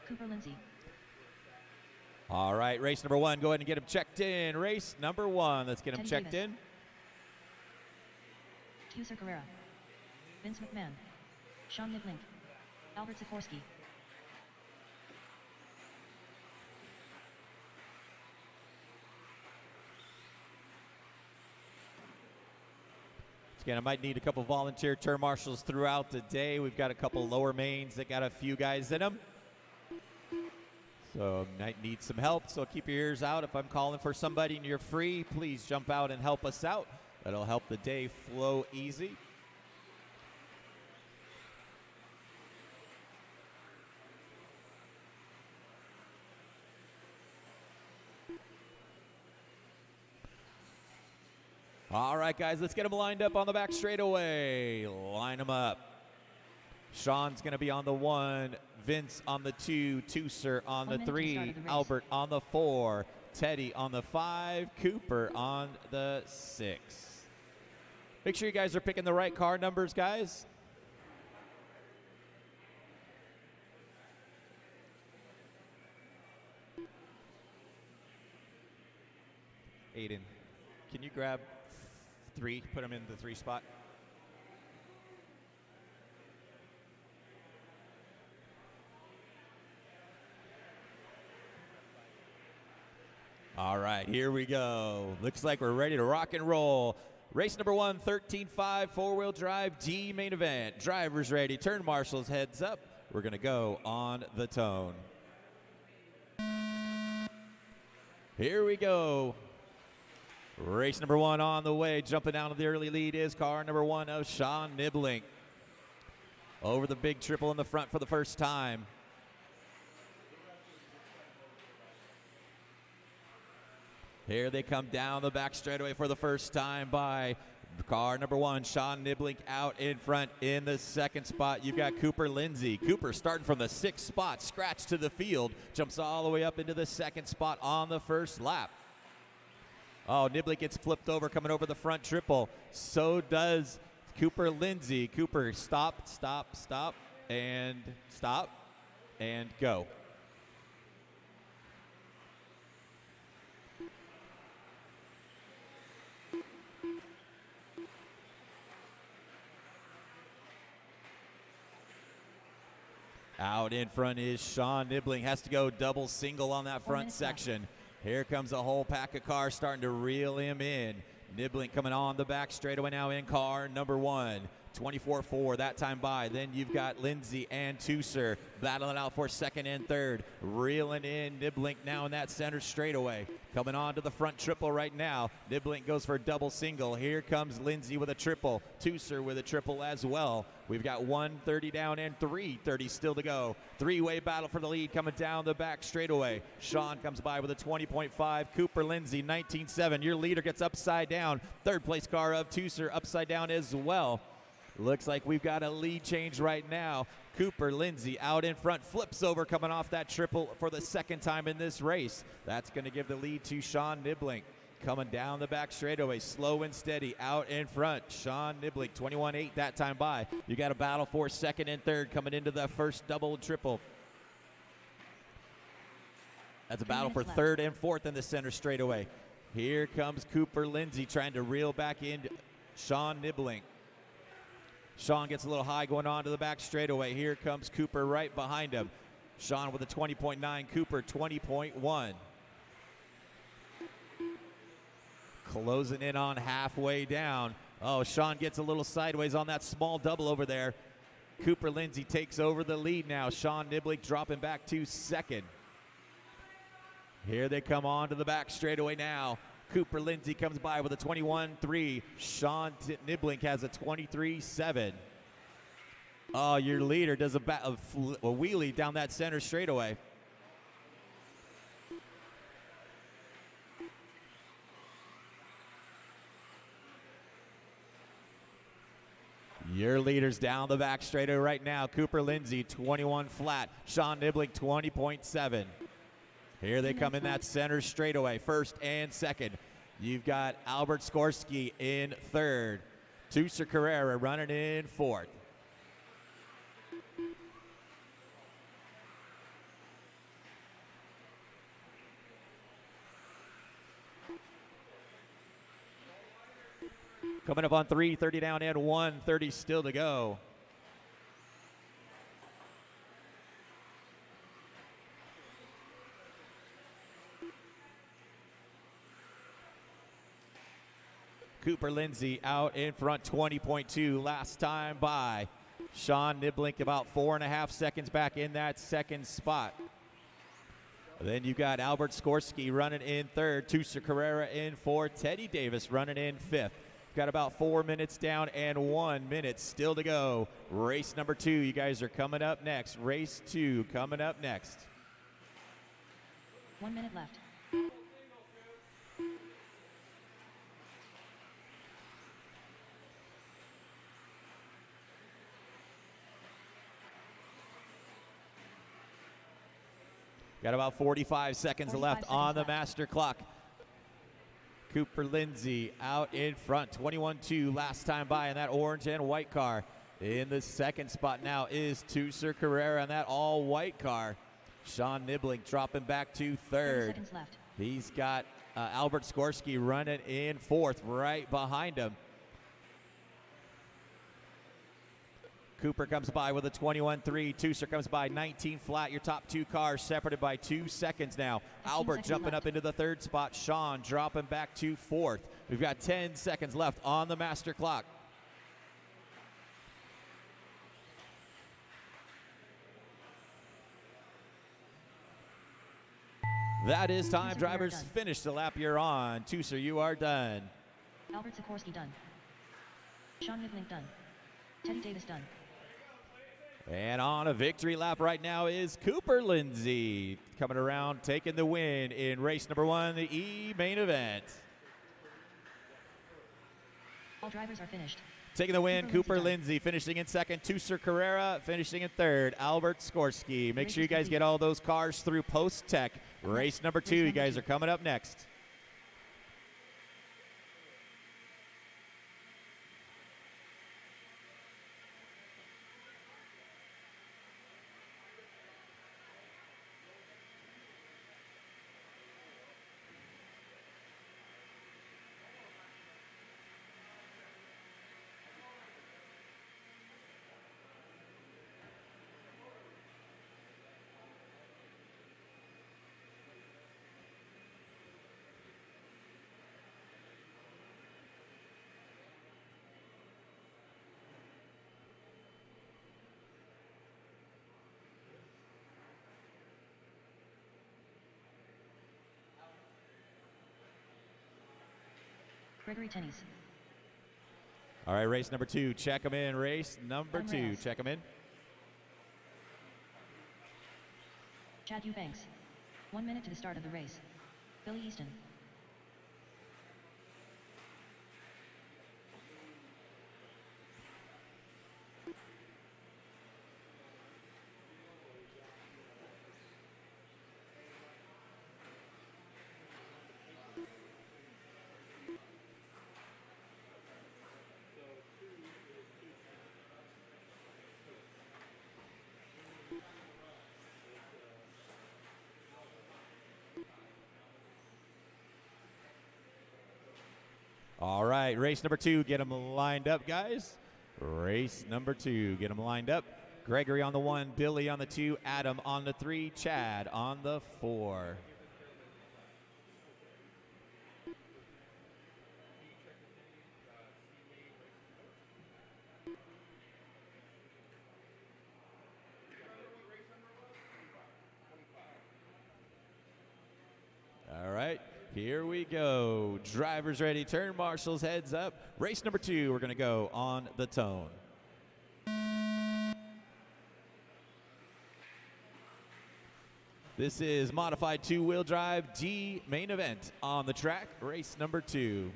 Cooper Lindsay. All right, race number one. Go ahead and get him checked in. Race number one. Let's get him Teddy checked Davis. in. Tuser Carrera. Vince McMahon. Sean Niblink. Albert Sikorsky. Again, I might need a couple volunteer turn marshals throughout the day. We've got a couple lower mains that got a few guys in them. So might need some help, so keep your ears out. If I'm calling for somebody and you're free, please jump out and help us out. That'll help the day flow easy. All right, guys, let's get them lined up on the back straightaway. Line them up. Sean's going to be on the 1, Vince on the 2, Tuser on the 3, Albert on the 4, Teddy on the 5, Cooper on the 6. Make sure you guys are picking the right car numbers, guys. Aiden, can you grab 3, put them in the 3 spot? All right, here we go. Looks like we're ready to rock and roll. Race number 1, 13.5, four-wheel drive D main event. Drivers ready, turn marshals, heads up. We're gonna go on the tone. Here we go. Race number 1 on the way. Jumping down to the early lead is car number 1 of Sean Niblink. Over the big triple in the front for the first time. Here they come down the back straightaway for the first time by car number 1, Sean Niblink out in front. In the second spot, you've got Cooper Lindsay. Cooper starting from the 6th spot, scratch to the field, jumps all the way up into the 2nd spot on the first lap. Oh, Niblink gets flipped over coming over the front triple. So does Cooper Lindsay. Cooper, stop, and go. Out in front is Sean Niblink. Has to go double single on that front section. Here comes a whole pack of cars starting to reel him in. Niblink coming on the back straightaway now in car number 1. 24-4 that time by. Then you've got Lindsay and Tuser battling out for 2nd and 3rd. Reeling in Niblink now in that center straightaway. Coming on to the front triple right now. Niblink goes for a double single. Here comes Lindsay with a triple. Tuser with a triple as well. We've got 130 down and 330 still to go. Three-way battle for the lead coming down the back straightaway. Sean comes by with a 20.5. Cooper Lindsay 19.7. Your leader gets upside down. 3rd place car of Tuser upside down as well. Looks like we've got a lead change right now. Cooper Lindsay out in front, flips over coming off that triple for the 2nd time in this race. That's going to give the lead to Sean Niblink. Coming down the back straightaway, slow and steady, out in front. Sean Niblink, 21.8 that time by. You got a battle for 2nd and 3rd coming into the first double and triple. That's a battle for 3rd and 4th in the center straightaway. Here comes Cooper Lindsay trying to reel back in Sean Niblink. Sean gets a little high going on to the back straightaway. Here comes Cooper right behind him. Sean with a 20.9, Cooper 20.1. Closing in on halfway down. Oh, Sean gets a little sideways on that small double over there. Cooper Lindsay takes over the lead now. Sean Niblick dropping back to second. Here they come on to the back straightaway now. Cooper Lindsay comes by with a 21.3. Sean Niblick has a 23.7. Oh, your leader does a wheelie down that center straightaway. Your leader's down the back straightaway right now. Cooper Lindsay, 21 flat. Sean Niblick, 20.7. Here they come in that center straightaway, first and second. You've got Albert Skorsky in third. Tucer Carrera running in fourth. Coming up on 3:30 down and 1:30 still to go. Cooper Lindsay out in front, 20.2 last time by. Sean Niblick about 4.5 seconds back in that second spot. Then you got Albert Skorsky running in third, Tucer Carrera in fourth, Teddy Davis running in fifth. Got about 4 minutes down and 1 minute still to go. Race number 2, you guys are coming up next. Race 2 coming up next. 1 minute left. Got about 45 seconds left on the master clock. Cooper Lindsay out in front, 21.2 last time by in that orange and white car. In the second spot now is Tucer Carrera in that all white car. Sean Niblick dropping back to third. 30 seconds left. He's got Albert Skorsky running in fourth right behind him. Cooper comes by with a 21.3. Tucer comes by 19 flat. Your top two cars separated by 2 seconds now. Albert jumping up into the third spot. Sean dropping back to fourth. We've got 10 seconds left on the master clock. That is time. Drivers, finish the lap you're on. Tucer, you are done. Albert Sikorsky done. Sean Niblick done. Teddy Davis done. And on a victory lap right now is Cooper Lindsay coming around, taking the win in race number 1, the E-main event. All drivers are finished. Taking the win, Cooper Lindsay finishing in second. Tucer Carrera finishing in third. Albert Skorsky. Make sure you guys get all those cars through post-tech. Race number 2, you guys are coming up next. Gregory Tennies. All right, race number 2. Check them in. Race number 2. Check them in. Chad Eubanks. 1 minute to the start of the race. Billy Easton. All right, race number 2, get them lined up, guys. Race number 2, get them lined up. Gregory on the 1, Billy on the 2, Adam on the 3, Chad on the 4. Here we go. Drivers ready, turn marshals, heads up. Race number 2, we're going to go on the tone. This is modified 2-wheel drive D main event on the track, race number 2.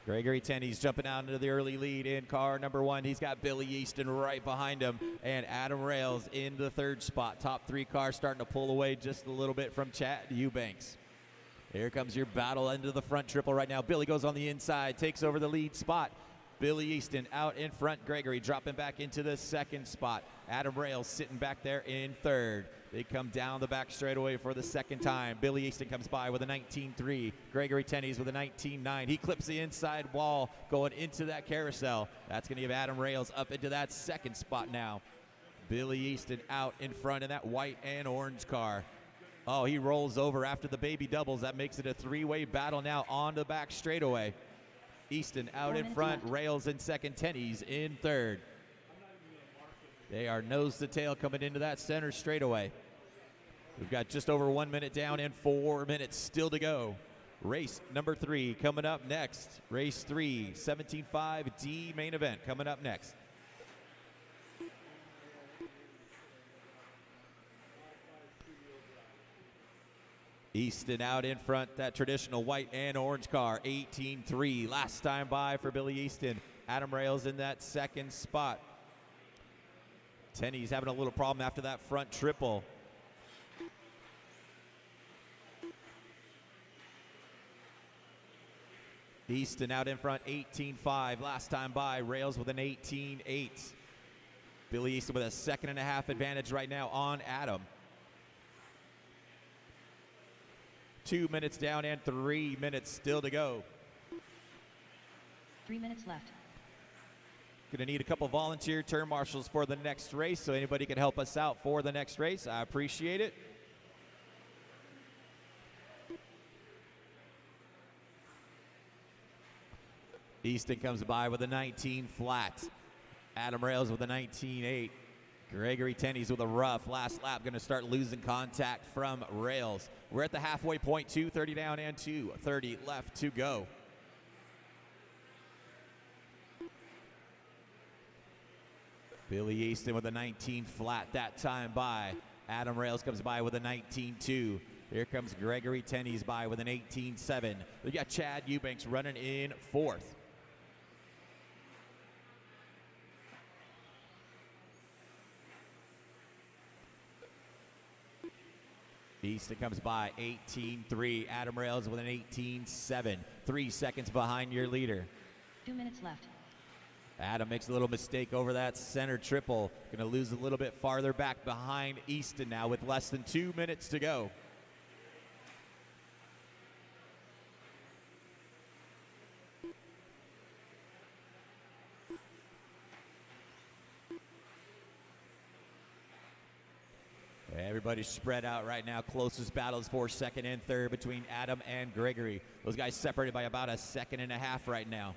Gregory Tenney's jumping out into the early lead in car number 1. He's got Billy Easton right behind him, and Adam Rails in the 3rd spot. Top 3 cars starting to pull away just a little bit from Chad Eubanks. Here comes your battle into the front triple right now. Billy goes on the inside, takes over the lead spot. Billy Easton out in front. Gregory dropping back into the 2nd spot. Adam Rails sitting back there in 3rd. They come down the back straightaway for the 2nd time. Billy Easton comes by with a 19.3. Gregory Tenney's with a 19.9. He clips the inside wall going into that carousel. That's going to give Adam Rails up into that 2nd spot now. Billy Easton out in front in that white and orange car. Oh, he rolls over after the baby doubles. That makes it a 3-way battle now on the back straightaway. Easton out in front, Rails in 2nd, Tenney's in 3rd. They are nose to tail coming into that center straightaway. We've got just over 1 minute down and 4 minutes still to go. Race number 3 coming up next. Race 3, 17.5 D main event coming up next. Easton out in front, that traditional white and orange car, 18.3. Last time by for Billy Easton. Adam Rails in that 2nd spot. Tenney's having a little problem after that front triple. Easton out in front, 18.5. Last time by, Rails with an 18.8. Billy Easton with a 2.5 advantage right now on Adam. 2 minutes down and 3 minutes still to go. 3 minutes left. Going to need a couple volunteer turn marshals for the next race, so anybody can help us out for the next race. I appreciate it. Easton comes by with a 19 flat. Adam Rails with a 19.8. Gregory Tenney's with a rough last lap, going to start losing contact from Rails. We're at the halfway point, 2:30 down and 2:30 left to go. Billy Easton with a 19 flat that time by. Adam Rails comes by with a 19.2. Here comes Gregory Tenney's by with an 18.7. We got Chad Eubanks running in 4th. Easton comes by 18.3. Adam Rails with an 18.7. 3 seconds behind your leader. 2 minutes left. Adam makes a little mistake over that center triple. Going to lose a little bit farther back behind Easton now with less than 2 minutes to go. Everybody's spread out right now. Closest battles for 2nd and 3rd between Adam and Gregory. Those guys separated by about a 1.5 seconds right now.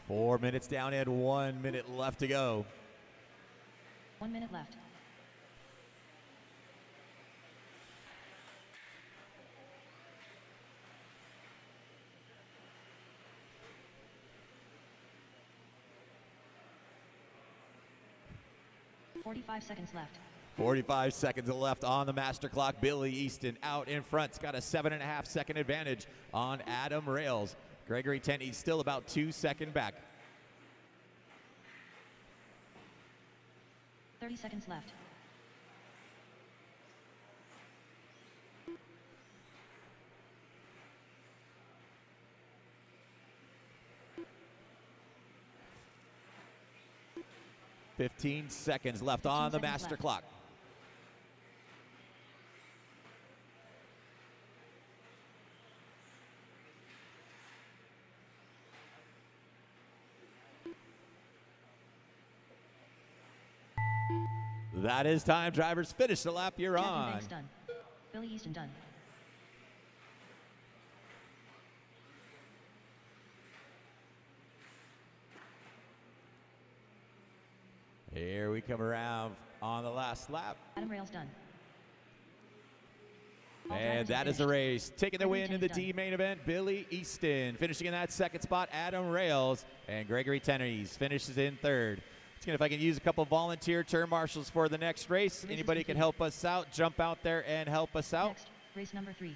Four minutes down and 1 minute left to go. 1 minute left. .45 seconds left. 45 seconds left on the master clock. Billy Easton out in front. It's got a 7.5 second advantage on Adam Rails. Gregory Tenney still about 2 seconds back. 30 seconds left. $15 seconds left on the master clock. That is time. Drivers, finish the lap you're Chad on. Eubanks done. Billy Easton done. Here we come around on the last lap. Adam Rails done. All And drivers are that is the finished. race. Taking the Gregory win in the Tenney's D main event, Billy Easton. Finishing in that second spot, Adam Rails. And Gregory Tenney's finishes in third. Let's see if I can use a couple volunteer turn marshals for the next race. The race is Anybody can complete. help us out, jump out there and help us out. Next, race number 3.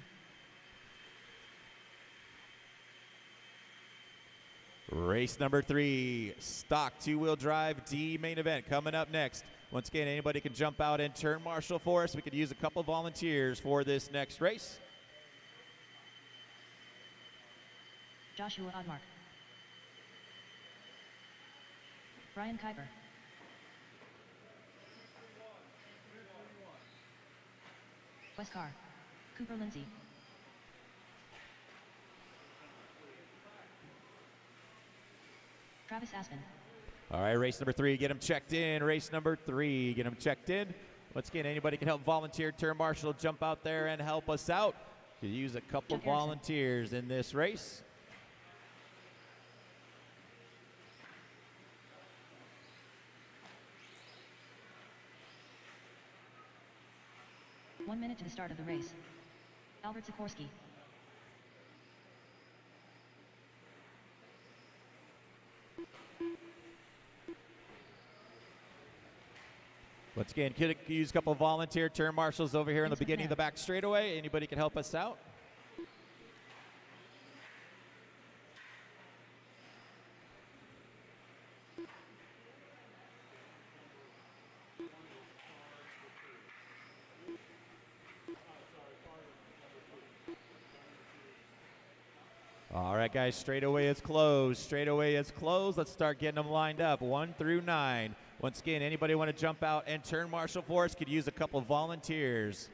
Race number 3, stock two-wheel drive D main event coming up next. Once again, anybody can jump out and turn marshal for us. We could use a couple volunteers for this next race. Joshua Oddmark. Brian Kuiper. Wes Carr. Cooper Lindsay. Travis Aspen. All right, race number 3, get them checked in. Race number 3, get them checked in. Once again, anybody can help volunteer, turn marshal, jump out there and help us out. Could use a couple Chuck Harrison. volunteers in this race. One minute to the start of the race. Albert Sikorsky. Once again, could use a couple volunteer turn marshals over here in the Vince beginning of the back straightaway. Anybody can help us out? All right, guys, straightaway is closed. Straightaway is closed. Let's start getting them lined up, 1 through 9. Once again, anybody want to jump out and turn marshal for us could use a couple volunteers.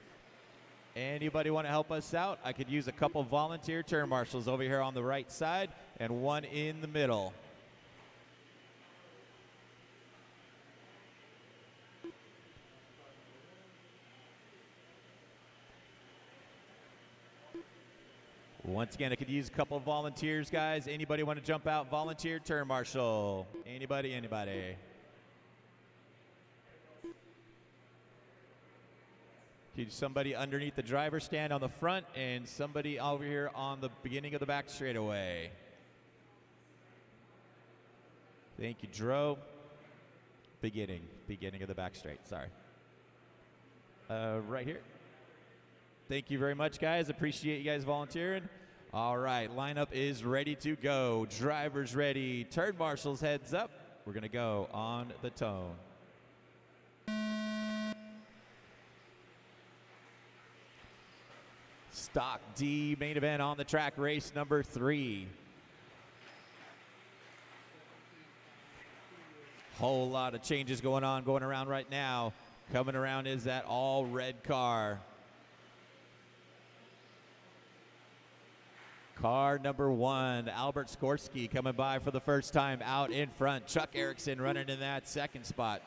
Anybody want to help us out? I could use a couple volunteer turn marshals over here on the right side and one in the middle. Once again, I could use a couple volunteers, guys. Anybody want to jump out? Volunteer turn marshal. Anybody, anybody. Could somebody underneath the driver's stand on the front and somebody over here on the beginning of the back straightaway. Thank you, Dro. Beginning of the back straight, sorry. Right here. Thank you very much, guys. Appreciate you guys volunteering. All right, lineup is ready to go. Drivers ready. Turn marshals heads up. We're going to go on the tone. Stock D main event on the track, race number 3. Whole lot of changes going around right now. Coming around is that all red car. Car number 1, Albert Sikorsky coming by for the first time out in front. Chuck Erickson running in that second spot.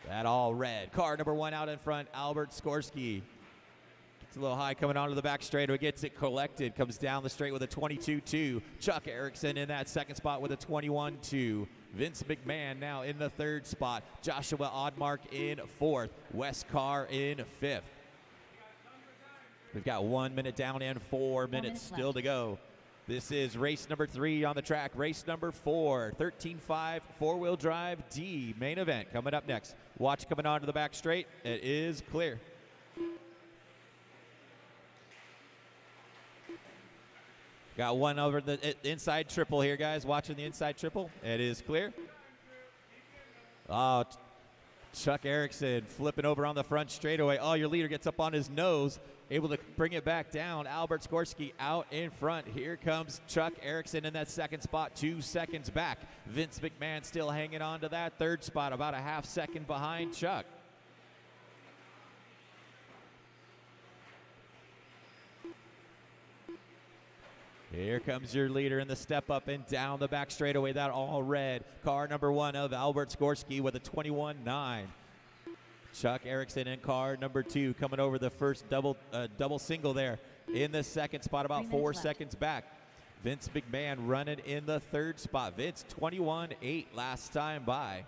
That all red. Car number 1 out in front, Albert Sikorsky. Gets a little high coming onto the back straightaway, gets it collected, comes down the straight with a 22-2. Chuck Erickson in that second spot with a 21-2. Vince McMahon now in the third spot. Joshua Oddmark in fourth. Wes Carr in fifth. We've got 1 minute down and 4 minutes still to go. This is race number 3 on the track. Race number 4, 13.5 four-wheel drive D main event coming up next. Watch coming onto the back straight. It is clear. Got one over the inside triple here, guys. Watching the inside triple. It is clear. Oh, Chuck Erickson flipping over on the front straightaway. Oh, your leader gets up on his nose, able to bring it back down. Albert Sikorsky out in front. Here comes Chuck Erickson in that second spot, 2 seconds back. Vince McMahon still hanging on to that third spot, about a half second behind Chuck. Here comes your leader in the step up and down the back straightaway. That all red. Car number 1 of Albert Skorsky with a 21.9. Chuck Erickson in car number 2 coming over the first double single there in the second spot, about 4 seconds back. Vince McMahon running in the third spot. Vince 21.8 last time by.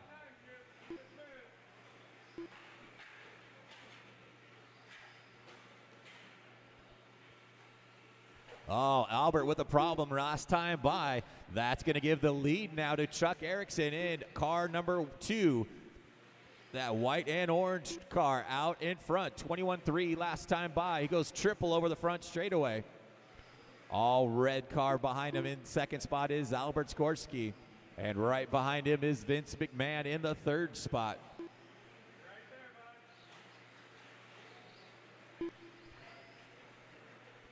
Oh, Albert with a problem last time by. That's going to give the lead now to Chuck Erickson in car number 2. That white and orange car out in front. 21.3 last time by. He goes triple over the front straightaway. All red car behind him in second spot is Albert Skorsky. And right behind him is Vince McMahon in the third spot.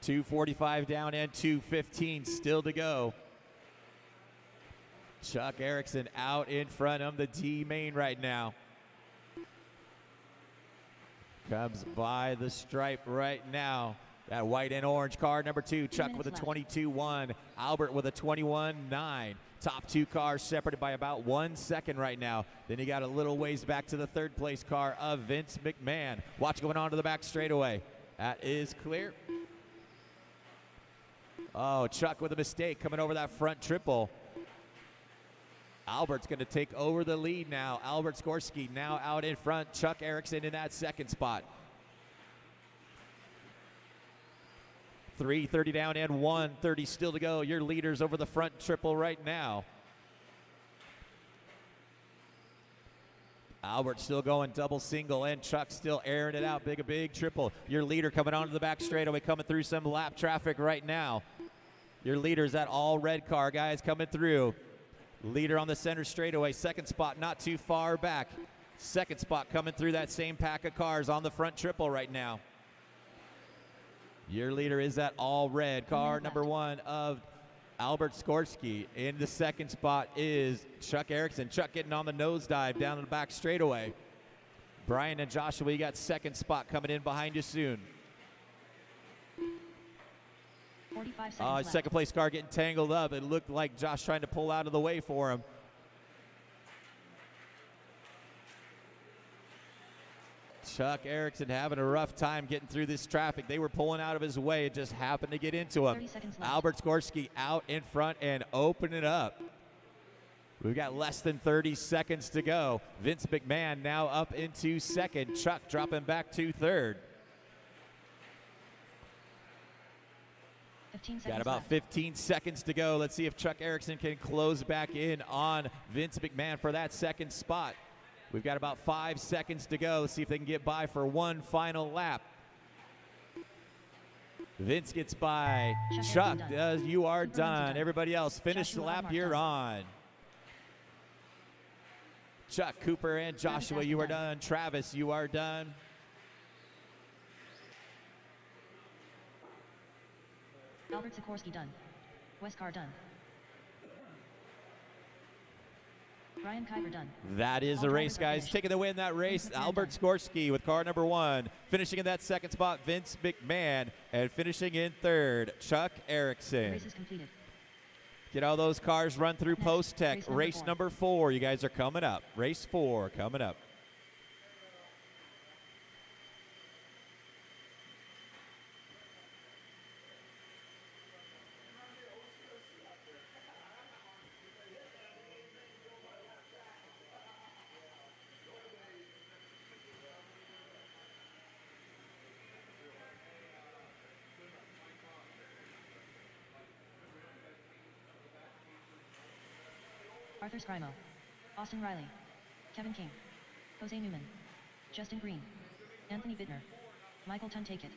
.245 down and 2:15 still to go. Chuck Erickson out in front of the D main right now. Comes by the stripe right now. That white and orange car number 2. Chuck with a 22.1. Albert with a 21.9. Top 2 cars separated by about 1 second right now. Then you got a little ways back to the third place car of Vince McMahon. Watch going on to the back straightaway. That is clear. Oh, Chuck with a mistake coming over that front triple. Albert's going to take over the lead now. Albert Skorsky now out in front. Chuck Erickson in that second spot. 3:30 down and 1:30 still to go. Your leaders over the front triple right now. Albert still going double single and Chuck still airing it out. Big triple. Your leader coming onto the back straightaway, coming through some lap traffic right now. Your leader's that all red car, guys, coming through. Leader on the center straightaway. Second spot not too far back. Second spot coming through that same pack of cars on the front triple right now. Your leader is that all red car number 1 of Albert Skorsky. In the second spot is Chuck Erickson. Chuck getting on the nosedive down the back straightaway. Brian and Joshua, you got second spot coming in behind you soon. 45 seconds second place car getting tangled up. It looked like Josh trying to pull out of the way for him. Chuck Erickson having a rough time getting through this traffic. They were pulling out of his way. It just happened to get into him. 30 seconds left. Albert Skorsky out in front and opening up. We've got less than 30 seconds to go. Vince McMahon now up into second. Chuck dropping back to third. 15 seconds Got about left. 15 seconds to go. Let's see if Chuck Erickson can close back in on Vince McMahon for that second spot. We've got about 5 seconds to go. Let's see if they can get by for one final lap. Vince gets by. Chuck, you are done. Everybody else, finish the lap you're on. Chuck, Cooper, and Joshua, you are done. Travis, you are done. Albert Sikorsky done. Westcar done. Brian Kiver done. That is the race, guys. Taking the win that race, Albert Skorsky with car number 1. Finishing in that second spot, Vince McMahon. And finishing in third, Chuck Erickson. Race is completed. Get all those cars run through post-tech. race Race number 4. You guys are coming up. Race 4 coming up. Arthur Scrimo. Austin Riley. Kevin King. Jose Newman. Justin Green. Anthony Bittner. Michael Tuntakit.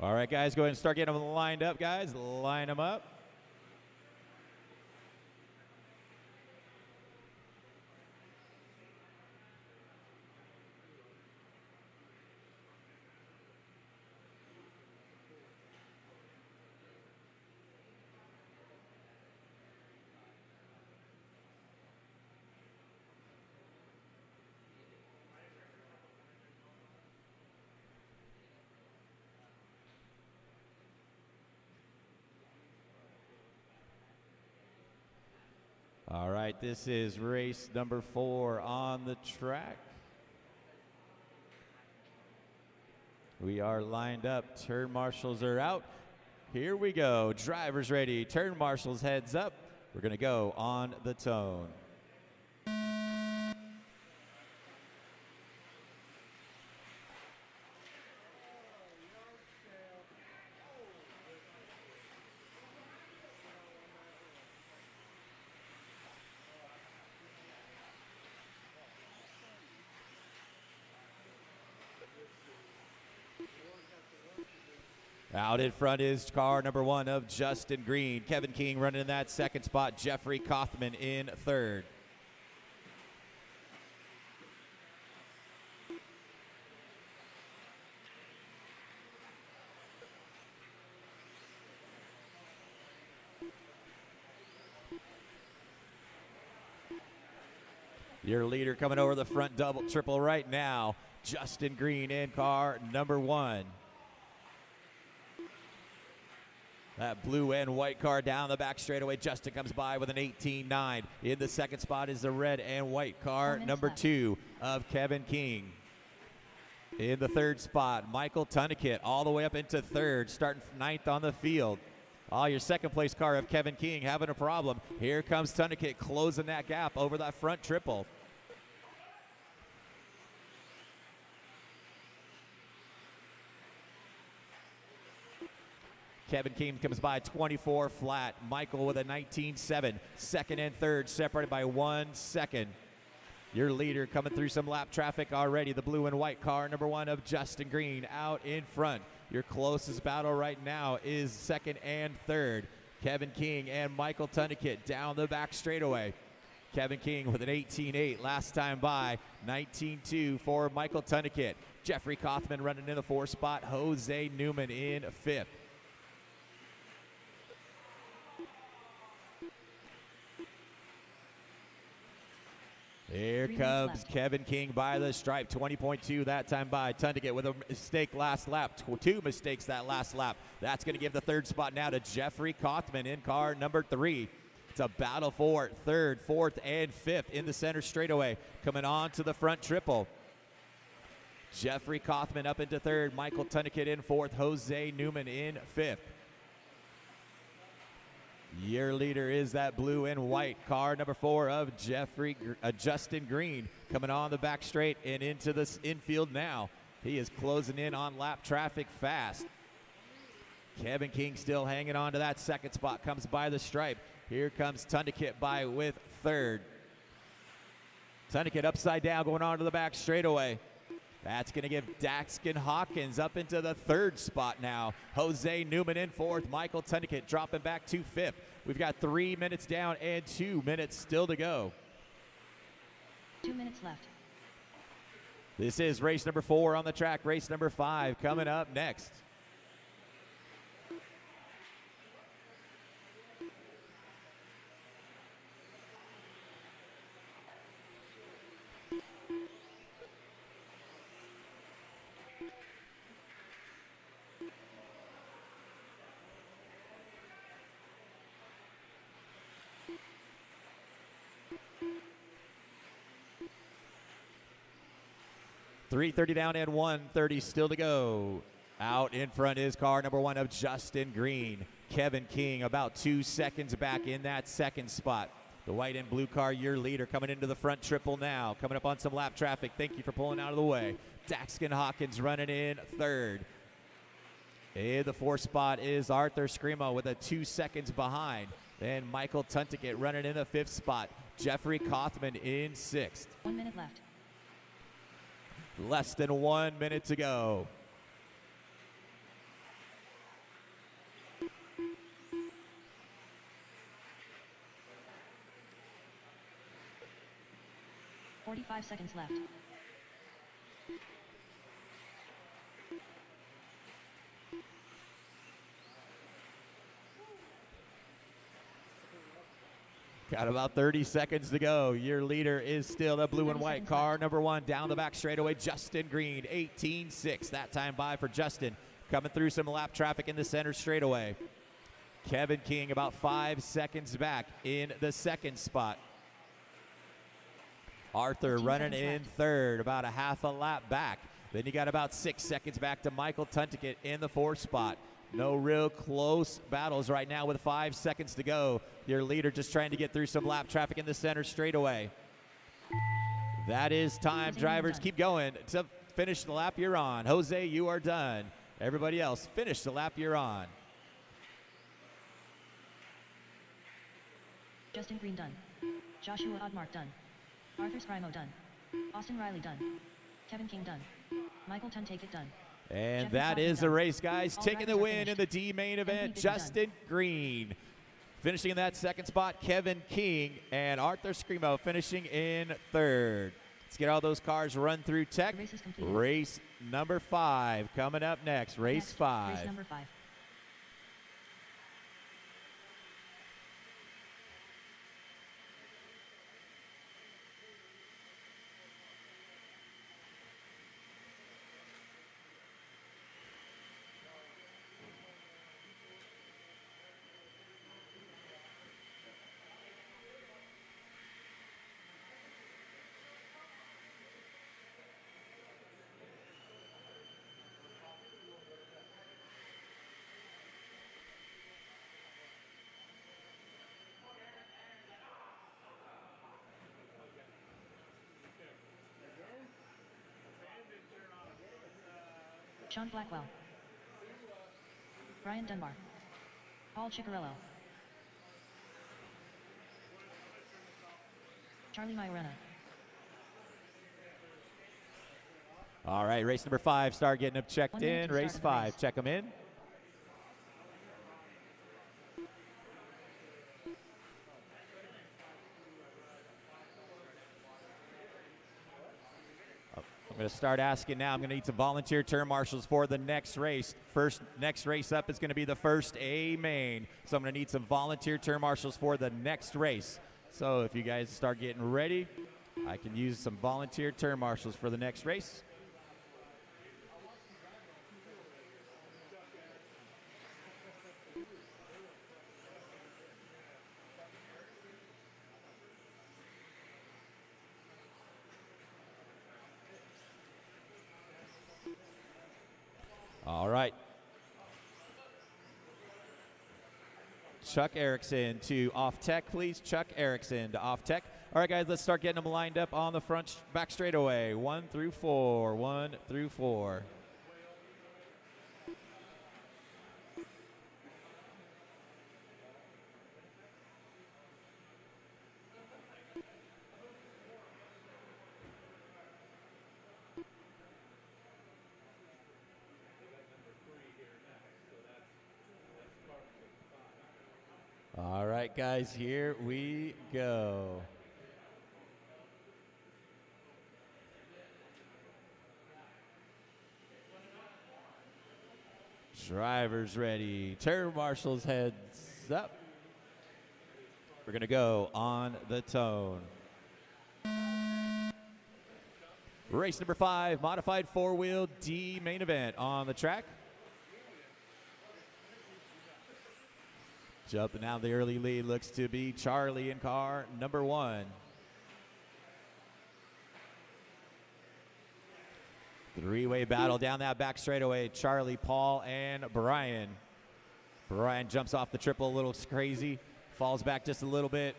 All right, guys, go ahead and start getting them lined up, guys. Line them up. All right, this is race number 4 on the track. We are lined up. Turn marshals are out. Here we go. Drivers ready. Turn marshals heads up. We're going to go on the tone. Out in front is car number 1 of Justin Green. Kevin King running in that second spot. Jeffrey Kothman in third. Your leader coming over the front double triple right now. Justin Green in car number 1. That blue and white car down the back straightaway. Justin comes by with an 18.9. In the second spot is the red and white car, number 2 of Kevin King. In the third spot, Michael Tunnikett all the way up into third, starting 9th on the field. Your second place car of Kevin King having a problem. Here comes Tunnikett closing that gap over that front triple. Kevin King comes by 24 flat. Michael with a 19.7. Second and third separated by 1 second. Your leader coming through some lap traffic already. The blue and white car, number 1 of Justin Green out in front. Your closest battle right now is second and third. Kevin King and Michael Tunnikett down the back straightaway. Kevin King with an 18.8 last time by. 19.2 for Michael Tunnikett. Jeffrey Kothman running in the 4th spot. Jose Newman in 5th. Here comes Kevin King by the stripe, 20.2 that time by. Tunnikett with a mistake last lap, 2 mistakes that last lap. That's going to give the third spot now to Jeffrey Kothman in car number 3. It's a battle for 3rd, 4th, and 5th in the center straightaway. Coming on to the front triple. Jeffrey Kothman up into 3rd, Michael Tunnikett in 4th, Jose Newman in 5th. Your leader is that blue and white car, number 4 of Justin Green, coming on the back straight and into this infield now. He is closing in on lap traffic fast. Kevin King still hanging on to that second spot, comes by the stripe. Here comes Tunnikett by with 3rd. Tunnikett upside down going on to the back straightaway. That's going to give Daxton Hawkins up into the 3rd spot now. Jose Newman in 4th. Michael Tunnikett dropping back to 5th. We've got 3 minutes down and 2 minutes still to go. 2 minutes left. This is race number 4 on the track. Race number 5 coming up next. .330 down and 1:30 still to go. Out in front is car number 1 of Justin Green. Kevin King about 2 seconds back in that second spot. The white and blue car, your leader, coming into the front triple now. Coming up on some lap traffic. Thank you for pulling out of the way. Daxton Hawkins running in 3rd. In the 4th spot is Arthur Scrimo with a 2 seconds behind. Then Michael Tunnikett running in the 5th spot. Jeffrey Kothman in 6th. 1 minute left. Less than 1 minute to go. 45 seconds left. Got about 30 seconds to go. Your leader is still the blue and white car. Number 1 down the back straightaway, Justin Green, 18.6. That time by for Justin. Coming through some lap traffic in the center straightaway. Kevin King about 5 seconds back in the second spot. Arthur running in third, about a half a lap back. Then you got about 6 seconds back to Michael Tuntickett in the 4th spot. No real close battles right now with 5 seconds to go. Your leader just trying to get through some lap traffic in the center straightaway. That is time. Drivers, keep going. To finish the lap you're on. Jose, you are done. Everybody else, finish the lap you're on. Justin Green done. Joshua Oddmark done. Arthur Scrimo done. Austin Riley done. Kevin King done. Michael Tuntickett done. And that is the race, guys. Taking the win in the D main event, Justin Green. Finishing in that second spot, Kevin King and Arthur Scrimo finishing in third. Let's get all those cars run through tech. Race number 5 coming up next. Race 5. Race number 5. Sean Blackwell. Brian Dunbar. Paul Ciccarello. Charlie Majorana. All right, race number 5. Start getting them checked in. Race 5. Check them in. I'm going to start asking now. I'm going to need some volunteer turn marshals for the next race. Next race up is going to be the first A main. So I'm going to need some volunteer turn marshals for the next race. So if you guys start getting ready, I can use some volunteer turn marshals for the next race. All right. Chuck Erickson to off tech, please. Chuck Erickson to off tech. All right, guys, let's start getting them lined up on the front back straightaway. 1 through 4. 1 through 4. All right, guys, here we go. Drivers ready. Turn marshals heads up. We're going to go on the tone. Race number 5, modified 4-wheel D main event on the track. Jumping out the early lead looks to be Charlie in car number 1. Three-way battle down that back straightaway. Charlie, Paul, and Brian. Brian jumps off the triple a little crazy. Falls back just a little bit.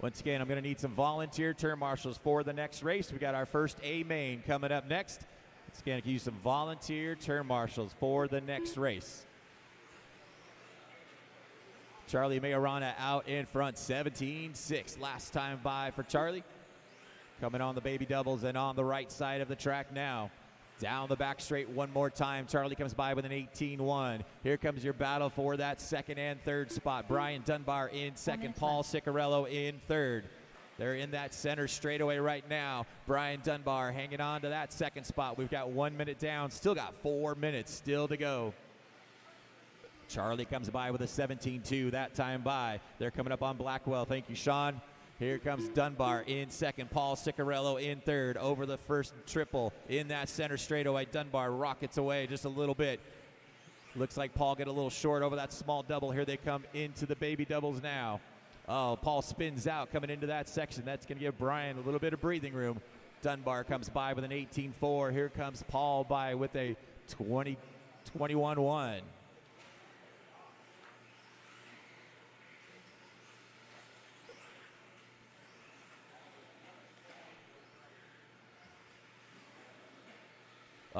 Once again, I'm going to need some volunteer turn marshals for the next race. We got our first A main coming up next. Let's again use some volunteer turn marshals for the next race. Charlie Majorana out in front, 17.6. Last time by for Charlie. Coming on the baby doubles and on the right side of the track now. Down the back straight one more time. Charlie comes by with an 18-1. Here comes your battle for that second and third spot. Brian Dunbar in second, Paul Ciccarello in third. They're in that center straightaway right now. Brian Dunbar hanging on to that second spot. We've got 1 minute down. Still got 4 minutes still to go. Charlie comes by with a 17-2 that time by. They're coming up on Blackwell. Thank you, Sean. Here comes Dunbar in second, Paul Ciccarello in third. Over the first triple in that center straightaway. Dunbar rockets away just a little bit. Looks like Paul get a little short over that small double. Here they come into the baby doubles now. Oh, Paul spins out coming into that section. That's going to give Brian a little bit of breathing room. Dunbar comes by with an 18-4. Here comes Paul by with a 21-1.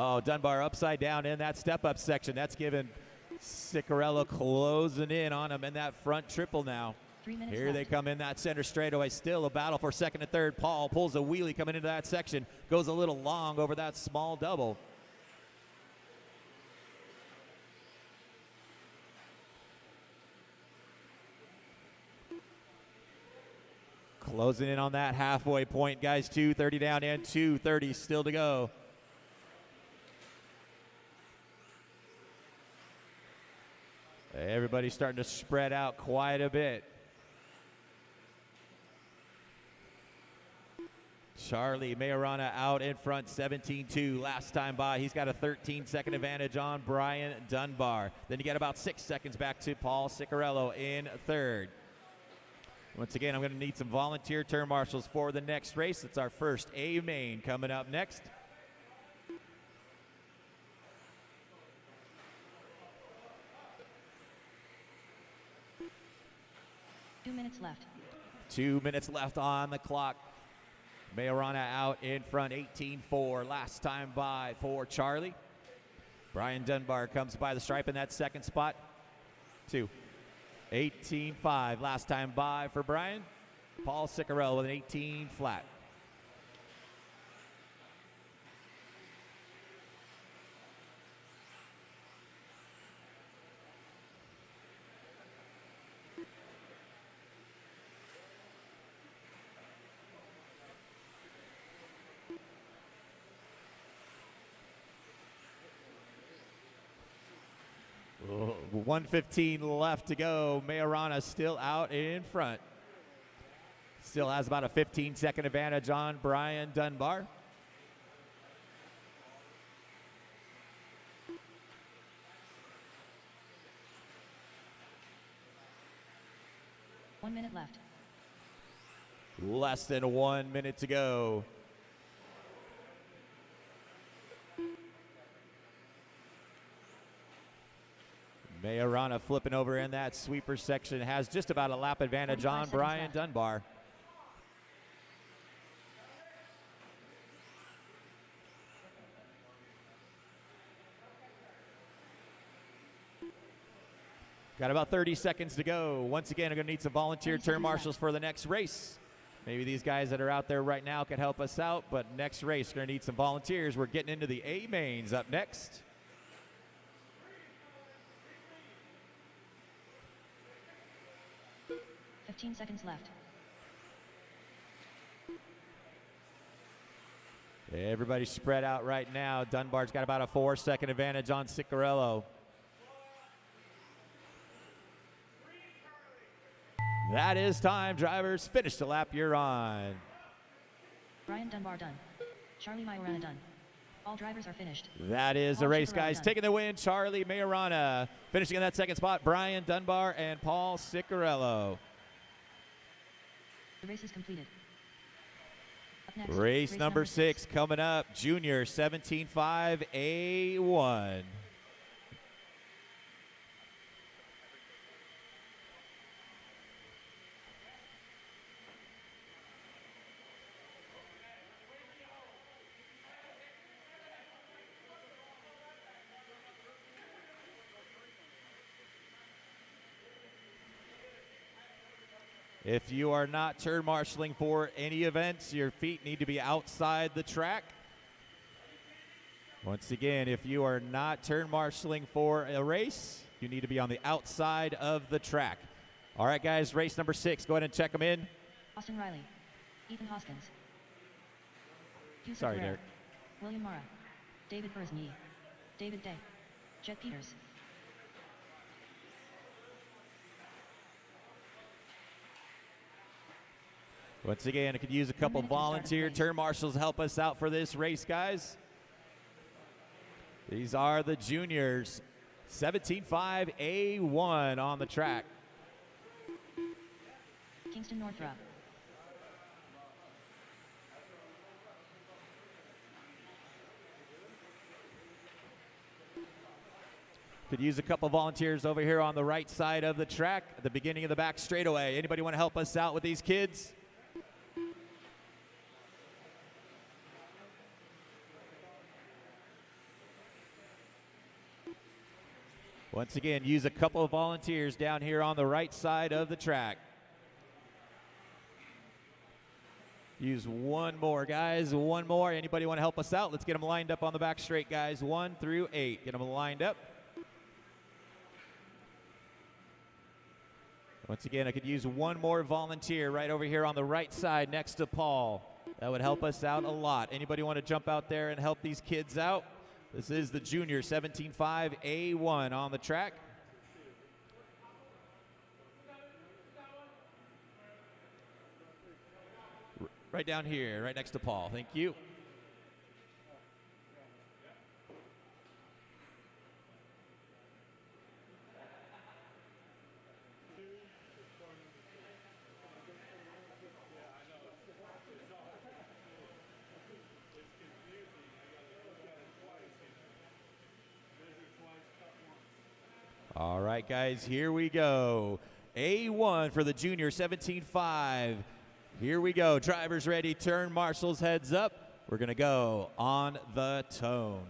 Oh, Dunbar upside down in that step-up section. That's given Ciccarello closing in on him in that front triple now. Here they come in that center straightaway. Still a battle for second and third. Paul pulls a wheelie coming into that section. Goes a little long over that small double. Closing in on that halfway point, guys. 2:30 down and 2:30 still to go. Everybody's starting to spread out quite a bit. Charlie Majorana out in front, 17-2 last time by. He's got a 13-second advantage on Brian Dunbar. Then you get about 6 seconds back to Paul Ciccarello in third. Once again, I'm going to need some volunteer turn marshals for the next race. It's our first A main coming up next. Left. 2 minutes left on the clock. Majorana out in front, 18-4 last time by for Charlie. Brian Dunbar comes by the stripe in that second spot. 18-5 last time by for Brian. Paul Ciccarello with an 18 flat. Oh, 1:15 left to go. Majorana still out in front. Still has about a 15-second advantage on Brian Dunbar. One minute left. Less than 1 minute to go. Majorana flipping over in that sweeper section, has just about a lap advantage on Brian Dunbar. Got about 30 seconds to go. Once again, I'm going to need some volunteer turn marshals for the next race. Maybe these guys that are out there right now can help us out, but next race, going to need some volunteers. We're getting into the A mains up next. $15 seconds left. Everybody spread out right now. Dunbar's got about a 4-second advantage on Ciccarello. That is time, drivers. Finish the lap you're on. Brian Dunbar done. Charlie Majorana done. All drivers are finished. That is the race, guys. Taking the win, Charlie Majorana. Finishing in that second spot, Brian Dunbar and Paul Ciccarello. The race is completed. Up next, race number 6 coming up. Junior 17.5 A1. If you are not turn marshaling for any events, your feet need to be outside the track. Once again, if you are not turn marshaling for a race, you need to be on the outside of the track. All right, guys, race number 6. Go ahead and check them in. Austin Riley, Ethan Hoskins, Yusuf Sorry, Herrera, Derek. William Mara, David Burzny, David Day, Jet Peters. Once again, I could use a couple volunteer turn marshals to help us out for this race, guys. These are the juniors. 17.5 A1 on the track. Kingston Northrop. Could use a couple volunteers over here on the right side of the track at the beginning of the back straightaway. Anybody want to help us out with these kids? Once again, use a couple of volunteers down here on the right side of the track. Use one more, guys. One more. Anybody want to help us out? Let's get them lined up on the back straight, guys. 1 through 8. Get them lined up. Once again, I could use one more volunteer right over here on the right side next to Paul. That would help us out a lot. Anybody want to jump out there and help these kids out? This is the junior 17.5 A1 on the track. Right down here, right next to Paul. Thank you. All right, guys, here we go. A1 for the junior 17.5. Here we go. Drivers ready, turn marshals, heads up. We're going to go on the tone.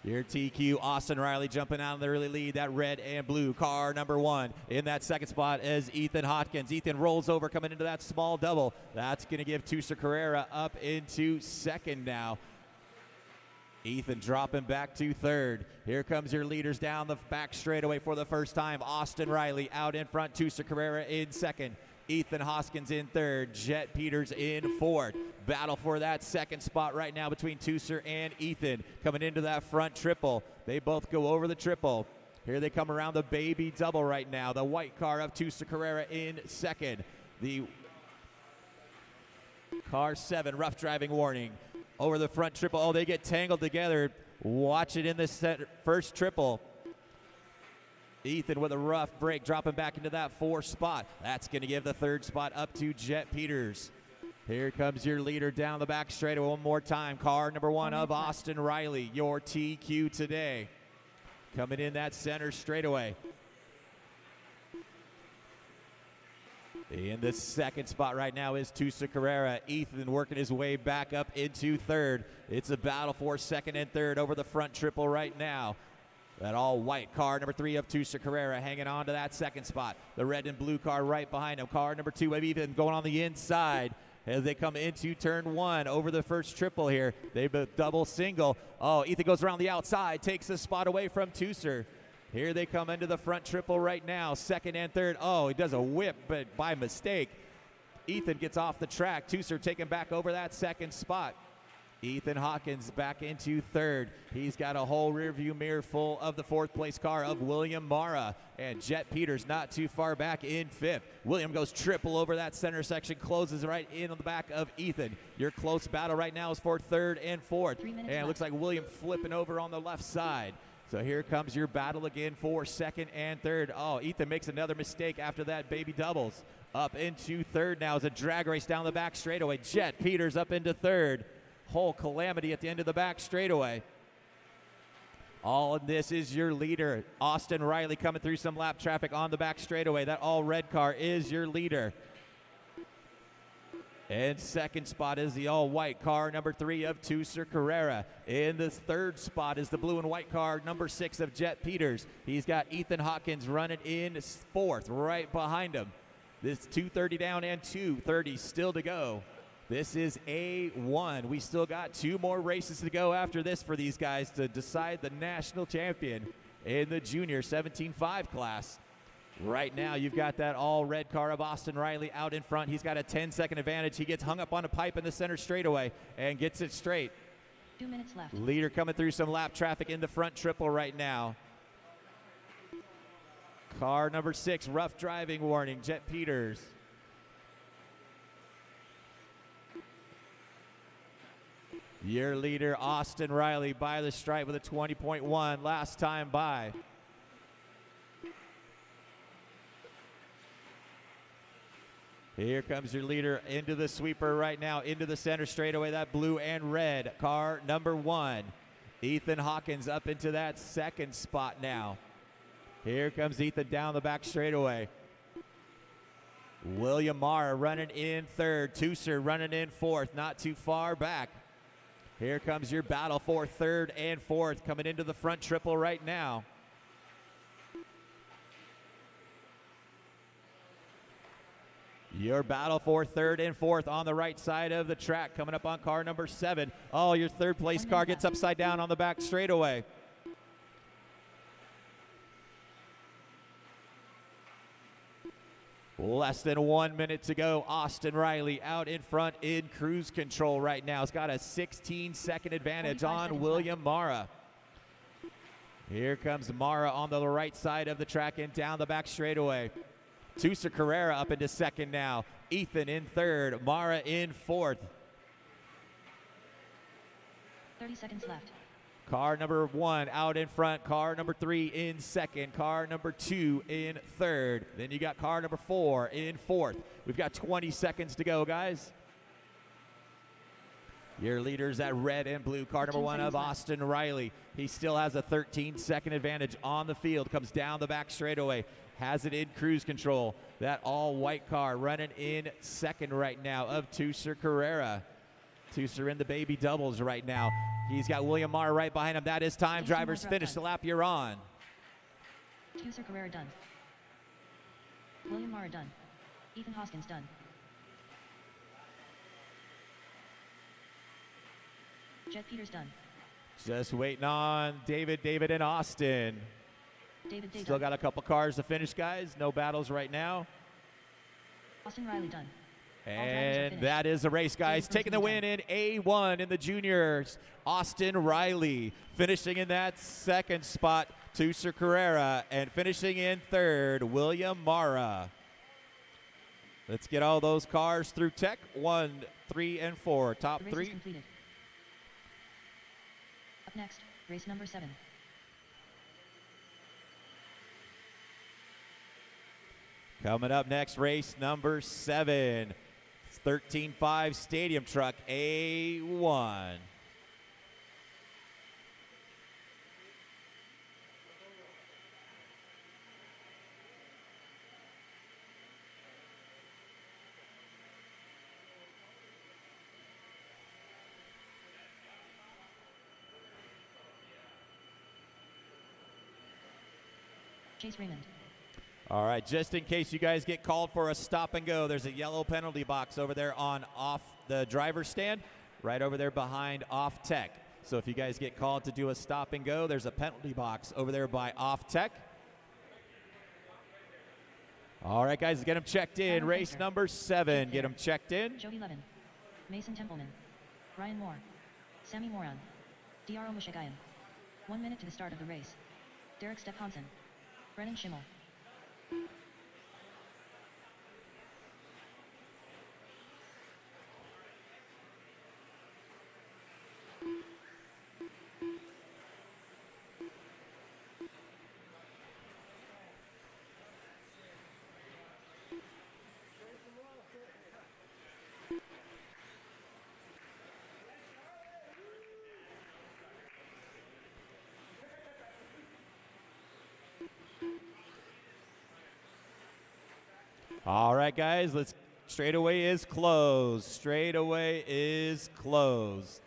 Your TQ, Austin Riley jumping out in the early lead. That red and blue car, number 1. In that second spot is Ethan Hoskins. Ethan rolls over coming into that small double. That's going to give Tusa Carrera up into second now. Ethan dropping back to third. Here comes your leaders down the back straightaway for the first time. Austin Riley out in front. Tusa Carrera in second. Ethan Hoskins in third. Jet Peters in fourth. Battle for that second spot right now between Tusa and Ethan. Coming into that front triple. They both go over the triple. Here they come around the baby double right now. The white car of Tusa Carrera in second. The car 7, rough driving warning. Over the front triple. Oh, they get tangled together. Watch it in this first triple. Ethan with a rough break, dropping back into that 4th spot. That's going to give the 3rd spot up to Jet Peters. Here comes your leader down the back straightaway one more time. Car number 1 of Austin Riley, your TQ today. Coming in that center straightaway. In the second spot right now is Tusa Carrera. Ethan working his way back up into third. It's a battle for second and third over the front triple right now. That all white car number 3 of Tusa Carrera hanging on to that second spot. The red and blue car right behind him. Car number 2 of Ethan going on the inside as they come into turn 1 over the first triple here. They double single. Oh, Ethan goes around the outside, takes the spot away from Tusa. Here they come into the front triple right now, second and third. Oh, he does a whip, but by mistake. Ethan gets off the track. Tusa taking back over that second spot. Ethan Hawkins back into third. He's got a whole rear view mirror full of the 4th place car of William Mara. And Jet Peters not too far back in 5th. William goes triple over that center section, closes right in on the back of Ethan. Your close battle right now is for 3rd and 4th. And it looks like William flipping over on the left side. So here comes your battle again for 2nd and 3rd. Oh, Ethan makes another mistake after that baby doubles. Up into 3rd now is a drag race down the back straightaway. Jet Peters up into 3rd. Whole calamity at the end of the back straightaway. All of this is your leader. Austin Riley coming through some lap traffic on the back straightaway. That all red car is your leader. And second spot is the all-white car, number 3 of Tusa Carrera. In the 3rd spot is the blue and white car, number 6 of Jet Peters. He's got Ethan Hawkins running in 4th, right behind him. This 2:30 down and 2:30 still to go. This is A1. We still got 2 more races to go after this for these guys to decide the national champion in the junior 17.5 class. Right now, you've got that all-red car of Austin Riley out in front. He's got a 10-second advantage. He gets hung up on a pipe in the center straightaway and gets it straight. 2 minutes left. Leader coming through some lap traffic in the front triple right now. Car number 6, rough driving warning, Jet Peters. Your leader, Austin Riley, by the stripe with a 20.1 last time by. Here comes your leader into the sweeper right now, into the center straightaway, that blue and red. Car number 1, Ethan Hawkins up into that second spot now. Here comes Ethan down the back straightaway. William Mara running in third. Tusser running in fourth, not too far back. Here comes your battle for third and fourth, coming into the front triple right now. Your battle for third and fourth on the right side of the track, coming up on car number 7. Oh, your third place car gets upside down on the back straightaway. Less than 1 minute to go. Austin Riley out in front in cruise control right now. He's got a 16-second advantage on William Mara. Here comes Mara on the right side of the track and down the back straightaway. Tusser Carrera up into second now. Ethan in third. Mara in fourth. 30 seconds left. Car number 1 out in front. Car number 3 in second. Car number 2 in third. Then you got car number 4 in fourth. We've got 20 seconds to go, guys. Your leaders at red and blue. Car number 1 of Austin Riley. He still has a 13-second advantage on the field. Comes down the back straightaway. Has it in cruise control. That all-white car running in second right now of Tusser Carrera. Tusser in the baby doubles right now. He's got William Mara right behind him. That is time. Drivers finish the lap you're on. Tusser Carrera done. William Mara done. Ethan Hoskins done. Jet Peters done. Just waiting on David, and Austin. David Still got a couple cars to finish, guys. No battles right now. Austin Riley done. And that is the race, guys. Taking the win in A1 in the juniors. Austin Riley finishing in that second spot. Tusser Carrera. And finishing in third, William Mara. Let's get all those cars through tech. 1, 3, and 4. Top 3. Completed. Up next, race number 7. Coming up next, race number 7. 13.5 Stadium Truck A1. Chase Raymond. All right, just in case you guys get called for a stop and go, there's a yellow penalty box over there on off the driver's stand, right over there behind off tech. So if you guys get called to do a stop and go, there's a penalty box over there by off tech. All right, guys, get them checked in. Race number 7, get them checked in. Jody Levin, Mason Templeman, Ryan Moore, Sammy Moran, Diaro Mushagayan. 1 minute to the start of the race. Derek Stephansen, Brennan Schimmel. All right, guys, straightaway is closed. Straightaway is closed.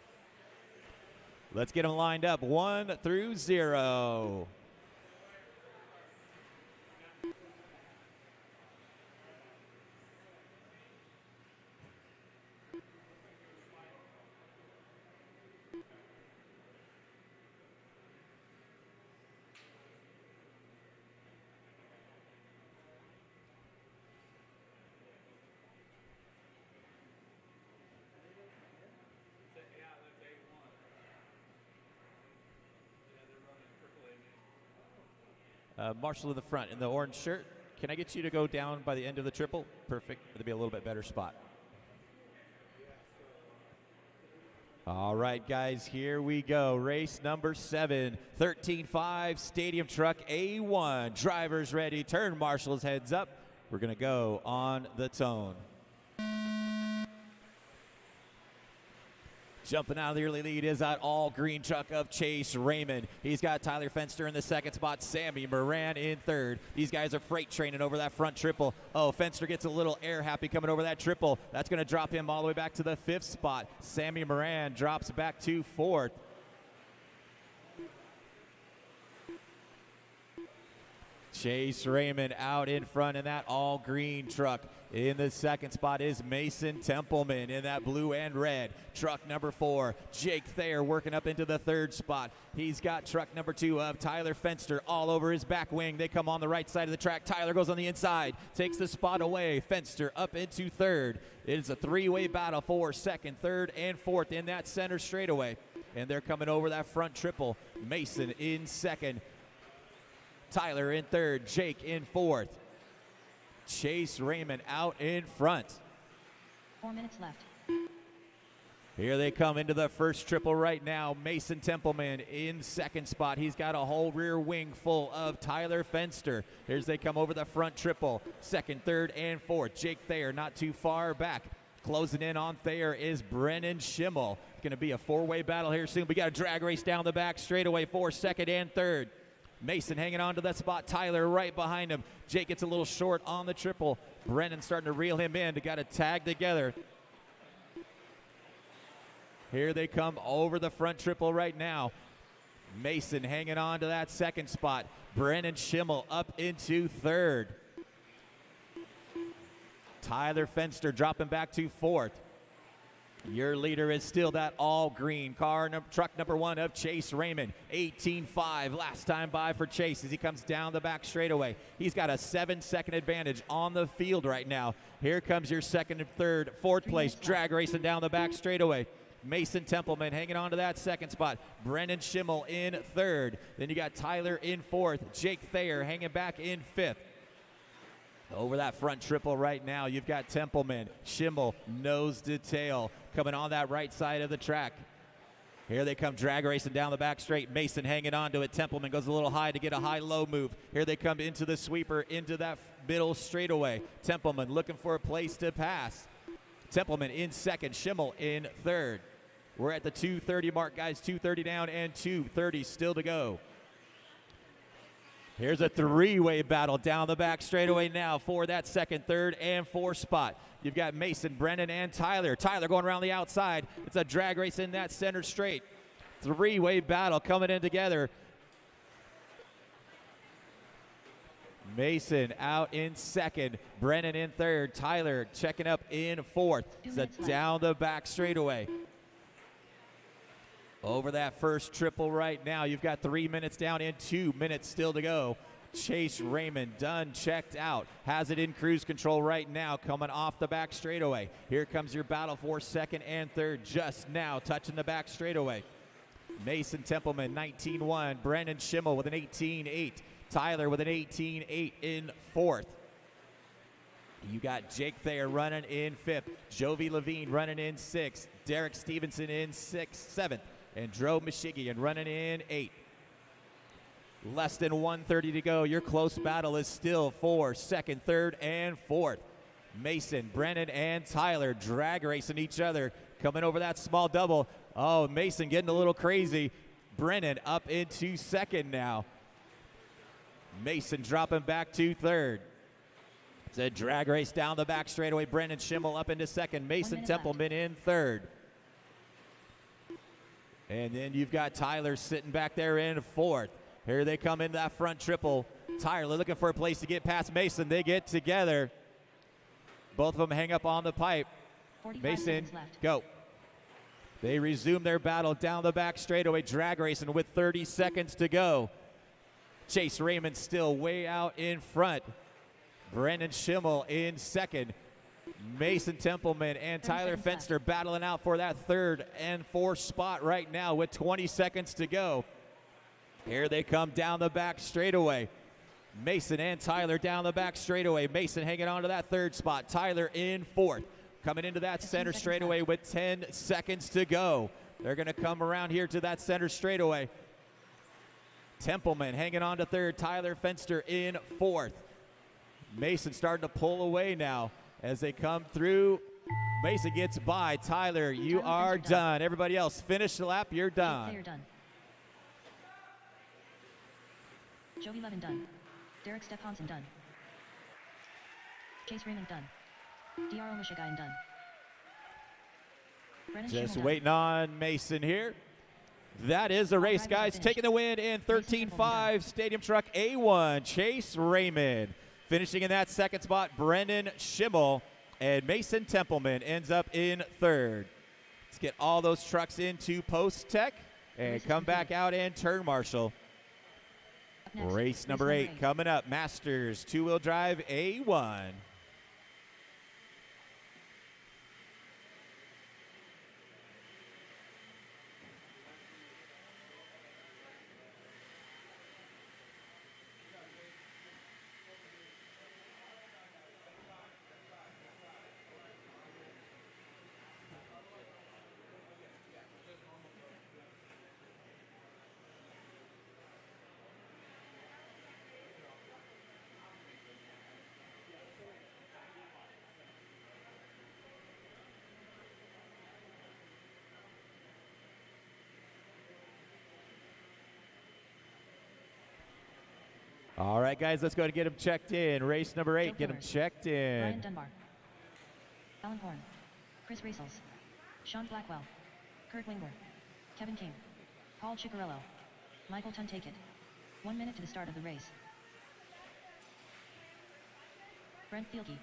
Let's get them lined up 1 through 0. Marshall in the front in the orange shirt. Can I get you to go down by the end of the triple? Perfect. It'll be a little bit better spot. All right, guys, here we go. Race number 7, 13.5 Stadium Truck A1. Drivers ready. Turn Marshall's heads up. We're going to go on the tone. Jumping out of the early lead is that all-green truck of Chase Raymond. He's got Tyler Fenster in the second spot, Sammy Moran in third. These guys are freight training over that front triple. Oh, Fenster gets a little air happy coming over that triple. That's going to drop him all the way back to the 5th spot. Sammy Moran drops back to 4th. Chase Raymond out in front in that all-green truck. In the second spot is Mason Templeman in that blue and red. Truck number 4, Jake Thayer working up into the 3rd spot. He's got truck number 2 of Tyler Fenster all over his back wing. They come on the right side of the track. Tyler goes on the inside, takes the spot away. Fenster up into 3rd. It is a 3-way battle for 2nd, 3rd, and 4th in that center straightaway. And they're coming over that front triple. Mason in 2nd. Tyler in 3rd, Jake in 4th. Chase Raymond out in front. 4 minutes left. Here they come into the first triple right now. Mason Templeman in 2nd spot. He's got a whole rear wing full of Tyler Fenster. Here's they come over the front triple. 2nd, 3rd, and 4th. Jake Thayer not too far back. Closing in on Thayer is Brennan Schimmel. It's going to be a 4-way battle here soon. We got a drag race down the back straightaway for 2nd and 3rd. Mason hanging on to that spot. Tyler right behind him. Jake gets a little short on the triple. Brennan starting to reel him in. They got to tag together. Here they come over the front triple right now. Mason hanging on to that 2nd spot. Brennan Schimmel up into 3rd. Tyler Fenster dropping back to 4th. Your leader is still that all-green truck number 1 of Chase Raymond. 18.5 last time by for Chase as he comes down the back straightaway. He's got a 7-second advantage on the field right now. Here comes your 2nd and 3rd, 4th place drag racing down the back straightaway. Mason Templeman hanging on to that 2nd spot. Brennan Schimmel in 3rd. Then you got Tyler in 4th. Jake Thayer hanging back in 5th. Over that front triple right now, you've got Templeman, Schimmel, nose to tail, coming on that right side of the track. Here they come drag racing down the back straight. Mason hanging on to it. Templeman goes a little high to get a high-low move. Here they come into the sweeper, into that middle straightaway. Templeman looking for a place to pass. Templeman in 2nd, Schimmel in 3rd. We're at the 2:30 mark, guys. 2:30 down and 2:30 still to go. Here's a 3-way battle down the back straightaway now for that 2nd, 3rd, and 4th spot. You've got Mason, Brennan, and Tyler. Tyler going around the outside. It's a drag race in that center straight. 3-way battle coming in together. Mason out in 2nd, Brennan in 3rd, Tyler checking up in 4th. It's a down the back straightaway. Over that first triple right now, you've got 3 minutes down and 2 minutes still to go. Chase Raymond done, checked out, has it in cruise control right now, coming off the back straightaway. Here comes your battle for 2nd and 3rd, just now touching the back straightaway. Mason Templeman, 19.1, Brennan Schimmel with an 18.8, Tyler with an 18.8 in 4th. You got Jake Thayer running in 5th, Jovi Levine running in 6th, Derek Stevenson in 7th, and Drew Michigan running in 8th. Less than 1:30 to go. Your close battle is still for 2nd, 3rd, and 4th. Mason, Brennan, and Tyler drag racing each other, coming over that small double. Oh, Mason getting a little crazy. Brennan up into 2nd now. Mason dropping back to 3rd. It's a drag race down the back straightaway. Brennan Schimmel up into 2nd. Mason Templeman in 3rd. And then you've got Tyler sitting back there in 4th. Here they come in that front triple. Tyler looking for a place to get past Mason. They get together. Both of them hang up on the pipe. Mason, go. They resume their battle down the back straightaway, drag racing with 30 seconds to go. Chase Raymond still way out in front. Brennan Schimmel in 2nd. Mason Templeman and Tyler Fenster battling out for that 3rd and 4th spot right now with 20 seconds to go. Here they come down the back straightaway. Mason and Tyler down the back straightaway. Mason hanging on to that third spot. Tyler in fourth. Coming into that center straightaway with 10 seconds to go. They're going to come around here to that center straightaway. Templeman hanging on to third. Tyler Fenster in fourth. Mason starting to pull away now as they come through. Mason gets by. Tyler, you are done. Everybody else, finish the lap. You're done. You're done. Joey Levin done. Derek Stephonson done. Chase Raymond done. DRO Michigan done. Brennan Just Schimmel waiting on Mason here. That is the race, guys. Taking the win in 13.5 Stadium Truck A1. Chase Raymond. Finishing in that second spot, Brendan Schimmel. And Mason Templeman ends up in third. Let's get all those trucks into post-tech and come back out and turn marshal. Race number 8 coming up. Masters two-wheel drive A1. All right, guys, let's go and get them checked in. Race number 8, get them checked in. Ryan Dunbar. Alan Horn. Chris Racels. Sean Blackwell. Kurt Wingler. Kevin King. Paul Ciccarello. Michael Tuntakit. 1 minute to the start of the race. Brent Thielke.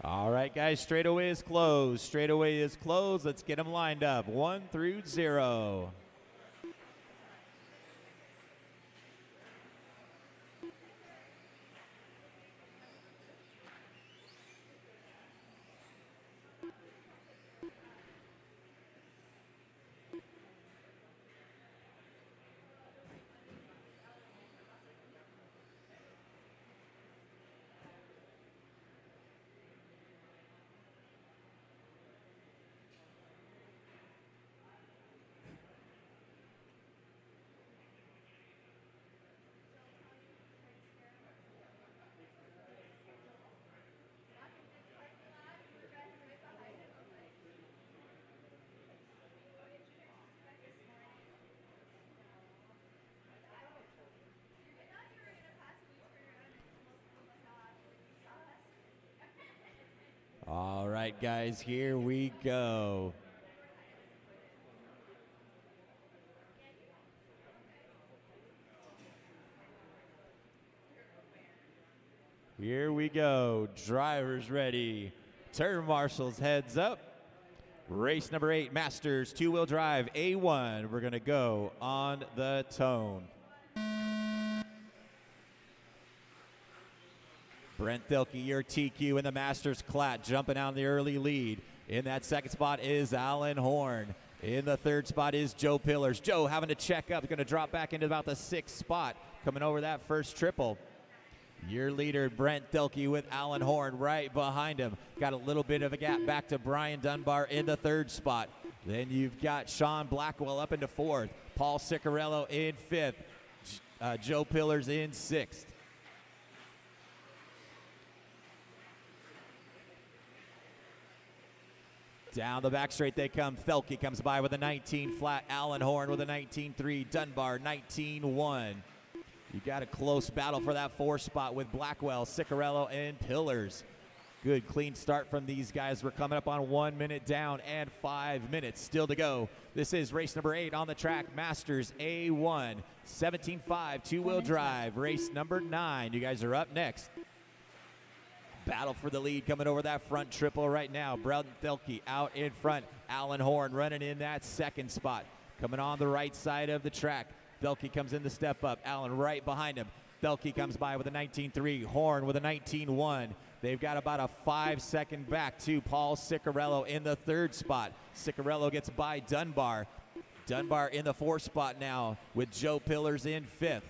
All right, guys, straightaway is closed. Straightaway is closed. Let's get them lined up. 1 through 0. All right, guys, here we go. Here we go. Drivers ready. Turn marshals heads up. Race number 8, Masters two-wheel drive A1. We're going to go on the tone. Brent Thielke, your TQ in the Masters Clat, jumping out in the early lead. In that second spot is Alan Horn. In the third spot is Joe Pillars. Joe having to check up, going to drop back into about the 6th spot, coming over that first triple. Your leader, Brent Thielke, with Alan Horn right behind him. Got a little bit of a gap back to Brian Dunbar in the 3rd spot. Then you've got Sean Blackwell up into 4th. Paul Ciccarello in 5th. Joe Pillars in 6th. Down the back straight they come. Thielke comes by with a 19 flat. Alan Horn with a 19.3. Dunbar 19.1. You got a close battle for that 4th spot with Blackwell, Ciccarello, and Pillars. Good clean start from these guys. We're coming up on 1 minute down and 5 minutes still to go. This is race number 8 on the track, Masters A1, 17.5 two-wheel drive, race number 9. You guys are up next. Battle for the lead coming over that front triple right now. Brent Thelke out in front. Alan Horn running in that second spot. Coming on the right side of the track. Thelke comes in the step up. Alan right behind him. Thelke comes by with a 19.3. Horn with a 19.1. They've got about a 5-second back to Paul Ciccarello in the third spot. Ciccarello gets by Dunbar. Dunbar in the fourth spot now with Joe Pillars in fifth.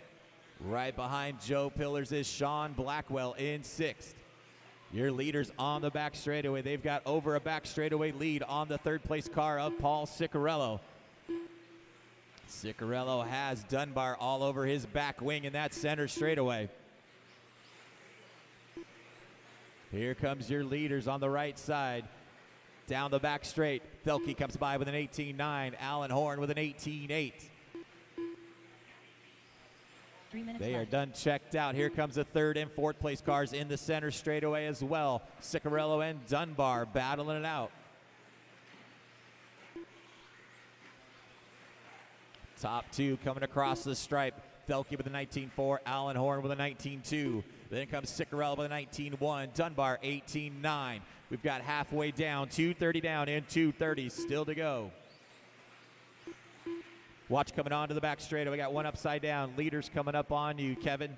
Right behind Joe Pillars is Sean Blackwell in sixth. Your leaders on the back straightaway. They've got over a back straightaway lead on the third place car of Paul Ciccarello. Ciccarello has Dunbar all over his back wing in that center straightaway. Here comes your leaders on the right side. Down the back straight, Thelke comes by with an 18.9. Alan Horn with an 18.8. 3 minutes They are left. done checked out. Here comes the third and fourth place cars in the center straightaway as well. Ciccarello and Dunbar battling it out. Top two coming across the stripe. Thelke with a 19.4, Alan Horn with a 19.2. Then comes Ciccarello with a 19.1, Dunbar 18.9. We've got halfway down, 2:30 down and 2:30 still to go. Watch coming on to the back straight. We got one upside down. Leaders coming up on you, Kevin.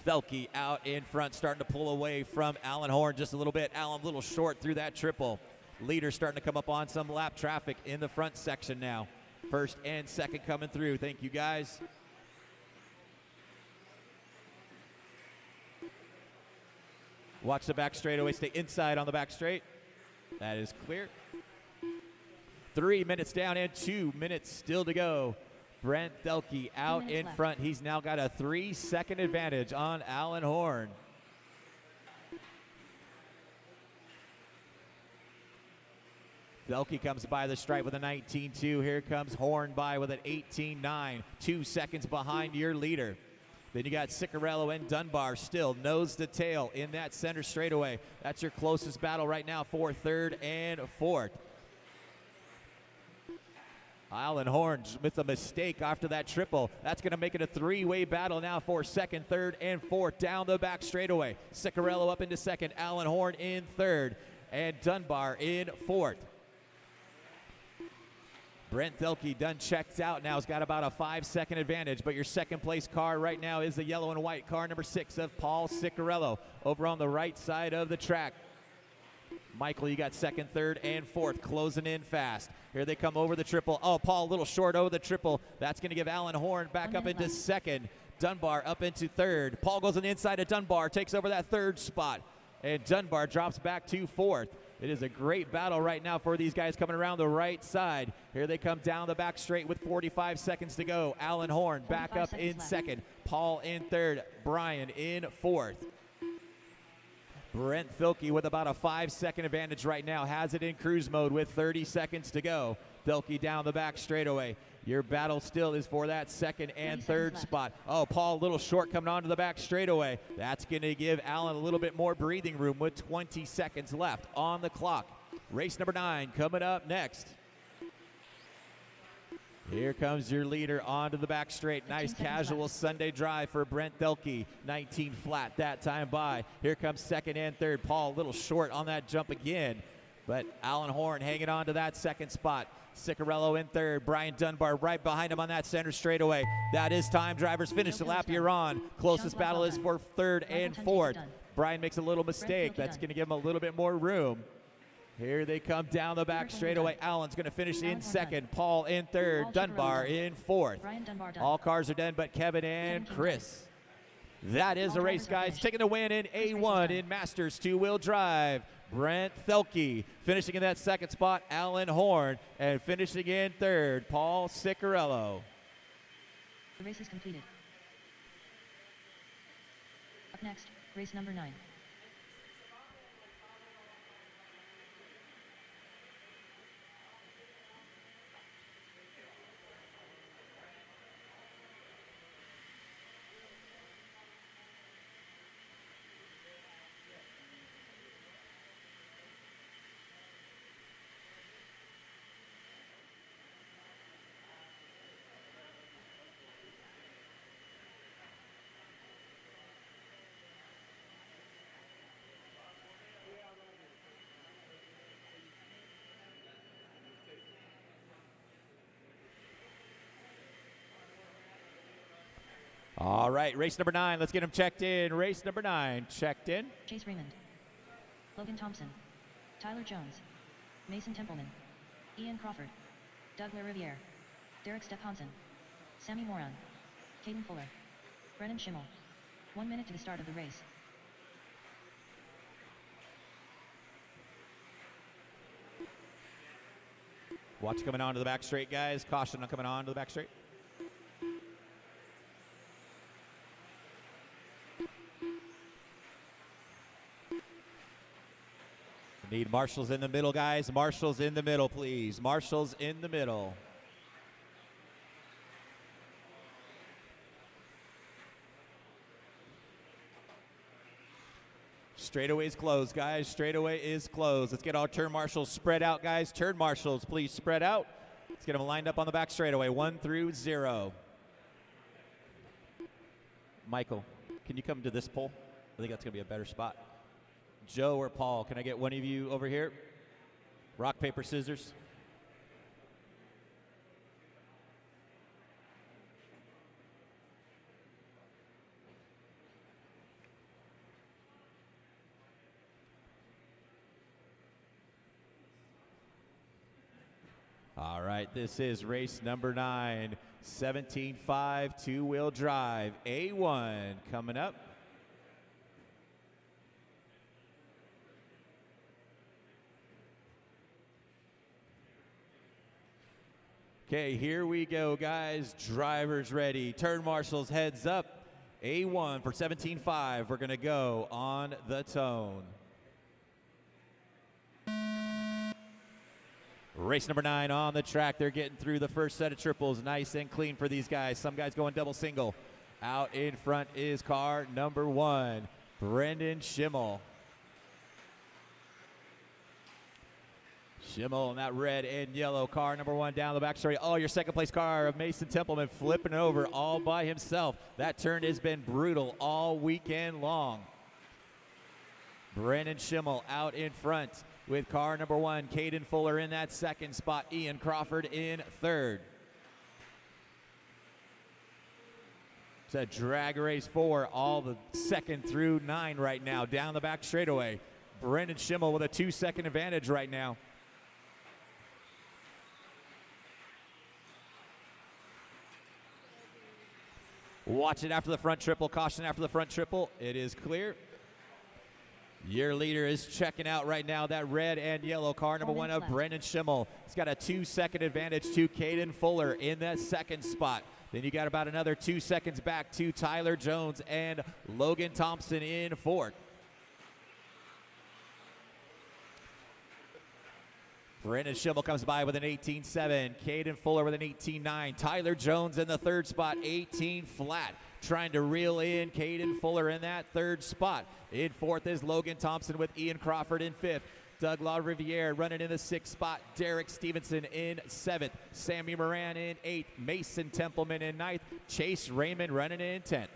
Thelke out in front, starting to pull away from Alan Horn just a little bit. Alan a little short through that triple. Leaders starting to come up on some lap traffic in the front section now. First and second coming through. Thank you, guys. Watch the back straightaway. Stay inside on the back straight. That is clear. 3 minutes down and 2 minutes still to go. Brent Thelke out in front. He's now got a 3-second advantage on Alan Horn. Thelke comes by the stripe with a 19.2. Here comes Horn by with an 18.9. 2 seconds behind your leader. Then you got Ciccarello and Dunbar still nose to tail in that center straightaway. That's your closest battle right now for third and fourth. Alan Horn with a mistake after that triple. That's going to make it a three-way battle now for second, third, and fourth down the back straightaway. Ciccarello up into second, Alan Horn in third, and Dunbar in fourth. Brent Thelke done checked out now. Has got about a 5-second advantage, but your second place car right now is the yellow and white car number 6 of Paul Ciccarello over on the right side of the track. Michael, you got second, third, and fourth closing in fast. Here they come over the triple. Oh, Paul a little short over the triple. That's going to give Alan Horn back up into second. Dunbar up into third. Paul goes on the inside of Dunbar, takes over that third spot, and Dunbar drops back to fourth. It is a great battle right now for these guys coming around the right side. Here they come down the back straight with 45 seconds to go. Alan Horn back up in second. Paul in third. Brian in fourth. Brent Thelke with about a 5-second advantage right now. Has it in cruise mode with 30 seconds to go. Thelke down the back straightaway. Your battle still is for that second and third spot. Oh, Paul a little short coming onto the back straightaway. That's going to give Alan a little bit more breathing room with 20 seconds left on the clock. Race number 9 coming up next. Here comes your leader onto the back straight. Nice casual Sunday drive for Brent Thelke. 19 flat that time by. Here comes second and third. Paul a little short on that jump again, but Alan Horn hanging on to that second spot. Ciccarello in third. Brian Dunbar right behind him on that center straightaway. That is time. Drivers finish the lap you're on. Closest battle is for third and fourth. Brian makes a little mistake. That's going to give him a little bit more room. Here they come down the back straightaway. Alan's going to finish in second. Paul in third. Dunbar in fourth. All cars are done but Kevin and Chris. That is the race, guys. Taking the win in A1 in Masters two-wheel drive. Brent Thelke finishing in that second spot. Alan Horn, and finishing in third, Paul Ciccarello. The race is completed. Up next, race number 9. All right, race number 9. Let's get him checked in. Race number 9, checked in. Chase Raymond, Logan Thompson, Tyler Jones, Mason Templeman, Ian Crawford, Doug LaRiviere, Derek Stephansen, Sammy Moran, Caden Fuller, Brennan Schimmel. 1 minute to the start of the race. Watch coming on to the back straight, guys. Caution on coming on to the back straight. Need marshals in the middle, guys. Marshals in the middle, please. Marshals in the middle. Straightaway is closed, guys. Straightaway is closed. Let's get our turn marshals spread out, guys. Turn marshals, please spread out. Let's get them lined up on the back straightaway, 1 through 0. Michael, can you come to this pole? I think that's going to be a better spot. Joe or Paul, can I get one of you over here? Rock, paper, scissors. All right, this is race number 9, 17.5 two-wheel drive. A1 coming up. Okay, here we go, guys. Drivers ready. Turn marshals, heads up. A1 for 17.5. We're going to go on the tone. Race number 9 on the track. They're getting through the first set of triples. Nice and clean for these guys. Some guys going double single. Out in front is car number 1, Brendan Schimmel. Schimmel in that red and yellow car number 1 down the back straight. Oh, your second place car of Mason Templeman flipping over all by himself. That turn has been brutal all weekend long. Brendan Schimmel out in front with car number 1, Caden Fuller in that second spot. Ian Crawford in third. It's a drag race for all the 2nd through 9 right now down the back straightaway. Brendan Schimmel with a 2-second advantage right now. Watch it after the front triple. Caution after the front triple. It is clear. Your leader is checking out right now. That red and yellow car number 1 of Brendan Schimmel. He's got a 2-second advantage to Caden Fuller in that second spot. Then you got about another 2 seconds back to Tyler Jones and Logan Thompson in fourth. Brendan Schimmel comes by with an 18.7. Caden Fuller with an 18.9. Tyler Jones in the third spot, 18 flat. Trying to reel in Caden Fuller in that third spot. In fourth is Logan Thompson with Ian Crawford in fifth. Doug LaRiviere running in the sixth spot. Derek Stevenson in seventh. Sammy Moran in eighth. Mason Templeman in ninth. Chase Raymond running in 10th.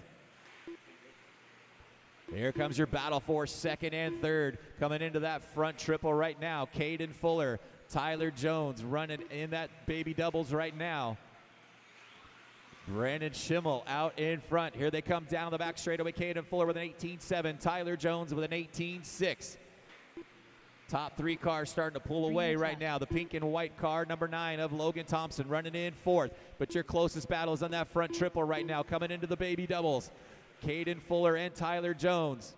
Here comes your battle for second and third. Coming into that front triple right now. Caden Fuller, Tyler Jones running in that baby doubles right now. Brendan Schimmel out in front. Here they come down the back straightaway. Caden Fuller with an 18.7. Tyler Jones with an 18.6. Top 3 cars starting to pull away right now. The pink and white car, number 9 of Logan Thompson running in fourth. But your closest battle is on that front triple right now. Coming into the baby doubles. Caden Fuller and Tyler Jones.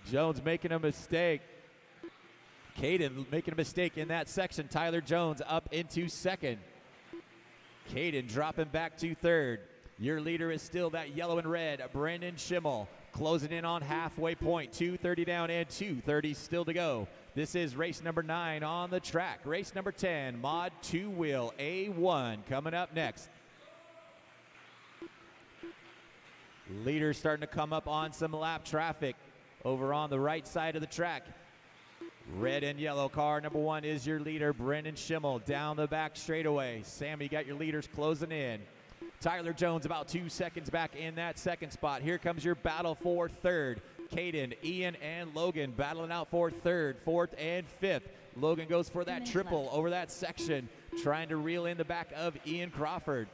Jones making a mistake. Caden making a mistake in that section. Tyler Jones up into second. Caden dropping back to third. Your leader is still that yellow and red, Brendan Schimmel, closing in on halfway point. 2:30 down and 2:30 still to go. This is race number 9 on the track. Race number 10, Mod 2-Wheel A1 coming up next. Leaders starting to come up on some lap traffic over on the right side of the track. Red and yellow car number 1 is your leader, Brendan Schimmel, down the back straightaway. Sam, you got your leaders closing in. Tyler Jones about 2 seconds back in that second spot. Here comes your battle for third. Caden, Ian, and Logan battling out for third, fourth, and fifth. Logan goes for that triple over that section, trying to reel in the back of Ian Crawford.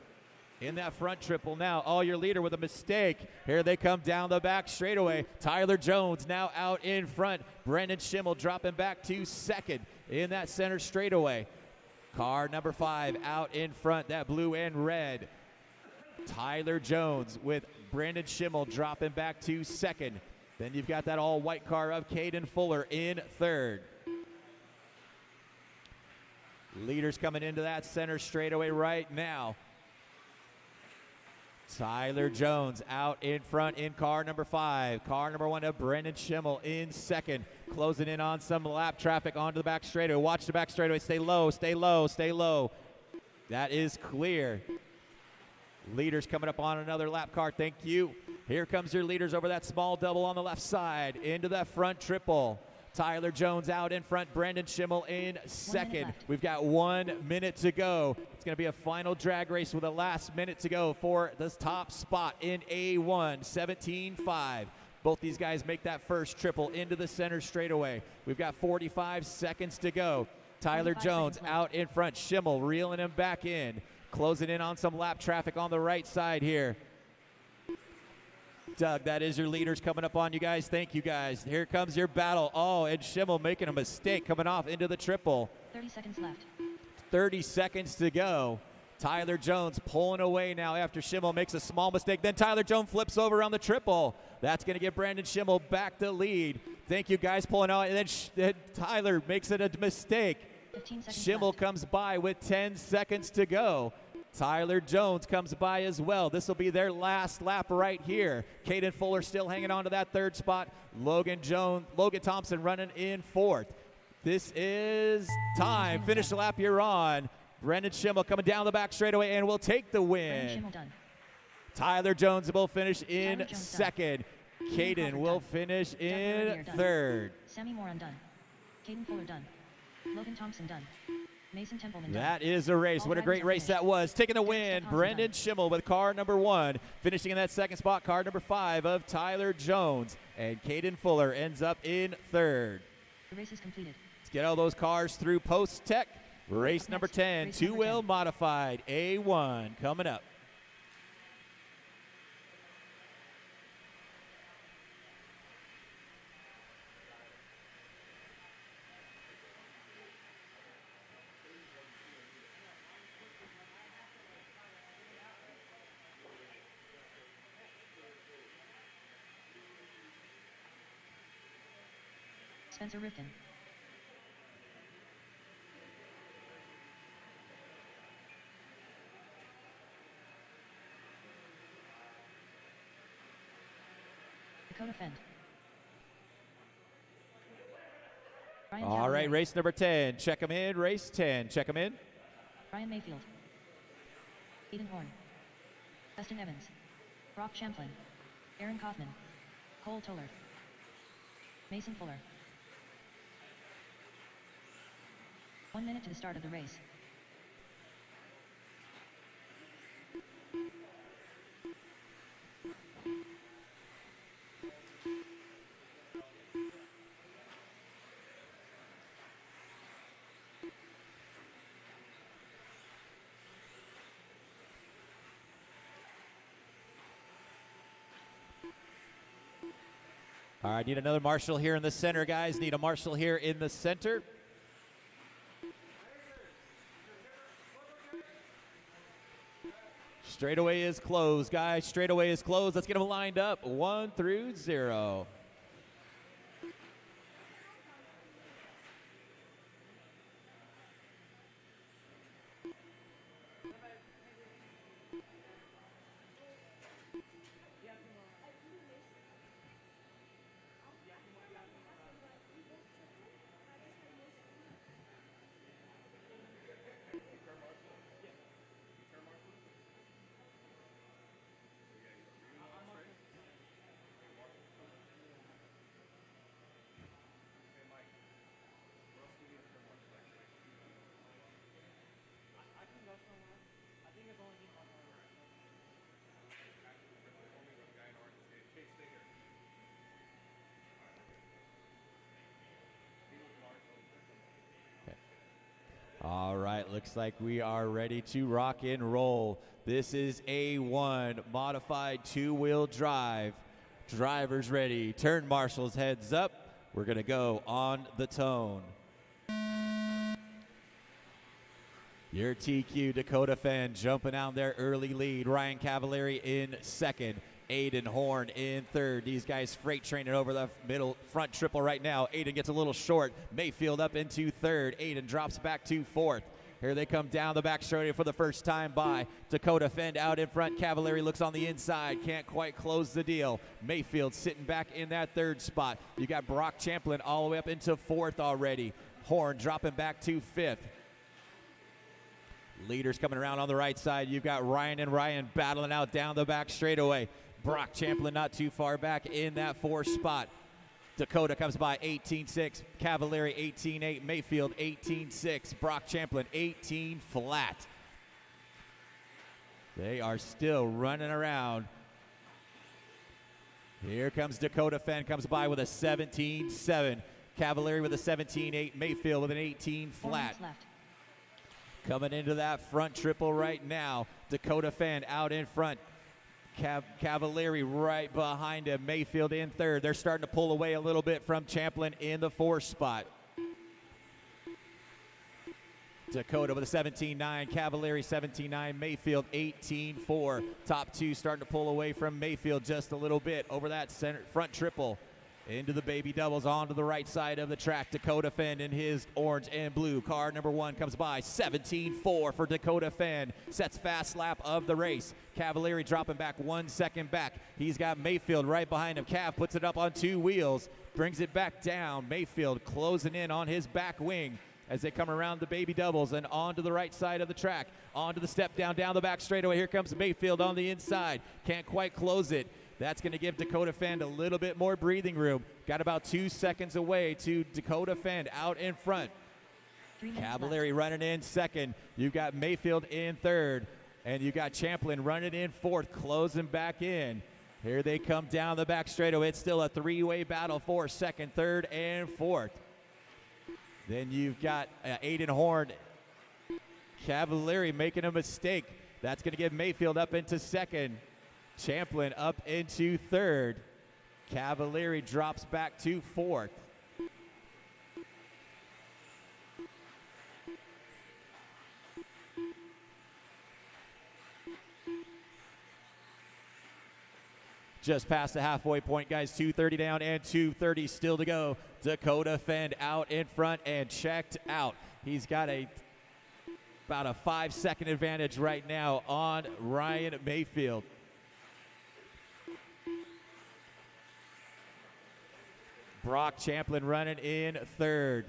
in that front triple now. Oh, your leader with a mistake. Here they come down the back straightaway. Tyler Jones now out in front. Brendan Schimmel dropping back to second in that center straightaway. Car number 5 out in front, that blue and red. Tyler Jones with Brandon Schimmel dropping back to second. Then you've got that all-white car of Caden Fuller in third. Leaders coming into that center straightaway right now. Tyler Jones out in front in car number 5. Car number 1 of Brendan Schimmel in second. Closing in on some lap traffic onto the back straightaway. Watch the back straightaway. Stay low, stay low, stay low. That is clear. Leaders coming up on another lap car. Thank you. Here comes your leaders over that small double on the left side. Into that front triple. Tyler Jones out in front. Brandon Schimmel in second. We've got 1 minute to go. It's going to be a final drag race with a last minute to go for the top spot in A1, 17.5. Both these guys make that first triple into the center straightaway. We've got 45 seconds to go. Tyler Jones out in front. Schimmel reeling him back in. Closing in on some lap traffic on the right side here. Doug, that is your leaders coming up on you guys. Thank you, guys. Here comes your battle. Oh, and Schimmel making a mistake coming off into the triple. 30 seconds left. 30 seconds to go. Tyler Jones pulling away now after Schimmel makes a small mistake. Then Tyler Jones flips over on the triple. That's going to get Brandon Schimmel back to lead. Thank you, guys, pulling out. And then Tyler makes it a mistake. 15 seconds Schimmel left. comes by with 10 seconds to go. Tyler Jones comes by as well. This will be their last lap right here. Caden Fuller still hanging on to that third spot. Logan Thompson running in fourth. This is time. Finish the lap you're on. Brendan Schimmel coming down the back straightaway and will take the win. Schimmel done. Tyler Jones will finish in Tyler Jones second. Caden will finish in done. third. Sammy Moran done. Caden Fuller done. Logan Thompson done. Mason Templeman done. That is a race. All What a great drivers are race that finished. was. Taking the Dennis win, Thompson Brendan done. Schimmel with car number 1. Finishing in that second spot, car number 5 of Tyler Jones. And Caden Fuller ends up in third. The race is completed. Let's get all those cars through post-tech. Race Up number next, 10, race number two-wheel 10. modified, A1 coming up. Spencer Rifkin. Dakota Fent. Ryan All right, Callaway. race number 10. Check them in. Race 10. Check them in. Ryan Mayfield. Eden Horn. Dustin Evans. Brock Champlin. Aaron Kaufman. Cole Toller. Mason Fuller. 1 minute to the start of the race. All right, need another marshal here in the center, guys. Need a marshal here in the center. Straightaway is closed, guys. Straightaway is closed. Let's get them lined up. 1 through 0. right, looks like we are ready to rock and roll. This is A1 modified two-wheel drive. Drivers ready. Turn marshals heads up. We're going to go on the tone. Your TQ Dakota Fan jumping out their early lead. Ryan Cavallari in second. Aiden Horn in third. These guys freight training over the middle front triple right now. Aiden gets a little short. Mayfield up into third. Aiden drops back to fourth. Here they come down the back straightaway for the first time by Dakota Fend out in front. Cavallari looks on the inside. Can't quite close the deal. Mayfield sitting back in that third spot. You got Brock Champlin all the way up into fourth already. Horn dropping back to fifth. Leaders coming around on the right side. You've got Ryan and Ryan battling out down the back straightaway. Brock Champlin not too far back in that fourth spot. Dakota comes by 18.6. Cavallari 18.8. Mayfield 18.6. Brock Champlin 18 flat. They are still running around. Here comes Dakota Fenn, comes by with a 17.7. Cavallari with a 17.8. Mayfield with an 18 flat. Coming into that front triple right now. Dakota Fan out in front. Cavallari right behind him. Mayfield in third. They're starting to pull away a little bit from Champlin in the fourth spot. Dakota with a 17.9. Cavallari 17.9. Mayfield 18.4. Top two starting to pull away from Mayfield just a little bit over that center front triple. Into the baby doubles onto the right side of the track. Dakota Fenn in his orange and blue. Car number one comes by. 17.4 for Dakota Fenn. Sets fast lap of the race. Cavallari dropping back 1 second back. He's got Mayfield right behind him. Cav puts it up on two wheels. Brings it back down. Mayfield closing in on his back wing as they come around the baby doubles and onto the right side of the track. Onto the step down the back straightaway. Here comes Mayfield on the inside. Can't quite close it. That's going to give Dakota Fend a little bit more breathing room. Got about 2 seconds away to Dakota Fend out in front. Cavallari running in second. You've got Mayfield in third. And you got Champlin running in fourth, closing back in. Here they come down the back straightaway. It's still a three-way battle for second, third, and fourth. Then you've got Aiden Horn. Cavallari making a mistake. That's going to give Mayfield up into second. Champlin up into third. Cavallari drops back to fourth. Just past the halfway point, guys. 2:30 down and 2:30 still to go. Dakota Fend out in front and checked out. He's got about a 5 second advantage right now on Ryan Mayfield. Brock Champlin running in third.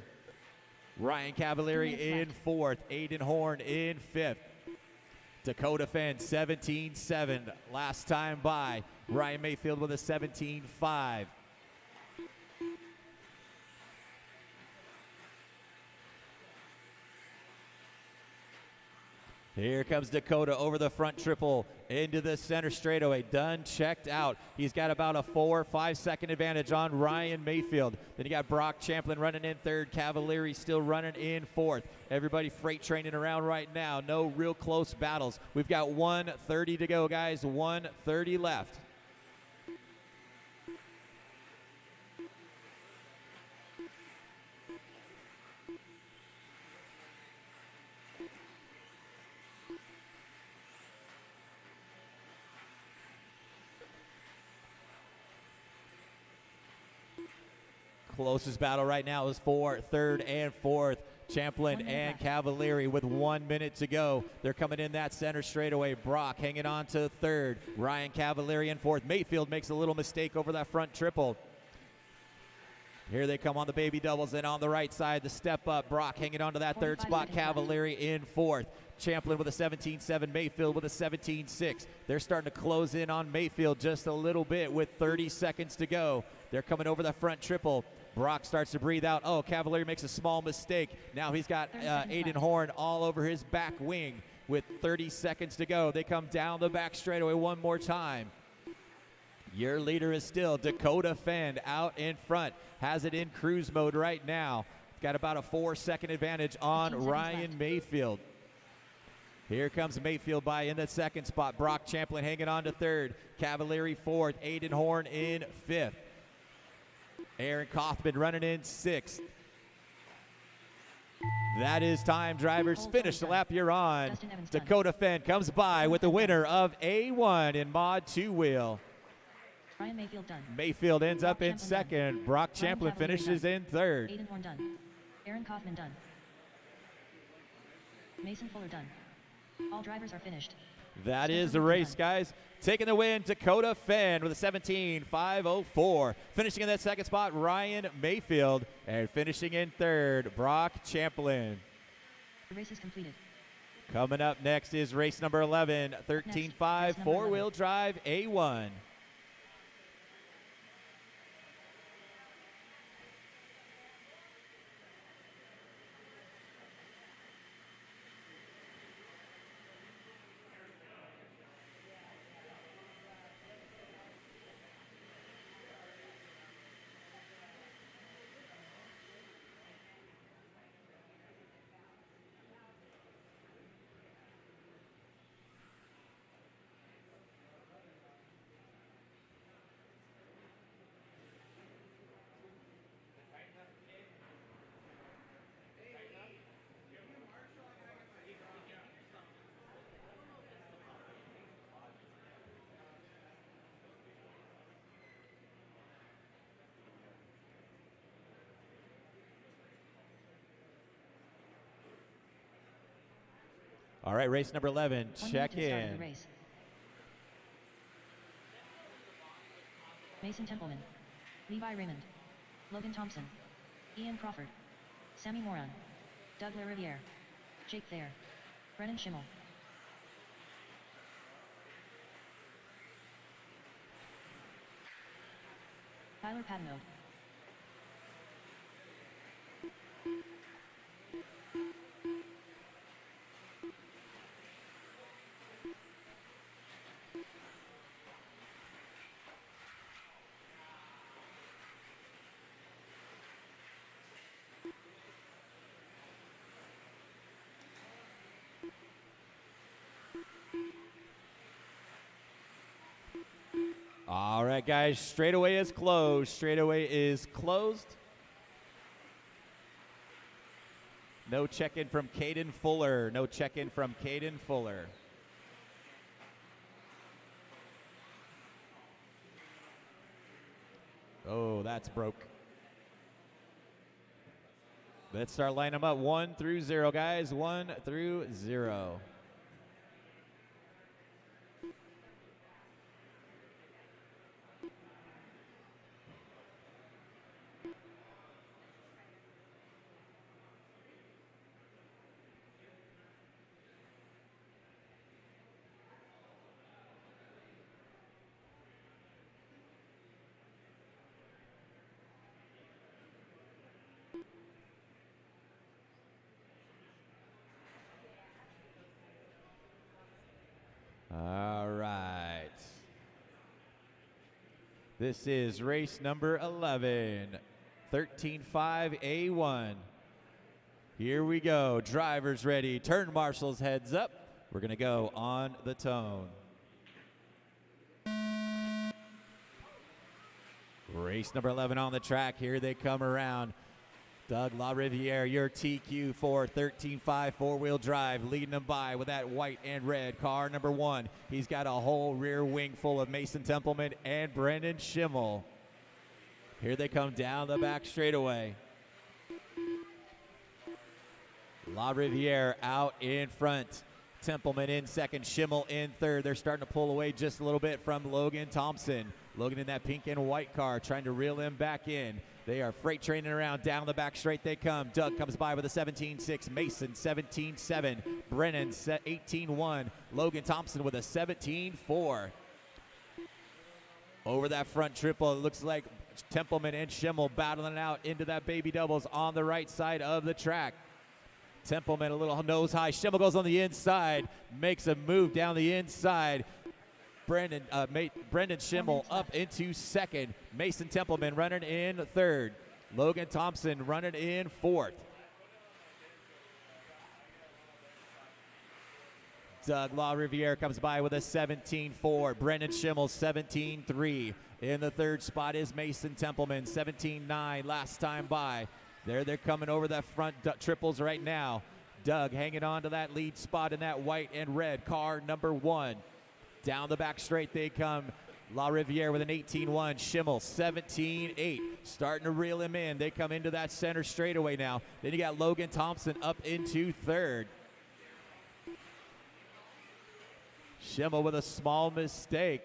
Ryan Cavallari in fourth. Aiden Horn in fifth. Dakota Fenn 17.7 last time by. Ryan Mayfield with a 17.5. Here comes Dakota over the front triple into the center straightaway. Done, checked out. He's got about a 4 or 5 second advantage on Ryan Mayfield. Then you got Brock Champlin running in third. Cavallari still running in fourth. Everybody freight training around right now. No real close battles. We've got 1:30 to go, guys. 1:30 left. Closest battle right now is for third and fourth. Champlin and Cavallari with 1 minute to go. They're coming in that center straightaway. Brock hanging on to third. Ryan Cavallari in fourth. Mayfield makes a little mistake over that front triple. Here they come on the baby doubles, and on the right side, the step up. Brock hanging on to that third spot. Cavallari in fourth. Champlin with a 17.7. Mayfield with a 17.6. They're starting to close in on Mayfield just a little bit with 30 seconds to go. They're coming over the front triple. Brock starts to breathe out. Oh, Cavallari makes a small mistake. Now he's got Aiden Horn all over his back wing with 30 seconds to go. They come down the back straightaway one more time. Your leader is still Dakota Fend out in front. Has it in cruise mode right now. got about a 4-second advantage on 15 seconds Ryan left. Mayfield. Here comes Mayfield by in the second spot. Brock Champlin hanging on to third. Cavalieri fourth. Aiden Horn in fifth. Aaron Kaufman running in sixth. That is time, drivers. Finish the lap you're on. Dakota Fenn comes by with the winner of A1 in Mod 2-wheel. Ryan Mayfield done. Mayfield ends up in Champlin second. done. Brock Ryan Champlin Cavalieri finishes done. in third. Aiden Horn done. Aaron Kaufman done. Mason Fuller done. All drivers are finished. That is Spencer the Whitman race, done. guys. Taking the win, Dakota Fenn with a 17.504. Finishing in that second spot, Ryan Mayfield. And finishing in third, Brock Champlin. The race is completed. Coming up next is race number 11, 13.5 number four-wheel drive A1. All right, race number 11, 1 minute check to the start of the in. race. Mason Templeman. Levi Raymond. Logan Thompson. Ian Crawford. Sammy Moran. Doug LaRiviere. Jake Thayer. Brennan Schimmel. Tyler Patino. All right, guys, straightaway is closed. Straightaway is closed. No check-in from Caden Fuller. No check-in from Caden Fuller. Oh, that's broke. Let's start lining them up 1 through 0, guys. 1 through 0. All right. This is race number 11, 13.5 A1. Here we go. Drivers ready. Turn marshals heads up. We're going to go on the tone. Race number 11 on the track. Here they come around. Doug LaRiviere, your TQ4 13.5 four-wheel drive, leading them by with that white and red car number 1. He's got a whole rear wing full of Mason Templeman and Brendan Schimmel. Here they come down the back straightaway. LaRiviere out in front. Templeman in second, Schimmel in third. They're starting to pull away just a little bit from Logan Thompson. Logan in that pink and white car, trying to reel him back in. They are freight training around. Down the back straight they come. Doug comes by with a 17.6. Mason 17.7. Brennan 18.1. Logan Thompson with a 17.4. Over that front triple, it looks like Templeman and Schimmel battling it out into that baby doubles on the right side of the track. Templeman a little nose high. Schimmel goes on the inside, makes a move down the inside. Brendan Schimmel up into second. Mason Templeman running in third. Logan Thompson running in fourth. Doug LaRiviere comes by with a 17.4. Brendan Schimmel, 17.3. In the third spot is Mason Templeman, 17.9 last time by. They're coming over that front triples right now. Doug hanging on to that lead spot in that white and red car number 1. Down the back straight they come. LaRiviere with an 18.1. Schimmel, 17.8. Starting to reel him in. They come into that center straightaway now. Then you got Logan Thompson up into third. Schimmel with a small mistake.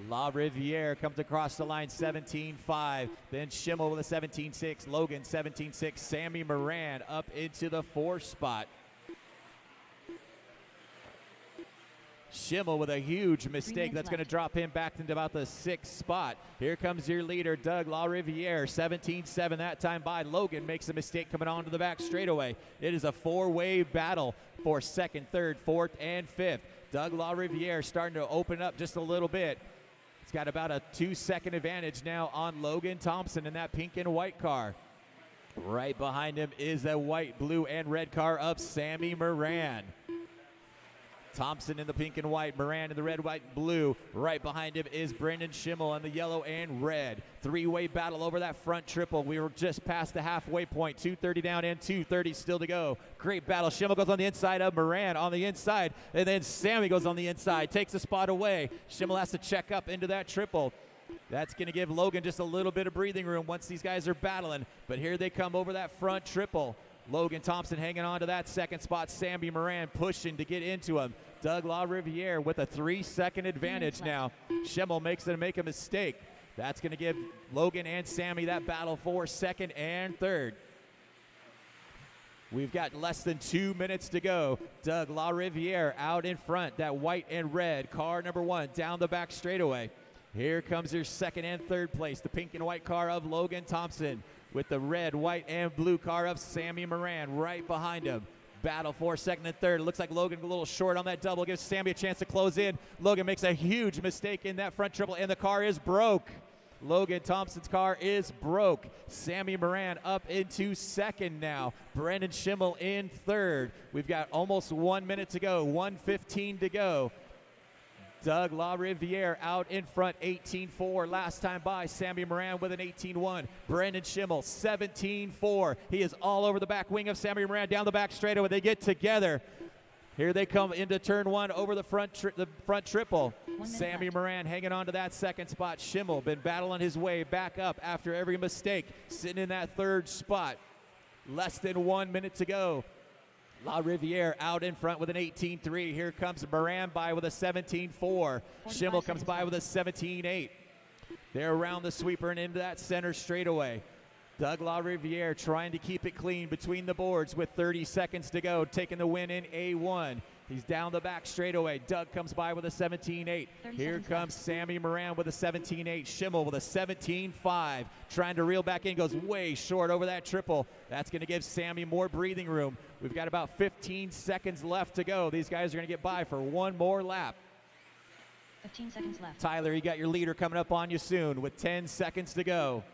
LaRiviere comes across the line, 17.5. Then Schimmel with a 17.6. Logan, 17.6. Sammy Moran up into the 4th spot. Schimmel with a huge mistake. That's going to drop him back into about the 6th spot. Here comes your leader, Doug LaRiviere, 17.7 that time by. Logan makes a mistake coming onto the back straightaway. It is a 4-way battle for 2nd, 3rd, 4th, and 5th. Doug LaRiviere starting to open up just a little bit. He's got about a 2-second advantage now on Logan Thompson in that pink and white car. Right behind him is a white, blue, and red car of Sammy Moran. Thompson in the pink and white, Moran in the red, white, and blue. Right behind him is Brendan Schimmel in the yellow and red. 3-way battle over that front triple. We were just past the halfway point. 2:30 down and 2:30 still to go. Great battle. Schimmel goes on the inside of Moran on the inside, and then Sammy goes on the inside, takes a spot away. Schimmel has to check up into that triple. That's going to give Logan just a little bit of breathing room once these guys are battling. But here they come over that front triple. Logan Thompson hanging on to that 2nd spot. Sammy Moran pushing to get into him. Doug LaRiviere with a 3-second advantage now. Schimmel make a mistake. That's going to give Logan and Sammy that battle for 2nd and 3rd. We've got less than 2 minutes to go. Doug LaRiviere out in front. That white and red car number 1 down the back straightaway. Here comes your 2nd and 3rd place. The pink and white car of Logan Thompson with the red, white, and blue car of Sammy Moran right behind him. Battle for 2nd and 3rd. It looks like Logan a little short on that double. Gives Sammy a chance to close in. Logan makes a huge mistake in that front triple, and the car is broke. Logan Thompson's car is broke. Sammy Moran up into 2nd now. Brendan Schimmel in 3rd. We've got almost 1 minute to go. 1:15 to go. Doug LaRiviere out in front, 18.4 last time by. Sammy Moran with an 18.1. Brendan Schimmel, 17.4. He is all over the back wing of Sammy Moran down the back straightaway. They get together. Here they come into turn 1 over the front triple. Sammy Moran hanging on to that 2nd spot. Schimmel been battling his way back up after every mistake, sitting in that 3rd spot. Less than 1 minute to go. LaRiviere out in front with an 18.3. Here comes Moran by with a 17.4. Schimmel comes by with a 17.8. They're around the sweeper and into that center straightaway. Doug LaRiviere trying to keep it clean between the boards with 30 seconds to go, taking the win in A1. He's down the back straightaway. Doug comes by with a 17.8. Here comes Sammy Moran with a 17.8. Schimmel with a 17.5. Trying to reel back in, goes way short over that triple. That's going to give Sammy more breathing room. We've got about 15 seconds left to go. These guys are going to get by for one more lap. 15 seconds left. Tyler, you got your leader coming up on you soon with 10 seconds to go.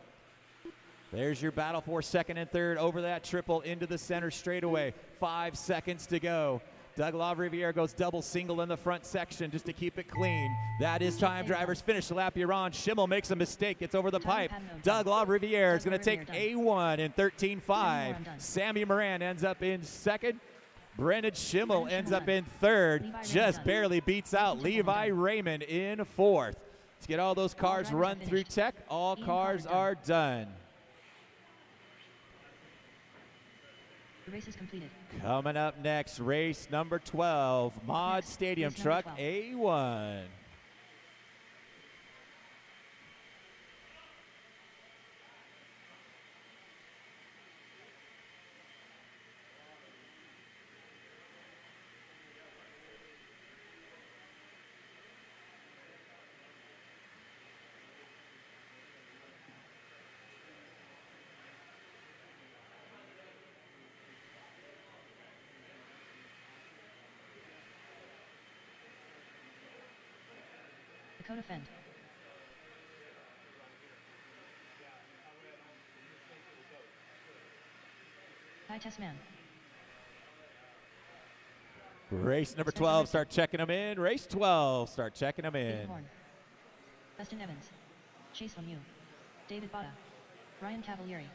There's your battle for 2nd and 3rd over that triple into the center straightaway. 5 seconds to go. Doug LaRiviere goes double single in the front section just to keep it clean. That is time, drivers. Finish the lap you're on. Schimmel makes a mistake. It's over the pipe. Doug LaRiviere is going to take A1 in 13.5. Sammy Moran ends up in 2nd. Brendan Schimmel ends up in 3rd. Just barely beats out Levi Raymond in 4th. Let's get all those cars run through tech. All cars are done. The race is completed. Coming up next, race number 12, Mod Stadium Truck A1. Dakota Fend. Ty Tessman. Race number 12, start checking them in. Race 12, start checking them in. Horn. Dustin Evans. Chase Lemieux. David Botta. Ryan Cavalieri.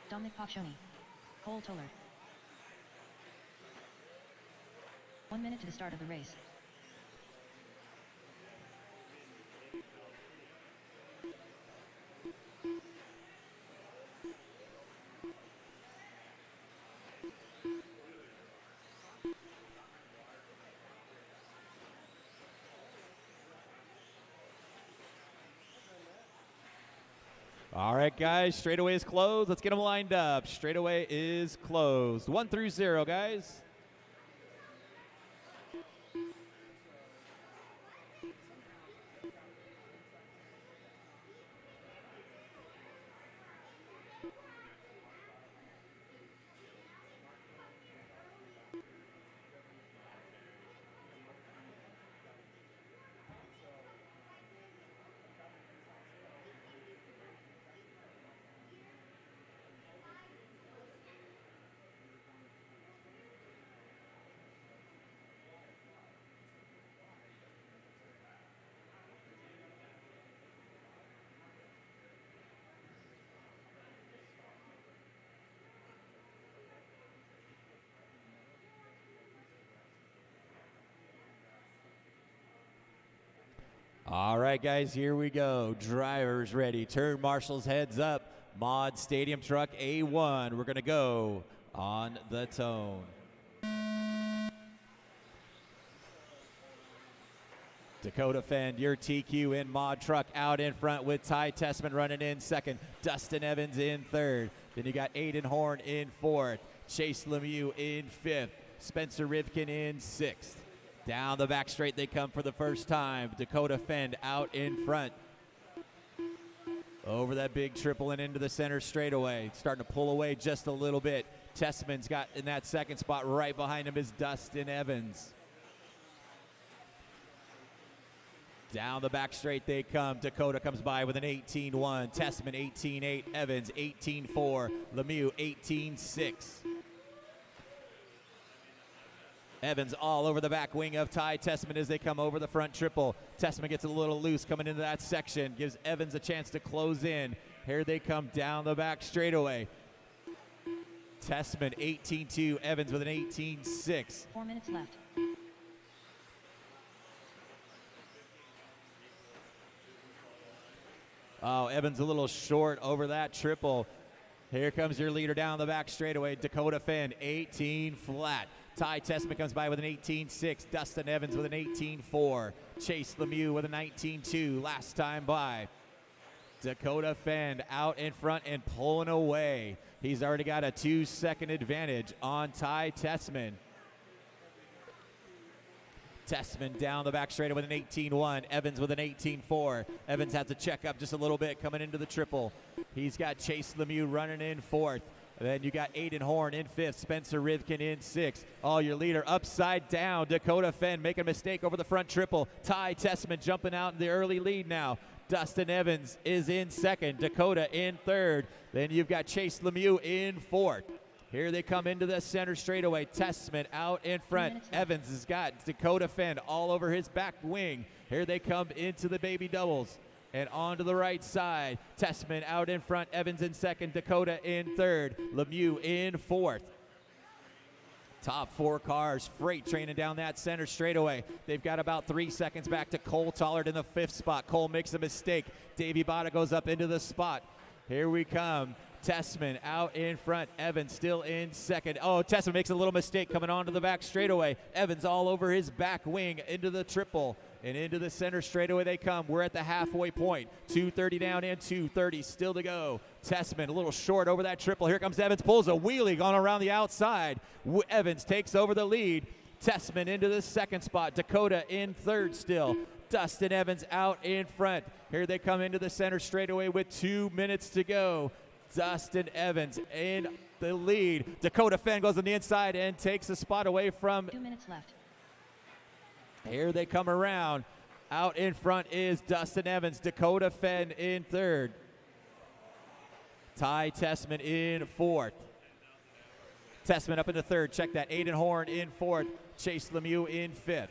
Dominic Popshoni. Cole Tollard. 1 minute to the start of the race. All right, guys, straightaway is closed. Let's get them lined up. Straightaway is closed. 1 through 0, guys. All right, guys, here we go. Drivers ready. Turn marshals heads up. Mod Stadium Truck A1. We're going to go on the tone. Dakota Fend, your TQ in Mod Truck out in front with Ty Tessman running in second. Dustin Evans in third. Then you got Aiden Horn in fourth. Chase Lemieux in fifth. Spencer Rivkin in sixth. Down the back straight they come for the first time. Dakota Fend out in front. Over that big triple and into the center straightaway. Starting to pull away just a little bit. Tessman's got in that second spot. Right behind him is Dustin Evans. Down the back straight they come. Dakota comes by with an 18-1. Tessman 18-8. Evans 18-4. Lemieux 18-6. Evans all over the back wing of Ty Tessman as they come over the front triple. Tessman gets a little loose coming into that section. Gives Evans a chance to close in. Here they come down the back straightaway. Tessman 18-2. Evans with an 18-6. 4 minutes left. Oh, Evans a little short over that triple. Here comes your leader down the back straightaway. Dakota Fend 18 flat. Ty Tessman comes by with an 18-6. Dustin Evans with an 18-4. Chase Lemieux with a 19-2 last time by. Dakota Fend out in front and pulling away. He's already got a 2-second advantage on Ty Tessman. Tessman down the back straightaway with an 18-1. Evans with an 18-4. Evans has to check up just a little bit coming into the triple. He's got Chase Lemieux running in fourth. And then you got Aiden Horn in fifth, Spencer Rivkin in sixth. Oh, your leader upside down. Dakota Fend making a mistake over the front triple. Ty Tessman jumping out in the early lead now. Dustin Evans is in second. Dakota in third. Then you've got Chase Lemieux in fourth. Here they come into the center straightaway. Tessman out in front. Evans has got Dakota Fend all over his back wing. Here they come into the baby doubles. And on to the right side, Tessman out in front, Evans in second, Dakota in third, Lemieux in fourth. Top four cars, freight training down that center straightaway. They've got about 3 seconds back to Cole Tollard in the fifth spot. Cole makes a mistake. Davey Botta goes up into the spot. Here we come. Tessman out in front. Evans still in second. Oh, Tessman makes a little mistake coming onto the back straightaway. Evans all over his back wing into the triple. And into the center straightaway they come. We're at the halfway point. 2:30 down and 2:30 still to go. Tessman a little short over that triple. Here comes Evans. Pulls a wheelie going around the outside. Evans takes over the lead. Tessman into the second spot. Dakota in third still. Dustin Evans out in front. Here they come into the center straightaway with 2 minutes to go. Dustin Evans in the lead. Dakota Fend goes on the inside and takes a spot away from. 2 minutes left. Here they come around. Out in front is Dustin Evans. Dakota Fend in third. Ty Tessman in fourth. Testament up into third. Check that. Aiden Horn in fourth. Chase Lemieux in fifth.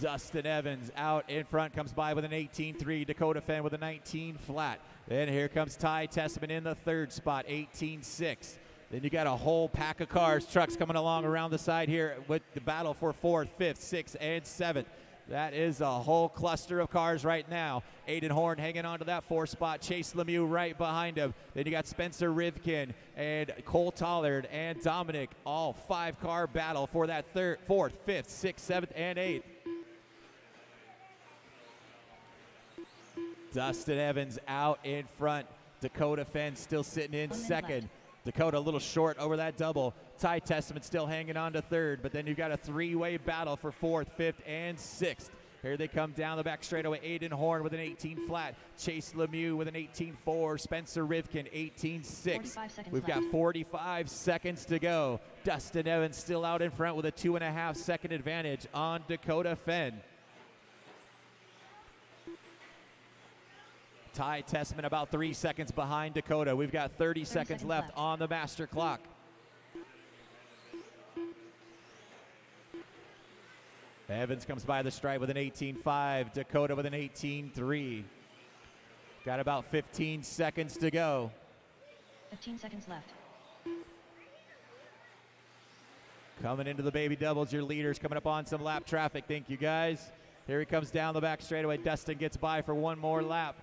Dustin Evans out in front, comes by with an 18.3. Dakota Fenn with a 19 flat. Then here comes Ty Testament in the third spot, 18.6. Then you got a whole pack of cars, trucks coming along around the side here with the battle for fourth, fifth, sixth, and seventh. That is a whole cluster of cars right now. Aiden Horn hanging on to that fourth spot. Chase Lemieux right behind him. Then you got Spencer Rivkin and Cole Tollard and Dominic. All 5-car battle for that third, fourth, fifth, sixth, seventh, and eighth. Dustin Evans out in front. Dakota Fenn still sitting in second. Dakota a little short over that double. Ty Testament still hanging on to third, but then you've got a 3-way battle for fourth, fifth, and sixth. Here they come down the back straightaway. Aiden Horn with an 18 flat. Chase Lemieux with an 18.4. Spencer Rivkin, 18.6. We've got 45 seconds to go. Dustin Evans still out in front with a 2.5 second advantage on Dakota Fenn. Ty Testament about 3 seconds behind Dakota. We've got 30 seconds left on the master clock. Evans comes by the stripe with an 18.5. Dakota with an 18.3. Got about 15 seconds to go. 15 seconds left. Coming into the baby doubles, your leaders coming up on some lap traffic. Thank you, guys. Here he comes down the back straightaway. Dustin gets by for one more lap.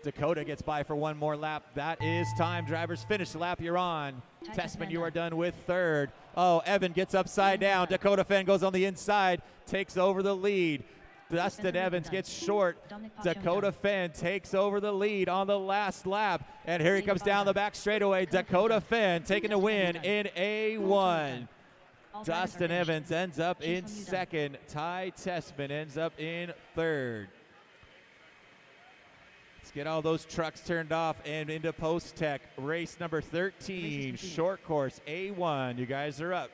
Dakota gets by for one more lap. That is time. Drivers, finish the lap you're on. Testament, you are done with third. Oh, Evan gets upside down. Dakota Fenn goes on the inside, takes over the lead. Dustin Evans gets short. Dakota Fenn takes over the lead on the last lap. And here he comes down the back straightaway. Dakota Fenn taking the win in A1. Dustin Evans ends up in second. Ty Testament ends up in third. Let's get all those trucks turned off and into post-tech. Race number 13, short course, A1. You guys are up.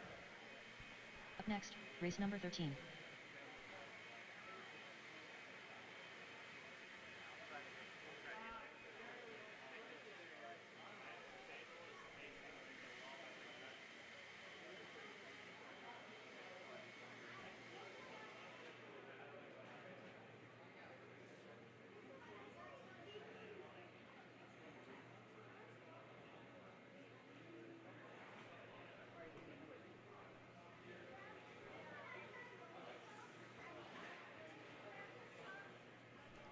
Up next, race number 13.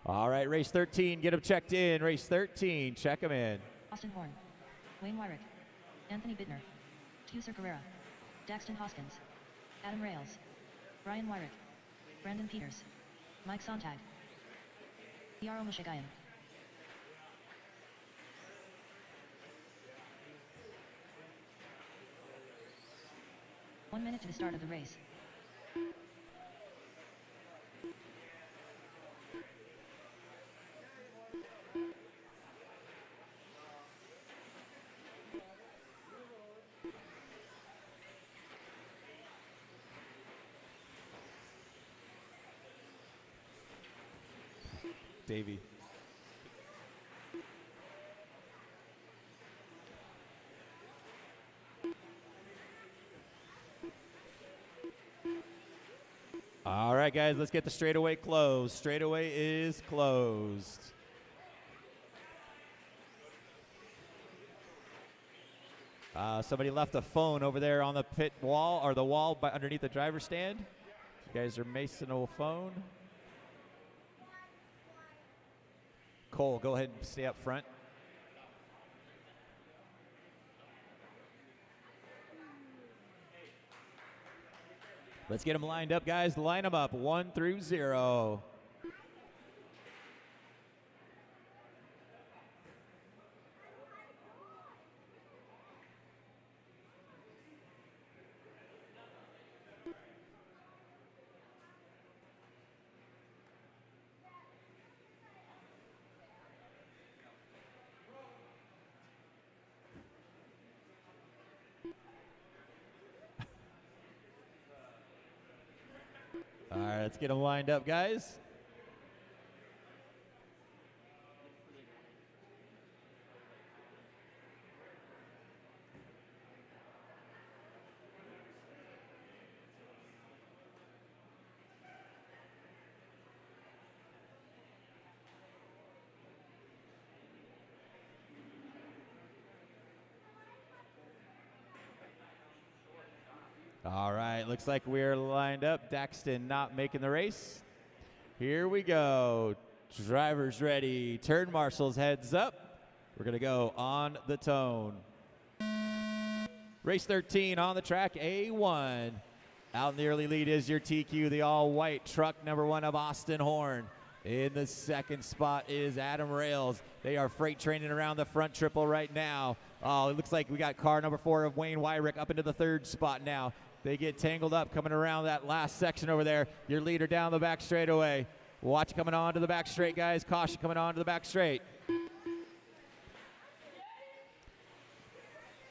All right, race 13, get them checked in. Race 13, check them in. Austin Horn, Wayne Wyrick, Anthony Bittner, Tuser Carrera, Daxton Hoskins, Adam Rails, Brian Wyrick, Brandon Peters, Mike Sontag, Yaro Mushagayan. One minute to the start of the race. Davey. All right, guys, let's get the straightaway closed. Straightaway is closed. Somebody left a phone over there on the pit wall, or the wall underneath the driver's stand. You guys are macing a phone. Cole, go ahead and stay up front. Let's get them lined up, guys. Line them up, 1 through 0. All right, let's get them lined up, guys. All right, looks like we're lined up. Daxton not making the race. Here we go. Drivers ready. Turn marshals heads up. We're going to go on the tone. Race 13 on the track, A1. Out in the early lead is your TQ, the all-white truck number 1 of Austin Horn. In the second spot is Adam Rails. They are freight training around the front triple right now. Oh, it looks like we got car number 4 of Wayne Wyrick up into the third spot now. They get tangled up coming around that last section over there. Your leader down the back straightaway. Watch coming on to the back straight, guys. Caution coming on to the back straight.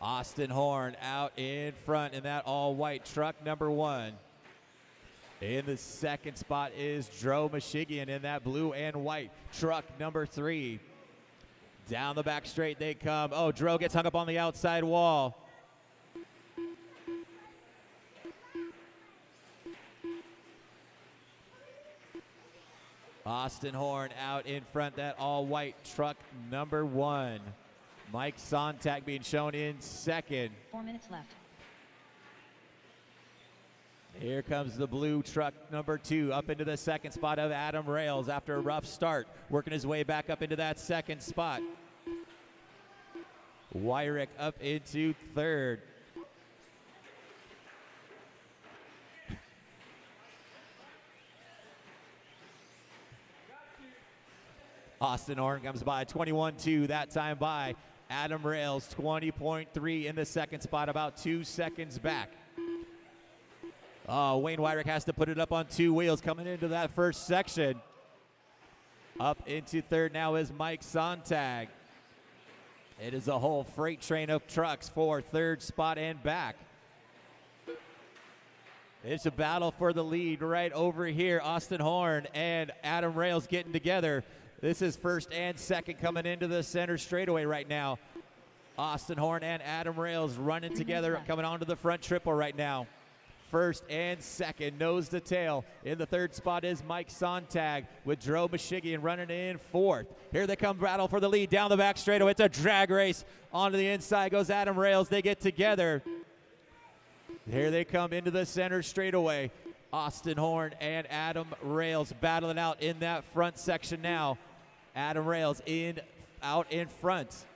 Austin Horn out in front in that all-white truck number 1. In the second spot is Dro Michigan in that blue and white truck number 3. Down the back straight they come. Oh, Dro gets hung up on the outside wall. Austin Horn out in front, that all-white truck number 1. Mike Sontag being shown in second. 4 minutes left. Here comes the blue truck number 2 up into the second spot of Adam Rails after a rough start, working his way back up into that second spot. Wyrick up into third. Austin Horn comes by 21.2 that time by Adam Rails, 20.3 in the second spot, about 2 seconds back. Oh, Wayne Wyrick has to put it up on 2 wheels coming into that first section. Up into third now is Mike Sontag. It is a whole freight train of trucks for third spot and back. It's a battle for the lead right over here. Austin Horn and Adam Rails getting together. This is first and second coming into the center straightaway right now. Austin Horn and Adam Rails running together, coming onto the front triple right now. First and second, nose to tail. In the third spot is Mike Sontag with Dro Michigan running in fourth. Here they come, battle for the lead down the back straightaway. It's a drag race. Onto the inside goes Adam Rails. They get together. Here they come into the center straightaway. Austin Horn and Adam Rails battling out in that front section now. Adam Rails out in front.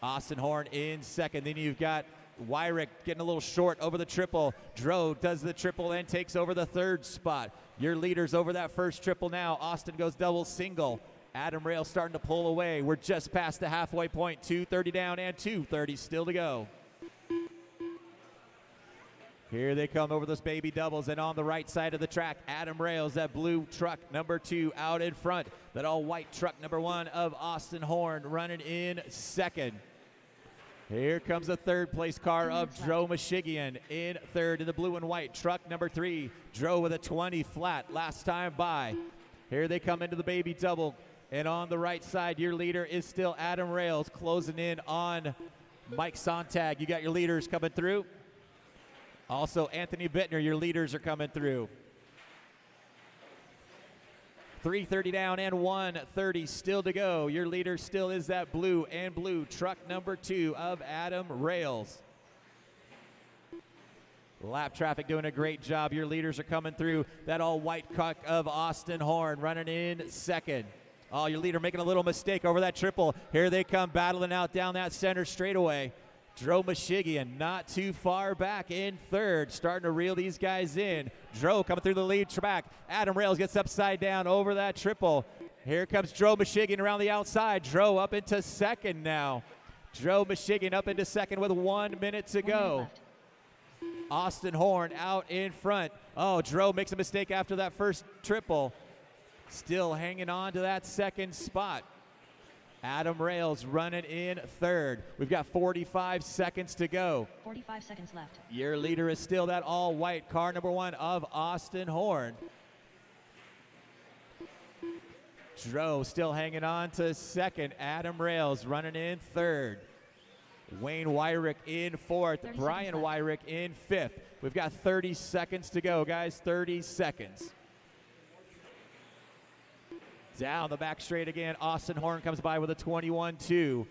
Austin Horn in second. Then you've got Wyrick getting a little short over the triple. Dro does the triple and takes over the third spot. Your leaders over that first triple now. Austin goes double single. Adam Rails starting to pull away. We're just past the halfway point. 2:30 down and 2:30 still to go. Here they come over those baby doubles, and on the right side of the track, Adam Rails, that blue truck number 2 out in front. That all-white truck number 1 of Austin Horn running in second. Here comes the third place car of Dro Michigan in third in the blue and white truck number 3. Dro with a 20 flat last time by. Here they come into the baby double, and on the right side, your leader is still Adam Rails closing in on Mike Sontag. You got your leaders coming through. Also, Anthony Bittner, your leaders are coming through. 3:30 down and 1:30 still to go. Your leader still is that blue and blue truck number 2 of Adam Rails. Lap traffic doing a great job. Your leaders are coming through. That all-white truck of Austin Horn running in second. Oh, your leader making a little mistake over that triple. Here they come battling out down that center straightaway. Dro Michigan not too far back in third, starting to reel these guys in. Dro coming through the lead track. Adam Rails gets upside down over that triple. Here comes Dro Michigan around the outside. Dro up into second now. Dro Michigan up into second with 1 minute to go. Austin Horn out in front. Oh, Dro makes a mistake after that first triple. Still hanging on to that second spot. Adam Rails running in third. We've got 45 seconds to go. 45 seconds left. Your leader is still that all-white car number 1 of Austin Horn. Dro still hanging on to second. Adam Rails running in third. Wayne Wyrick in fourth. Brian Wyrick in fifth. We've got 30 seconds to go, guys. 30 seconds. Down the back straight again. Austin Horn comes by with a 21.2.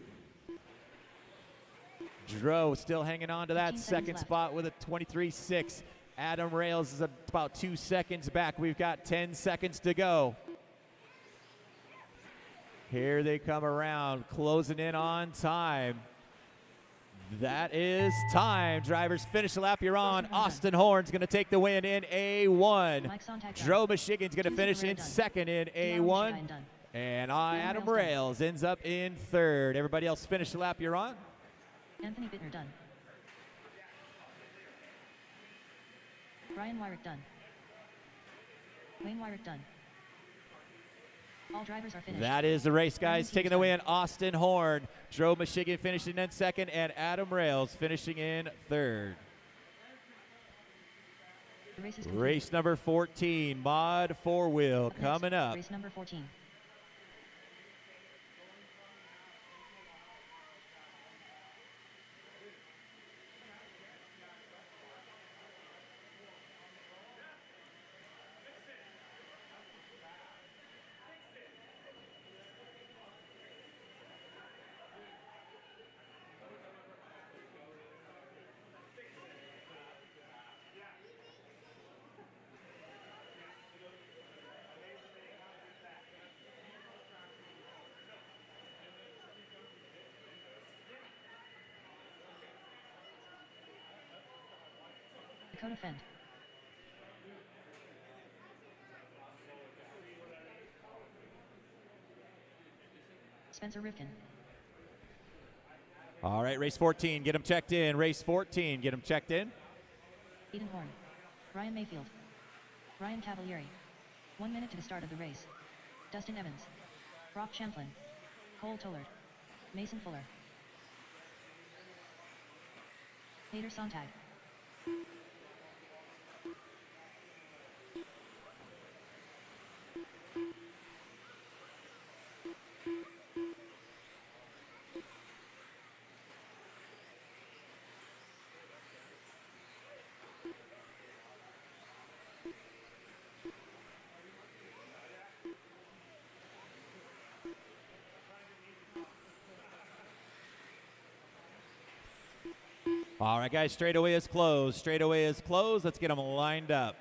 Dro still hanging on to that second spot with a 23.6. Adam Rails is about 2 seconds back. We've got 10 seconds to go. Here they come around, closing in on time. That is time. Drivers, finish the lap you're on. Austin Horn's going to take the win in A1. Joe Michigan's going to finish in second in A1. And Adam Rails ends up in third. Everybody else finish the lap you're on. Anthony Bittner done. Brian Wyrick done. Wayne Wyrick done. All drivers are finished. That is the race, guys. Taking the win, Austin Horn. Joe Michigan finishing in second, and Adam Rails finishing in third. Race number 14, Mod 4-Wheel, coming up. Race number 14. Dakota Fend. Spencer Rivkin. All right, race 14, get them checked in. Race 14, get them checked in. Eden Horn. Ryan Mayfield. Ryan Cavalieri. 1 minute to the start of the race. Dustin Evans. Brock Champlin. Cole Tollard. Mason Fuller. Peter Sontag. All right, guys, straightaway is closed. Straightaway is closed. Let's get them lined up.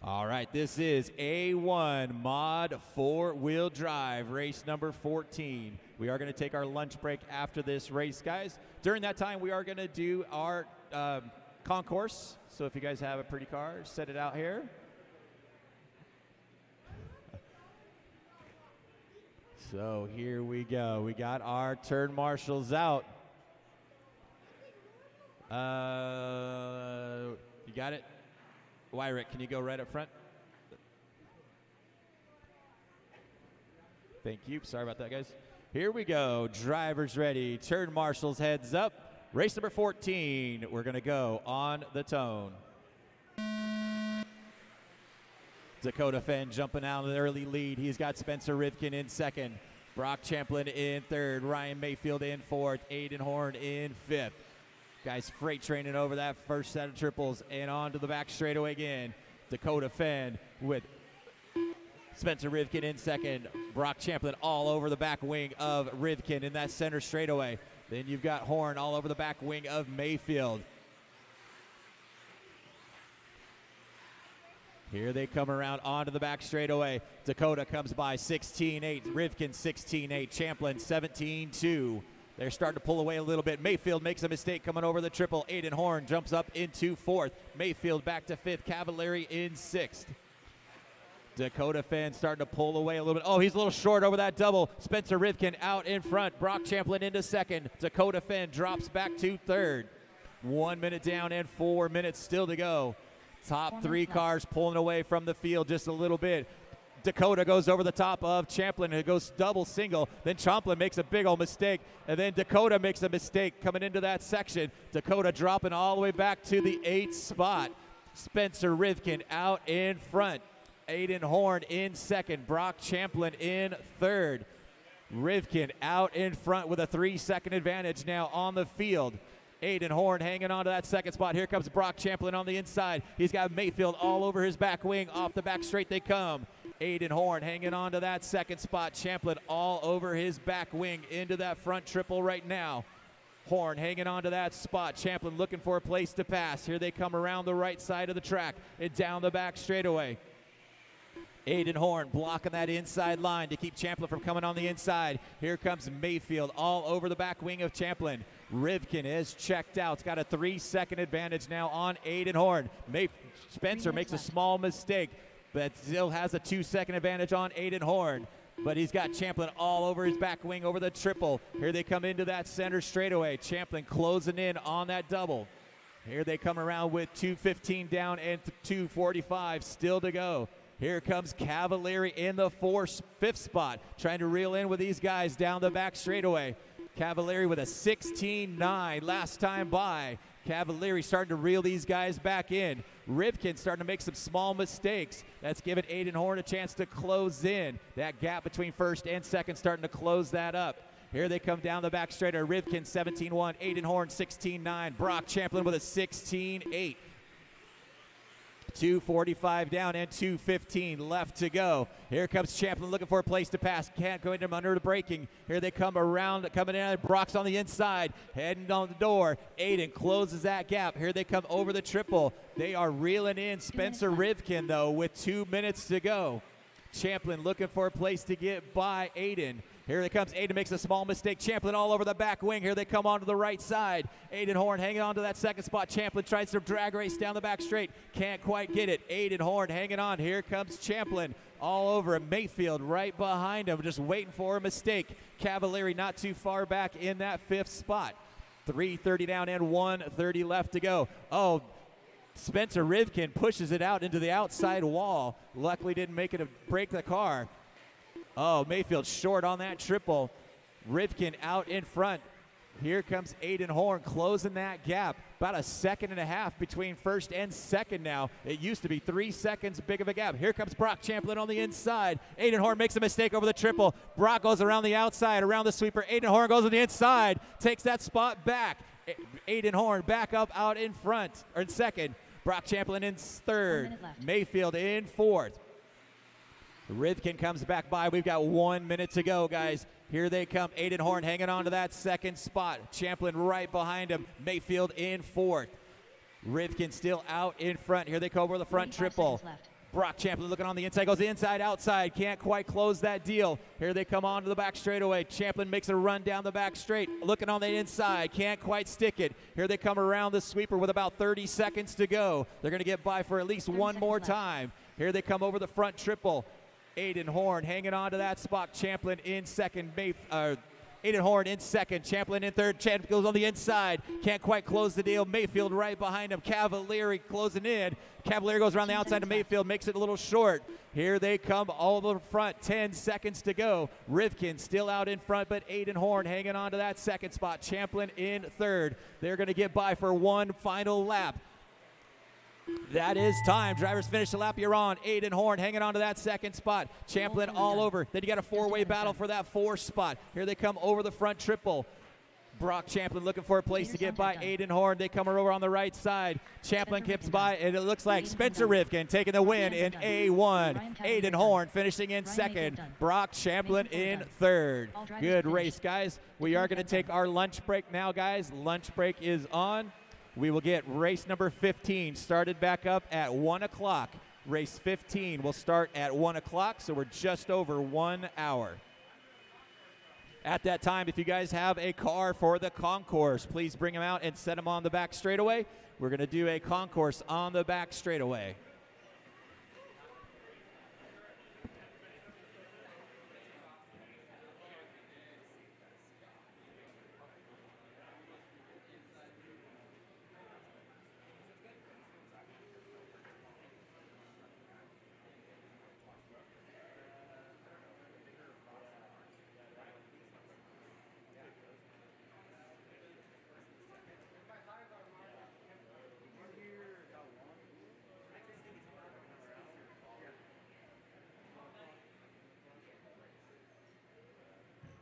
All right, this is A1 Mod 4-Wheel Drive, race number 14. We are going to take our lunch break after this race, guys. During that time, we are going to do our concourse. So if you guys have a pretty car, set it out here. So here we go. We got our turn marshals out. You got it? Wyrick, can you go right up front? Thank you. Sorry about that, guys. Here we go. Drivers ready. Turn marshals heads up. Race number 14. We're going to go on the tone. Dakota Fenn jumping out of the early lead. He's got Spencer Rivkin in second. Brock Champlin in third. Ryan Mayfield in fourth. Aiden Horn in fifth. Guys, freight training over that first set of triples and on to the back straightaway again. Dakota Fenn with Spencer Rivkin in second. Brock Champlin all over the back wing of Rivkin in that center straightaway. Then you've got Horn all over the back wing of Mayfield. Here they come around onto the back straightaway. Dakota comes by 16-8. Rivkin 16-8. Champlin 17-2. They're starting to pull away a little bit. Mayfield makes a mistake coming over the triple. Aiden Horn jumps up into fourth. Mayfield back to fifth. Cavalieri in sixth. Dakota Fenn starting to pull away a little bit. Oh, he's a little short over that double. Spencer Rivkin out in front. Brock Champlin into second. Dakota Fenn drops back to third. 1 minute down and 4 minutes still to go. Top three cars pulling away from the field just a little bit. Dakota goes over the top of Champlin and it goes double single. Then Champlin makes a big old mistake. And then Dakota makes a mistake coming into that section. Dakota dropping all the way back to the 8th spot. Spencer Rivkin out in front. Aiden Horn in second. Brock Champlin in third. Rivkin out in front with a 3-second advantage now on the field. Aiden Horn hanging on to that second spot. Here comes Brock Champlin on the inside. He's got Mayfield all over his back wing. Off the back straight they come. Aiden Horn hanging on to that second spot. Champlin all over his back wing into that front triple right now. Horn hanging on to that spot. Champlin looking for a place to pass. Here they come around the right side of the track and down the back straightaway. Aiden Horn blocking that inside line to keep Champlin from coming on the inside. Here comes Mayfield all over the back wing of Champlin. Rivkin is checked out. It's got a 3-second advantage now on Aiden Horn. Spencer makes a small mistake, but still has a 2-second advantage on Aiden Horn. But he's got Champlin all over his back wing over the triple. Here they come into that center straightaway. Champlin closing in on that double. Here they come around with 2:15 down and 2:45 still to go. Here comes Cavalieri in the fifth spot, trying to reel in with these guys down the back straightaway. Cavalieri with a 16.9 last time by. Cavalieri starting to reel these guys back in. Rivkin starting to make some small mistakes. That's giving Aiden Horn a chance to close in. That gap between first and second starting to close that up. Here they come down the back straighter. Rivkin 17.1, Aiden Horn 16.9, Brock Champlin with a 16.8. 2:45 down and 2:15 left to go. Here comes Champlin looking for a place to pass. Can't go into him under the braking. Here they come around, coming in. Brock's on the inside, heading on the door. Aiden closes that gap. Here they come over the triple. They are reeling in Spencer Rivkin, though, with 2 minutes to go. Champlin looking for a place to get by Aiden. Here they comes. Aiden makes a small mistake. Champlin all over the back wing. Here they come onto the right side. Aiden Horn hanging on to that second spot. Champlin tries to drag race down the back straight. Can't quite get it. Aiden Horn hanging on. Here comes Champlin all over him. Mayfield right behind him, just waiting for a mistake. Cavalieri not too far back in that fifth spot. 3:30 down and 1:30 left to go. Oh, Spencer Rivkin pushes it out into the outside wall. Luckily didn't make it to break the car. Oh, Mayfield short on that triple. Rivkin out in front. Here comes Aiden Horn closing that gap. About a 1.5 between first and second now. It used to be 3 seconds big of a gap. Here comes Brock Champlin on the inside. Aiden Horn makes a mistake over the triple. Brock goes around the outside, around the sweeper. Aiden Horn goes on the inside, takes that spot back. Aiden Horn back up out in front, or in second. Brock Champlin in third. Mayfield in fourth. Rivkin comes back by. We've got 1 minute to go, guys. Here they come. Aiden Horn hanging on to that second spot. Champlin right behind him. Mayfield in fourth. Rivkin still out in front. Here they come over the front triple. Brock Champlin looking on the inside. Goes inside, outside. Can't quite close that deal. Here they come onto the back straightaway. Champlin makes a run down the back straight. Looking on the inside. Can't quite stick it. Here they come around the sweeper with about 30 seconds to go. They're going to get by for at least one more time. Here they come over the front triple. Aiden Horn hanging on to that spot. Champlin in second. Aiden Horn in second. Champlin in third. Champlin goes on the inside. Can't quite close the deal. Mayfield right behind him. Cavalieri closing in. Cavalieri goes around the outside to Mayfield. Makes it a little short. Here they come all the front. 10 seconds to go. Rivkin still out in front, but Aiden Horn hanging on to that second spot. Champlin in third. They're going to get by for one final lap. That is time. Drivers finish the lap you're on. Aiden Horn hanging on to that second spot. Champlin all over. Then you got a four-way battle for that fourth spot. Here they come over the front triple. Brock Champlin looking for a place to get by Aiden Horn. They come over on the right side. Champlin keeps by, and it looks like Spencer Rivkin taking the win in A1. Aiden Horn finishing in second. Brock Champlin in third. Good race, guys. We are going to take our lunch break now, guys. Lunch break is on. We will get race number 15 started back up at 1 o'clock. Race 15 will start at 1 o'clock, so we're just over 1 hour. At that time, if you guys have a car for the concourse, please bring them out and set them on the back straightaway. We're going to do a concourse on the back straightaway.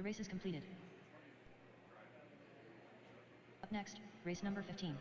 The race is completed. Up next, race number 15.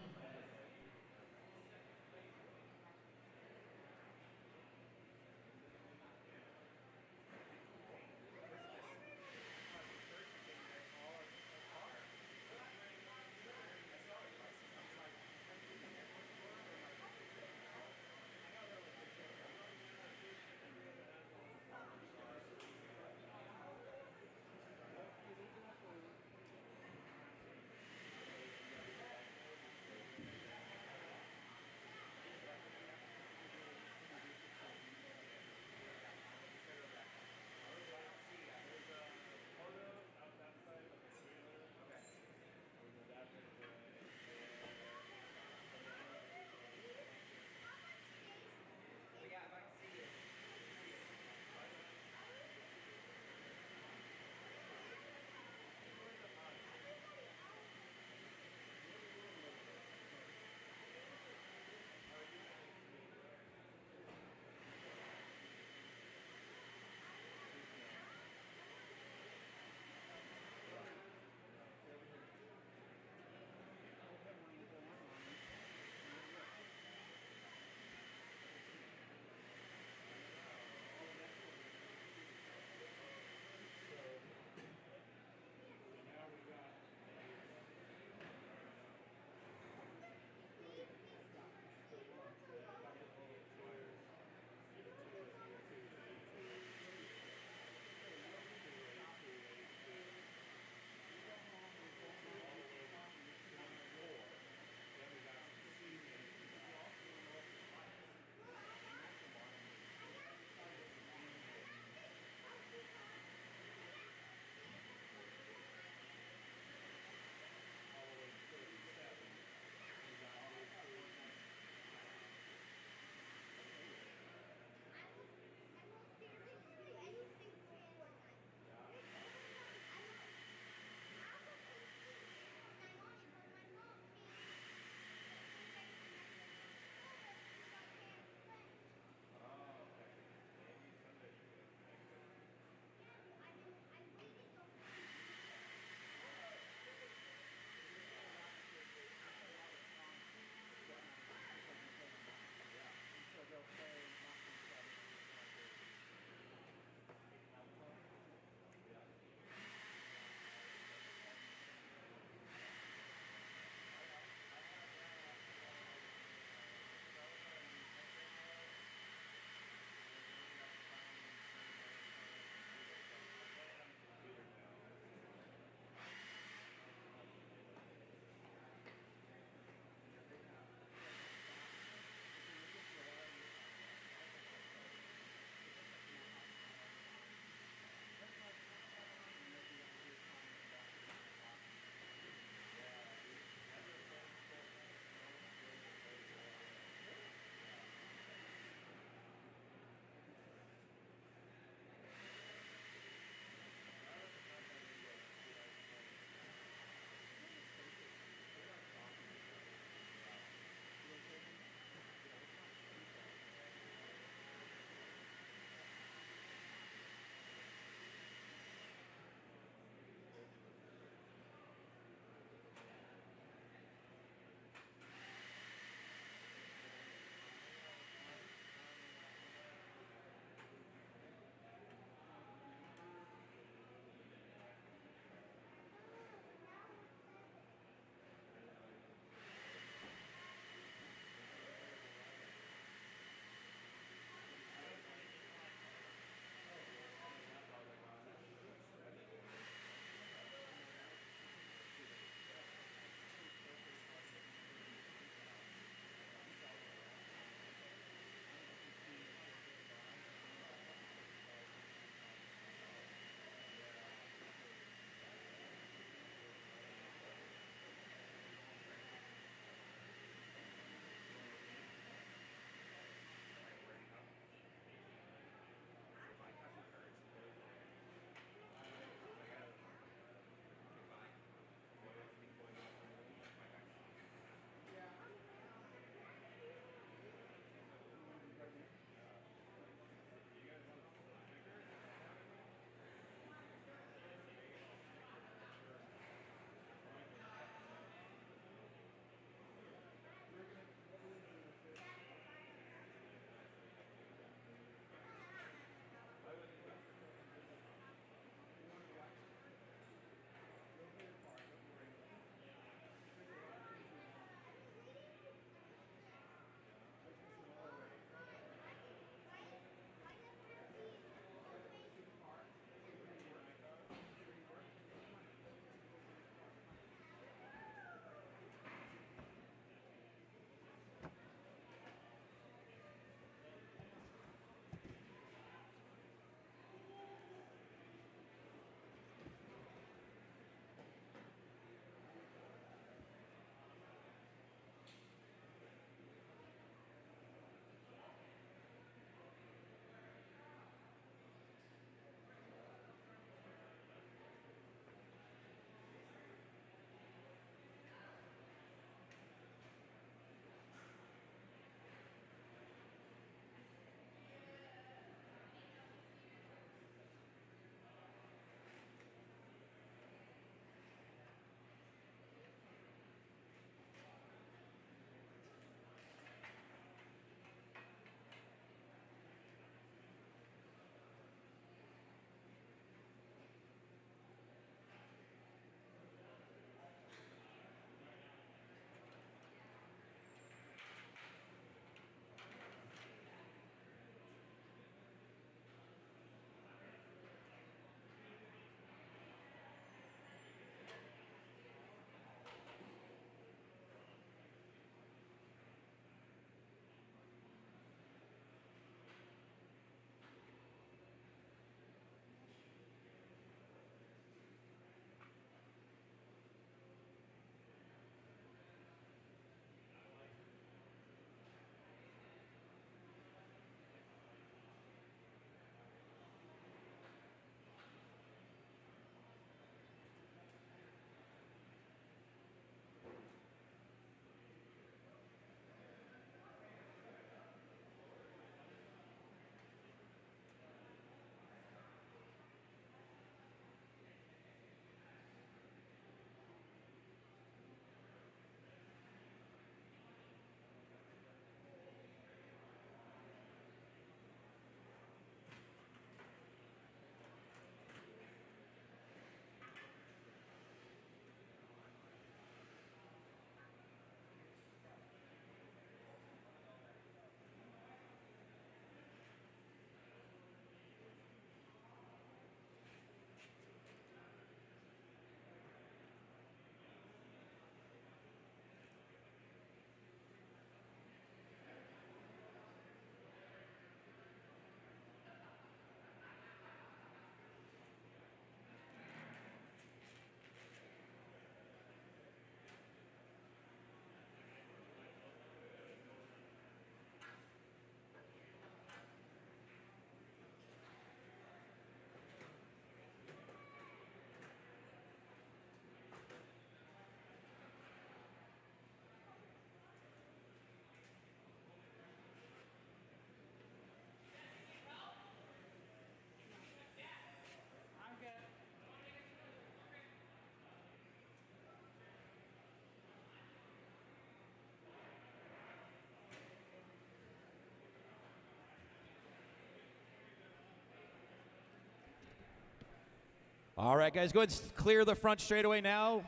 All right, guys, go ahead and clear the front straightaway now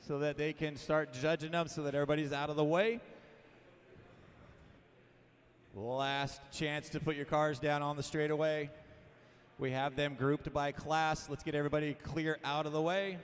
so that they can start judging them so that everybody's out of the way. Last chance to put your cars down on the straightaway. We have them grouped by class. Let's get everybody clear out of the way.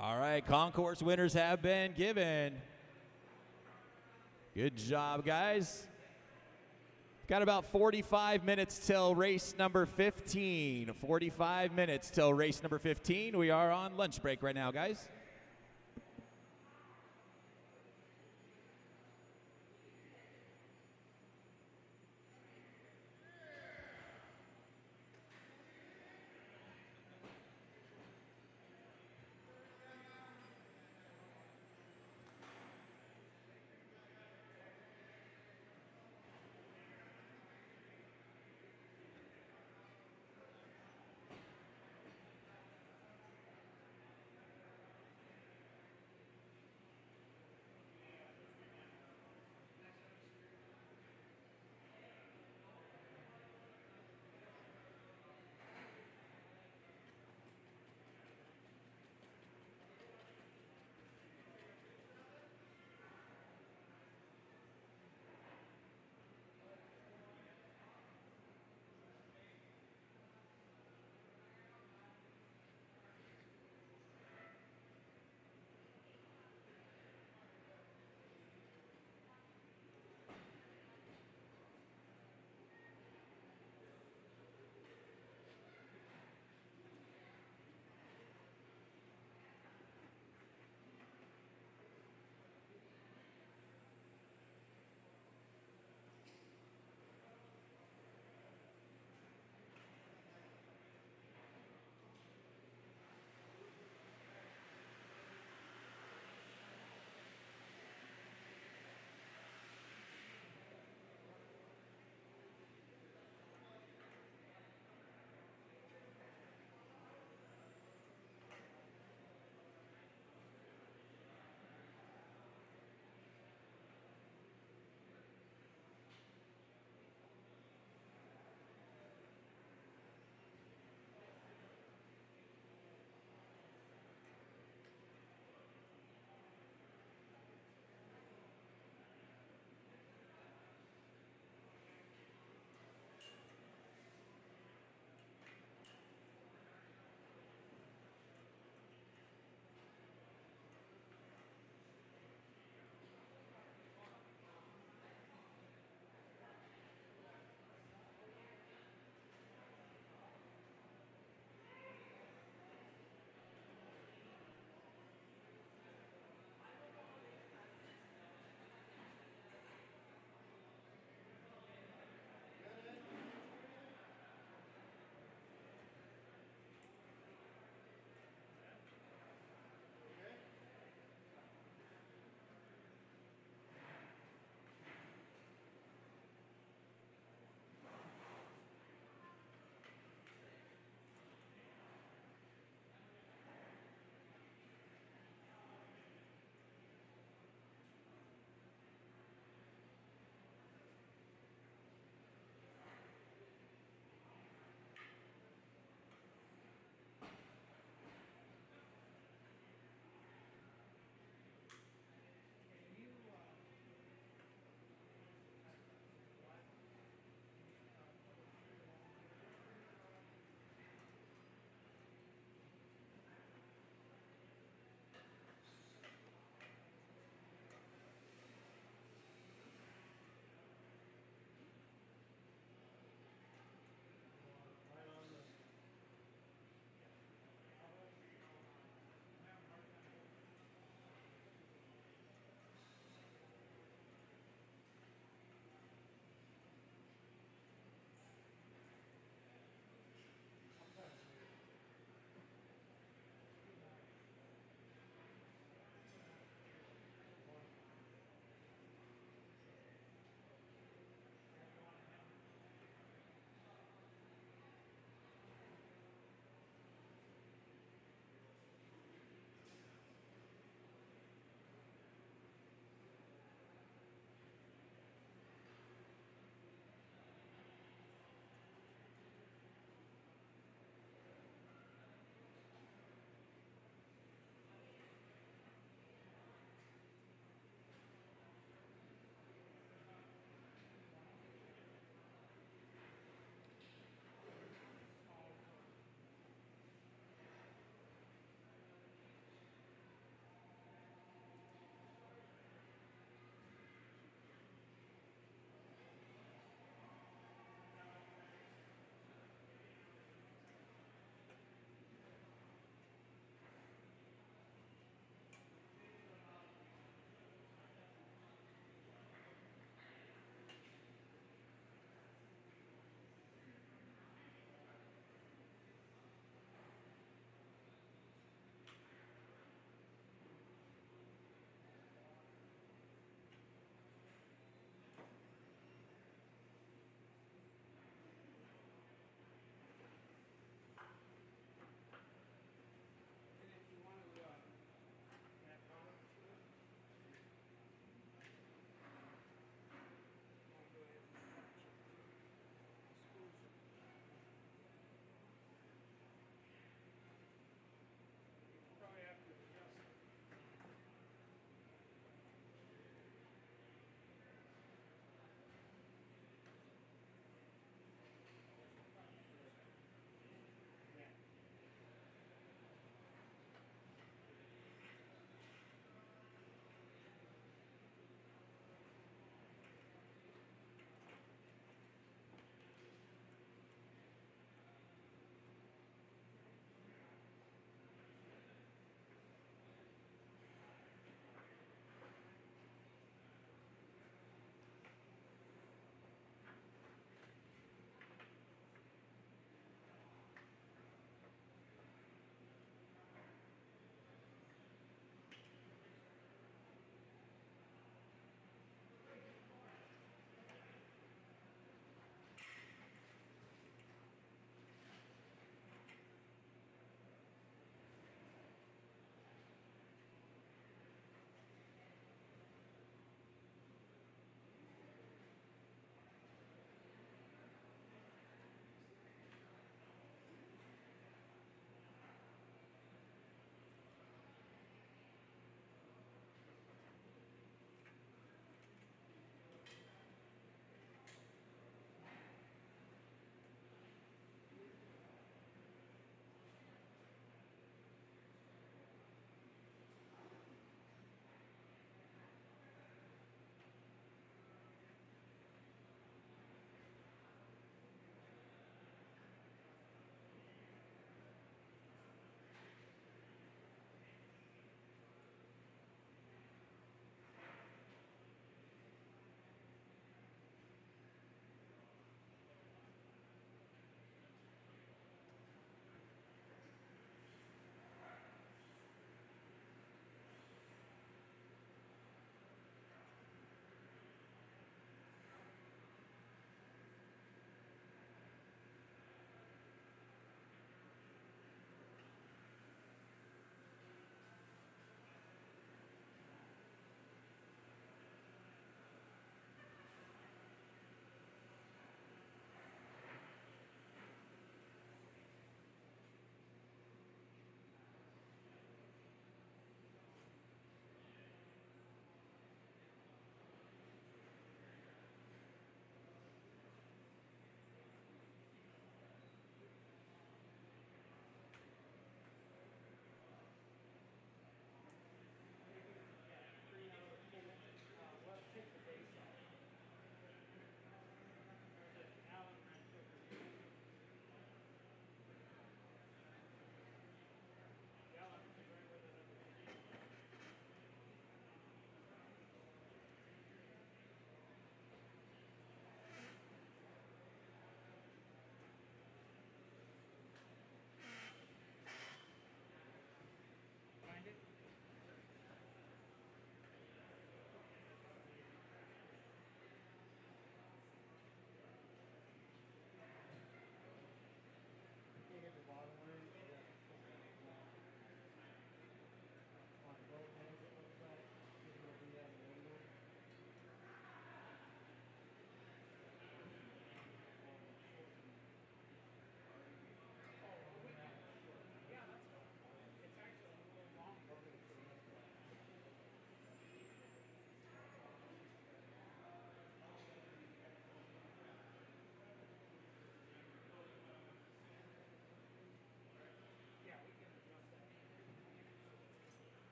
All right, concourse winners have been given. Good job, guys. Got about 45 minutes till race number 15. 45 minutes till race number 15. We are on lunch break right now, guys.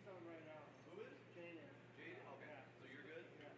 some right now. Who is? Jane is. Jade? Okay. Yeah. So you're good? Yeah.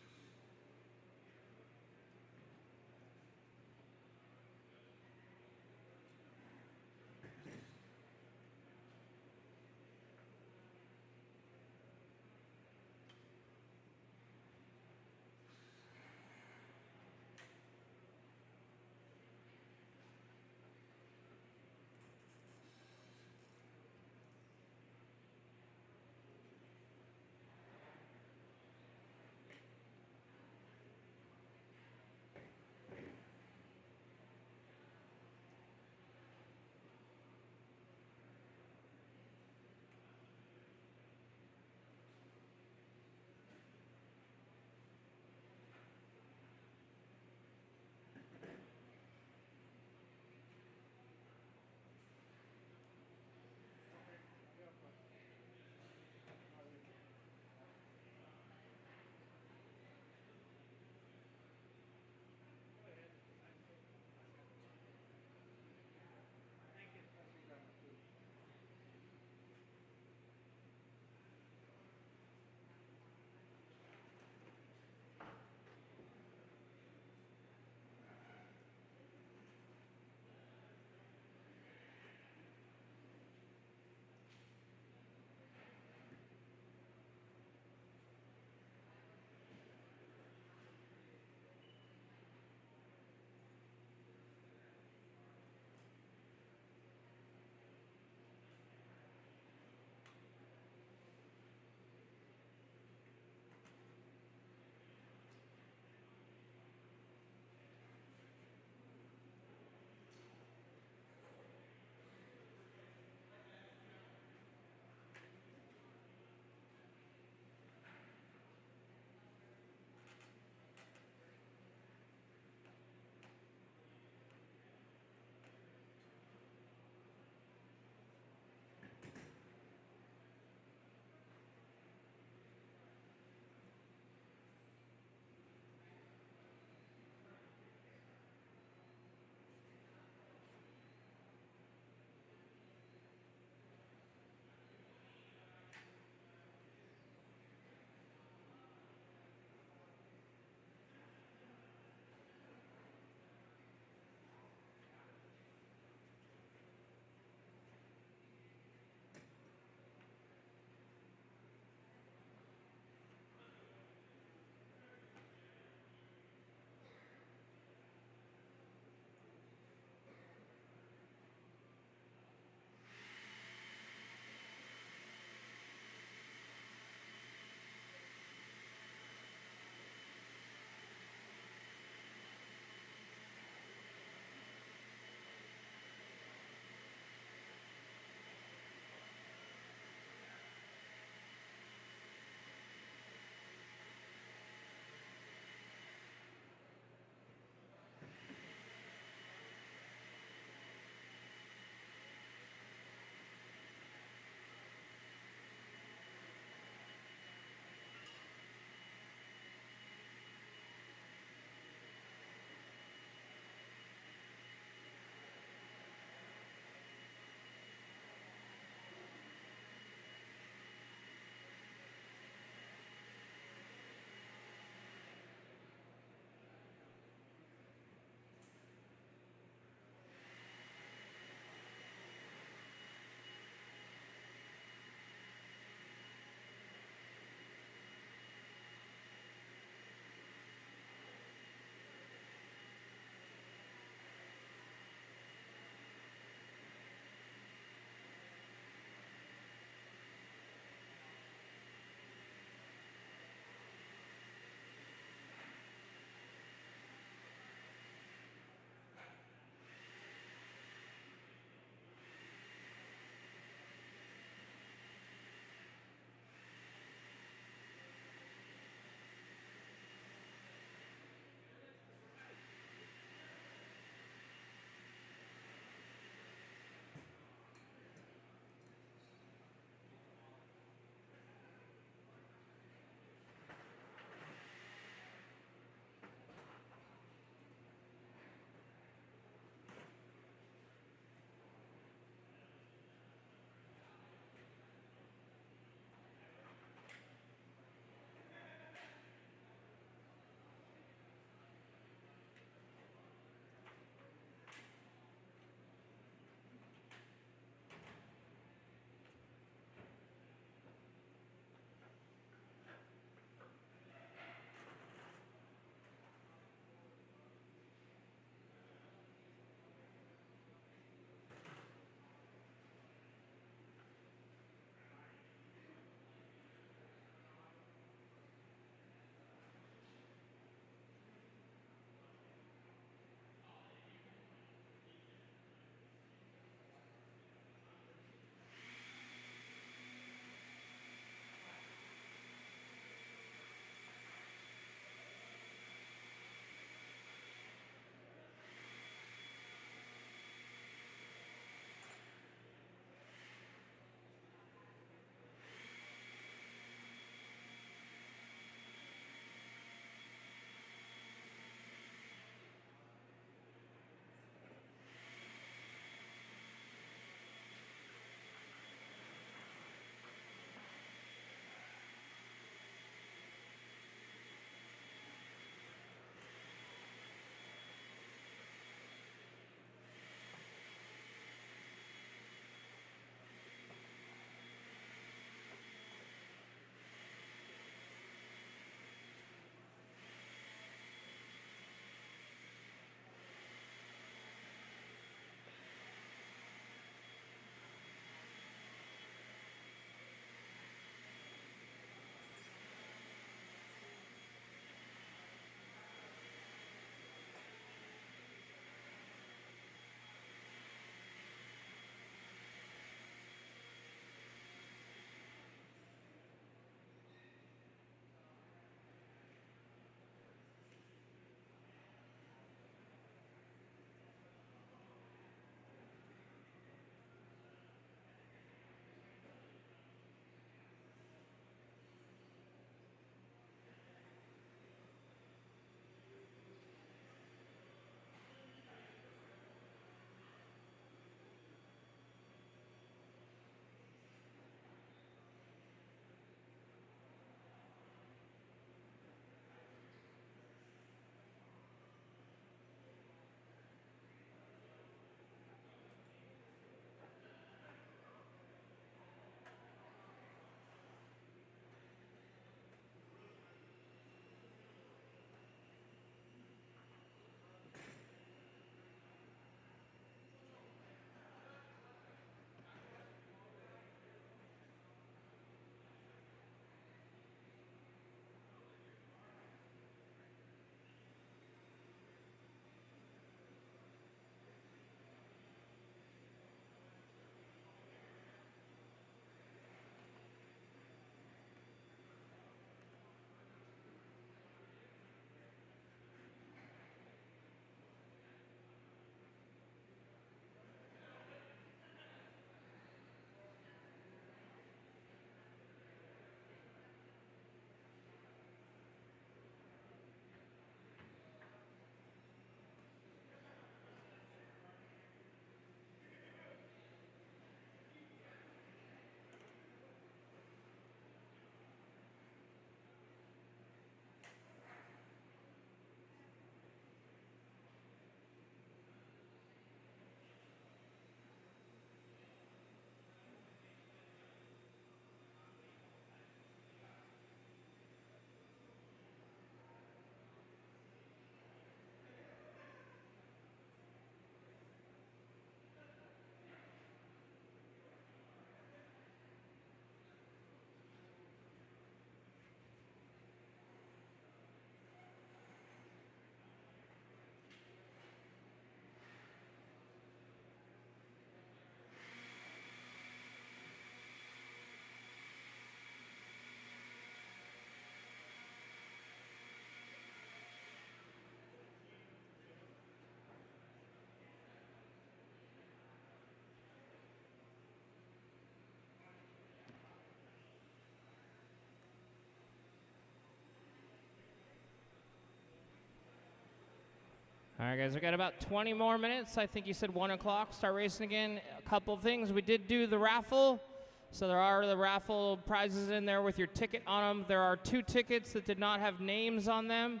All right, guys, we got about 20 more minutes. I think you said 1 o'clock, start racing again. A couple things. We did do the raffle. So there are the raffle prizes in there with your ticket on them. There are 2 tickets that did not have names on them.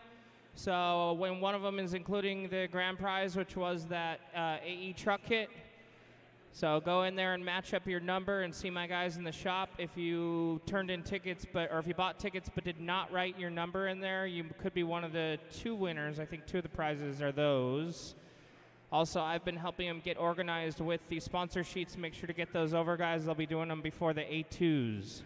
So when one of them is including the grand prize, which was that AE truck kit. So go in there and match up your number and see my guys in the shop. If you turned in tickets, or if you bought tickets but did not write your number in there, you could be one of the 2 winners. I think 2 of the prizes are those. Also, I've been helping them get organized with the sponsor sheets. Make sure to get those over, guys. They'll be doing them before the A2s.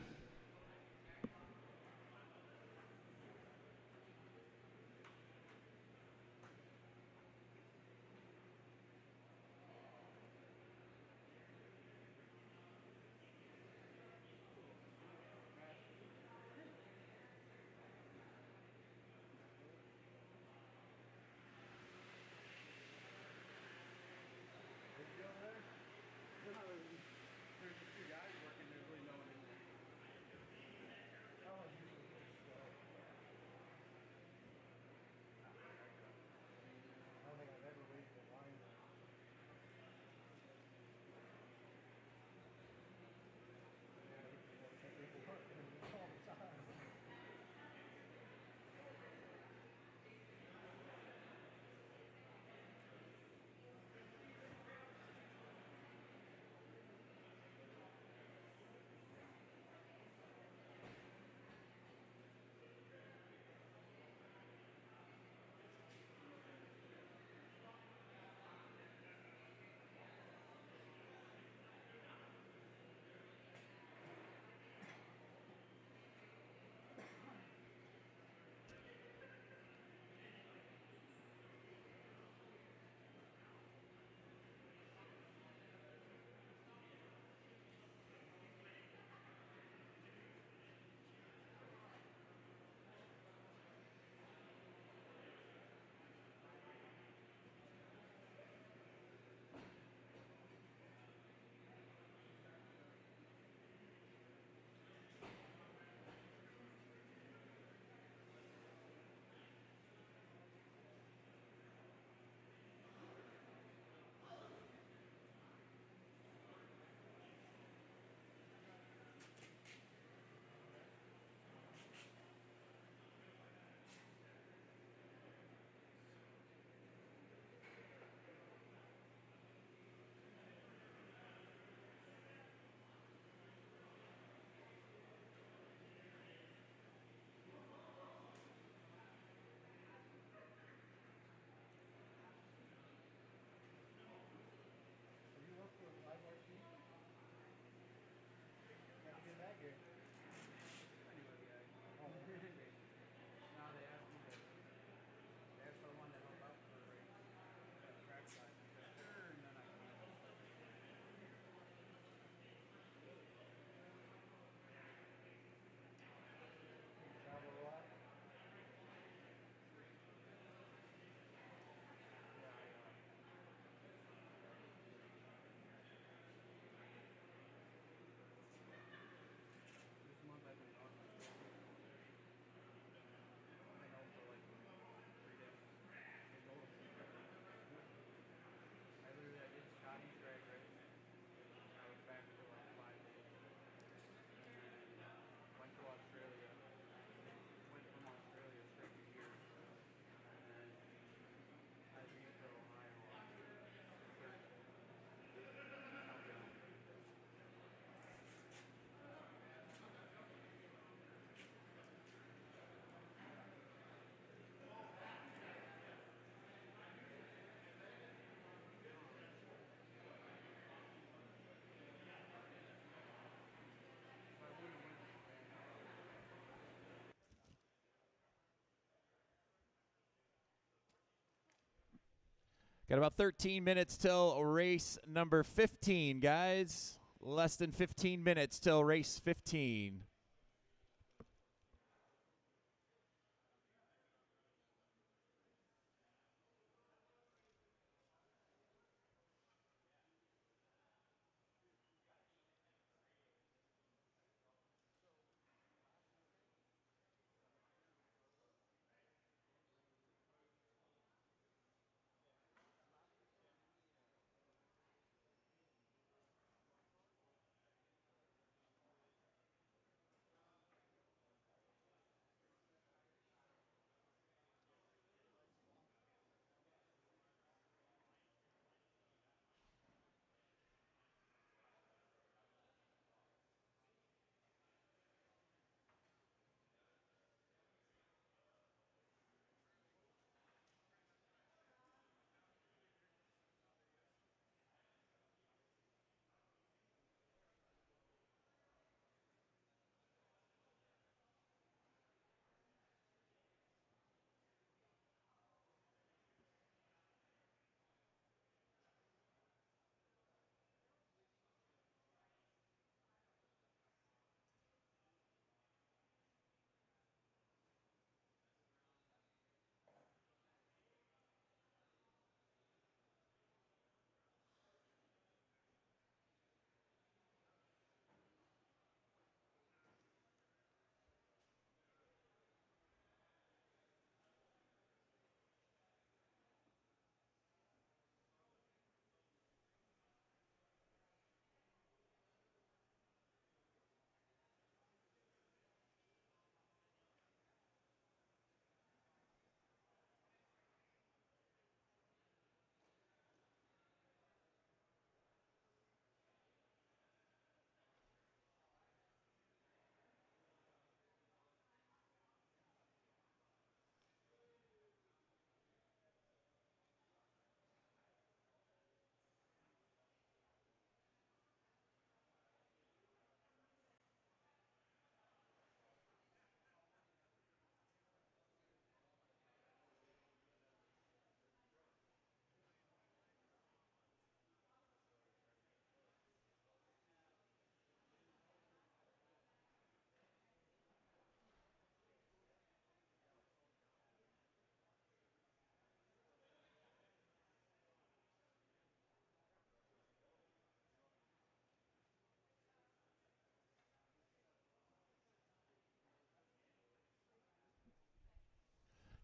Got about 13 minutes till race number 15, guys. Less than 15 minutes till race 15.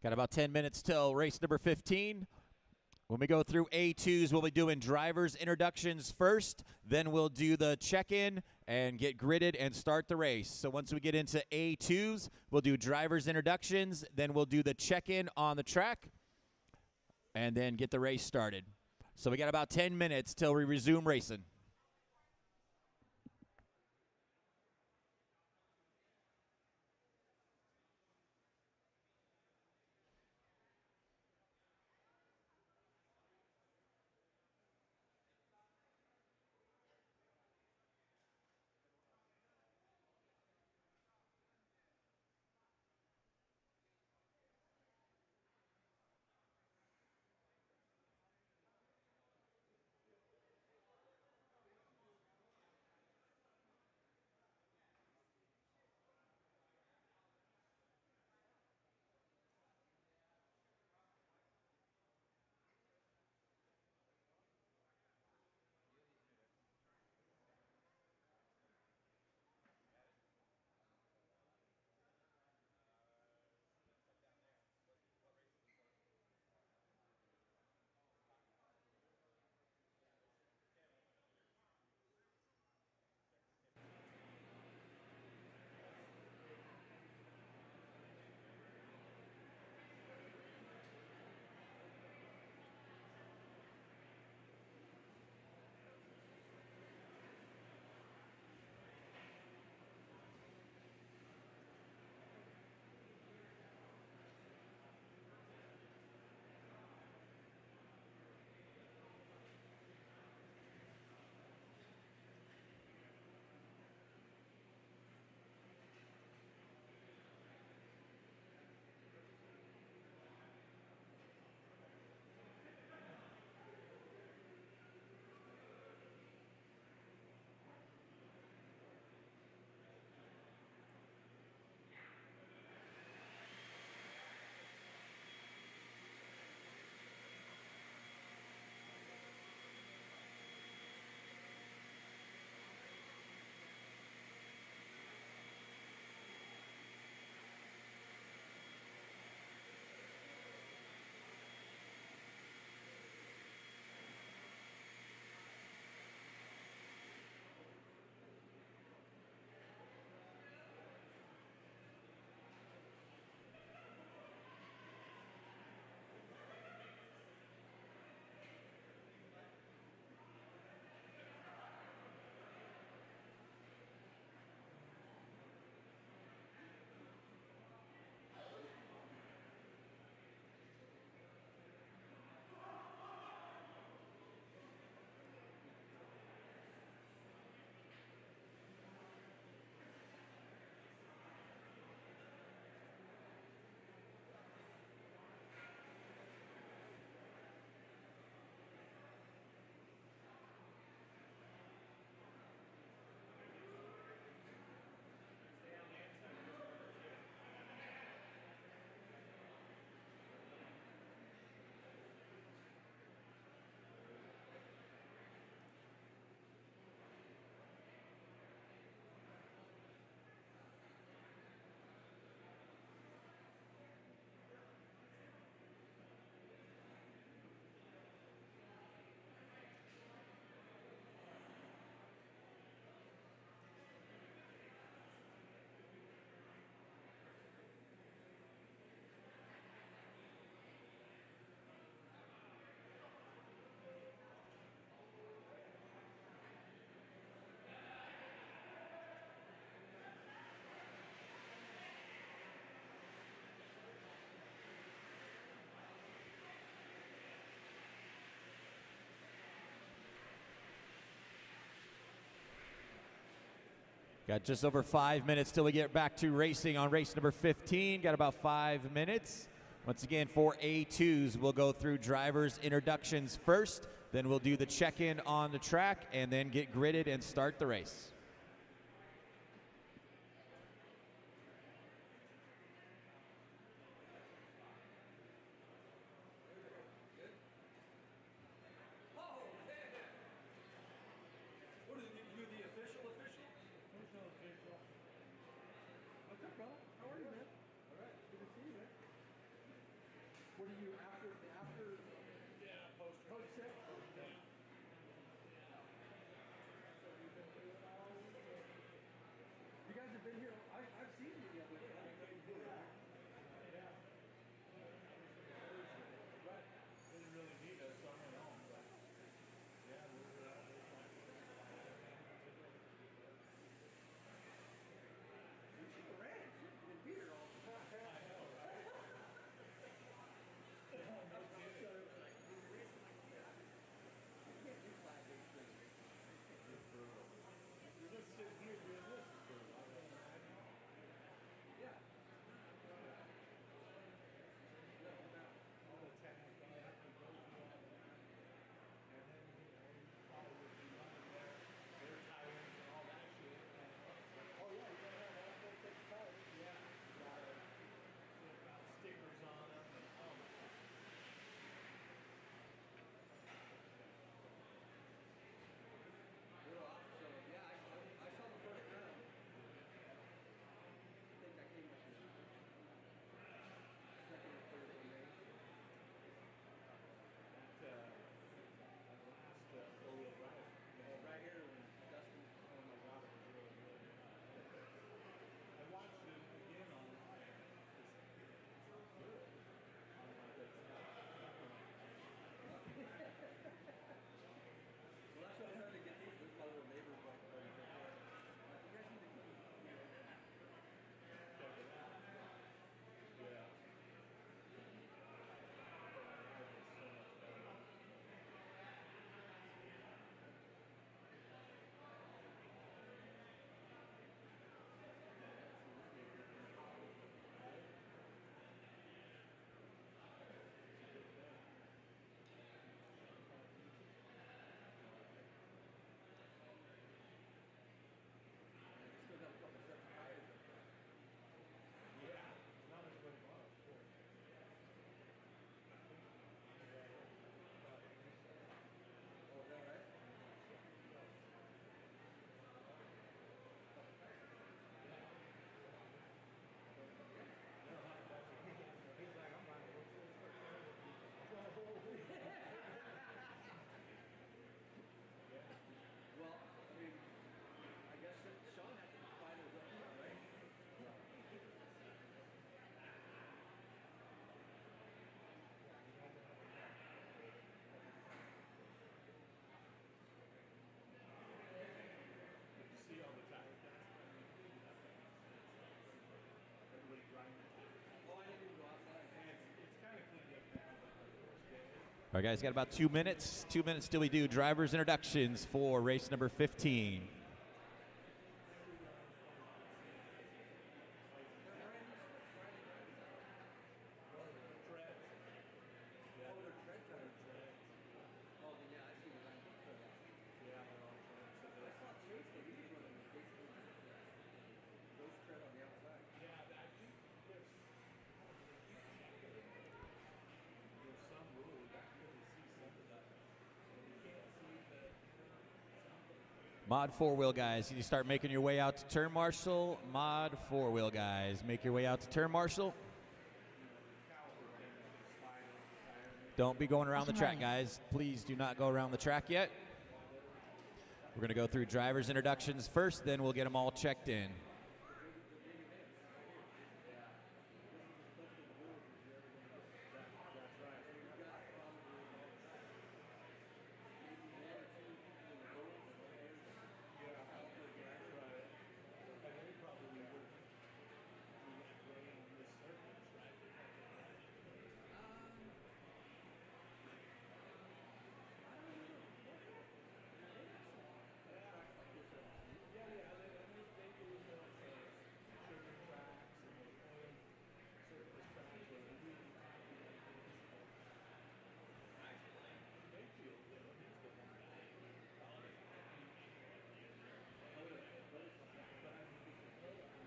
Got about 10 minutes till race number 15. When we go through A2s, we'll be doing drivers' introductions first. Then we'll do the check-in and get gridded and start the race. So once we get into A2s, we'll do drivers' introductions. Then we'll do the check-in on the track and then get the race started. So we got about 10 minutes till we resume racing. Got just over 5 minutes till we get back to racing on race number 15. Got about 5 minutes. Once again, for A2s, we'll go through drivers' introductions first, then we'll do the check-in on the track, and then get gridded and start the race. What are you after? Post 6? You guys have been here. I've seen you the other day. Didn't really need us, so I went home. But yeah, we were out there. You should have ran. You should have beat her all the time. I know, right? No kidding. You can't do 5 days straight. It's brutal. You're just sitting here doing this. It's brutal. Yeah. All the tags I have to go through all that. And then, you probably would be running there, their tires and all that shit. Oh yeah, you gotta have all those big tires. Yeah. They've got stickers on them and oh my God. Well, so yeah, I saw the first round. I think I came up with second or third in the race. That last four-wheel drive. Right here when Dustin. Oh my God, it was really good. I watched it again online. It's good. On like it's Well, that's what I'm trying to get these. There's my little neighbors like buddies right there. You guys need to come. check it out. Yeah. So much better. Still got a couple sets of tires up there. Yeah. Not as good as ours. Oh, is that right? He's like, I'm buying a Well, I mean, I guess that Sean had to buy those up front, right? Did you see all the tire tests? Everybody grinding. Oh, I didn't even go outside. And it's kind of cleaned up now, but the first day. All right, guys, got about 2 minutes. 2 minutes till we do drivers' introductions for race number 15. Oh, they're tread tires. Oh, then yeah, I see what I'm doing. Yeah, they're all treads. So I they're- saw Chase, though, he was running basically those tread on the outside. Yeah, I think there's some rule you have to really see some of that. You can't see the something. Mod 4-wheel guys, you start making your way out to turn marshal. Mod 4-wheel guys, make your way out to turn marshal. Don't be going around the track, guys. Please do not go around the track yet. We're going to go through drivers' introductions first, then we'll get them all checked in.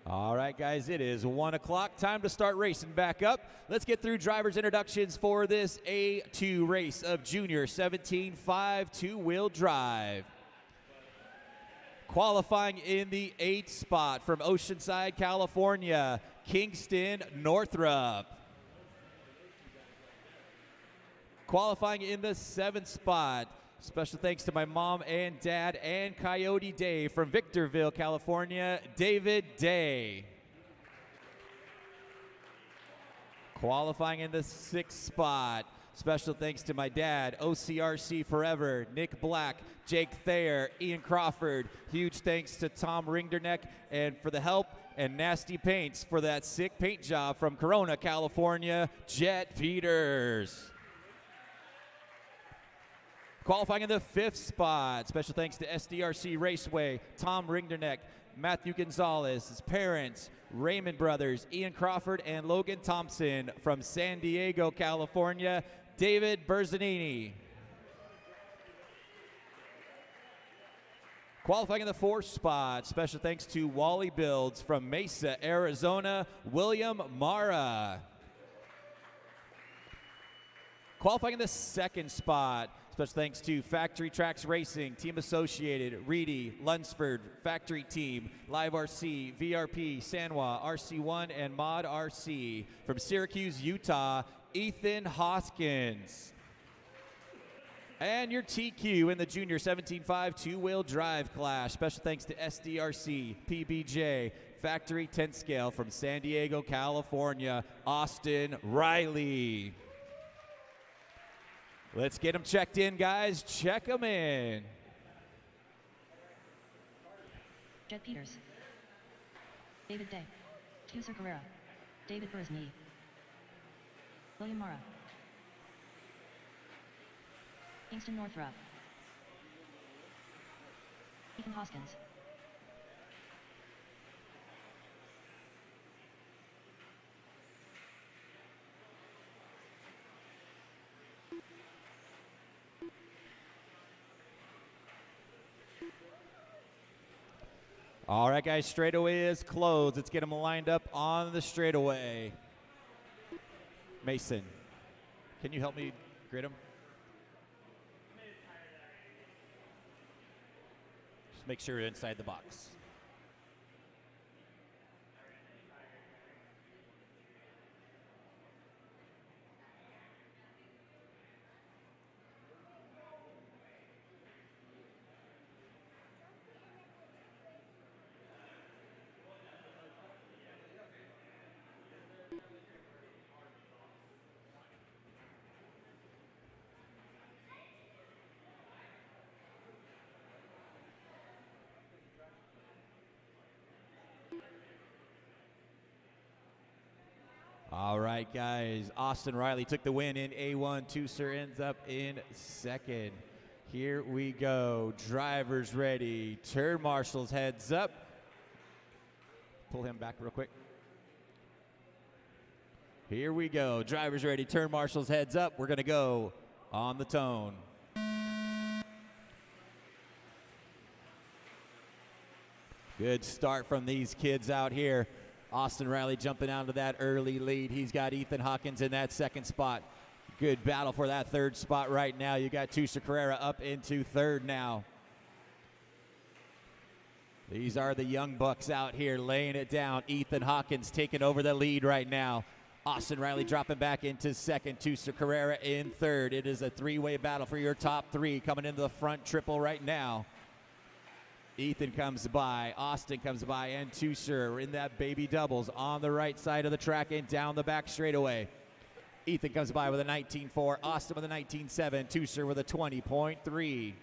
All right, guys, it is 1 o'clock. Time to start racing back up. Let's get through drivers' introductions for this A2 race of Junior 17.5 two-wheel drive. Qualifying in the 8th spot from Oceanside, California, Kingston Northrup. Qualifying in the 7th spot. Special thanks to my mom and dad and Coyote Dave from Victorville, California, David Day. Qualifying in the 6th spot. Special thanks to my dad, OCRC Forever, Nick Black, Jake Thayer, Ian Crawford. Huge thanks to Tom Ringderneck and for the help, and Nasty Paints for that sick paint job from Corona, California, Jet Peters. Qualifying in the 5th spot. Special thanks to SDRC Raceway, Tom Ringderneck, Matthew Gonzalez, his parents, Raymond Brothers, Ian Crawford, and Logan Thompson from San Diego, California, David Berzanini. Qualifying in the 4th spot. Special thanks to Wally Builds from Mesa, Arizona, William Mara. Qualifying in the 2nd spot. Special thanks to Factory Tracks Racing, Team Associated, Reedy, Lunsford, Factory Team, Live RC, VRP, Sanwa, RC1, and Mod RC. From Syracuse, Utah, Ethan Hoskins. And your TQ in the Junior 17.5 two-wheel drive class. Special thanks to SDRC, PBJ, Factory 10 Scale from San Diego, California, Austin Riley. Let's get them checked in, guys. Check them in. Jet Peters. David Day. Tuser Carrera. David Berzny. William Mara. Kingston Northrop. Ethan Hoskins. All right, guys, straightaway is closed. Let's get them lined up on the straightaway. Mason, can you help me grid them? Just make sure you're inside the box. All right, guys. Austin Riley took the win in A1. Tuser ends up in 2nd. Here we go. Drivers ready. Turn marshals heads up. Pull him back real quick. Here we go. Drivers ready. Turn marshals heads up. We're going to go on the tone. Good start from these kids out here. Austin Riley jumping out of that early lead. He's got Ethan Hawkins in that 2nd spot. Good battle for that 3rd spot right now. You got Tusa Carrera up into 3rd now. These are the young bucks out here laying it down. Ethan Hawkins taking over the lead right now. Austin Riley dropping back into 2nd. Tusa Carrera in 3rd. It is a 3-way battle for your top 3 coming into the front triple right now. Ethan comes by, Austin comes by, and Tuser in that baby doubles on the right side of the track and down the back straightaway. Ethan comes by with a 19.4, Austin with a 19.7, Tuser with a 20.3.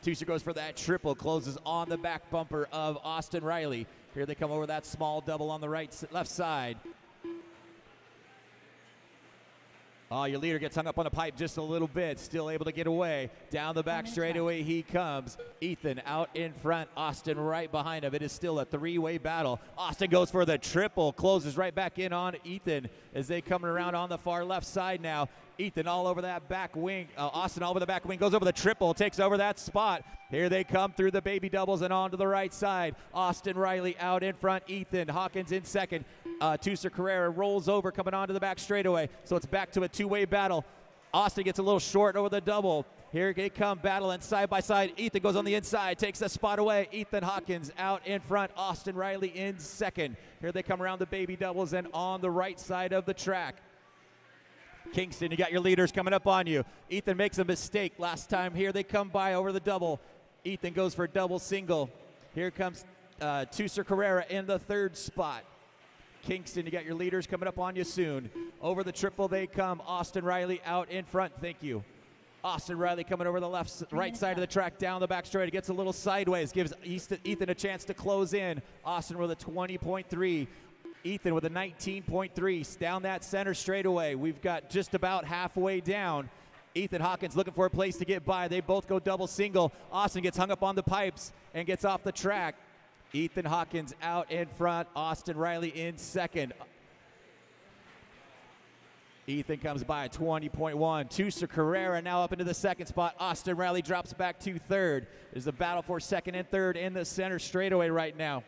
Tuser goes for that triple, closes on the back bumper of Austin Riley. Here they come over that small double on the left side. Oh, your leader gets hung up on the pipe just a little bit, still able to get away. Down the back straightaway he comes. Ethan out in front, Austin right behind him. It is still a 3-way battle. Austin goes for the triple, closes right back in on Ethan as they come around on the far left side now. Ethan all over that back wing. Austin all over the back wing, goes over the triple, takes over that spot. Here they come through the baby doubles and on to the right side. Austin Riley out in front, Ethan Hawkins in 2nd. Tuser Carrera rolls over coming onto the back straightaway. So it's back to a 2-way battle. Austin gets a little short over the double. Here they come battling side by side. Ethan goes on the inside, takes the spot away. Ethan Hawkins out in front, Austin Riley in 2nd. Here they come around the baby doubles and on the right side of the track. Kingston, you got your leaders coming up on you. Ethan makes a mistake last time here. They come by over the double. Ethan goes for a double single. Here comes Tucer Carrera in the third spot. Kingston, you got your leaders coming up on you soon. Over the triple they come. Austin Riley out in front. Thank you. Austin Riley coming over the right side of the track, down the back straight. It gets a little sideways, gives Ethan a chance to close in. Austin with a 20.3. Ethan with a 19.3. Down that center straightaway. We've got just about halfway down. Ethan Hawkins looking for a place to get by. They both go double single. Austin gets hung up on the pipes and gets off the track. Ethan Hawkins out in front. Austin Riley in second. Ethan comes by 20.1. Tucer Carrera now up into the second spot. Austin Riley drops back to third. There's a battle for second and third in the center straightaway right now.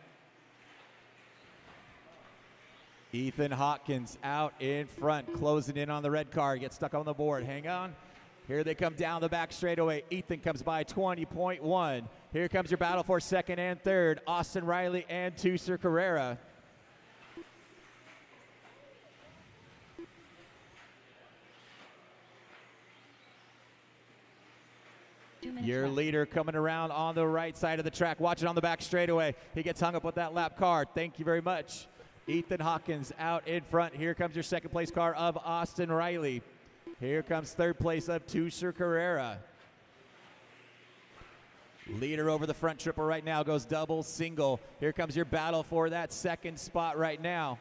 Ethan Hawkins out in front, closing in on the red car. Gets stuck on the board. Hang on. Here they come down the back straightaway. Ethan comes by 20.1. Here comes your battle for second and third. Austin Riley and Tucer Carrera. Your leader coming around on the right side of the track. Watch it on the back straightaway. He gets hung up with that lap car. Thank you very much. Ethan Hawkins out in front. Here comes your second place car of Austin Riley. Here comes third place of Tucer Carrera. Leader over the front triple right now goes double single. Here comes your battle for that second spot right now.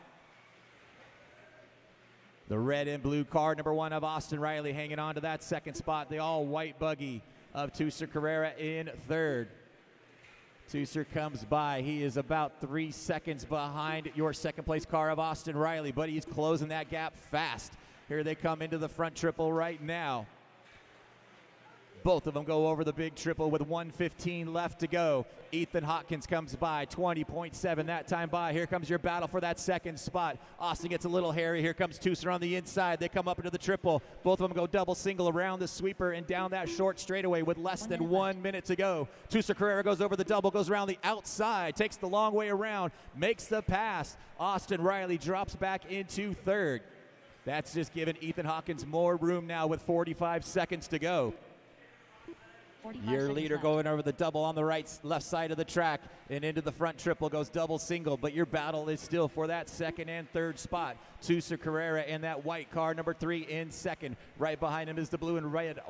The red and blue car, number one of Austin Riley, hanging on to that second spot. The all-white buggy of Tucer Carrera in third. Tucer comes by. He is about 3 seconds behind your second place car of Austin Riley, but he's closing that gap fast. Here they come into the front triple right now. Both of them go over the big triple with 1:15 left to go. Ethan Hawkins comes by, 20.7 that time by. Here comes your battle for that second spot. Austin gets a little hairy. Here comes Tucer on the inside. They come up into the triple. Both of them go double single around the sweeper and down that short straightaway with less than 1 minute to go. Tucer Carrera goes over the double, goes around the outside, takes the long way around, makes the pass. Austin Riley drops back into third. That's just giving Ethan Hawkins more room now with 45 seconds to go. Your leader left. going over the double on the left side of the track and into the front triple goes double single, but your battle is still for that second and third spot. Tucer Carrera in that white car, number 3 in second. Right behind him is the blue and red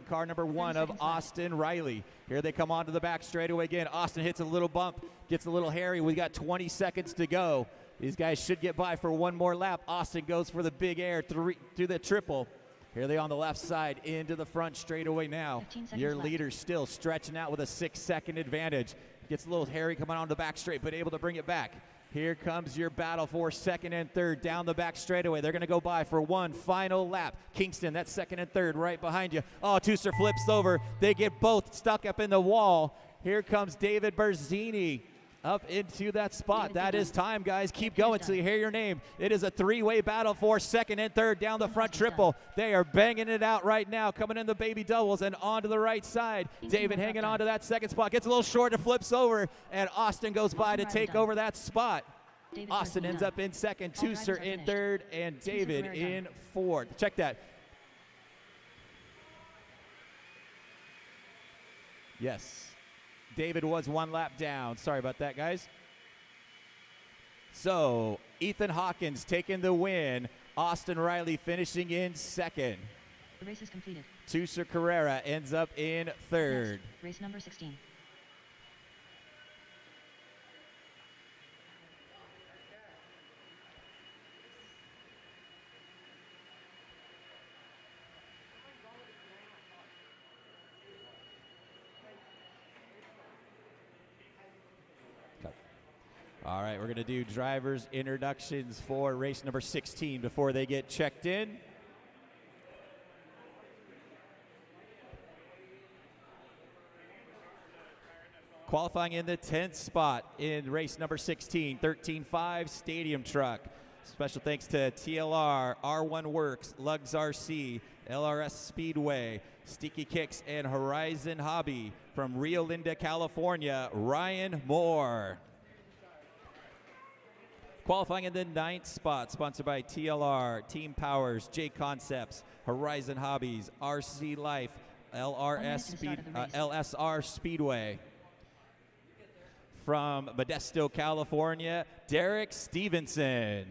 car number 1 of Austin Riley. Here they come onto the back straightaway again. Austin hits a little bump, gets a little hairy. We got 20 seconds to go. These guys should get by for one more lap. Austin goes for the big air through the triple. Here they on the left side into the front straightaway now. Your leader still stretching out with a 6-second advantage. Gets a little hairy coming on the back straight, but able to bring it back. Here comes your battle for second and third down the back straightaway. They're going to go by for one final lap. Kingston, that's second and third right behind you. Oh, Tucer flips over. They get both stuck up in the wall. Here comes David Berzini up into that spot. That is time, guys. Keep going till you hear your name. It is a 3-way battle for second and third down the front triple. They are banging it out right now, coming in the baby doubles and onto the right side. David hanging on to that second spot. Gets a little short and flips over, and Austin goes by to take over that spot. Austin ends up in second, Tucer in third, and David in fourth. Check that. Yes. David was 1 lap down. Sorry about that, guys. So, Ethan Hawkins taking the win. Austin Riley finishing in second. The race is completed. Tucer Carrera ends up in third. Next, race number 16. All right, we're going to do drivers' introductions for race number 16 before they get checked in. Qualifying in the 10th spot in race number 16, 13.5 Stadium Truck. Special thanks to TLR, R1 Works, Lugs RC, LRS Speedway, Sticky Kicks, and Horizon Hobby. From Rio Linda, California, Ryan Moore. Qualifying in the 9th spot, sponsored by TLR, Team Powers, J Concepts, Horizon Hobbies, RC Life, LSR Speedway. From Modesto, California, Derek Stevenson.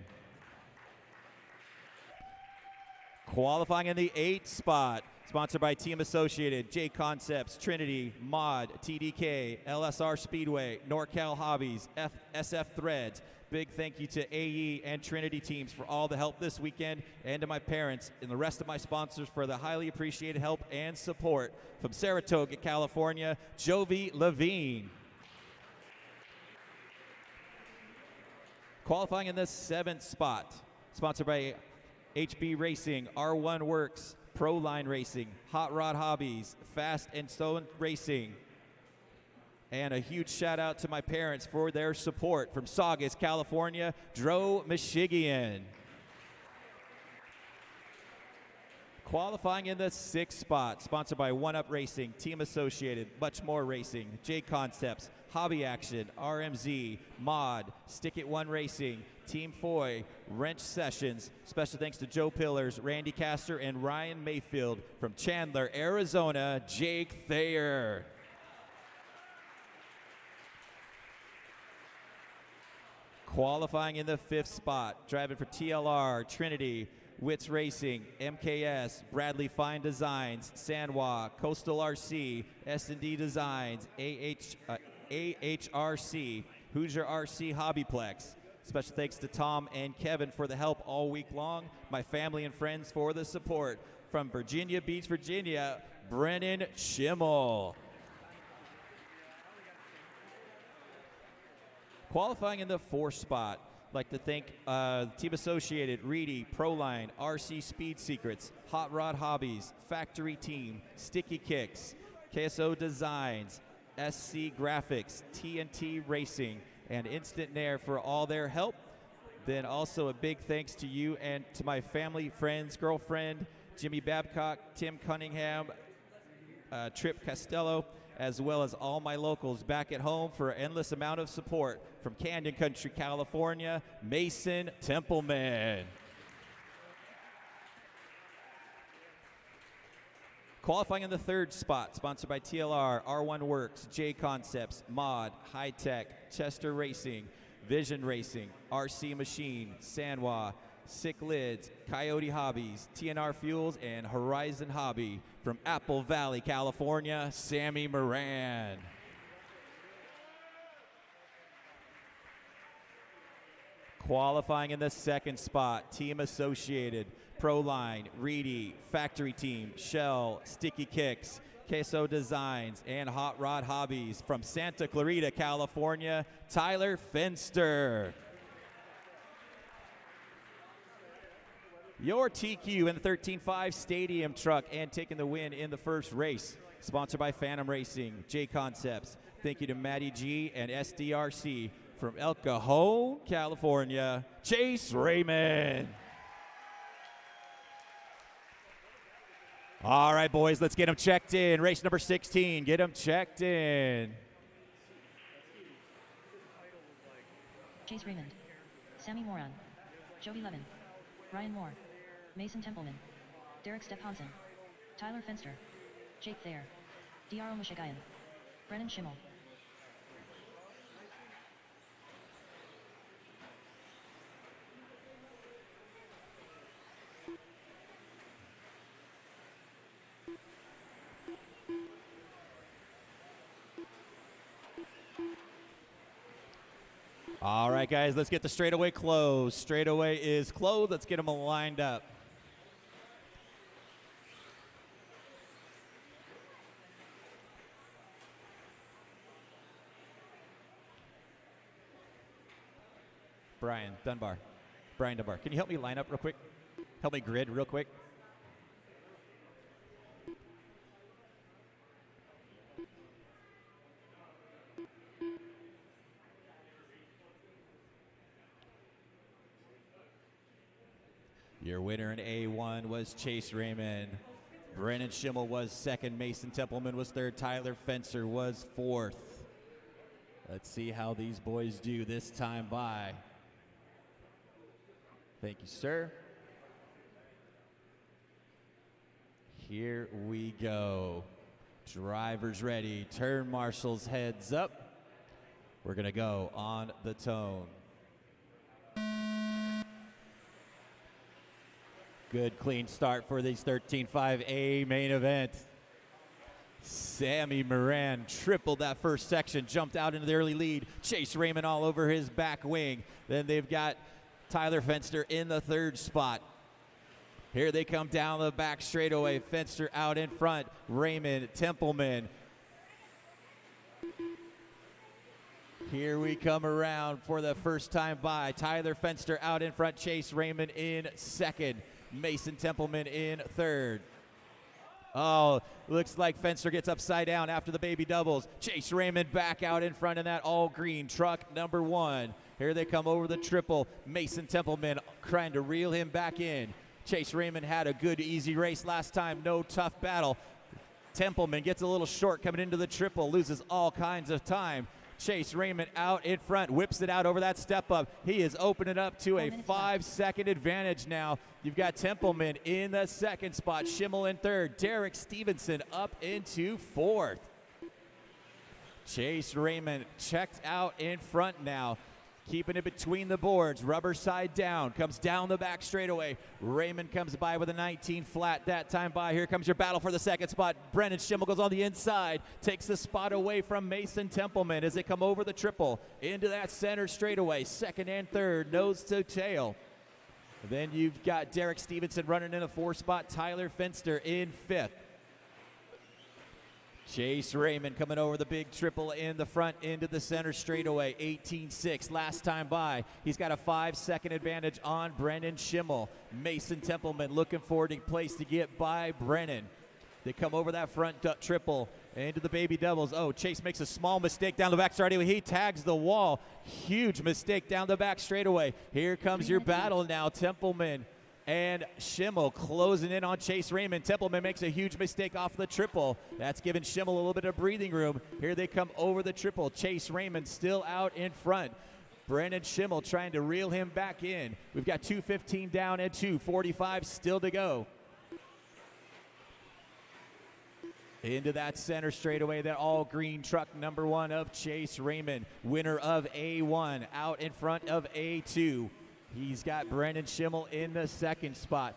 Qualifying in the 8th spot, sponsored by Team Associated, J Concepts, Trinity, Mod, TDK, LSR Speedway, NorCal Hobbies, SF Threads. Big thank you to AE and Trinity teams for all the help this weekend, and to my parents and the rest of my sponsors for the highly appreciated help and support. From Saratoga, California, Jovi Levine. Qualifying in the 7th spot, sponsored by HB Racing, R1 Works, Proline Racing, Hot Rod Hobbies, Fast and Stone Racing. And a huge shout out to my parents for their support. From Saugus, California, Dro Michigan. Qualifying in the 6th spot, sponsored by One Up Racing, Team Associated, Much More Racing, J Concepts, Hobby Action, RMZ, Mod, Stick It One Racing, Team Foy, Wrench Sessions. Special thanks to Joe Pillars, Randy Castor, and Ryan Mayfield. From Chandler, Arizona, Jake Thayer. Qualifying in the 5th spot, driving for TLR, Trinity, Wits Racing, MKS, Bradley Fine Designs, Sanwa, Coastal RC, S&D Designs, AHRC, Hoosier RC Hobbyplex. Special thanks to Tom and Kevin for the help all week long, my family and friends for the support. From Virginia Beach, Virginia, Brennan Schimmel. Qualifying in the 4th spot, I'd like to thank Team Associated, Reedy, Proline, RC Speed Secrets, Hot Rod Hobbies, Factory Team, Sticky Kicks, KSO Designs, SC Graphics, TNT Racing, and Instant Nair for all their help. Then also a big thanks to you and to my family, friends, girlfriend, Jimmy Babcock, Tim Cunningham, Trip Costello, as well as all my locals back at home for an endless amount of support. From Canyon Country, California, Mason Templeman. Qualifying in the 3rd spot, sponsored by TLR, R1 Works, J Concepts, Mod, High Tech, Chester Racing, Vision Racing, RC Machine, Sanwa, Sick Lids, Coyote Hobbies, TNR Fuels, and Horizon Hobby. From Apple Valley, California, Sammy Moran. Qualifying in the 2nd spot, Team Associated, Proline, Reedy, Factory Team, Shell, Sticky Kicks, Queso Designs, and Hot Rod Hobbies. From Santa Clarita, California, Tyler Finster. Your TQ in the 13.5 Stadium truck and taking the win in the first race. Sponsored by Phantom Racing, J Concepts. Thank you to Matty G and SDRC. From El Cajon, California, Chase Raymond. All right, boys, let's get them checked in. Race number 16, get them checked in. Chase Raymond, Sammy Moran, Joey Levin, Ryan Moore, Mason Templeman, Derek Stepanson, Tyler Finster, Jake Thayer, Diaro Mushigayan, Brennan Schimmel. All right, guys, let's get the straightaway closed. Straightaway is closed. Let's get them lined up. Brian Dunbar. Can you help me line up real quick? Help me grid real quick. Your winner in A1 was Chase Raymond. Brennan Schimmel was second. Mason Templeman was third. Tyler Fencer was fourth. Let's see how these boys do this time by. Thank you, sir. Here we go. Drivers ready. Turn marshals heads up. We're going to go on the tone. Good clean start for these 13.5A main event. Sammy Moran tripled that first section, jumped out into the early lead. Chase Raymond all over his back wing. Then they've got Tyler Fenster in the third spot. Here they come down the back straightaway. Fenster out in front. Raymond, Templeman. Here we come around for the first time by. Tyler Fenster out in front. Chase Raymond in second. Mason Templeman in third. Oh, looks like Fenster gets upside down after the baby doubles. Chase Raymond back out in front in that all green truck number 1. Here they come over the triple. Mason Templeman trying to reel him back in. Chase Raymond had a good easy race last time. No tough battle. Templeman gets a little short coming into the triple. Loses all kinds of time. Chase Raymond out in front, whips it out over that step up. He is opening up to a 5-second advantage now. You've got Templeman in the second spot, Schimmel in third, Derek Stevenson up into fourth. Chase Raymond checked out in front now, keeping it between the boards, rubber side down, comes down the back straightaway. Raymond comes by with a 19 flat that time by. Here comes your battle for the second spot. Brennan Schimmel goes on the inside, takes the spot away from Mason Templeman as they come over the triple into that center straightaway. Second and third, nose to tail. Then you've got Derek Stevenson running in the 4 spot, Tyler Fenster in 5th. Chase Raymond coming over the big triple in the front into the center straightaway, 18-6 last time by. He's got a 5-second advantage on Brennan Schimmel. Mason Templeman looking for a place to get by Brennan. They come over that front triple into the baby doubles. Oh, Chase makes a small mistake down the back straightaway. He tags the wall. Huge mistake down the back straightaway. Here comes your battle now. Templeman and Schimmel closing in on Chase Raymond. Templeman makes a huge mistake off the triple. That's giving Schimmel a little bit of breathing room. Here they come over the triple. Chase Raymond still out in front. Brennan Schimmel trying to reel him back in. We've got 2:15 down and 2:45 still to go. Into that center straightaway, that all green truck number 1 of Chase Raymond. Winner of A1 out in front of A2. He's got Brennan Schimmel in the second spot.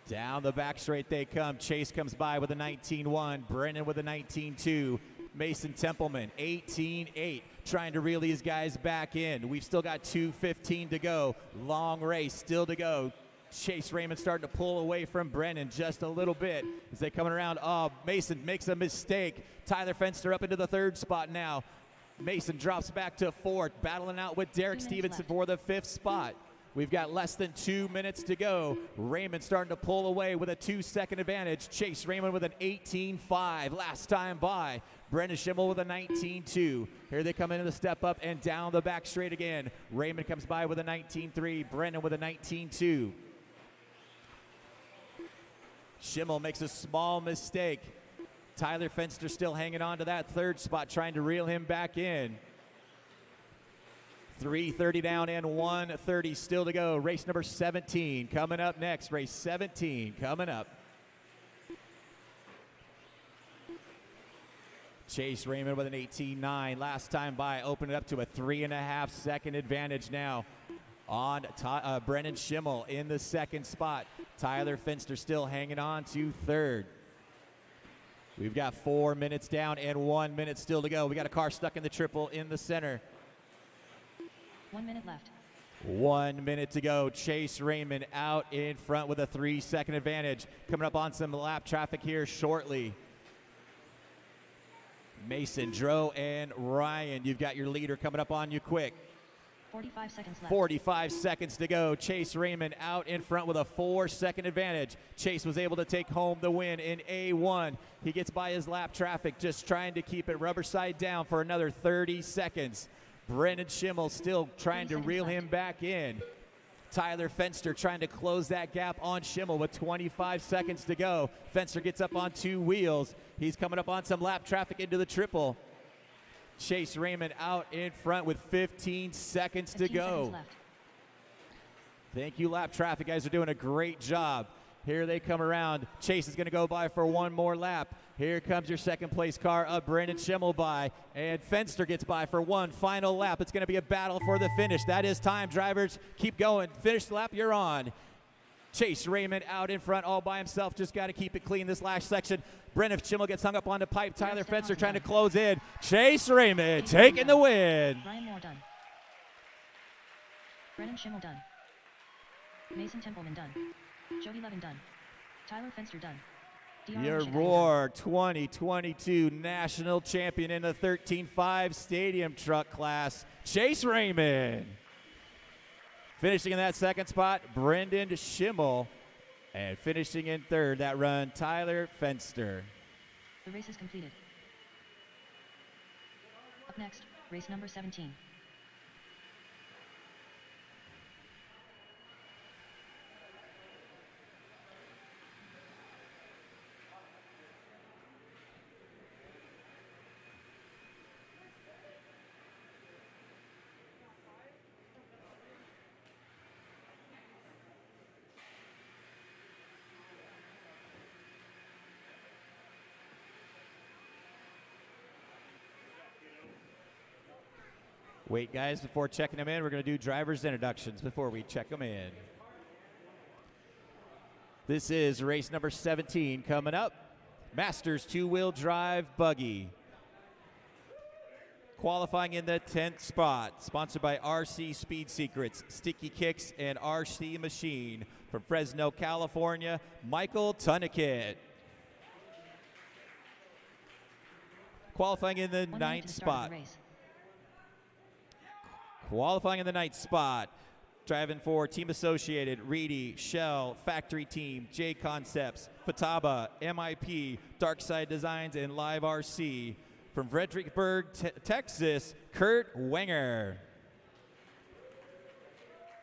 Down the back straight they come. Chase comes by with a 19-1. Brennan with a 19-2. Mason Templeman, 18-8. Trying to reel these guys back in. We've still got 2:15 to go. Long race still to go. Chase Raymond starting to pull away from Brennan just a little bit as they coming around. Oh, Mason makes a mistake. Tyler Fenster up into the third spot now. Mason drops back to 4th, battling out with Derek Stevenson for the 5th spot. We've got less than 2 minutes to go. Raymond starting to pull away with a 2-second advantage. Chase Raymond with an 18-5 last time by. Brennan Schimmel with a 19-2. Here they come into the step up and down the back straight again. Raymond comes by with a 19-3. Brennan with a 19-2. Schimmel makes a small mistake. Tyler Fenster still hanging on to that third spot, trying to reel him back in. 3:30 down and 1:30 still to go. Race number 17 coming up next. Race 17 coming up. Chase Raymond with an 18-9 last time by. Open it up to a 3.5-second advantage now on Brennan Schimmel in the second spot. Tyler Fenster still hanging on to third. We've got 4 minutes down and 1 minute still to go. We got a car stuck in the triple in the center. 1 minute left. 1 minute to go. Chase Raymond out in front with a 3-second advantage. Coming up on some lap traffic here shortly. Mason, Dro, and Ryan, you've got your leader coming up on you quick. 45 seconds left. 45 seconds to go. Chase Raymond out in front with a 4-second advantage. Chase was able to take home the win in A1. He gets by his lap traffic, just trying to keep it rubber side down for another 30 seconds. Brennan Schimmel still trying to reel him back in. Tyler Fenster trying to close that gap on Schimmel with 25 seconds to go. Fenster gets up on 2 wheels. He's coming up on some lap traffic into the triple. Chase Raymond out in front with 15 seconds to go. Thank you, lap traffic. Guys are doing a great job. Here they come around. Chase is going to go by for one more lap. Here comes your second place car up. Brandon Schimmel by. And Fenster gets by for one final lap. It's going to be a battle for the finish. That is time, drivers. Keep going. Finish the lap, you're on. Chase Raymond out in front all by himself. Just got to keep it clean this last section. Brennan Schimmel gets hung up on the pipe. Tyler Fenster trying to close in. Chase Raymond taking the win. Ryan Moore done. Brennan Schimmel done. Mason Templeman done. Jody Levin done. Tyler Fenster done. Your Roar 2022 national champion in the 13.5 stadium truck class, Chase Raymond. Finishing in that second spot, Brendan Schimmel. And finishing in third, that run, Tyler Fenster. The race is completed. Up next, race number 17. Wait, guys, before checking them in, we're going to do driver's introductions before we check them in. This is race number 17 coming up. Masters two-wheel drive buggy. Qualifying in the 10th spot, sponsored by RC Speed Secrets, Sticky Kicks, and RC Machine. From Fresno, California, Michael Tunnikett. Qualifying in the 9th spot. Qualifying in the 9th spot, driving for Team Associated, Reedy, Shell, Factory Team, J Concepts, Fataba, MIP, Darkside Designs, and Live RC. From Fredericksburg, Texas, Kurt Wenger.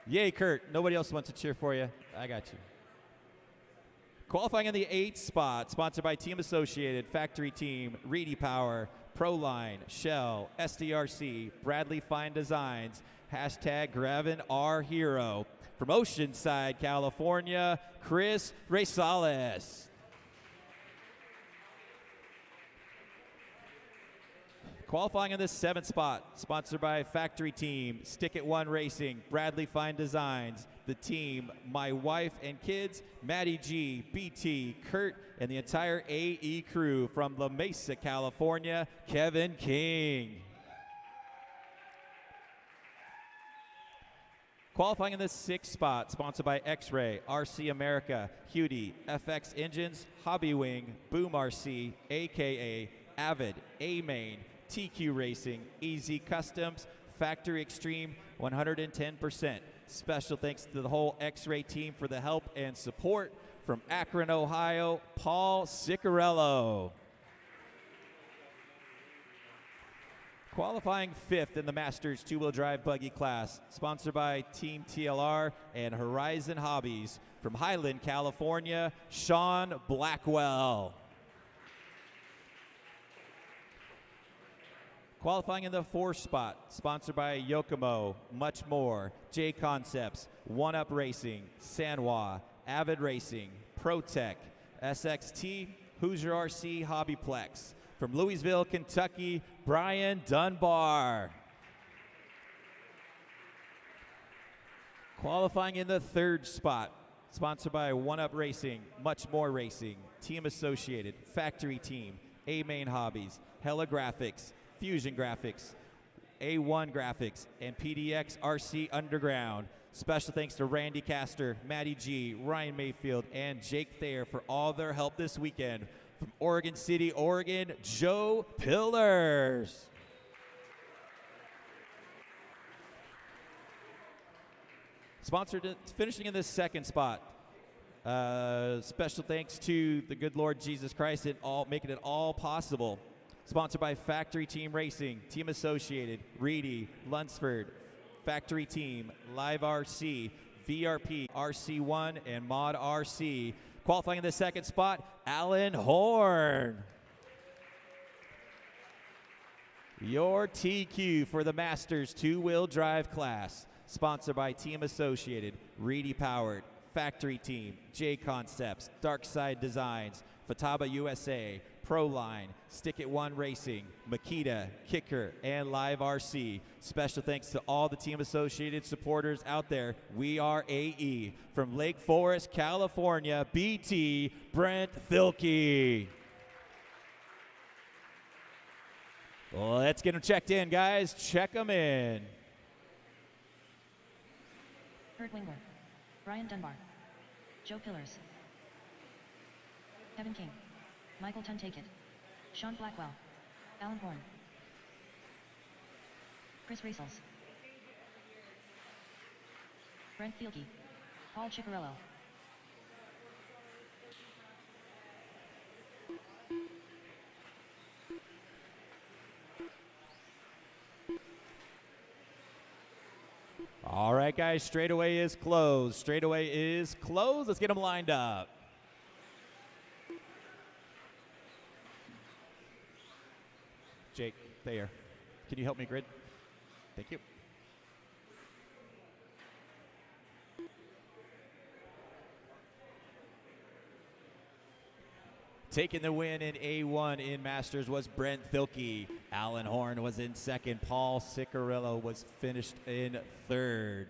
Yay, Kurt. Nobody else wants to cheer for you. I got you. Qualifying in the 8th spot, sponsored by Team Associated, Factory Team, Reedy Power, Proline, Shell, SDRC, Bradley Fine Designs, hashtag Gravin our Hero. From Oceanside, California, Chris Rosales. Qualifying in the 7th spot, sponsored by Factory Team, Stick It One Racing, Bradley Fine Designs, the team, my wife and kids, Maddie G, BT, Kurt, and the entire AE crew. From La Mesa, California, Kevin King. Qualifying in the 6th spot, sponsored by X-Ray, RC America, Hudi, FX Engines, Hobby Wing, Boom RC, AKA, Avid, A-Main, TQ Racing, Easy Customs, Factory Extreme, 110%. Special thanks to the whole X-Ray team for the help and support. From Akron, Ohio, Paul Ciccarello. Qualifying 5th in the Masters two-wheel drive buggy class, sponsored by Team TLR and Horizon Hobbies. From Highland, California, Sean Blackwell. Qualifying in the 4th spot, sponsored by Yokomo, Much More, J Concepts, One Up Racing, Sanwa, Avid Racing, ProTech, SXT, Hoosier RC Hobbyplex. From Louisville, Kentucky, Brian Dunbar. Qualifying in the 3rd spot, sponsored by One Up Racing, Much More Racing, Team Associated, Factory Team, A-Main Hobbies, Hella Graphics, Fusion Graphics, A1 Graphics, and PDX RC Underground. Special thanks to Randy Castor, Maddie G, Ryan Mayfield, and Jake Thayer for all their help this weekend. From Oregon City, Oregon, Joe Pillars. Finishing in the 2nd spot. Special thanks to the good Lord Jesus Christ and making it all possible. Sponsored by Factory Team Racing, Team Associated, Reedy, Lunsford, Factory Team, Live RC, VRP, RC1, and Mod RC. Qualifying in the 2nd spot, Alan Horn. Your TQ for the Masters two-wheel drive class, Sponsored by Team Associated, Reedy Powered, Factory Team, J Concepts, Darkside Designs, Fataba USA, Proline, Stick It One Racing, Makita, Kicker, and LiveRC. Special thanks to all the Team Associated supporters out there. We are AE. From Lake Forest, California, BT, Brent Thilke. Let's get them checked in, guys. Check them in. Kurt Wingler, Brian Dunbar, Joe Pillars, Kevin King, Michael Tuntakit, Sean Blackwell, Alan Horn, Chris Racels, Brent Thielke, Paul Ciccarello. All right, guys, straightaway is closed. Straightaway is closed. Let's get them lined up. Jake, Thayer, can you help me grid? Thank you. Taking the win in A1 in Masters was Brent Thilke. Alan Horn was in second. Paul Ciccarello was finished in third.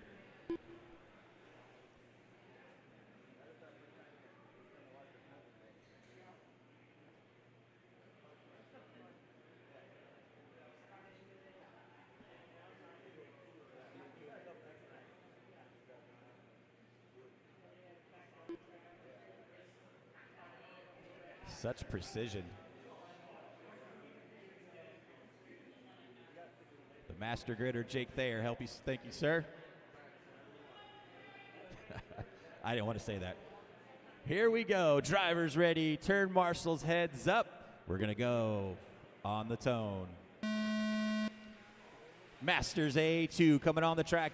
Such precision. The master gridder, Jake Thayer, help you. Thank you, sir. I didn't want to say that. Here we go. Drivers ready. Turn marshals heads up. We're going to go on the tone. Masters A2 coming on the track.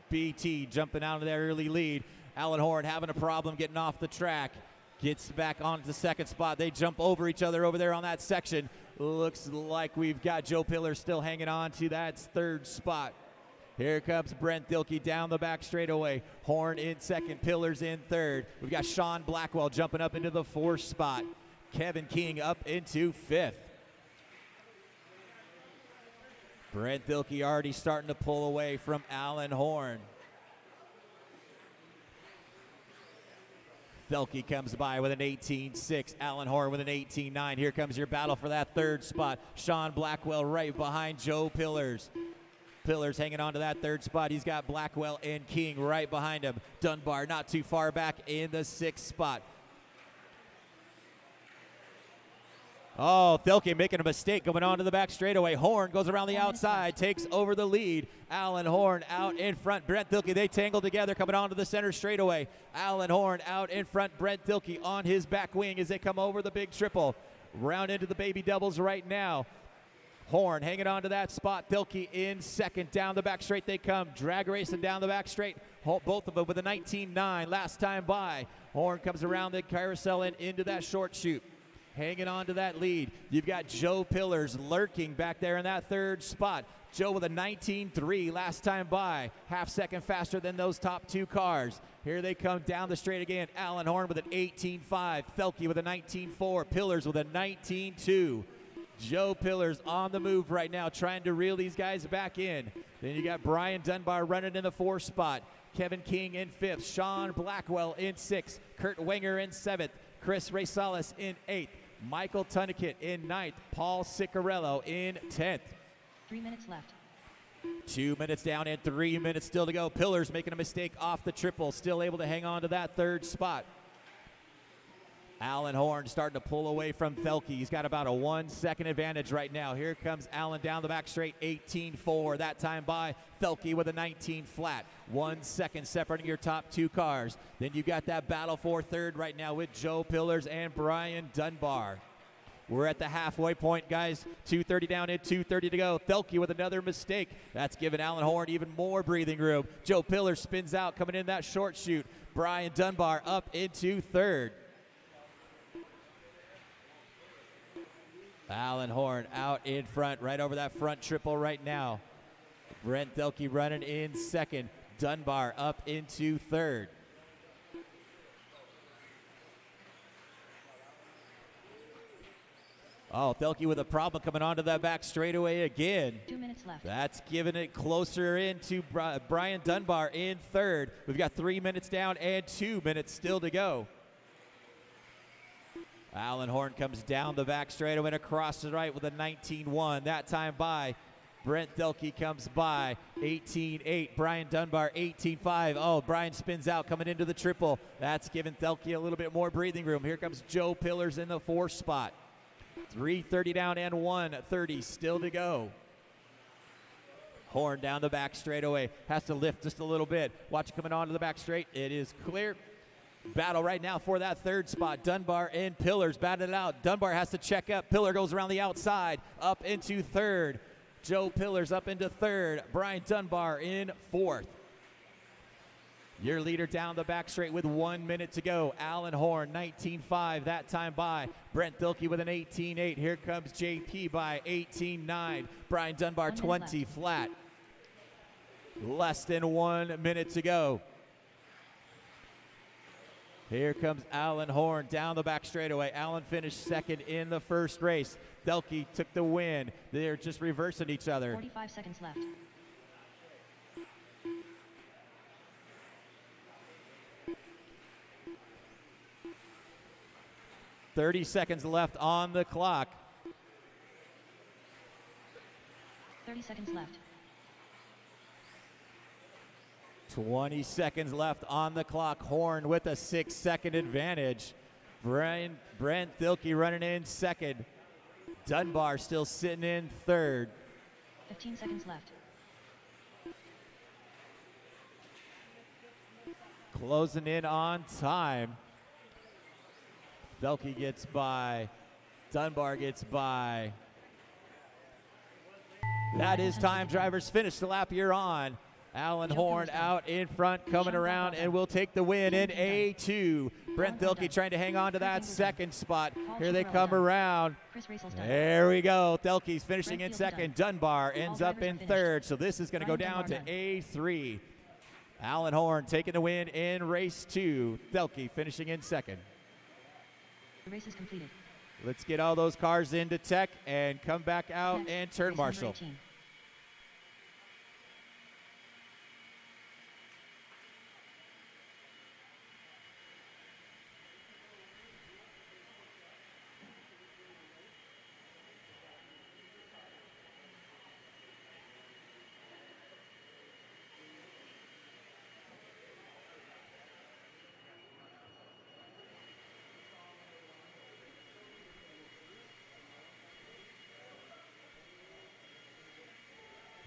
BT jumping out of their early lead. Alan Horn having a problem getting off the track. Gets back onto the second spot. They jump over each other over there on that section. Looks like we've got Joe Pillar still hanging on to that third spot. Here comes Brent Thilke down the back straightaway. Horn in second, Pillars in third. We've got Sean Blackwell jumping up into the fourth spot. Kevin King up into fifth. Brent Thilke already starting to pull away from Alan Horn. Thilke comes by with an 18.6. Alan Horn with an 18.9. Here comes your battle for that third spot. Sean Blackwell right behind Joe Pillars. Pillars hanging on to that third spot. He's got Blackwell and King right behind him. Dunbar not too far back in the sixth spot. Oh, Thilke making a mistake going on to the back straightaway. Horn goes around the outside, takes over the lead. Alan Horn out in front. Brent Thilke, they tangle together coming onto the center straightaway. Alan Horn out in front. Brent Thilke on his back wing as they come over the big triple. Round into the baby doubles right now. Horn hanging on to that spot. Thilke in second. Down the back straight they come. Drag racing down the back straight. Both of them with a 19.9 last time by. Horn comes around the carousel and into that short chute. Hanging on to that lead. You've got Joe Pillars lurking back there in that third spot. Joe with a 19.3 last time by. Half second faster than those top two cars. Here they come down the straight again. Alan Horn with an 18.5. Thilke with a 19.4. Pillars with a 19.2. Joe Pillars on the move right now, trying to reel these guys back in. Then you got Brian Dunbar running in the fourth spot. Kevin King in fifth. Sean Blackwell in sixth. Kurt Wenger in seventh. Chris Racales in eighth. Michael Tunakit in ninth. Paul Ciccarello in 10th. 3 minutes left. 2 minutes down and 3 minutes still to go. Pillars making a mistake off the triple. Still able to hang on to that third spot. Alan Horn starting to pull away from Thilke. He's got about a 1 second advantage right now. Here comes Alan down the back straight, 18.4. That time by Thilke with a 19 flat. 1 second separating your top two cars. Then you got that battle for third right now with Joe Pillars and Brian Dunbar. We're at the halfway point, guys. 2:30 down and 2:30 to go. Thilke with another mistake. That's giving Alan Horn even more breathing room. Joe Pillars spins out, coming in that short chute. Brian Dunbar up into third. Alan Horn out in front, right over that front triple right now. Brent Thilke running in second. Dunbar up into third. Oh, Thelke with a problem coming onto that back straightaway again. 2 minutes left. That's giving it closer into Brian Dunbar in third. We've got 3 minutes down and 2 minutes still to go. Alan Horn comes down the back straightaway and across the right with a 19.1. That time by Brent Thelke comes by 18.8. Brian Dunbar 18.5. Oh, Brian spins out coming into the triple. That's giving Thelke a little bit more breathing room. Here comes Joe Pillars in the 4th spot. 3:30 down and 1:30 still to go. Horn down the back straightaway. Has to lift just a little bit. Watch it coming onto the back straight. It is clear. Battle right now for that 3rd spot. Dunbar and Pillars batting it out. Dunbar has to check up. Pillar goes around the outside. Up into 3rd. Joe Pillars up into 3rd. Brian Dunbar in 4th. Your leader down the back straight with 1 minute to go. Alan Horn, 19.5, that time by. Brent Thelke with an 18.8. Here comes JP by 18.9. Brian Dunbar, 20 flat. Less than 1 minute to go. Here comes Alan Horn down the back straightaway. Alan finished 2nd in the 1st race. Thelke took the win. They're just reversing each other. 45 seconds left. .30 seconds left on the clock. 30 seconds left. 20 seconds left on the clock. Horn with a 6-second advantage. Brent Thelke running in 2nd. Dunbar still sitting in 3rd. 15 seconds left. Closing in on time. Thelke gets by. Dunbar gets by. That is time. Drivers finish the lap you're on. Alan Horn out in front, coming around, and will take the win in A2. Brent Thelke trying to hang on to that 2nd spot. Here they come around. There we go. Thelke's finishing in 2nd. Dunbar ends up in 3rd. So this is going to go down to A3. Alan Horn taking the win in race 2. Thelke finishing in 2nd. The race is completed. Let's get all those cars into tech and come back out Next, and turn race number marshal. 18.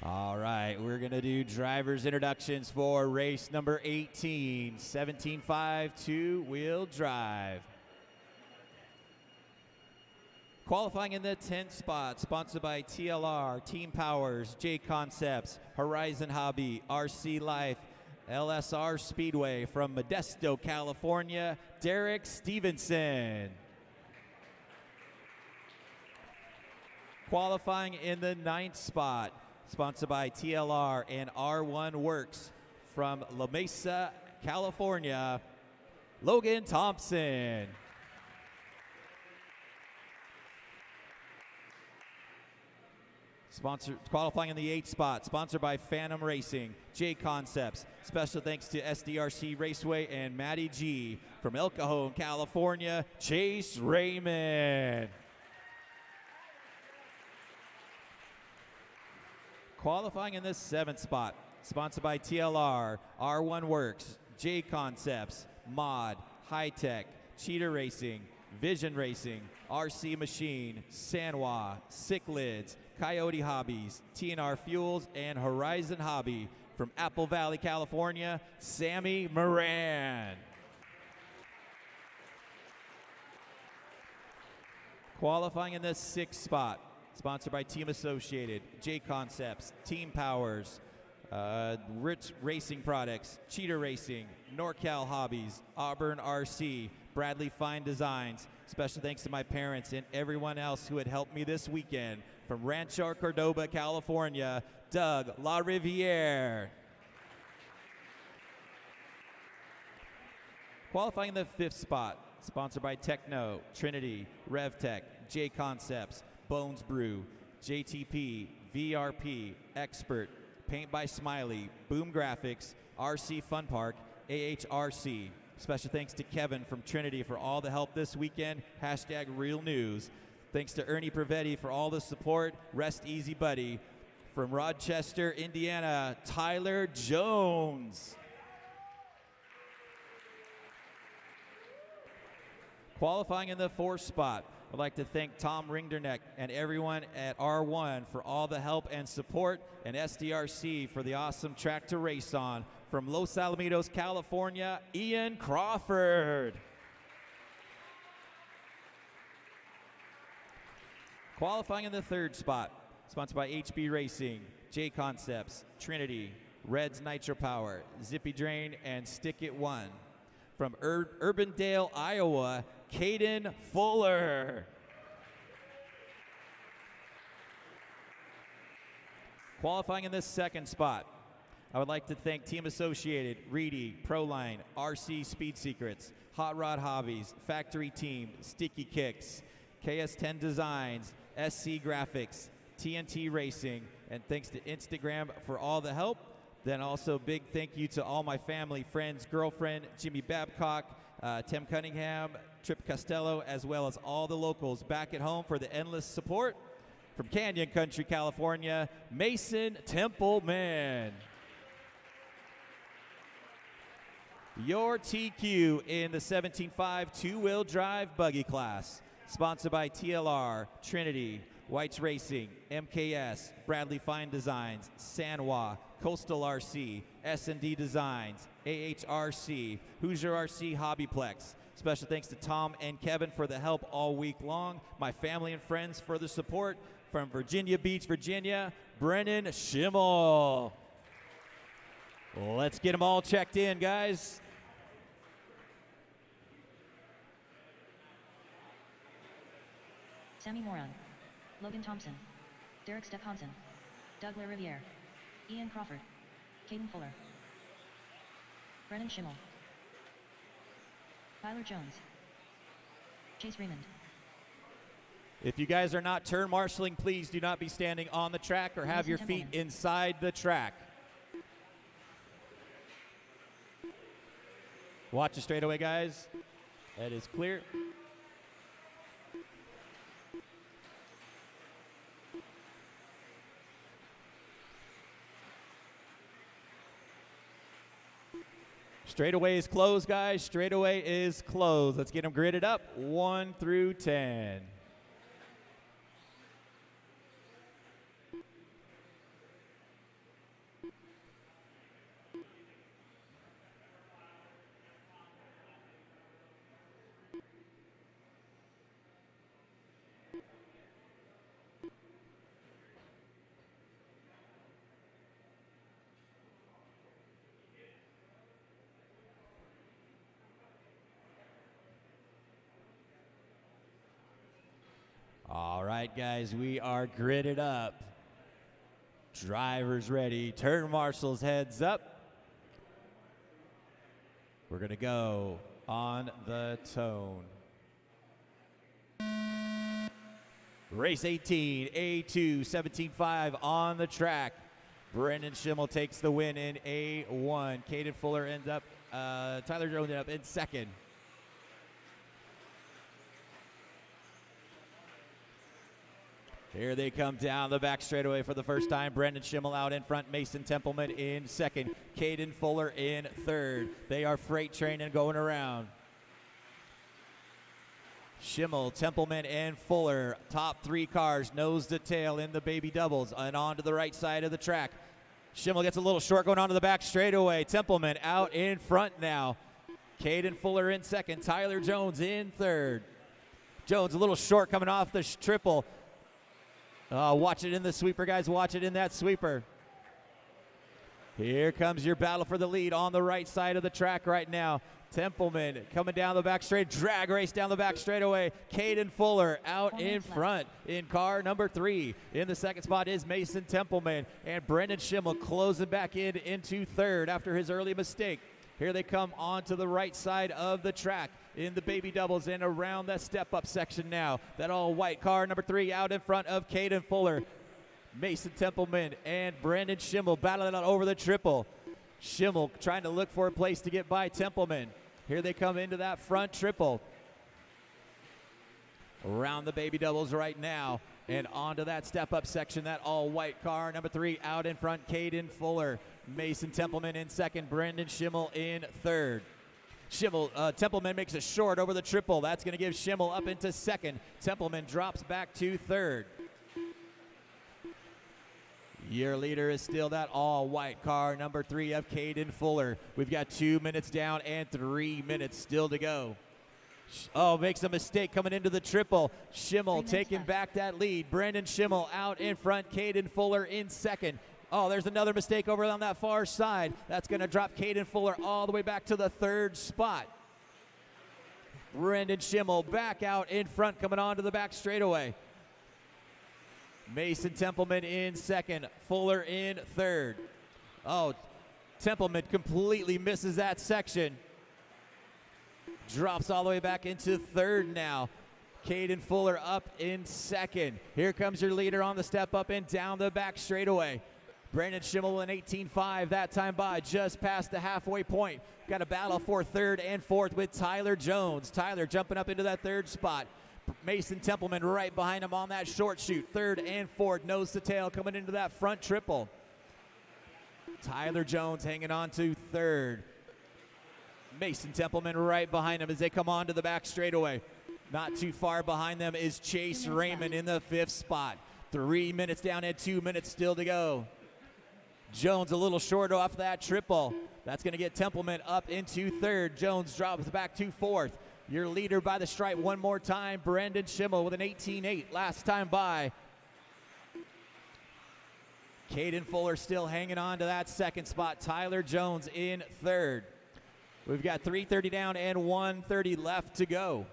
All right, we're going to do drivers' introductions for race number 18, 17.5 two-wheel drive. Qualifying in the 10th spot, sponsored by TLR, Team Powers, J Concepts, Horizon Hobby, RC Life, LSR Speedway from Modesto, California, Derek Stevenson. Qualifying in the 9th spot, sponsored by TLR and R1 Works from La Mesa, California, Logan Thompson. Qualifying in the 8th spot, sponsored by Phantom Racing, J Concepts. Special thanks to SDRC Raceway and Matty G. From El Cajon, California, Chase Raymond. Qualifying in the 7th spot, sponsored by TLR, R1 Works, J Concepts, Mod, High Tech, Cheetah Racing, Vision Racing, RC Machine, Sanwa, Sick Lids, Coyote Hobbies, TNR Fuels, and Horizon Hobby. From Apple Valley, California, Sammy Moran. Qualifying in the 6th spot, sponsored by Team Associated, J Concepts, Team Powers, Rich Racing Products, Cheetah Racing, NorCal Hobbies, Auburn RC, Bradley Fine Designs. Special thanks to my parents and everyone else who had helped me this weekend. From Rancho Cordova, California, Doug La Riviere. Qualifying in the 5th spot, sponsored by Techno, Trinity, RevTech, J Concepts, Bones Brew, JTP, VRP, Expert, Paint by Smiley, Boom Graphics, RC Fun Park, AHRC. Special thanks to Kevin from Trinity for all the help this weekend. Hashtag Real News. Thanks to Ernie Prevetti for all the support. Rest easy, buddy. From Rochester, Indiana, Tyler Jones. Qualifying in the 4th spot, I'd like to thank Tom Ringderneck and everyone at R1 for all the help and support, and SDRC for the awesome track to race on. From Los Alamitos, California, Ian Crawford. Qualifying in the 3rd spot, sponsored by HB Racing, J Concepts, Trinity, Reds Nitro Power, Zippy Drain, and Stick It One. From Urbandale, Iowa, Caden Fuller. Qualifying in the 2nd spot, I would like to thank Team Associated, Reedy, Proline, RC Speed Secrets, Hot Rod Hobbies, Factory Team, Sticky Kicks, KS10 Designs, SC Graphics, TNT Racing, and thanks to Instagram for all the help. Then also big thank you to all my family, friends, girlfriend, Jimmy Babcock, Tim Cunningham, Trip Costello, as well as all the locals back at home for the endless support. From Canyon Country, California, Mason Templeman. Your TQ in the 17.5 two-wheel drive buggy class, sponsored by TLR, Trinity, Whites Racing, MKS, Bradley Fine Designs, Sanwa, Coastal RC, S&D Designs, AHRC, Hoosier RC Hobbyplex. Special thanks to Tom and Kevin for the help all week long. My family and friends for the support. From Virginia Beach, Virginia, Brennan Schimmel. Let's get them all checked in, guys. Sammy Moran, Logan Thompson, Derek Stephansen, Doug LaRiviere, Ian Crawford, Caden Fuller, Brennan Schimmel, Tyler Jones, Chase Raymond. If you guys are not turn marshaling, please do not be standing on the track or have your feet inside the track. Watch the straightaway, guys. That is clear. Straightaway is closed, guys. Straightaway is closed. Let's get them gridded up, 1 through 10. All right, guys, we are gridded up. Drivers ready. Turn marshals heads up. We're going to go on the tone. Race 18, A2, 17.5 on the track. Brendan Schimmel takes the win in A1. Caden Fuller ends up, Tyler Jones ended up in second. Here they come down the back straightaway for the first time. Brendan Schimmel out in front. Mason Templeman in second. Caden Fuller in third. They are freight train and going around. Schimmel, Templeman, and Fuller. Top 3 cars, nose to tail in the baby doubles and on to the right side of the track. Schimmel gets a little short going on to the back straightaway. Templeman out in front now. Caden Fuller in second. Tyler Jones in third. Jones a little short coming off the triple. Watch it in the sweeper, guys. Watch it in that sweeper. Here comes your battle for the lead on the right side of the track right now. Templeman coming down the back straight. Drag race down the back straightaway. Caden Fuller out in front in car number 3. In the second spot is Mason Templeman. And Brendan Schimmel closing back into third after his early mistake. Here they come onto the right side of the track in the baby doubles and around that step-up section now. That all-white car, number 3, out in front of Caden Fuller. Mason Templeman and Brandon Schimmel battling it over the triple. Schimmel trying to look for a place to get by Templeman. Here they come into that front triple. Around the baby doubles right now and onto that step-up section, that all-white car, number 3, out in front, Caden Fuller. Mason Templeman in second, Brandon Schimmel in third. Templeman makes a short over the triple. That's going to give Schimmel up into second. Templeman drops back to third. Your leader is still that all-white car, number 3 of Caden Fuller. We've got 2 minutes down and 3 minutes still to go. Oh, makes a mistake coming into the triple. Schimmel taking back that lead. Brandon Schimmel out in front, Caden Fuller in second. Oh, there's another mistake over on that far side. That's going to drop Caden Fuller all the way back to the third spot. Brandon Schimmel back out in front, coming onto the back straightaway. Mason Templeman in second, Fuller in third. Oh, Templeman completely misses that section. Drops all the way back into third now. Caden Fuller up in second. Here comes your leader on the step up and down the back straightaway. Brandon Schimmel in 18.5, that time by just past the halfway point. Got a battle for third and fourth with Tyler Jones. Tyler jumping up into that third spot. Mason Templeman right behind him on that short shoot. Third and fourth, nose to tail coming into that front triple. Tyler Jones hanging on to third. Mason Templeman right behind him as they come on to the back straightaway. Not too far behind them is Chase Raymond in the fifth spot. 3 minutes down and 2 minutes still to go. Jones a little short off that triple. That's going to get Templeman up into third. Jones drops back to fourth. Your leader by the stripe one more time, Brandon Schimmel with an 18.8 last time by. Caden Fuller still hanging on to that second spot. Tyler Jones in third. We've got 3:30 down and 1:30 left to go.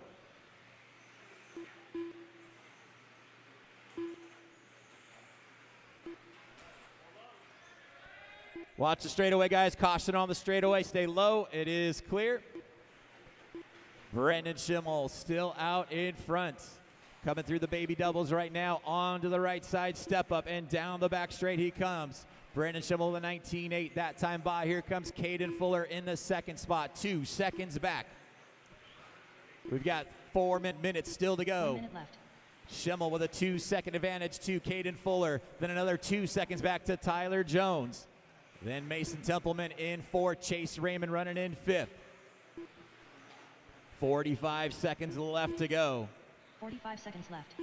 Watch the straightaway, guys. Caution on the straightaway. Stay low. It is clear. Brandon Schimmel still out in front. Coming through the baby doubles right now. On to the right side. Step up and down the back straight he comes. Brandon Schimmel with a 19.8 that time by. Here comes Caden Fuller in the second spot. 2 seconds back. We've got 4 minutes still to go. 1 minute left. Schimmel with a 2-second advantage to Caden Fuller. Then another 2 seconds back to Tyler Jones. Then Mason Templeman in fourth. Chase Raymond running in fifth. 45 seconds left to go. 45 seconds left.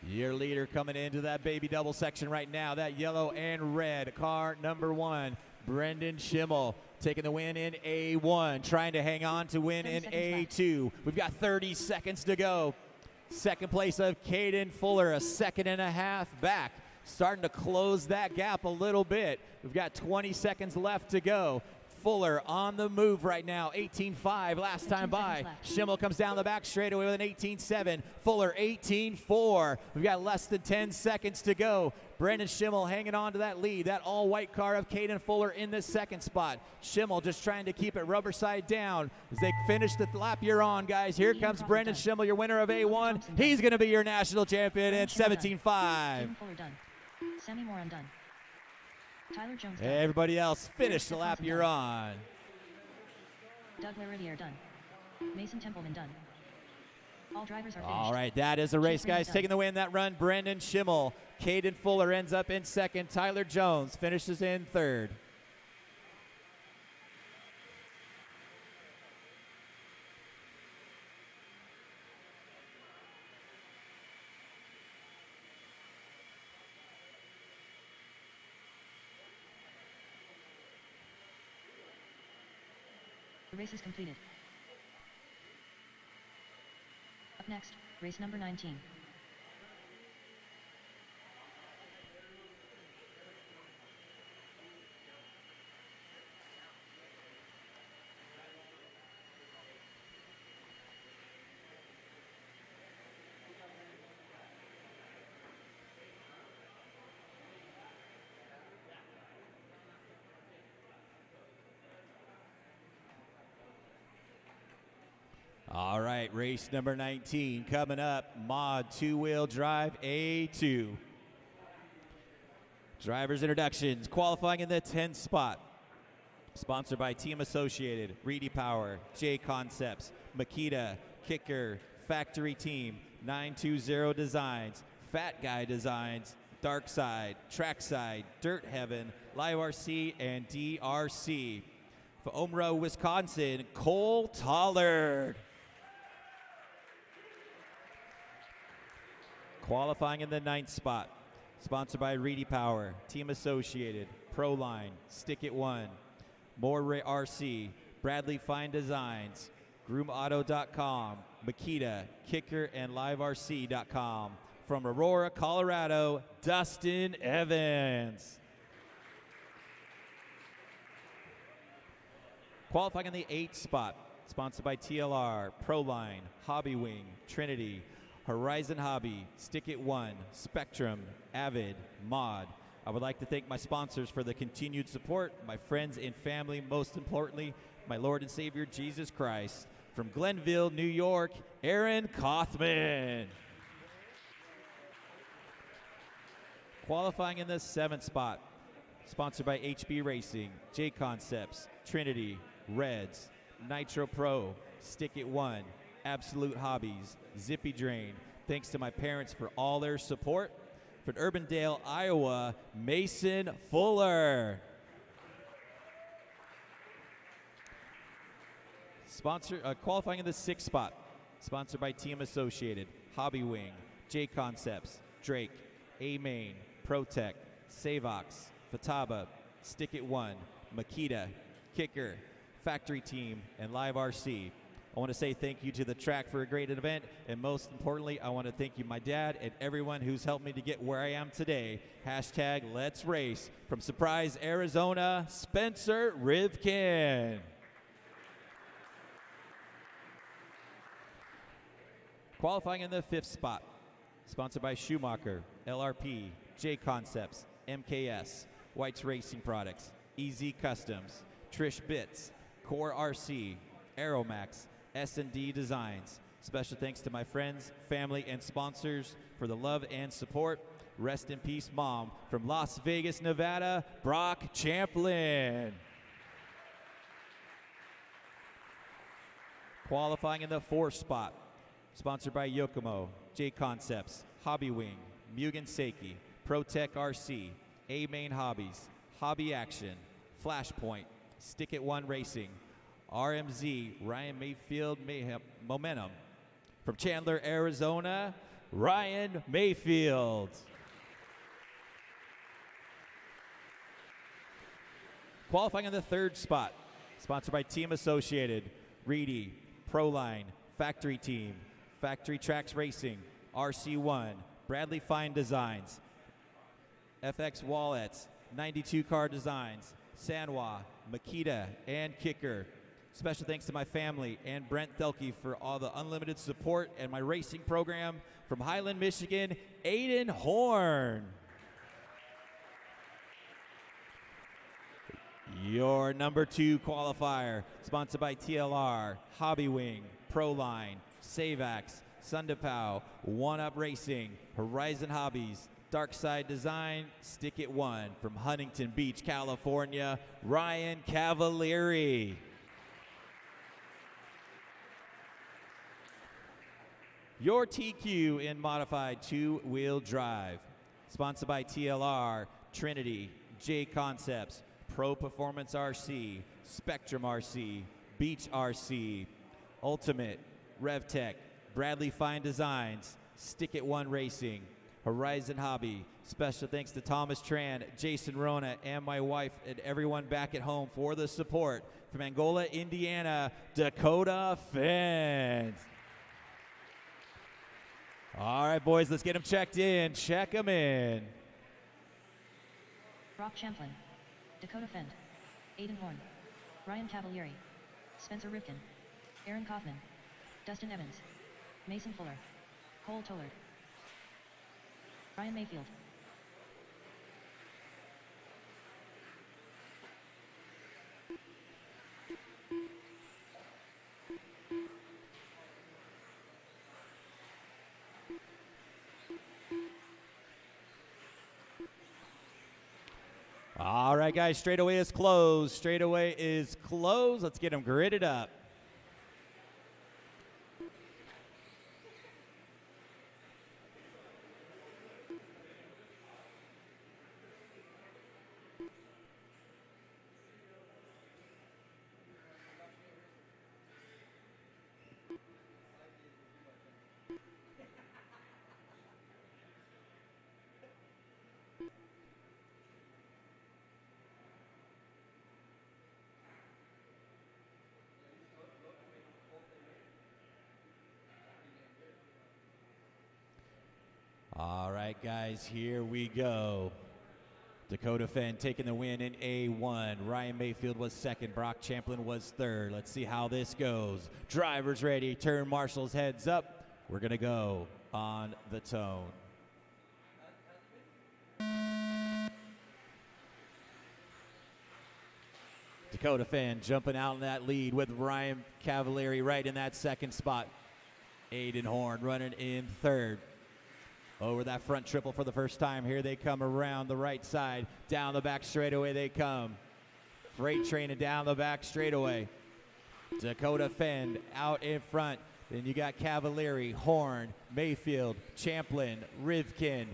Your leader coming into that baby double section right now. That yellow and red car number 1, Brandon Schimmel, taking the win in A1, trying to hang on to win in A2. We've got 30 seconds to go. Second place of Caden Fuller, a second and a half back. Starting to close that gap a little bit. We've got 20 seconds left to go. Fuller on the move right now, 18.5 last time by. Schimmel comes down the back straightaway with an 18.7. Fuller 18.4. We've got less than 10 seconds to go. Brandon Schimmel hanging on to that lead. That all-white car of Caden Fuller in the second spot. Schimmel just trying to keep it rubber side down as they finish the lap you're on, guys. Here comes Brandon Schimmel, your winner of A1. He's going to be your national champion at 17.5. Caden Fuller done. Sammy Moran done. Tyler Jones done. Everybody else, finish the lap you're on. Doug Laridier done. Mason Templeman done. All drivers are finished. All right, that is a race, guys. Taking the win that run, Brandon Schimmel. Caden Fuller ends up in second. Tyler Jones finishes in third. The race is completed. Up next, race number 19. All right, race number 19 coming up, Mod two-wheel drive A2. Drivers introductions, qualifying in the 10th spot. Sponsored by Team Associated, Reedy Power, J Concepts, Makita, Kicker, Factory Team, 920 Designs, Fat Guy Designs, Dark Side, Trackside, Dirt Heaven, LiveRC, and DRC. For Omro, Wisconsin, Cole Tollard. Qualifying in the 9th spot. Sponsored by Reedy Power, Team Associated, Proline, Stick It One, More RC, Bradley Fine Designs, GroomAuto.com, Makita, Kicker, and LiveRC.com. From Aurora, Colorado, Dustin Evans. Qualifying in the 8th spot, sponsored by TLR, Proline, Hobby Wing, Trinity, Horizon Hobby, Stick It One, Spectrum, Avid, Mod. I would like to thank my sponsors for the continued support, my friends and family, most importantly, my Lord and Savior, Jesus Christ. From Glenville, New York, Aaron Kothman. Qualifying in the 7th spot, sponsored by HB Racing, J Concepts, Trinity, Reds, Nitro Pro, Stick It One, Absolute Hobbies, Zippy Drain. Thanks to my parents for all their support. For Urbandale, Iowa, Mason Fuller. Qualifying in the 6th spot, sponsored by Team Associated, Hobby Wing, J Concepts, Drake, A-Main, Protec, Savox, Fataba, Stick It One, Makita, Kicker, Factory Team, and Live RC. I want to say thank you to the track for a great event, and most importantly, I want to thank you, my dad, and everyone who's helped me to get where I am today. Hashtag Let's Race. From Surprise, Arizona, Spencer Rivkin. Qualifying in the 5th spot, sponsored by Schumacher, LRP, J Concepts, MKS, White's Racing Products, EZ Customs, Trish Bits, Core RC, Aeromax, S&D Designs. Special thanks to my friends, family, and sponsors for the love and support. Rest in peace, Mom. From Las Vegas, Nevada, Brock Champlin. Qualifying in the 4th spot, sponsored by Yokomo, J Concepts, Hobby Wing, Mugen Seiki, Protec RC, A-Main Hobbies, Hobby Action, Flashpoint, Stick It One Racing, RMZ, Ryan Mayfield Momentum. From Chandler, Arizona, Ryan Mayfield. Qualifying in the 3rd spot, sponsored by Team Associated, Reedy, Proline, Factory Team, Factory Tracks Racing, RC1, Bradley Fine Designs, FX Wallets, 92 Car Designs, Sanwa, Makita, and Kicker. Special thanks to my family and Brent Thelke for all the unlimited support and my racing program. From Highland, Michigan, Aiden Horn. Your number 2 qualifier, sponsored by TLR, Hobby Wing, Proline, Savax, Sundapow, One Up Racing, Horizon Hobbies, Dark Side Design, Stick It One. From Huntington Beach, California, Ryan Cavalieri. Your TQ in modified 2-wheel drive, sponsored by TLR, Trinity, J Concepts, Pro Performance RC, Spectrum RC, Beach RC, Ultimate, RevTech, Bradley Fine Designs, Stick It One Racing, Horizon Hobby. Special thanks to Thomas Tran, Jason Rona, and my wife, and everyone back at home for the support. From Angola, Indiana, Dakota Fence. All right, boys, let's get them checked in. Check them in. Brock Champlin, Dakota Fend, Aiden Horn, Ryan Cavalieri, Spencer Rivkin, Aaron Kaufman, Dustin Evans, Mason Fuller, Cole Tollard, Ryan Mayfield. right, guys, straightaway is closed. Straightaway is closed. Let's get them gridded up. All right, guys, here we go. Dakota Fenn taking the win in A1. Ryan Mayfield was second. Brock Champlin was third. Let's see how this goes. Drivers ready. Turn marshals heads up. We're going to go on the tone. Dakota Fenn jumping out in that lead with Ryan Cavalieri right in that second spot. Aiden Horn running in third. Over that front triple for the first time. Here they come around the right side. Down the back straightaway they come. Freight training down the back straightaway. Dakota Fenn out in front. Then you got Cavalieri, Horn, Mayfield, Champlin, Rivkin,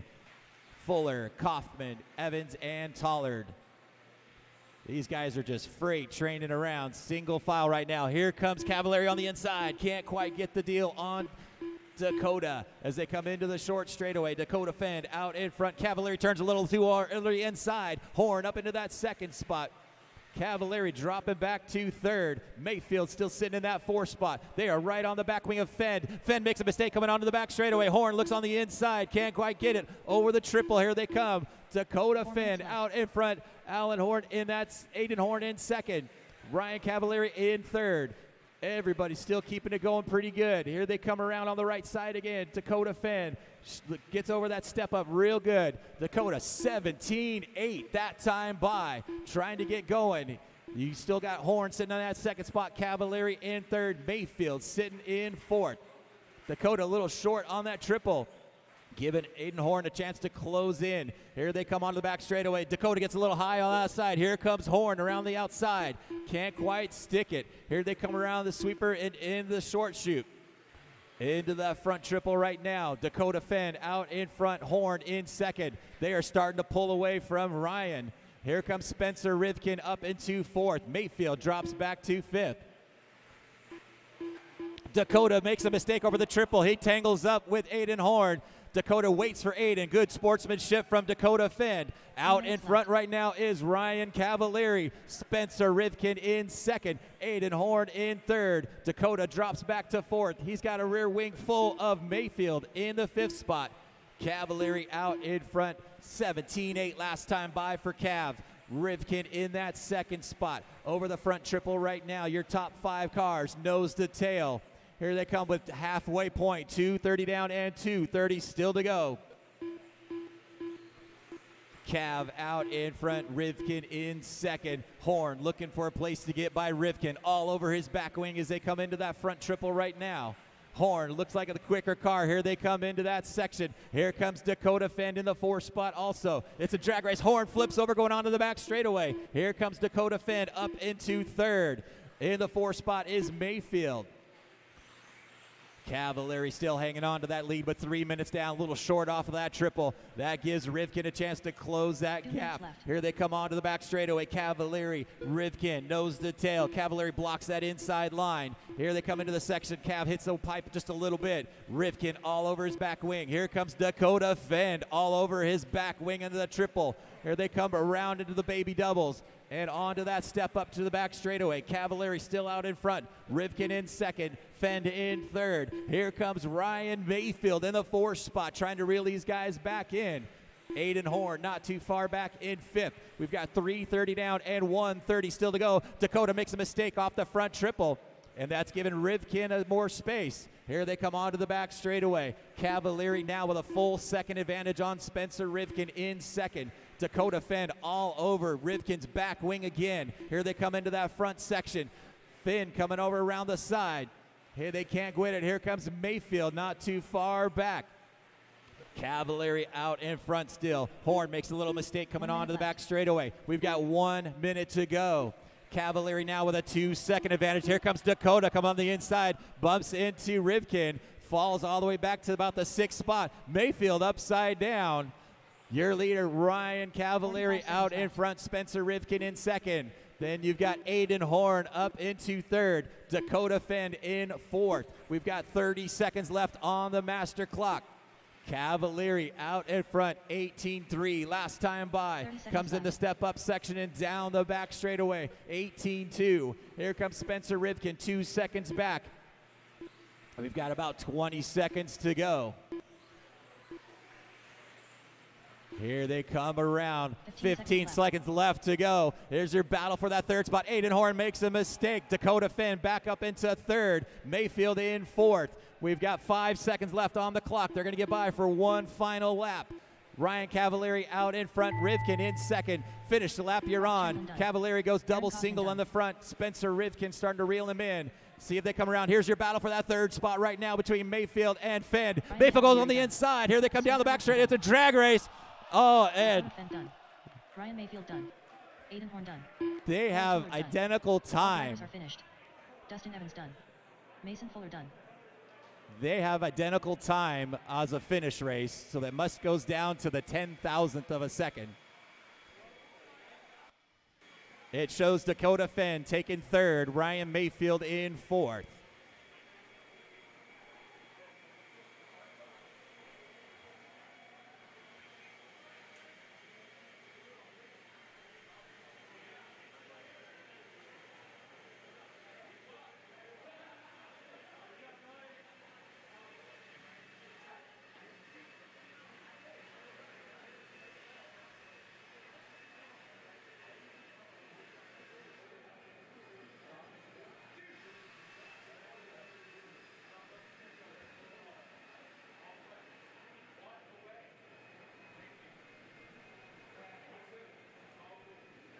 Fuller, Kaufman, Evans, and Tollard. These guys are just freight training around. Single file right now. Here comes Cavalieri on the inside. Can't quite get the deal on Dakota as they come into the short straightaway. Dakota Fenn out in front. Cavalieri turns a little too early inside. Horn up into that second spot. Cavalieri dropping back to third. Mayfield still sitting in that fourth spot. They are right on the back wing of Fenn. Fenn makes a mistake coming onto the back straightaway. Horn looks on the inside. Can't quite get it. Over the triple. Here they come. Dakota Fenn out in front. Alan Horn in that. Aiden Horn in second. Ryan Cavalieri in third. Everybody's still keeping it going pretty good. Here they come around on the right side again. Dakota Fenn gets over that step up real good. Dakota 17-8 that time by. Trying to get going. You still got Horn sitting on that second spot. Cavalieri in third. Mayfield sitting in fourth. Dakota a little short on that triple. Giving Aiden Horn a chance to close in. Here they come onto the back straightaway. Dakota gets a little high on that side. Here comes Horn around the outside. Can't quite stick it. Here they come around the sweeper and in the short shoot. Into that front triple right now. Dakota Fenn out in front. Horn in second. They are starting to pull away from Ryan. Here comes Spencer Rivkin up into fourth. Mayfield drops back to fifth. Dakota makes a mistake over the triple. He tangles up with Aiden Horn. Dakota waits for Aiden. Good sportsmanship from Dakota Fenn. Out in front right now is Ryan Cavalieri. Spencer Rivkin in second. Aiden Horn in third. Dakota drops back to fourth. He's got a rear wing full of Mayfield in the fifth spot. Cavalieri out in front. 17-8 last time by for Cav. Rivkin in that second spot. Over the front triple right now. Your top five cars, nose to tail. Here they come with halfway point. 2:30 down and 2:30 still to go. Cav out in front. Rivkin in second. Horn looking for a place to get by Rivkin. All over his back wing as they come into that front triple right now. Horn looks like a quicker car. Here they come into that section. Here comes Dakota Fenn in the fourth spot also. It's a drag race. Horn flips over going onto the back straightaway. Here comes Dakota Fenn up into third. In the fourth spot is Mayfield. Cavalieri still hanging on to that lead, but 3 minutes down, a little short off of that triple. That gives Rivkin a chance to close that gap. Here they come on to the back straightaway. Cavalieri, Rivkin, nose to tail. Cavalieri blocks that inside line. Here they come into the section. Cav hits the pipe just a little bit. Rivkin all over his back wing. Here comes Dakota Fenn all over his back wing into the triple. Here they come around into the baby doubles. And onto that step up to the back straightaway. Cavalieri still out in front. Rivkin in second. Fenn in third. Here comes Ryan Mayfield in the fourth spot, trying to reel these guys back in. Aiden Horn not too far back in fifth. We've got 3:30 down and 1:30 still to go. Dakota makes a mistake off the front triple, and that's giving Rivkin more space. Here they come onto the back straightaway. Cavalieri now with a full second advantage on Spencer Rivkin in second. Dakota Fenn all over Rivkin's back wing again. Here they come into that front section. Finn coming over around the side. Here they can't quit it. Here comes Mayfield not too far back. Cavalieri out in front still. Horn makes a little mistake coming onto the back straightaway. We've got 1 minute to go. Cavalieri now with a 2-second advantage. Here comes Dakota, come on the inside, bumps into Rivkin, falls all the way back to about the 6th spot. Mayfield upside down. Your leader, Ryan Cavalieri, out in front. Spencer Rivkin in 2nd. Then you've got Aiden Horn up into 3rd. Dakota Fend in 4th. We've got 30 seconds left on the master clock. Cavalieri out in front, 18-3, last time by. Comes in the step-up section and down the back straightaway, 18-2. Here comes Spencer Rivkin, 2 seconds back. We've got about 20 seconds to go. Here they come around. 15 seconds left to go. Here's your battle for that 3rd spot. Aiden Horn makes a mistake. Dakota Finn back up into 3rd. Mayfield in 4th. We've got 5 seconds left on the clock. They're going to get by for one final lap. Ryan Cavalieri out in front. Rivkin in 2nd. Finish the lap you're on. Cavalieri goes double single on the front. Spencer Rivkin starting to reel him in. See if they come around. Here's your battle for that 3rd spot right now between Mayfield and Fend. Mayfield goes on the inside. Here they come down the back straight. It's a drag race. Oh, and Done. Ryan Mayfield done. Aiden Horn done. They have identical time. Are finished. Dustin Evans done. Mason Fuller done. They have identical time as a finish race, so that must goes down to the 10,000th of a second. It shows Dakota Fenn taking 3rd, Ryan Mayfield in 4th.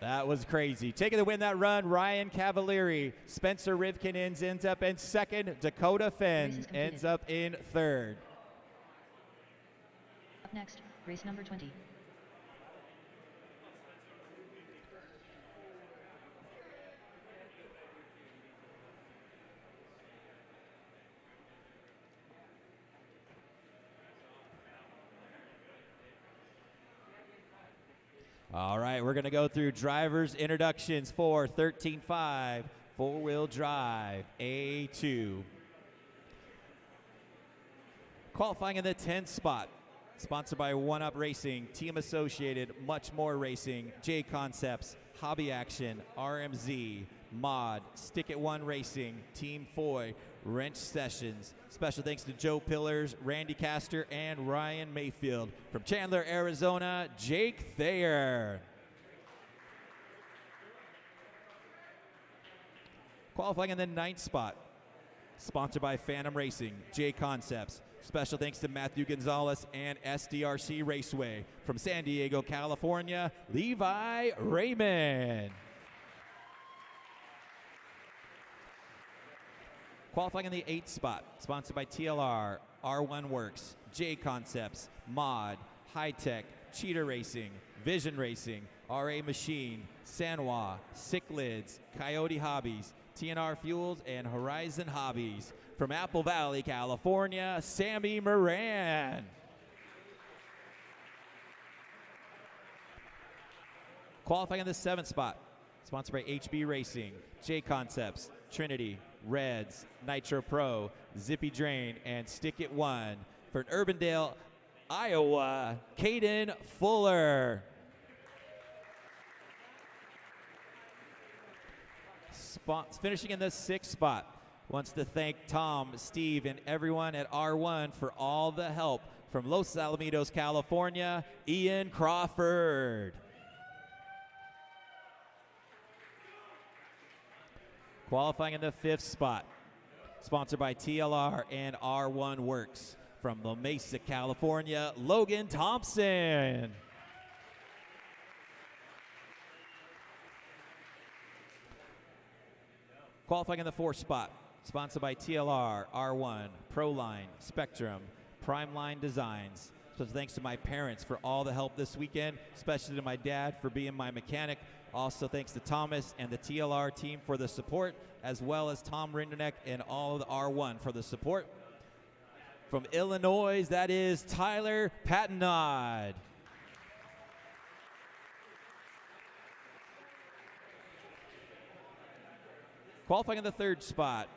That was crazy. Taking the win that run, Ryan Cavalieri. Spencer Rivkin ends up in 2nd. Dakota Fenn ends up in 3rd. Up next, race number 20. All right, we're going to go through drivers' introductions for 13.5 four-wheel drive A2. Qualifying in the 10th spot, sponsored by 1UP Racing, Team Associated, Much More Racing, J Concepts, Hobby Action, RMZ, Mod, Stick It One Racing, Team Foy, Wrench Sessions. Special thanks to Joe Pillars, Randy Castor, and Ryan Mayfield. From Chandler, Arizona, Jake Thayer. Qualifying in the 9th spot, sponsored by Phantom Racing, J Concepts. Special thanks to Matthew Gonzalez and SDRC Raceway. From San Diego, California, Levi Raymond. Qualifying in the 8th spot, sponsored by TLR, R1 Works, J Concepts, Mod, High Tech, Cheetah Racing, Vision Racing, RA Machine, Sanwa, Sick Lids, Coyote Hobbies, TNR Fuels, and Horizon Hobbies. From Apple Valley, California, Sammy Moran. Qualifying in the 7th spot, sponsored by HB Racing, J Concepts, Trinity, Reds, Nitro Pro, Zippy Drain, and Stick It One. For Urbandale, Iowa, Caden Fuller. Finishing in the 6th spot, wants to thank Tom, Steve, and everyone at R1 for all the help. From Los Alamitos, California, Ian Crawford. Qualifying in the 5th spot, sponsored by TLR and R1 Works. From La Mesa, California, Logan Thompson. Qualifying in the 4th spot, sponsored by TLR, R1, Proline, Spectrum, Primeline Designs. So thanks to my parents for all the help this weekend, especially to my dad for being my mechanic. Also thanks to Thomas and the TLR team for the support, as well as Tom Rinderneck and all of the R1 for the support. From Illinois, that is Tyler Patenod. Qualifying in the third spot,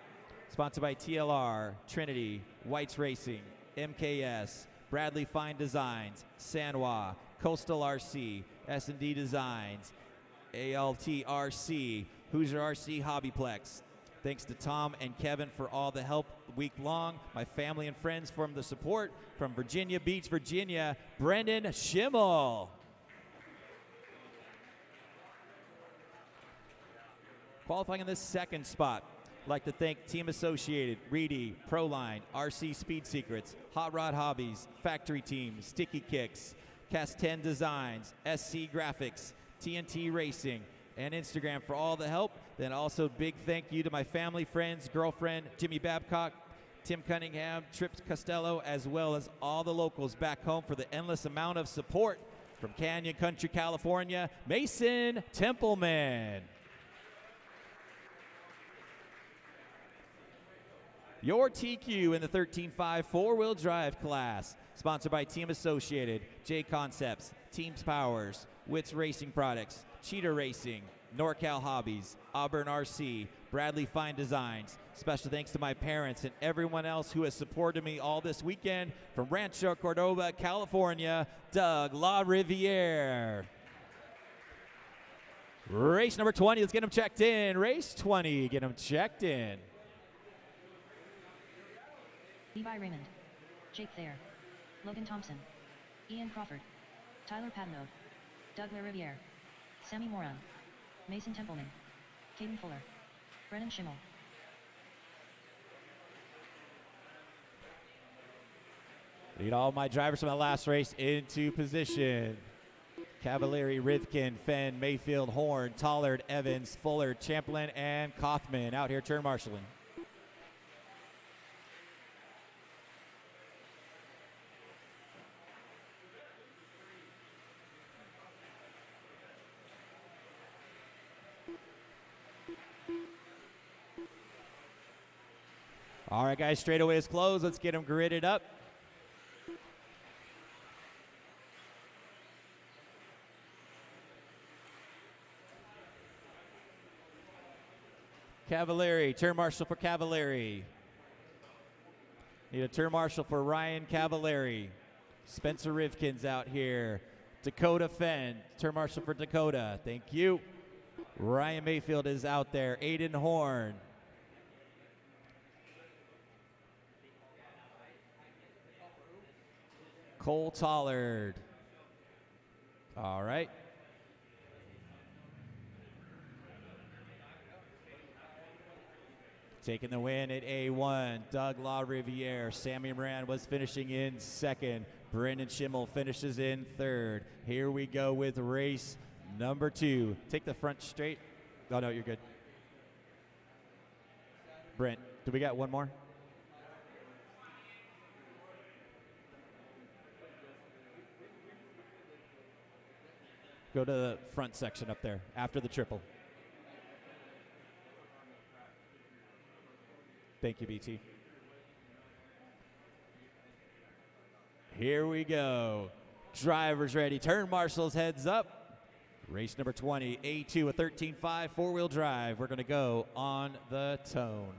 sponsored by TLR, Trinity, Whites Racing, MKS, Bradley Fine Designs, Sanwa, Coastal RC, S&D Designs, ALT-RC, Hoosier RC Hobbyplex. Thanks to Tom and Kevin for all the help week long. My family and friends from the support. From Virginia Beach, Virginia, Brendan Schimmel. Qualifying in the second spot, I'd like to thank Team Associated, Reedy, Proline, RC Speed Secrets, Hot Rod Hobbies, Factory Team, Sticky Kicks, Cast 10 Designs, SC Graphics, TNT Racing, and Instagram for all the help. Then also big thank you to my family, friends, girlfriend, Jimmy Babcock, Tim Cunningham, Trips Costello, as well as all the locals back home for the endless amount of support. From Canyon Country, California, Mason Templeman. Your TQ in the 13.5 four-wheel drive class, sponsored by Team Associated, J Concepts, Teams Powers, Wits Racing Products, Cheetah Racing, NorCal Hobbies, Auburn RC, Bradley Fine Designs. Special thanks to my parents and everyone else who has supported me all this weekend. From Rancho Cordova, California, Doug LaRiviere. Race number 20, let's get them checked in. Race 20, get them checked in. Levi Raymond, Jake Thayer, Logan Thompson, Ian Crawford, Tyler Patenode, Doug LaRiviere, Sammy Moran, Mason Templeman, Caden Fuller, Brennan Schimmel. Lead all my drivers from the last race into position. Cavalieri, Rivkin, Fenn, Mayfield, Horn, Tollard, Evans, Fuller, Champlin, and Kaufman out here turn marshaling. All right, guys, straightaway is closed. Let's get them gridded up. Cavalieri, turn marshal for Cavalieri. Need a turn marshal for Ryan Cavalieri. Spencer Rivkin's out here. Dakota Fenn, turn marshal for Dakota. Thank you. Ryan Mayfield is out there. Aiden Horn. Cole Tollard. All right. Taking the win at A1, Doug LaRiviere. Sammy Moran was finishing in second. Brendan Schimmel finishes in third. Here we go with race number 2. Take the front straight. Oh, no, you're good. Brent, do we got one more? Go to the front section up there after the triple. Thank you, BT. Here we go. Drivers ready. Turn marshals heads up. Race number 20, A2, a 13.5 four-wheel drive. We're going to go on the tone.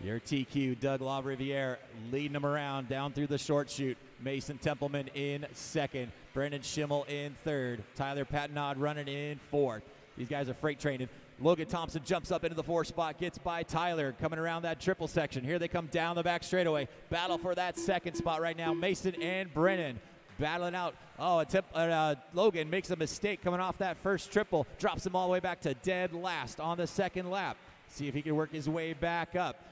Your TQ, Doug LaRiviere, leading them around down through the short chute. Mason Templeman in second. Brendan Schimmel in third. Tyler Patenod running in fourth. These guys are freight trained. Logan Thompson jumps up into the 4th spot, gets by Tyler, coming around that triple section. Here they come down the back straightaway. Battle for that 2nd spot right now. Mason and Brennan battling out. Oh, Logan makes a mistake coming off that first triple. Drops him all the way back to dead last on the 2nd lap. See if he can work his way back up.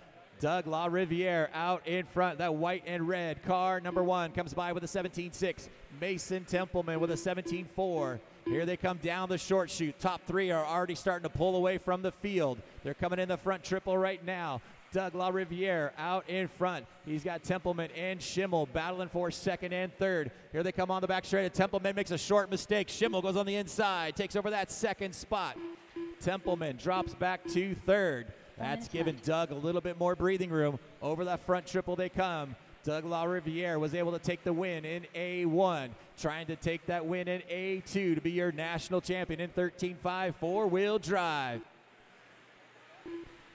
Doug LaRiviere out in front. That white and red car, number 1, comes by with a 17.6. Mason Templeman with a 17.4. Here they come down the short chute. Top 3 are already starting to pull away from the field. They're coming in the front triple right now. Doug LaRiviere out in front. He's got Templeman and Schimmel battling for second and third. Here they come on the back straight. Templeman makes a short mistake. Schimmel goes on the inside, takes over that second spot. Templeman drops back to third. That's given Doug a little bit more breathing room. Over that front triple they come. Doug LaRiviere was able to take the win in A1, trying to take that win in A2 to be your national champion in 13.5 four-wheel drive.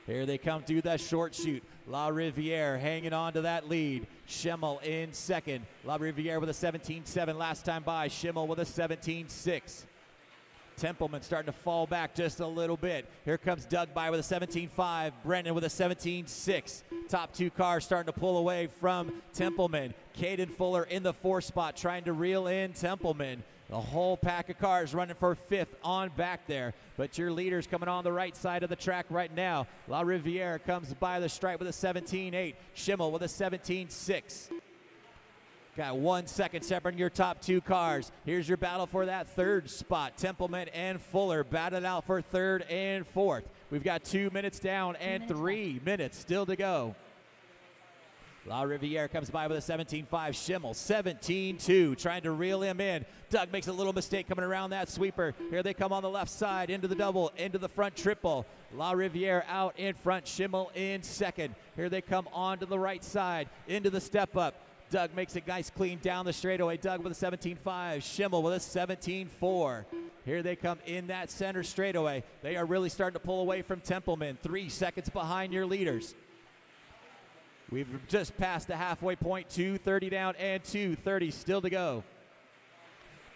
Here they come to that short shoot. LaRiviere hanging on to that lead. Schimmel in second. LaRiviere with a 17.7 last time by. Schimmel with a 17.6. Templeman starting to fall back just a little bit. Here comes Doug by with a 17.5. Brendan with a 17.6. Top two cars starting to pull away from Templeman. Caden Fuller in the 4 spot trying to reel in Templeman. The whole pack of cars running for 5th on back there. But your leader's coming on the right side of the track right now. LaRiviere comes by the stripe with a 17.8. Schimmel with a 17.6. Got 1 second separating your top two cars. Here's your battle for that third spot. Templeman and Fuller battled out for third and fourth. We've got 2 minutes down and 3 minutes still to go. LaRiviere comes by with a 17.5. Schimmel 17.2, trying to reel him in. Doug makes a little mistake coming around that sweeper. Here they come on the left side, into the double, into the front triple. LaRiviere out in front, Schimmel in second. Here they come onto the right side, into the step up. Doug makes it nice clean down the straightaway. Doug with a 17.5, Schimmel with a 17.4. Here they come in that center straightaway. They are really starting to pull away from Templeman. 3 seconds behind your leaders. We've just passed the halfway point. 2:30 down and 2:30 still to go.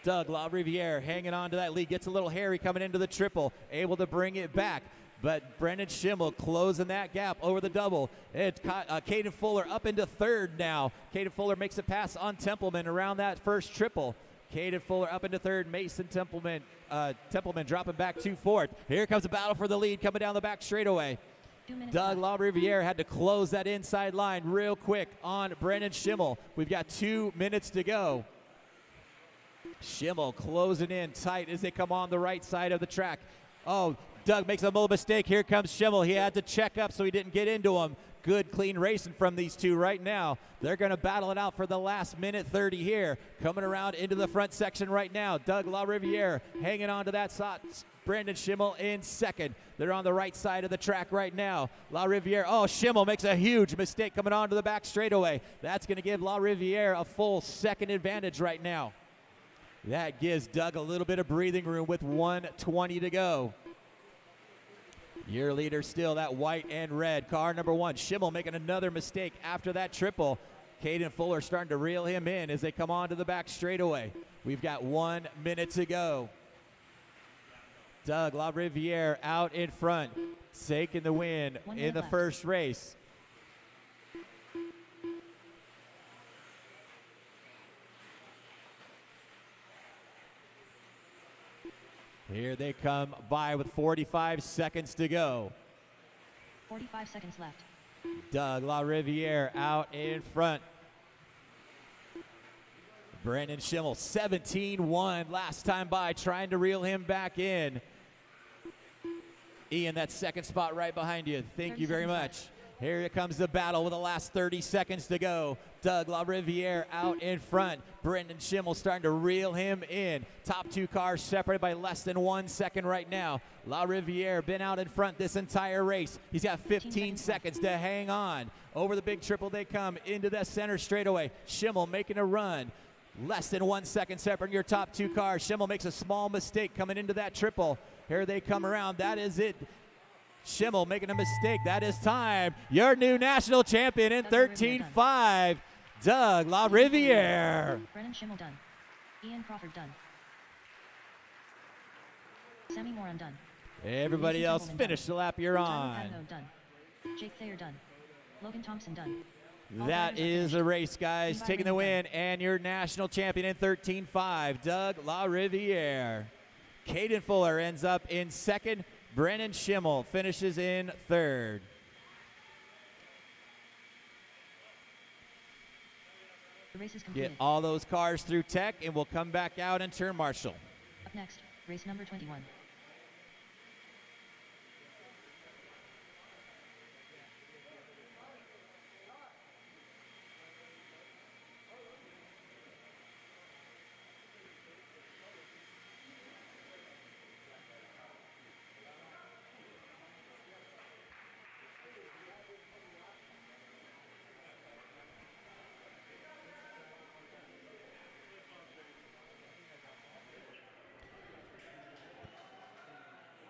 Doug LaRiviere hanging on to that lead. Gets a little hairy coming into the triple. Able to bring it back. But Brendan Schimmel closing that gap over the double. It's Caden Fuller up into third now. Caden Fuller makes a pass on Templeman around that first triple. Caden Fuller up into third. Mason Templeman dropping back to fourth. Here comes a battle for the lead coming down the back straightaway. Doug LaRiviere had to close that inside line real quick on Brendan Schimmel. We've got 2 minutes to go. Schimmel closing in tight as they come on the right side of the track. Oh, Doug makes a little mistake. Here comes Schimmel. He had to check up so he didn't get into him. Good, clean racing from these two right now. They're going to battle it out for the last minute 30 here. Coming around into the front section right now. Doug LaRiviere hanging on to that spot. Brendan Schimmel in second. They're on the right side of the track right now. LaRiviere, oh, Schimmel makes a huge mistake coming onto the back straightaway. That's going to give LaRiviere a full second advantage right now. That gives Doug a little bit of breathing room with 1:20 to go. Your leader still that white and red. Car number 1, Schimmel making another mistake after that triple. Caden Fuller starting to reel him in as they come onto the back straightaway. We've got 1 minute to go. Doug LaRiviere out in front, taking the win in the first race. Here they come by with 45 seconds to go. 45 seconds left. Doug LaRiviere out in front. Brendan Schimmel 17.1 last time by, trying to reel him back in. Ian, that second spot right behind you. Thank you very much. Here comes the battle with the last 30 seconds to go. Doug LaRiviere out in front. Brendan Schimmel starting to reel him in. Top two cars separated by less than 1 second right now. LaRiviere been out in front this entire race. He's got 15 seconds to hang on. Over the big triple they come into the center straightaway. Schimmel making a run. Less than 1 second separating your top two cars. Schimmel makes a small mistake coming into that triple. Here they come around. That is it. Schimmel making a mistake. That is time. Your new national champion in 13.5, Doug LaRiviere. Brendan Schimmel done. Ian Crawford done. Sammy Moran done. Everybody else finish the lap you're on. Tyler Padno done. Jake Thayer done. Logan Thompson done. That is the race, guys. Taking the win and your national champion in 13.5, Doug LaRiviere. Caden Fuller ends up in second. Brendan Schimmel finishes in third. The race is completed. Get all those cars through tech, and we'll come back out and turn marshal. Up next, race number 21.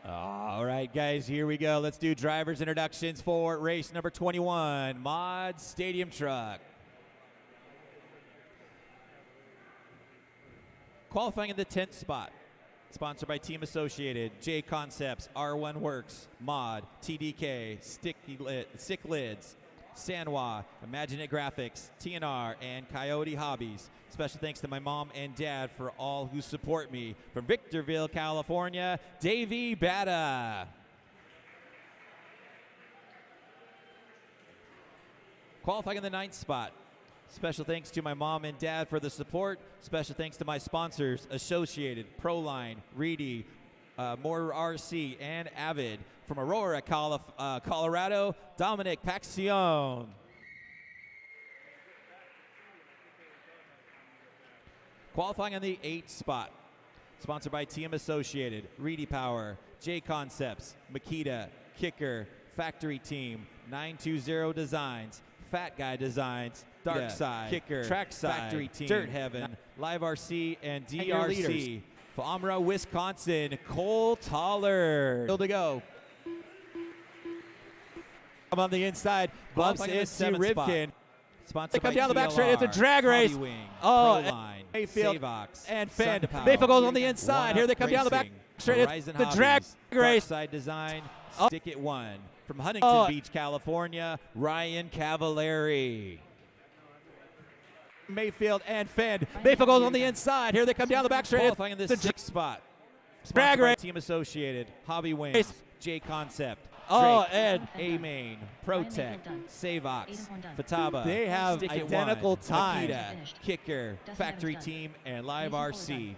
All right, guys, here we go. Let's do drivers' introductions for race number 21, Mod Stadium Truck. Qualifying in the 10th spot, sponsored by Team Associated, J Concepts, R1 Works, Mod, TDK, Stick Lids, Sanwa, Imaginate Graphics, TNR, and Coyote Hobbies. Special thanks to my mom and dad for all who support me. From Victorville, California, Davey Bada. Qualifying in the 9th spot. Special thanks to my mom and dad for the support. Special thanks to my sponsors, Associated, Proline, Reedy, More RC, and Avid. From Aurora, Colorado, Dominic Paxion. Qualifying on the 8th spot. Sponsored by Team Associated, Reedy Power, J Concepts, Makita, Kicker, Factory Team, 920 Designs, Fat Guy Designs, Dark Side, Kicker, Trackside, Factory Team, Dirt Heaven, Live RC, and DRC. For Amra, Wisconsin, Cole Toller. Still to go. On the inside, bumps into Rivkin. Sponsored by down the back straight. It's a TLR, drag race. Hobbywing, Oh, Proline, Mayfield Savox, and Fend. Sunpower, Mayfield goes on the inside. One Here they Up come down the back Racing, straight. It's Horizon the drag Hobbies, race. Darkside Design, Oh. Stick It One. From Huntington Oh. Beach, California, Ryan Cavallari. Mayfield and Fend. Mayfield goes on the inside. Here they come down the back straight. Qualifying in the It's a 6th spot. drag Sponsored by race. Team Associated, Hobby Wings, Race. J Concept, Oh, Drake, and A-Main, Protec, Savox, Fataba. They have Stick It identical One, time. Makita, Kicker, Dustin Factory Evans done. Team, and Live Jason RC.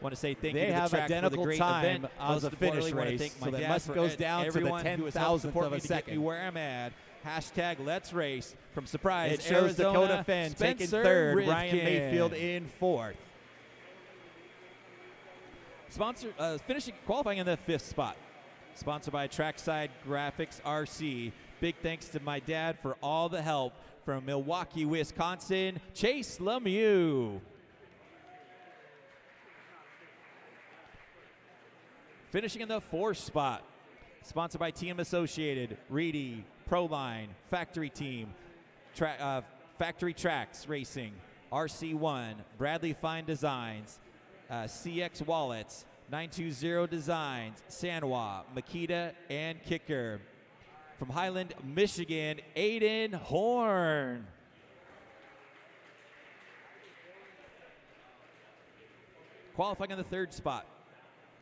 Want to say thank you They to the have track for the identical great time event. on Most the finish importantly, want to race, thank my so that dad must for goes down to the everyone who has helped 10,000th support of a me to get me second. where I'm at. Hashtag Let's Race from Surprise, It shows Arizona, Dakota Fenn taking Spencer third, Rivkin. Ryan Mayfield in 4th. Qualifying in the 5th spot. Sponsored by Trackside Graphics RC. Big thanks to my dad for all the help. From Milwaukee, Wisconsin, Chase Lemieux. Finishing in the 4th spot. Sponsored by Team Associated, Reedy, Proline, Factory Team, Factory Tracks Racing, RC1, Bradley Fine Designs, CX Wallets, 920 Designs, Sanwa, Makita, and Kicker. From Highland, Michigan, Aiden Horn. Qualifying in the 3rd spot.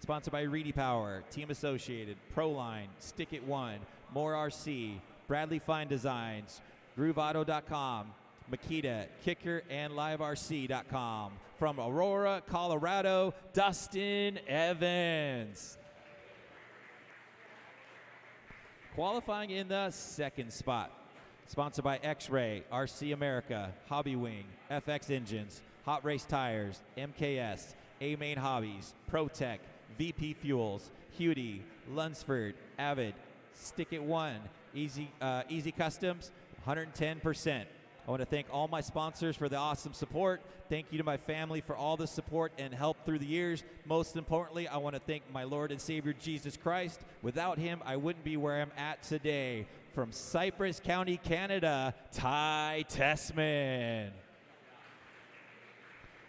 Sponsored by Reedy Power, Team Associated, Proline, Stick It One, More RC, Bradley Fine Designs, GrooveAuto.com, Makita, Kicker, and LiveRC.com. From Aurora, Colorado, Dustin Evans. Qualifying in the 2nd spot. Sponsored by X-Ray, RC America, Hobby Wing, FX Engines, Hot Race Tires, MKS, A-Main Hobbies, Protec, VP Fuels, Hewdy, Lunsford, Avid, Stick It One, Easy Customs, 110%. I want to thank all my sponsors for the awesome support. Thank you to my family for all the support and help through the years. Most importantly, I want to thank my Lord and Savior Jesus Christ. Without him, I wouldn't be where I'm at today. From Cypress County, Canada, Ty Tessman.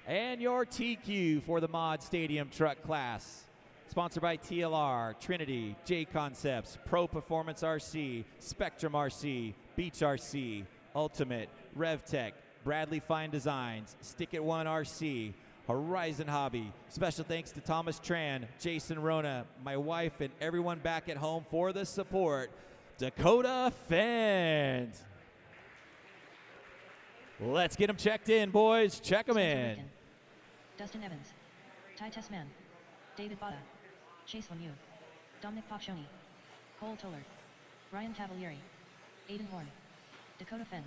And your TQ for the Mod Stadium Truck class. Sponsored by TLR, Trinity, J Concepts, Pro Performance RC, Spectrum RC, Beach RC, Ultimate, RevTech, Bradley Fine Designs, Stick It One RC, Horizon Hobby. Special thanks to Thomas Tran, Jason Rona, my wife, and everyone back at home for the support. Dakota Fend. Let's get them checked in, boys. Check them Spencer in. Rivkin, Dustin Evans, Ty Tessman, David Bada, Chase Lemieux, Dominic Pacioni, Cole Toller, Ryan Cavalieri, Aiden Horn, Dakota Fend.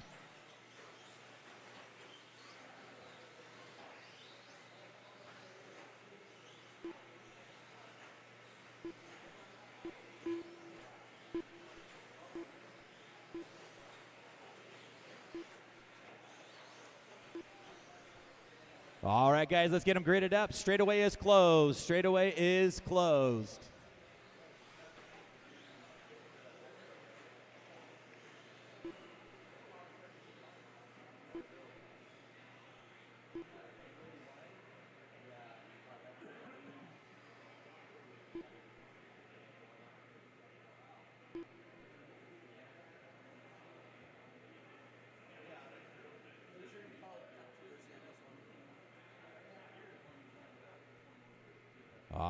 All right, guys, let's get them gridded up. Straightaway is closed. Straightaway is closed.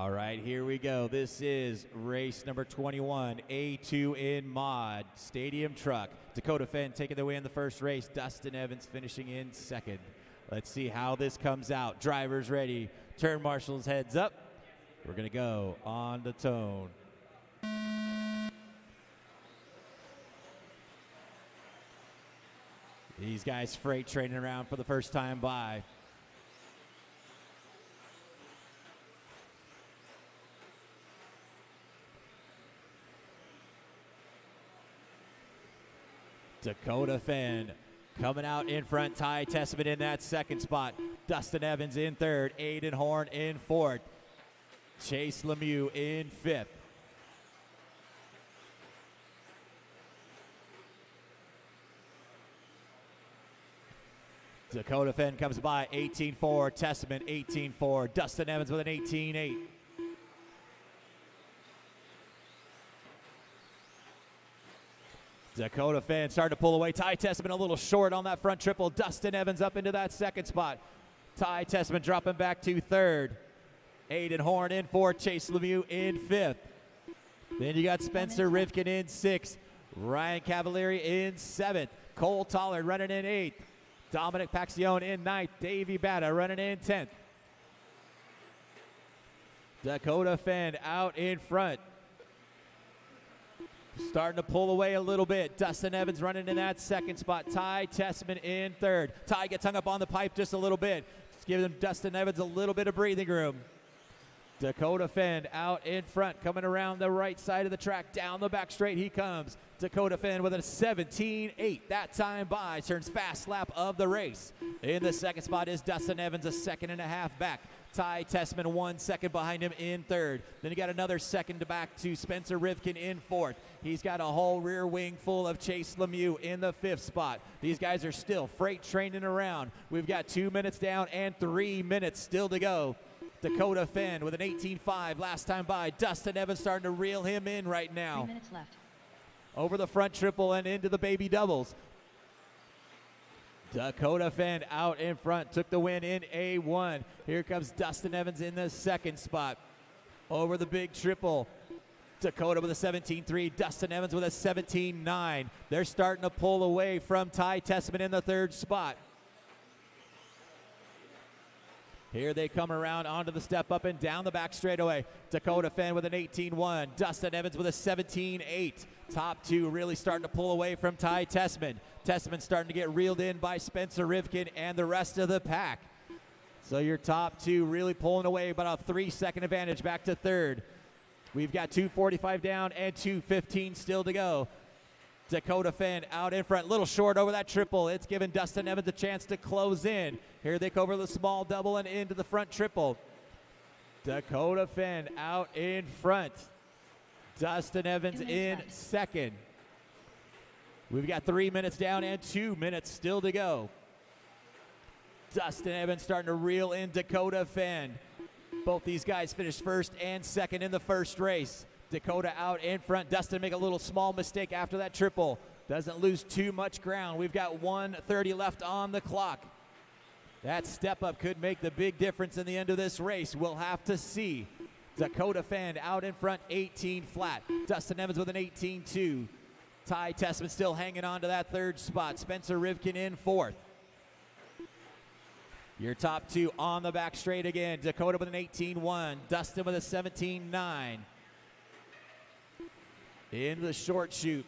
All right, here we go. This is race number 21, A2 in mod, stadium truck. Dakota Fenn taking the way in the first race. Dustin Evans finishing in second. Let's see how this comes out. Drivers ready. Turn marshals heads up. We're going to go on the tone. These guys freight training around for the first time by. Dakota Fenn coming out in front. Ty Testament in that second spot. Dustin Evans in third. Aiden Horn in fourth. Chase Lemieux in fifth. Dakota Fenn comes by 18-4. Testament 18-4. Dustin Evans with an 18-8. Dakota Fenn starting to pull away. Ty Testament a little short on that front triple. Dustin Evans up into that second spot. Ty Testament dropping back to third. Aiden Horn in fourth. Chase Lemieux in fifth. Then you got Spencer Rivkin in sixth. Ryan Cavalieri in seventh. Cole Tollard running in eighth. Dominic Paxione in ninth. Davey Batta running in 10th. Dakota Fenn out in front. Starting to pull away a little bit. Dustin Evans running in that second spot. Ty Testament in third. Ty gets hung up on the pipe just a little bit. Just giving Dustin Evans a little bit of breathing room. Dakota Fenn out in front, coming around the right side of the track. Down the back straight he comes. Dakota Fenn with a 17-8. That time by turns fast lap of the race. In the second spot is Dustin Evans, a second and a half back. Ty Testament 1 second behind him in third. Then you got another second back to Spencer Rivkin in fourth. He's got a whole rear wing full of Chase Lemieux in the fifth spot. These guys are still freight training around. We've got 2 minutes down and 3 minutes still to go. Dakota Fenn with an 18-5 last time by. Dustin Evans starting to reel him in right now. 3 minutes left. Over the front triple and into the baby doubles. Dakota Fenn out in front, took the win in A1. Here comes Dustin Evans in the second spot. Over the big triple. Dakota with a 17-3, Dustin Evans with a 17-9. They're starting to pull away from Ty Testament in the third spot. Here they come around onto the step up and down the back straightaway. Dakota Fenn with an 18-1. Dustin Evans with a 17-8. Top two really starting to pull away from Ty Testament. Testament starting to get reeled in by Spencer Rivkin and the rest of the pack. So your top two really pulling away, about a 3-second advantage back to third. We've got 2:45 down and 2:15 still to go. Dakota Fenn out in front, little short over that triple. It's given Dustin Evans a chance to close in. Here they go over the small double and into the front triple. Dakota Fenn out in front. Dustin Evans in second. We've got 3 minutes down and 2 minutes still to go. Dustin Evans starting to reel in Dakota Fenn. Both these guys finished first and second in the first race. Dakota out in front. Dustin make a little small mistake after that triple. Doesn't lose too much ground. We've got 1:30 left on the clock. That step up could make the big difference in the end of this race. We'll have to see. Dakota Fenn out in front, 18 flat. Dustin Evans with an 18-2. Ty Testament still hanging on to that third spot. Spencer Rivkin in fourth. Your top two on the back straight again. Dakota with an 18-1. Dustin with a 17-9. In the short chute.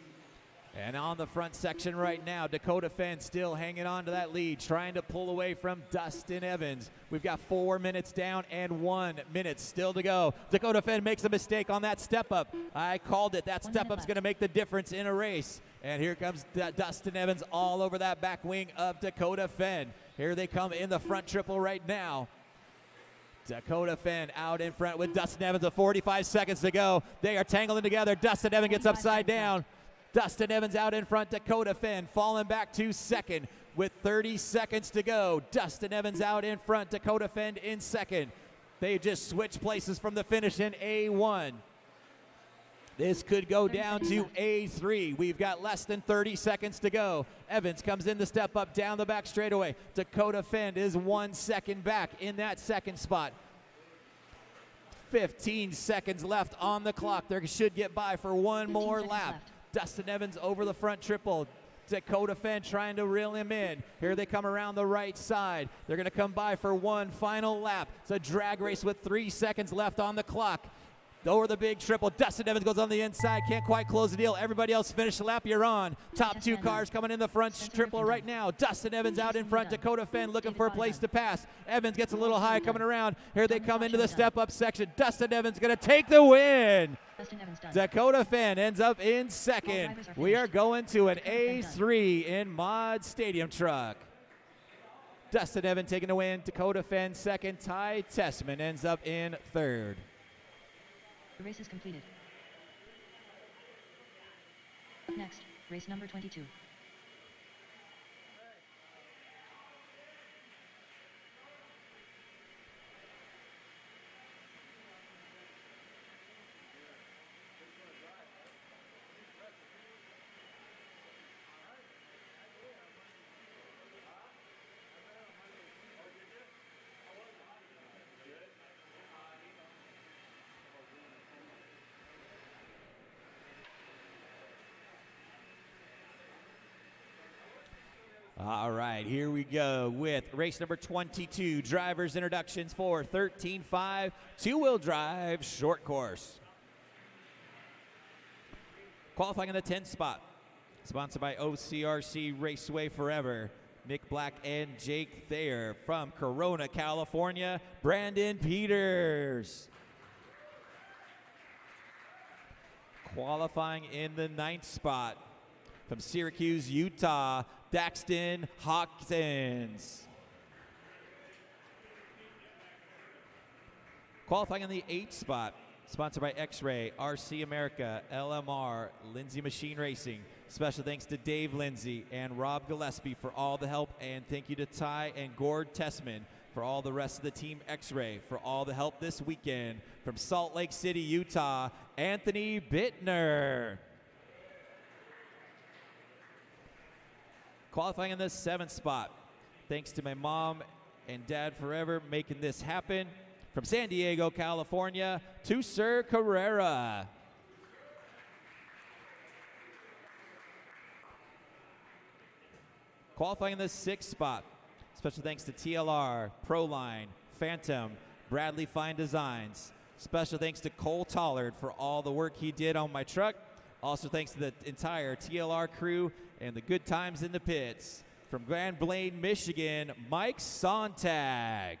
And on the front section right now, Dakota Fenn still hanging on to that lead, trying to pull away from Dustin Evans. We've got 4 minutes down and 1 minute still to go. Dakota Fenn makes a mistake on that step up. I called it. That step up's going to make the difference in a race. And here comes Dustin Evans all over that back wing of Dakota Fenn. Here they come in the front triple right now. Dakota Fenn out in front with Dustin Evans with 45 seconds to go. They are tangling together. Dustin Evans gets upside down. Dustin Evans out in front. Dakota Fenn falling back to second with 30 seconds to go. Dustin Evans out in front. Dakota Fenn in second. They just switched places from the finish in A1. This could go down to A3. We've got less than 30 seconds to go. Evans comes in to step up down the back straightaway. Dakota Fenn is 1 second back in that second spot. 15 seconds left on the clock. They should get by for one 15 more seconds lap. left. Dustin Evans over the front triple. Dakota Fenn trying to reel him in. Here they come around the right side. They're going to come by for one final lap. It's a drag race with 3 seconds left on the clock. Over the big triple. Dustin Evans goes on the inside. Can't quite close the deal. Everybody else finish the lap. You're on. Top two cars coming in the front triple right now. Dustin Evans out in front. Dakota Fenn looking for a place to pass. Evans gets a little high coming around. Here they come into the step-up section. Dustin Evans going to take the win. Dakota Fenn ends up in second. We are going to an A3 in Mod Stadium Truck. Dustin Evans taking the win. Dakota Fenn second. Ty Tessman ends up in third. The race is completed. Up next, race number 22. All right, here we go with race number 22. Drivers' introductions for 13.5 two-wheel drive short course. Qualifying in the 10th spot. Sponsored by OCRC Raceway Forever. Mick Black and Jake Thayer. From Corona, California, Brandon Peters. Qualifying in the 9th spot. From Syracuse, Utah, Daxton Hawkins. Qualifying in the 8th spot, sponsored by X-Ray, RC America, LMR, Lindsay Machine Racing. Special thanks to Dave Lindsay and Rob Gillespie for all the help, and thank you to Ty and Gord Tessman for all the rest of the team X-Ray for all the help this weekend. From Salt Lake City, Utah, Anthony Bittner. Qualifying in the 7th spot. Thanks to my mom and dad forever making this happen. From San Diego, California, to Sir Carrera. Qualifying in the 6th spot. Special thanks to TLR, Proline, Phantom, Bradley Fine Designs. Special thanks to Cole Tollard for all the work he did on my truck. Also thanks to the entire TLR crew and the good times in the pits. From Grand Blanc, Michigan, Mike Sontag.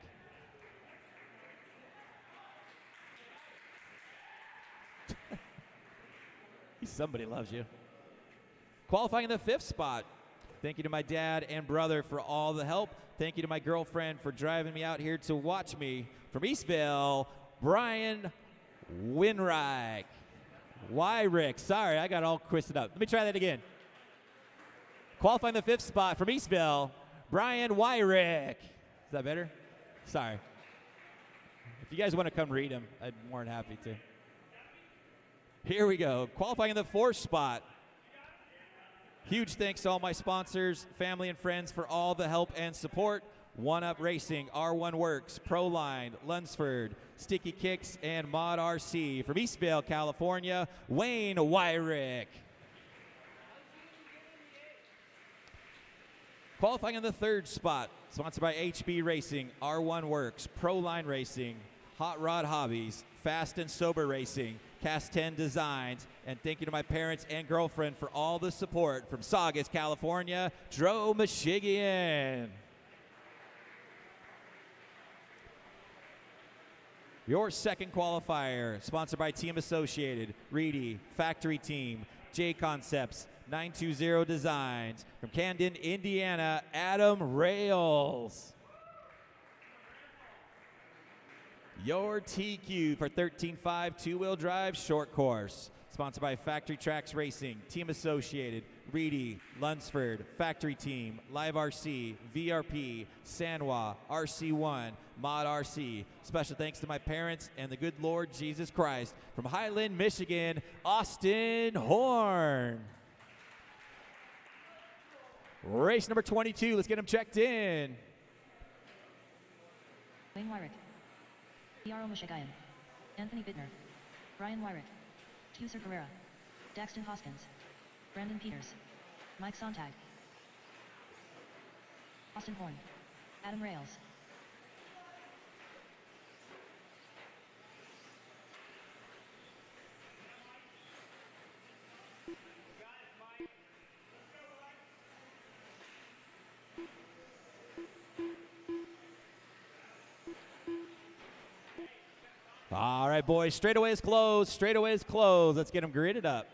Somebody loves you. Qualifying in the 5th spot. Thank you to my dad and brother for all the help. Thank you to my girlfriend for driving me out here to watch me. From Eastville, Brian Winreich. Wyrick. Sorry, I got all twisted up. Let me try that again. Qualifying the 5th spot from Eastville, Brian Wyrick. Is that better? Sorry. If you guys want to come read him, I'd be more than happy to. Here we go. Qualifying in the 4th spot. Huge thanks to all my sponsors, family, and friends for all the help and support. One Up Racing, R1 Works, Proline, Lunsford, Sticky Kicks, and Mod RC. From Eastvale, California, Wayne Wyrick. Qualifying in the 3rd spot, sponsored by HB Racing, R1 Works, Proline Racing, Hot Rod Hobbies, Fast and Sober Racing, Cast 10 Designs, and thank you to my parents and girlfriend for all the support. From Saugus, California, Dro Michigan. Your second qualifier, sponsored by Team Associated, Reedy, Factory Team, J Concepts, 920 Designs. From Camden, Indiana, Adam Rails. Your TQ for 13.5 two-wheel drive short course. Sponsored by Factory Tracks Racing, Team Associated, Reedy, Lunsford, Factory Team, Live RC, VRP, Sanwa, RC1, Mod RC. Special thanks to my parents and the good Lord Jesus Christ. From Highland, Michigan, Austin Horn. Race number 22, let's get him checked in. Wayne Wyrick. Yaro Mushagayan. Anthony Bittner, Brian Wyrick, Tuser Carrera, Daxton Hoskins, Brandon Peters, Mike Sontag, Austin Horn, Adam Rails. All right, boys, straightaway is closed. Straightaway is closed. Let's get them gridded up.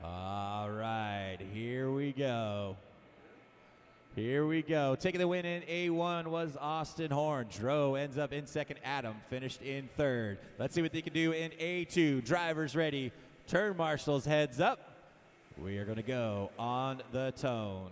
All right, here we go. Here we go. Taking the win in A1 was Austin Horn. Dro ends up in second. Adam finished in third. Let's see what they can do in A2. Drivers ready. Turn marshals heads up. We are going to go on the tone.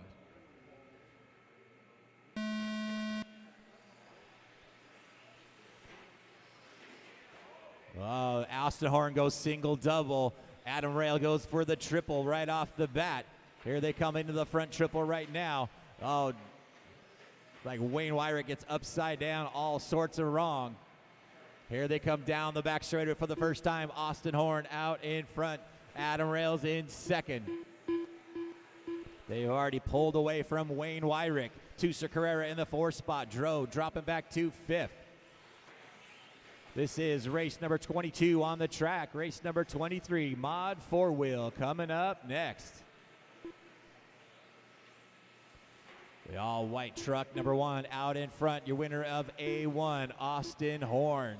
Oh, Austin Horn goes single double. Adam Rail goes for the triple right off the bat. Here they come into the front triple right now. Oh, like Wayne Wyrick gets upside down, all sorts of wrong. Here they come down the back straightaway for the first time. Austin Horn out in front. Adam Rails in second. They've already pulled away from Wayne Wyrick. Tuser Carrera in the 4th spot. Dro dropping back to 5th. This is race number 22 on the track. Race number 23, Mod 4-Wheel, coming up next. The all-white truck, number 1, out in front. Your winner of A1, Austin Horn.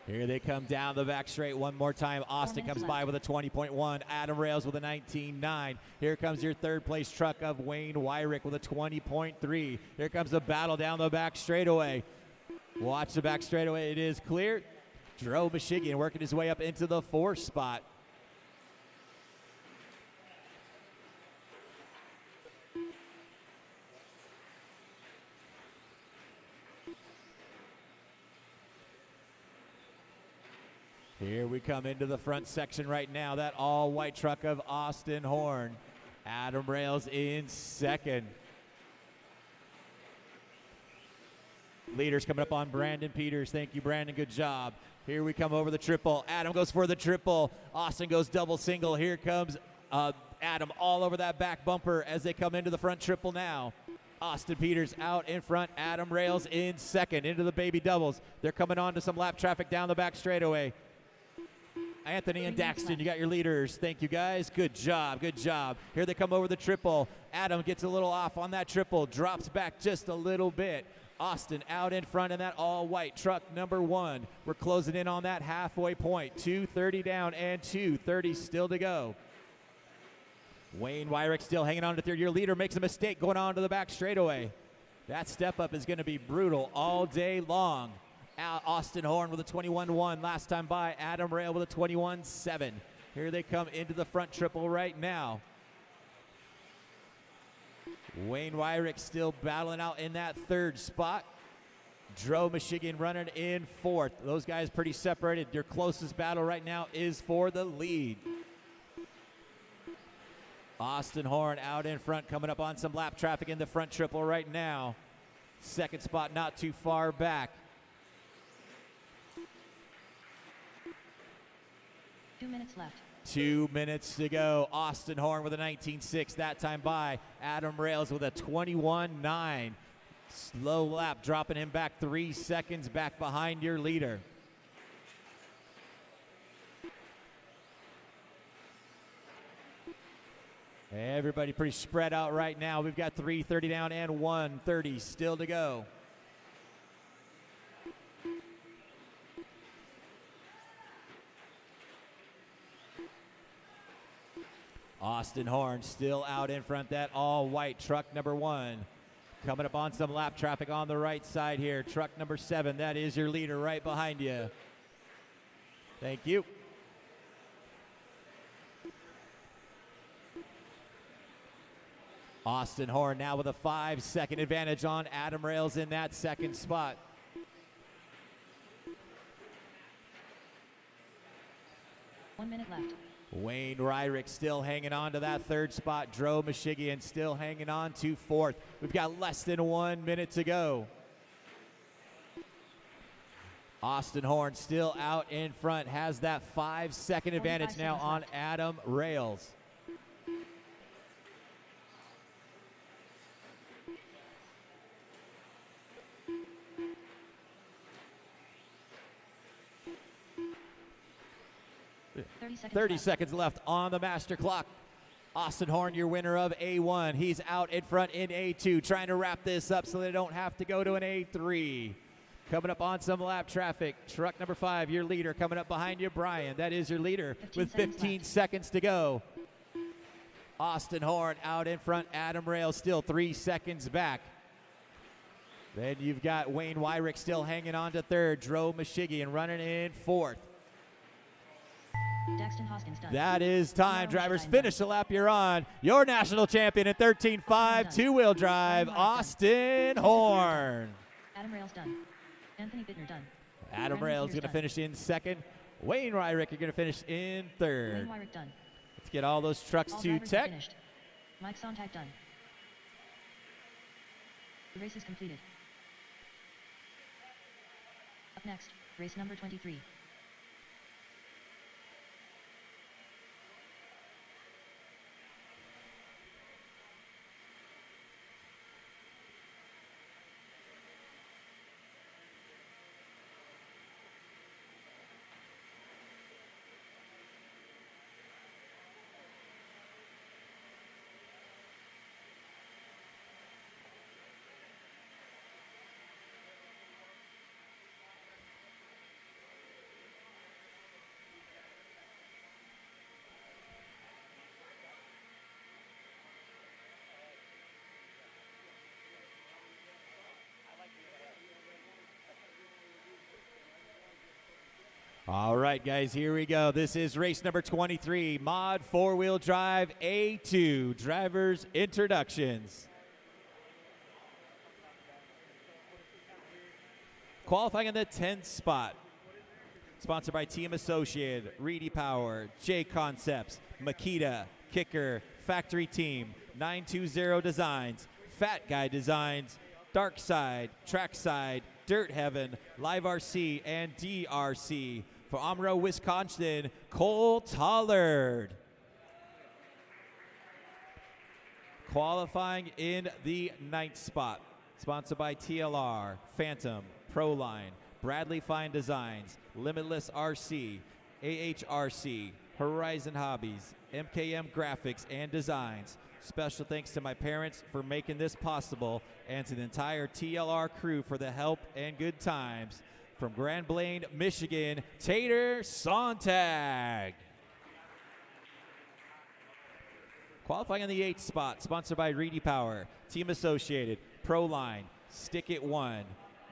Here they come down the back straight one more time. Austin comes by with a 20.1. Adam Rails with a 19.9. Here comes your third place truck of Wayne Wyrick with a 20.3. Here comes the battle down the back straightaway. Watch the back straightaway. It is clear. Dro Michigan working his way up into the 4th spot. Here we come into the front section right now. That all-white truck of Austin Horn. Adam Rails in second. Leaders coming up on Brandon Peters. Thank you, Brandon. Good job. Here we come over the triple. Adam goes for the triple. Austin goes double single. Here comes Adam all over that back bumper as they come into the front triple now. Austin Peters out in front. Adam Rails in second into the baby doubles. They're coming on to some lap traffic down the back straightaway. Anthony and Daxton, you got your leaders. Thank you, guys. Good job, good job. Here they come over the triple. Adam gets a little off on that triple, drops back just a little bit. Austin out in front in that all-white truck, number 1. We're closing in on that halfway point. 2:30 down and 2:30 still to go. Wayne Wyrick still hanging on to third. Your leader makes a mistake going on to the back straightaway. That step up is going to be brutal all day long. Austin Horn with a 21.1 last time by. Adam Rail with a 21.7. Here they come into the front triple right now. Wayne Wyrick still battling out in that 3rd spot. Dro Michigan running in 4th. Those guys pretty separated. Your closest battle right now is for the lead. Austin Horn out in front, coming up on some lap traffic in the front triple right now. 2nd spot not too far back. 2 minutes left. 2 minutes to go. Austin Horn with a 19.6 that time by. Adam Rails with a 21.9. Slow lap, dropping him back 3 seconds back behind your leader. Everybody pretty spread out right now. We've got 3:30 down and 1:30 still to go. Austin Horn still out in front, that all-white truck number 1. Coming up on some lap traffic on the right side here. Truck number 7, that is your leader right behind you. Thank you. Austin Horn now with a 5-second advantage on Adam Rails in that second spot. One minute left. Wayne Ryrick still hanging on to that third spot. Dro Michigan still hanging on to fourth. We've got less than 1 minute to go. Austin Horn still out in front, has that 5-second advantage now on Adam Rails. Thirty seconds left on the master clock. Austin Horn, your winner of A1. He's out in front in A2, trying to wrap this up so they don't have to go to an A3. Coming up on some lap traffic, truck number 5, your leader, coming up behind you, Brian. That is your leader with 15 seconds to go. Austin Horn out in front, Adam Rails still 3 seconds back. Then you've got Wayne Wyrick still hanging on to third, Dro Michigan running in fourth. That is time, drivers. Finish the lap you're on. Your national champion at 13.5, two-wheel drive, Austin Horn. Adam Rails done. Anthony Bittner done. Adam Rails going to finish in second. Wayne Ryrick, you're going to finish in third. Wayne Wyrick done. Let's get all those trucks All to drivers tech. finished. Mike Sontag done. The race is completed. Up next, race number 23. All right, guys, here we go. This is race number 23, Mod 4-Wheel Drive A2, Drivers Introductions. Qualifying in the 10th spot. Sponsored by Team Associated, Reedy Power, J Concepts, Makita, Kicker, Factory Team, 920 Designs, Fat Guy Designs, Dark Side, Trackside, Dirt Heaven, LiveRC, and DRC. For Amro, Wisconsin, Cole Tollard. Qualifying in the 9th spot. Sponsored by TLR, Phantom, Proline, Bradley Fine Designs, Limitless RC, AHRC, Horizon Hobbies, MKM Graphics and Designs. Special thanks to my parents for making this possible, and to the entire TLR crew for the help and good times. From Grand Blanc, Michigan, Tater Sontag. Qualifying in the 8th spot, sponsored by Reedy Power, Team Associated, Proline, Stick It One,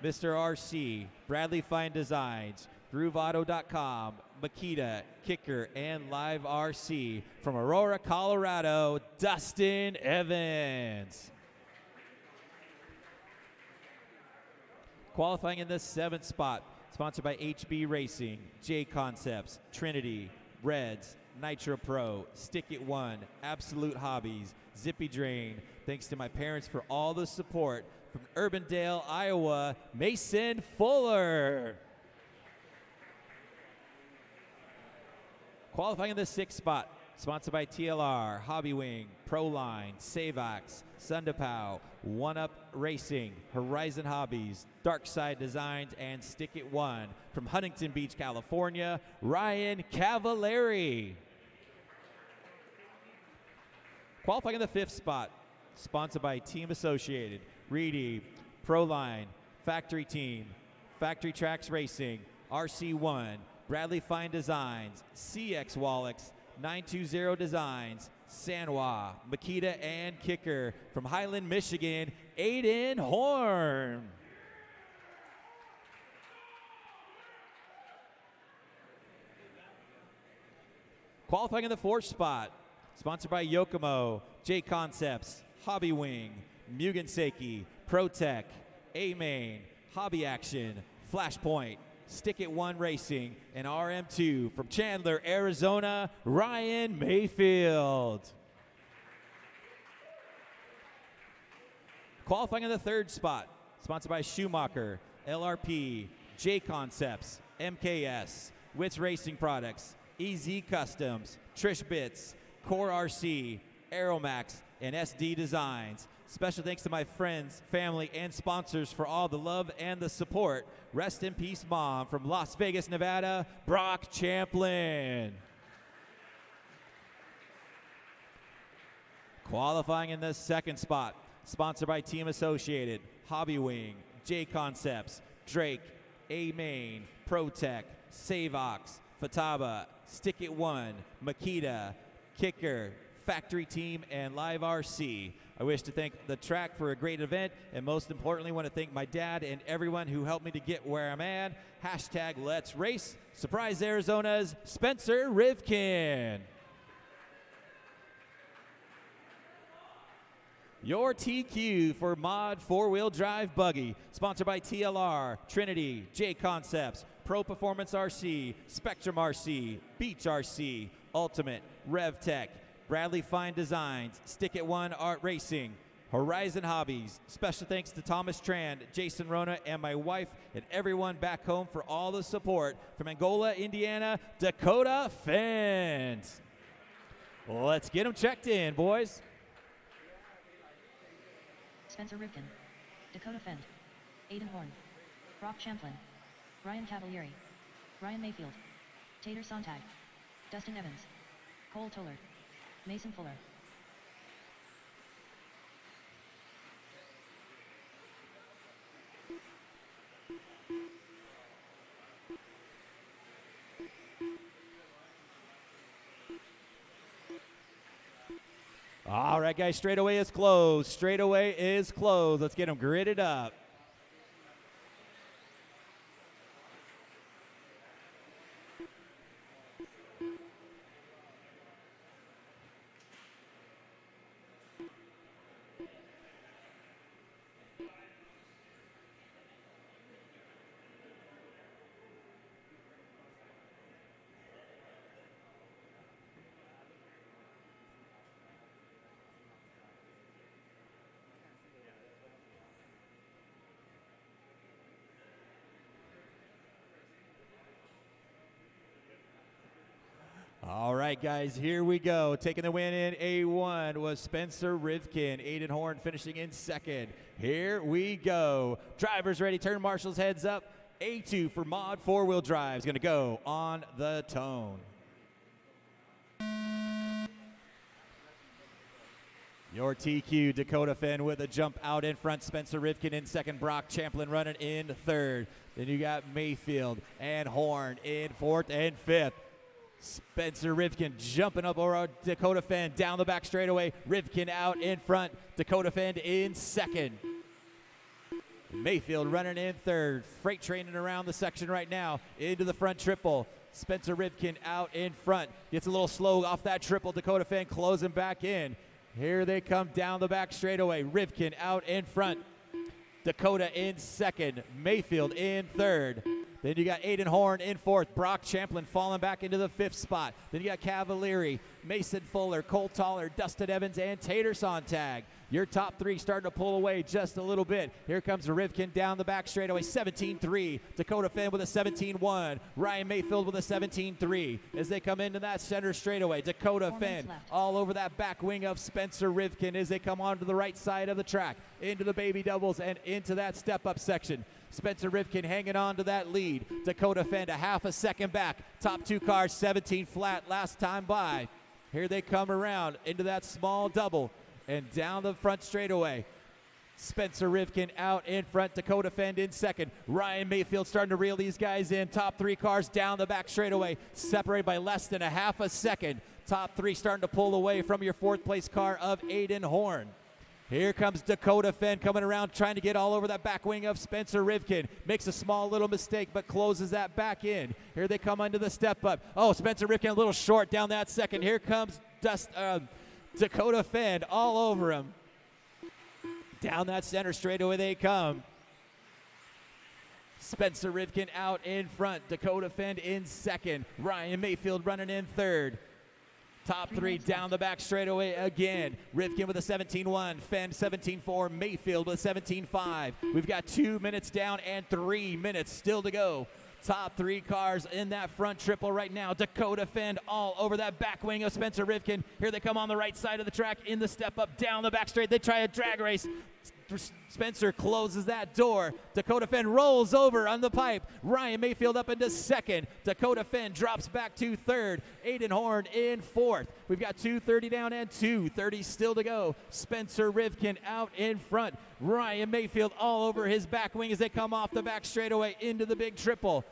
Mr. RC, Bradley Fine Designs, GrooveAuto.com, Makita, Kicker, and Live RC. From Aurora, Colorado, Dustin Evans. Qualifying in the 7th spot, sponsored by HB Racing, J Concepts, Trinity, Reds, Nitro Pro, Stick It One, Absolute Hobbies, Zippy Drain. Thanks to my parents for all the support. From Urbandale, Iowa, Mason Fuller. Qualifying in the 6th spot, sponsored by TLR, Hobby Wing, Proline, Savax, Sundapow, One Up Racing, Horizon Hobbies, Dark Side Designs, and Stick It One. From Huntington Beach, California, Ryan Cavallari. Qualifying in the 5th spot, sponsored by Team Associated, Reedy, Proline, Factory Team, Factory Tracks Racing, RC1, Bradley Fine Designs, CX Wallix, 920 Designs, Sanwa, Makita, and kicker from Highland, Michigan, Aiden Horn. Qualifying in the 4th spot, sponsored by Yokomo, J Concepts, Hobby Wing, Mugen Seiki, ProTech, A-Main, Hobby Action, Flashpoint, Stick It One Racing, and RM2 from Chandler, Arizona, Ryan Mayfield. Qualifying in the 3rd spot, sponsored by Schumacher, LRP, J Concepts, MKS, Wits Racing Products, EZ Customs, Trish Bits, Core RC, Aeromax, and SD Designs. Special thanks to my friends, family, and sponsors for all the love and the support. Rest in peace, Mom, from Las Vegas, Nevada, Brock Champlin. Qualifying in the 2nd spot, sponsored by Team Associated, Hobby Wing, J Concepts, Drake, A-Main, ProTech, Savox, Fataba, Stick It One, Makita, Kicker, Factory Team, and Live RC. I wish to thank the track for a great event, and most importantly, want to thank my dad and everyone who helped me to get where I'm at. Hashtag Let's Race. Surprise Arizona's Spencer Rivkin. Your TQ for Mod 4-Wheel Drive Buggy, sponsored by TLR, Trinity, J Concepts, Pro Performance RC, Spectrum RC, Beach RC, Ultimate, RevTech, Bradley Fine Designs, Stick It One Art Racing, Horizon Hobbies. Special thanks to Thomas Tran, Jason Rona, and my wife, and everyone back home for all the support. From Angola, Indiana, Dakota Fence. Let's get them checked in, boys. Spencer Rivkin, Dakota Fend, Aiden Horn, Brock Champlin, Ryan Cavalieri, Ryan Mayfield, Tater Sontag, Dustin Evans, Cole Tollard, Mason Fuller. All right, guys, straightaway is closed. Straightaway is closed. Let's get them gridded up. All right, guys, here we go. Taking the win in A1 was Spencer Rivkin. Aiden Horn finishing in 2nd. Here we go. Drivers ready. Turn marshals heads up. A2 for Mod 4-Wheel Drive is going to go on the tone. Your TQ, Dakota Fenn with a jump out in front. Spencer Rivkin in 2nd. Brock Champlin running in 3rd. Then you got Mayfield and Horn in 4th and 5th. Spencer Rivkin jumping up over Dakota Fenn down the back straightaway. Rivkin out in front. Dakota Fenn in 2nd. Mayfield running in 3rd. Freight training around the section right now into the front triple. Spencer Rivkin out in front. Gets a little slow off that triple. Dakota Fenn closing back in. Here they come down the back straightaway. Rivkin out in front. Dakota in 2nd. Mayfield in 3rd. Then you got Aiden Horn in 4th. Brock Champlin falling back into the 5th spot. Then you got Cavalieri, Mason Fuller, Cole Toller, Dustin Evans, and Tater Sontag. Your top 3 starting to pull away just a little bit. Here comes Rivkin down the back straightaway, 17-3. Dakota Fenn with a 17-1. Ryan Mayfield with a 17-3. As they come into that center straightaway, Dakota Fenn all over that back wing of Spencer Rivkin as they come onto the right side of the track, into the baby doubles and into that step-up section. Spencer Rivkin hanging on to that lead. Dakota Fenn a half a second back. Top 2 cars, 17 flat last time by. Here they come around into that small double and down the front straightaway. Spencer Rivkin out in front. Dakota Fenn in 2nd. Ryan Mayfield starting to reel these guys in. Top 3 cars down the back straightaway, separated by less than a half a second. Top 3 starting to pull away from your 4th place car of Aiden Horn. Here comes Dakota Fenn coming around, trying to get all over that back wing of Spencer Rivkin. Makes a small little mistake, but closes that back in. Here they come under the step up. Oh, Spencer Rivkin a little short down that second. Here comes Dakota Fenn all over him. Down that center straightaway they come. Spencer Rivkin out in front. Dakota Fenn in second. Ryan Mayfield running in third. Top 3 down the back straightaway again. Rivkin with a 17.1, Fenn 17.4, Mayfield with a 17.5. We've got 2 minutes down and 3 minutes still to go. Top 3 cars in that front triple right now. Dakota Fenn all over that back wing of Spencer Rivkin. Here they come on the right side of the track in the step up down the back straight. They try a drag race. Spencer closes that door. Dakota Fenn rolls over on the pipe. Ryan Mayfield up into second. Dakota Fenn drops back to third. Aiden Horn in fourth. We've got 2:30 down and 2:30 still to go. Spencer Rivkin out in front. Ryan Mayfield all over his back wing as they come off the back straightaway into the big triple.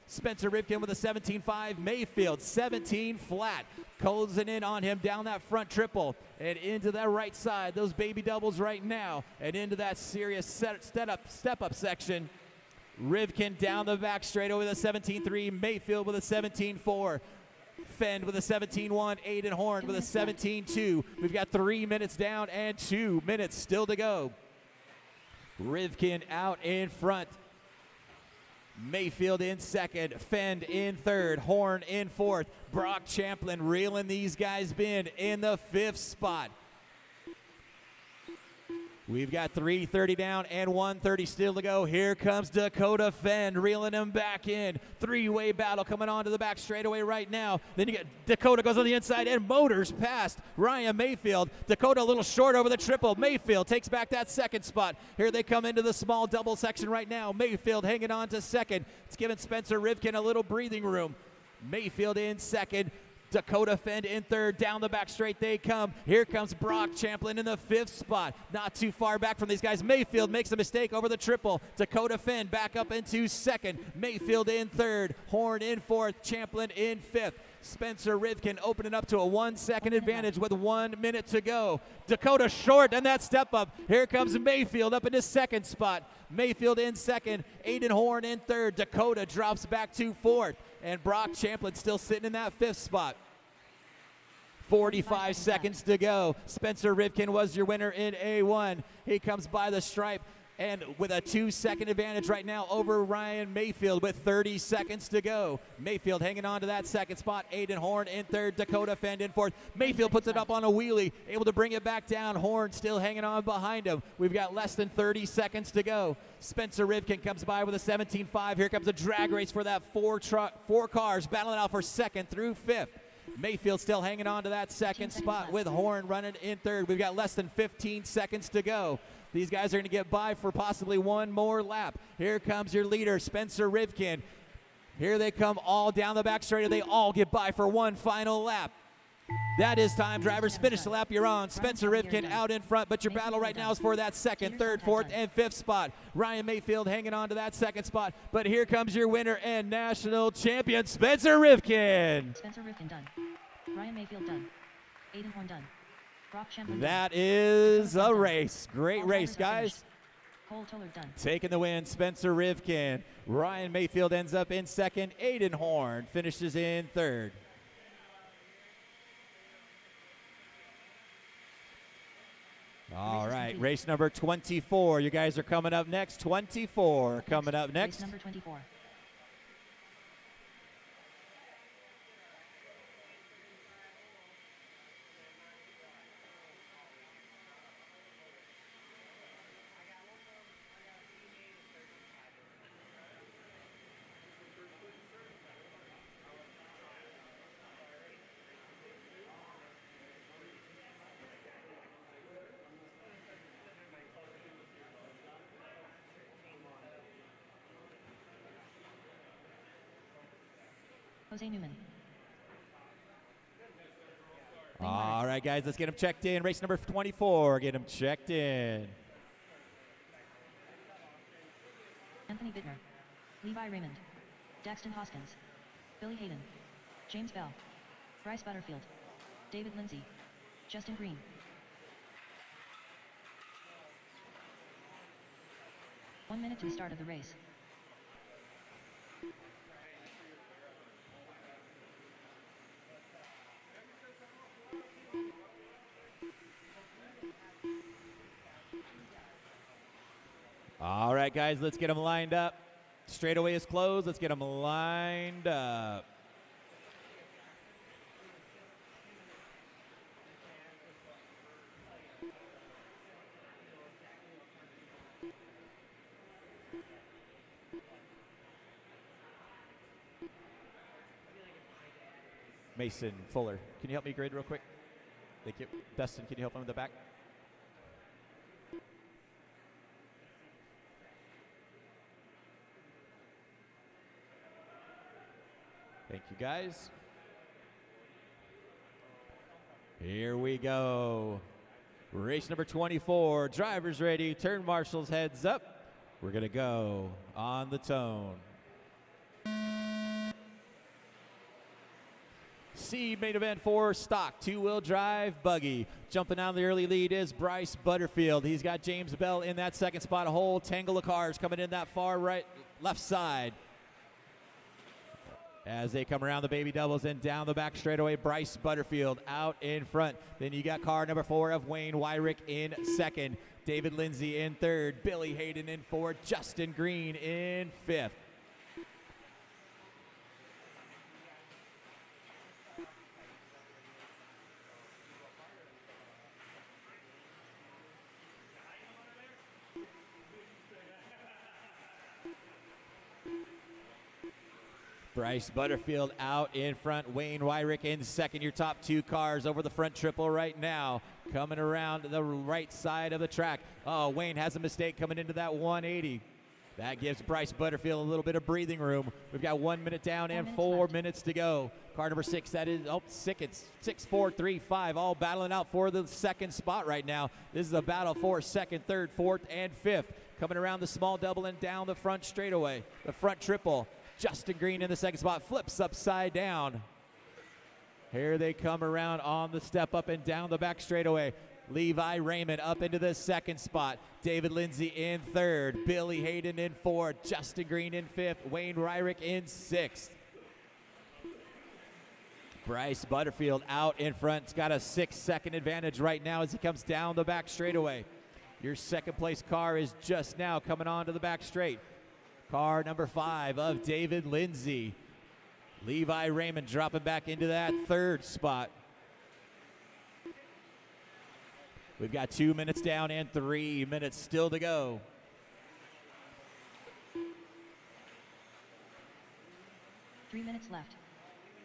Spencer Rivkin with a 17.5, Mayfield 17 flat. Closing in on him down that front triple and into that right side. Those baby doubles right now and into that serious step up section. Rivkin down the back straightaway with a 17.3, Mayfield with a 17.4. Fenn with a 17.1, Aiden Horn with a 17.2. We've got 3 minutes down and 2 minutes still to go. Rivkin out in front. Mayfield in second, Fenn in third, Horn in fourth. Brock Champlin reeling these guys in the 5th spot. We've got 3:30 down and 1:30 still to go. Here comes Dakota Fenn reeling him back in. 3-way battle coming onto the back straightaway right now. Then you get Dakota goes on the inside and motors past Ryan Mayfield. Dakota a little short over the triple. Mayfield takes back that 2nd spot. Here they come into the small double section right now. Mayfield hanging on to second. It's giving Spencer Rivkin a little breathing room. Mayfield in second. Dakota Fenn in third, down the back straight they come. Here comes Brock Champlin in the 5th spot. Not too far back from these guys. Mayfield makes a mistake over the triple. Dakota Fenn back up into second. Mayfield in third, Horn in fourth, Champlin in 5th. Spencer Rivkin opening up to a 1-second advantage with 1 minute to go. Dakota short and that step up. Here comes Mayfield up in his 2nd spot. Mayfield in second, Aiden Horn in third. Dakota drops back to 4th. And Brock Champlin still sitting in that 5th spot. 45 seconds to go. Spencer Rivkin was your winner in A1. He comes by the stripe and with a 2-second advantage right now over Ryan Mayfield with 30 seconds to go. Mayfield hanging on to that 2nd spot. Aiden Horn in third. Dakota Fenn in fourth. Mayfield puts it up on a wheelie, able to bring it back down. Horn still hanging on behind him. We've got less than 30 seconds to go. Spencer Rivkin comes by with a 17.5. Here comes a drag race for that 4 cars battling out for 2nd through 5th. Mayfield still hanging on to that 2nd spot with Horn running in third. We've got less than 15 seconds to go. These guys are going to get by for possibly one more lap. Here comes your leader, Spencer Rivkin. Here they come all down the back straight. They all get by for one final lap. That is time, drivers. Finish the lap you're on. Spencer Rivkin out in front, but your battle right now is for that 2nd, 3rd, 4th, and 5th spot. Ryan Mayfield hanging on to that 2nd spot, but here comes your winner and national champion, Spencer Rivkin. Spencer Rivkin done. Ryan Mayfield done. Aiden Horn done. Brock Champlin That done. is a race. Great race, guys. Cole Toller done. Taking the win, Spencer Rivkin. Ryan Mayfield ends up in 2nd. Aiden Horn finishes in 3rd. All right, race number 24. You guys are coming up next. 24 coming up next. Race number 24. Jose Newman. All right, guys, let's get them checked in. Race number 24, get them checked in. Anthony Bittner. Levi Raymond. Daxton Hoskins. Billy Hayden. James Bell. Bryce Butterfield. David Lindsay. Justin Green. One minute to the start of the race. All right, guys, let's get them lined up. Straightaway is closed. Let's get them lined up. Mason Fuller, can you help me grid real quick? Thank you. Dustin, can you help him in the back? Thank you, guys. Here we go. Race number 24. Drivers ready. Turn marshals heads up. We're going to go on the tone. C main event for stock two-wheel drive buggy. Jumping out the early lead is Bryce Butterfield. He's got James Bell in that second spot. A whole tangle of cars coming in that far right, left side. As they come around the baby doubles and down the back straightaway, Bryce Butterfield out in front. Then you got car number 4 of Wayne Wyrick in second. David Lindsay in third. Billy Hayden in fourth. Justin Green in fifth. Bryce Butterfield out in front. Wayne Wyrick in second. Your top 2 cars over the front triple right now. Coming around the right side of the track. Oh, Wayne has a mistake coming into that 180. That gives Bryce Butterfield a little bit of breathing room. We've got 1 minute down and 4 minutes to go. Car number 6, that is, oh, Sickets, 6, 4, 3, 5, all battling out for the second spot right now. This is a battle for second, third, fourth, and fifth. Coming around the small double and down the front straightaway. The front triple. Justin Green in the second spot, flips upside down. Here they come around on the step up and down the back straightaway. Levi Raymond up into the second spot. David Lindsay in third. Billy Hayden in fourth. Justin Green in fifth. Wayne Ryrick in sixth. Bryce Butterfield out in front. He's got a 6-second advantage right now as he comes down the back straightaway. Your second place car is just now coming onto the back straight. Car number 5 of David Lindsay. Levi Raymond dropping back into that third spot. We've got 2 minutes down and 3 minutes still to go. Three minutes left.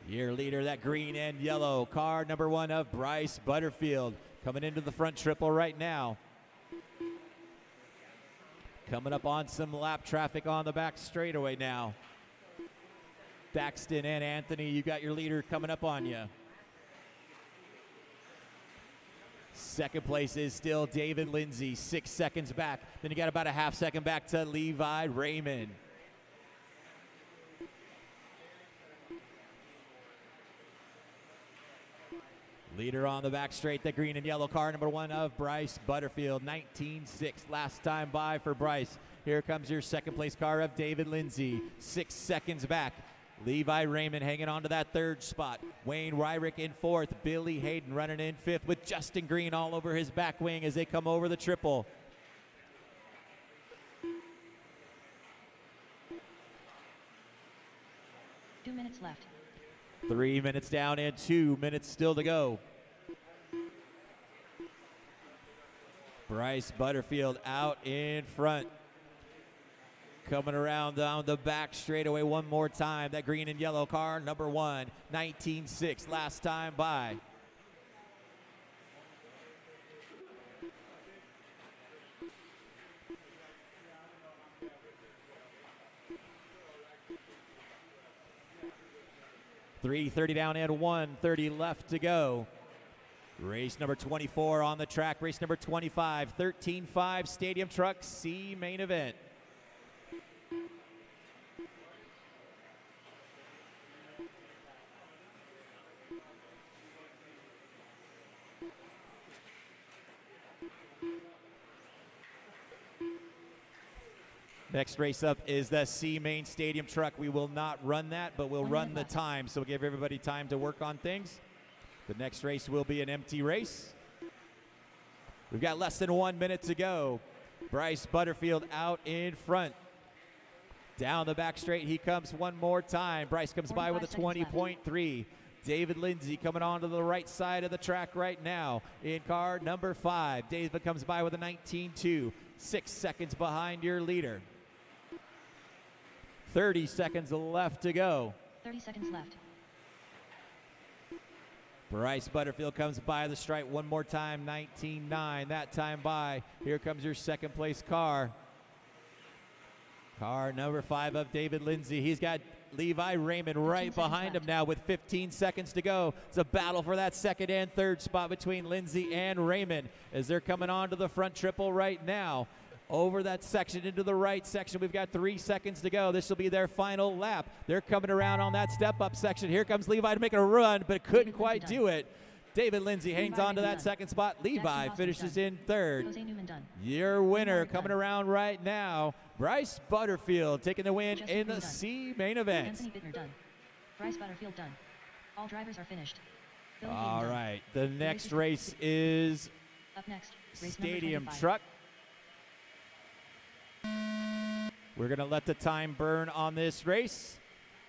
Your leader, that green and yellow. Car number 1 of Bryce Butterfield. Coming into the front triple right now. Coming up on some lap traffic on the back straightaway now. Daxton and Anthony, you got your leader coming up on you. Second place is still David Lindsay, 6 seconds back. Then you got about a half second back to Levi Raymond. Leader on the back straight, the green and yellow car, number 1 of Bryce Butterfield, 19.6 last time by for Bryce. Here comes your second place car of David Lindsay, 6 seconds back. Levi Raymond hanging on to that third spot. Wayne Wyrick in fourth. Billy Hayden running in fifth with Justin Green all over his back wing as they come over the triple. Two minutes left. 3 minutes down and 2 minutes still to go. Bryce Butterfield out in front. Coming around down the back straightaway one more time. That green and yellow car, number 1, 19.6 last time by. .330 down and 1:30 left to go. Race number 24 on the track. Race number 25, 13.5 Stadium Truck C main event. Next race up is the C Main Stadium truck. We will not run that, but we'll 1 run minute the left. time, so we'll give everybody time to work on things. The next race will be an empty race. We've got less than 1 minute to go. Bryce Butterfield out in front. Down the back straight, he comes one more time. Bryce comes by with a 45 seconds 20.3. David Lindsay coming on to the right side of the track right now in car number 5. David comes by with a 19.2. 6 seconds behind your leader. 30 seconds left to go. 30 seconds left. Bryce Butterfield comes by the stripe one more time, 19.9. That time by. Here comes your second place car. Car number 5 of David Lindsay. He's got Levi Raymond right 15 seconds behind him left. now with 15 seconds to go. It's a battle for that second and third spot between Lindsay and Raymond as they're coming onto the front triple right now. Over that section into the right section, we've got 3 seconds to go. This will be their final lap. They're coming around on that step-up section. Here comes Levi to make a run, but couldn't quite do it. David Lindsay hangs on to that second spot. Levi finishes in third. Jose Newman done. Your winner coming around right now, Bryce Butterfield taking the win Justin in the Green done. C main event. Anthony Bittner done. Bryce Butterfield done. All drivers are finished. Billy Hayden All done. right, the next race is Up next, race number Stadium 25. Truck. We're going to let the time burn on this race.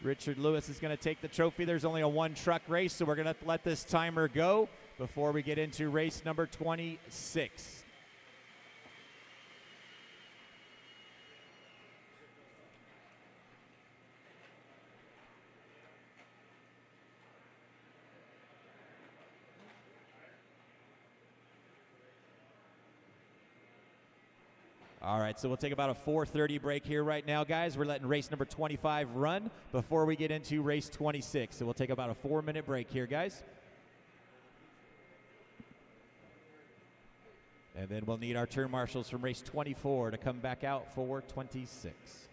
Richard Lewis is going to take the trophy. There's only a 1 truck race, so we're going to let this timer go before we get into race number 26. All right, so we'll take about a 4:30 break here right now, guys. We're letting race number 25 run before we get into race 26. So we'll take about a 4-minute break here, guys. And then we'll need our turn marshals from race 24 to come back out for 26.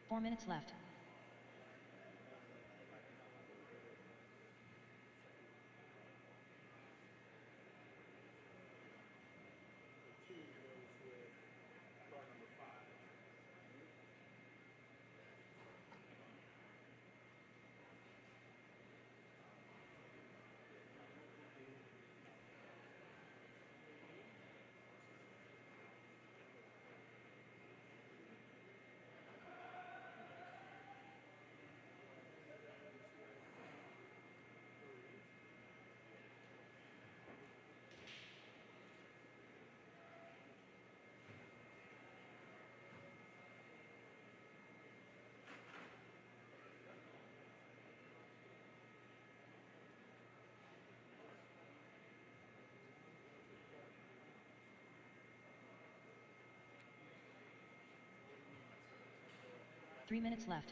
Four minutes left. Three minutes left.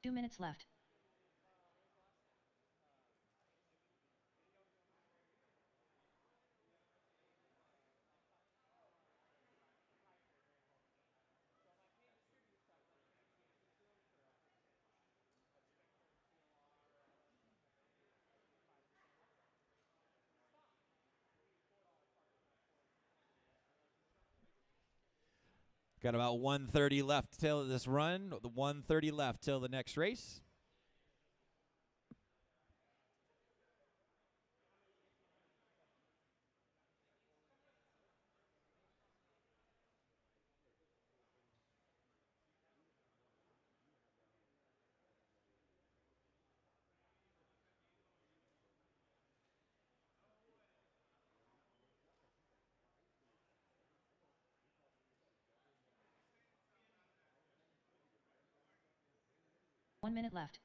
Two minutes left. Got about 1:30 left till this run. The 1:30 left till the next race. One minute left.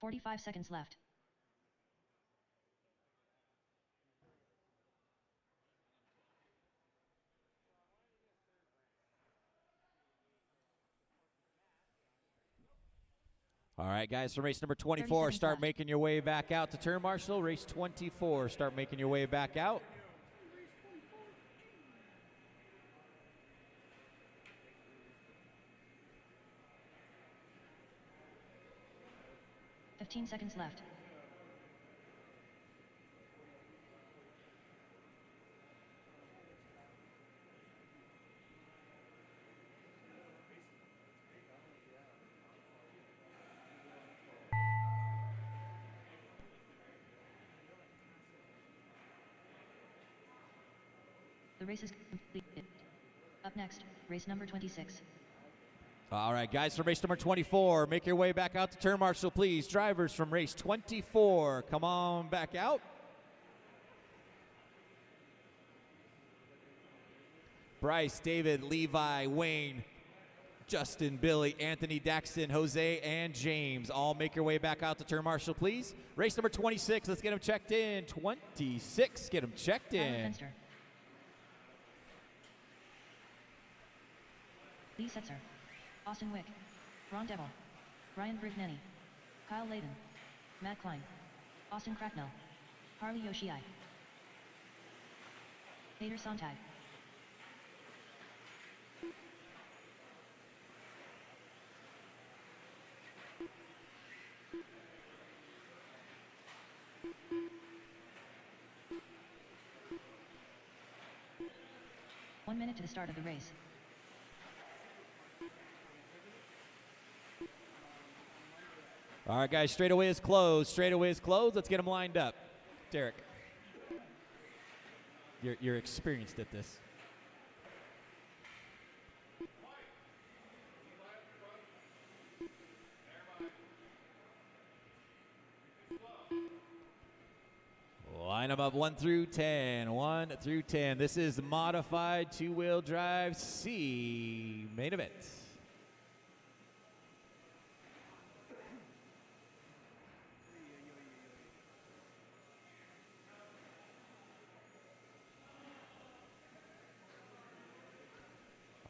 "45 seconds left. All right, guys, from race number 24, start left. making your way back out to turn marshal. Race 24, start making your way back out. "15 seconds left. The race is completed. Up next, race number 26. All right, guys, from race number 24, make your way back out to turn marshal, please. Drivers from race 24, come on back out. Bryce, David, Levi, Wayne, Justin, Billy, Anthony, Daxton, Jose, and James. All make your way back out to turn marshal, please. Race number 26, let's get them checked in. 26, get them checked Tyler in. Fenster. Lee Setzer. Austin Wick. Ron Devil. Ryan Brignani. Kyle Layden. Matt Klein. Austin Cracknell. Harley Yoshii. Peter Sontag. One minute to the start of the race. All right, guys, straightaway is closed. Straightaway is closed. Let's get them lined up. Derek, you're experienced at this. Line them up 1 through 10. 1 through 10. This is the modified two-wheel drive C main event.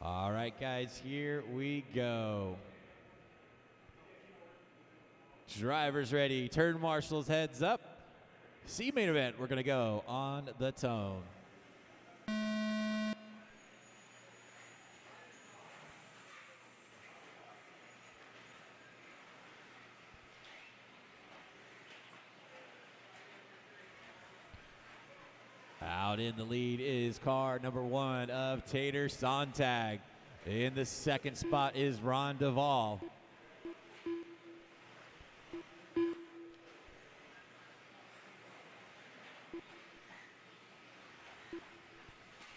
All right, guys, here we go. Drivers ready. Turn marshals heads up. C main event, we're going to go on the tone. Out in the lead is car number 1 of Tater Sontag. In the second spot is Ron Duvall.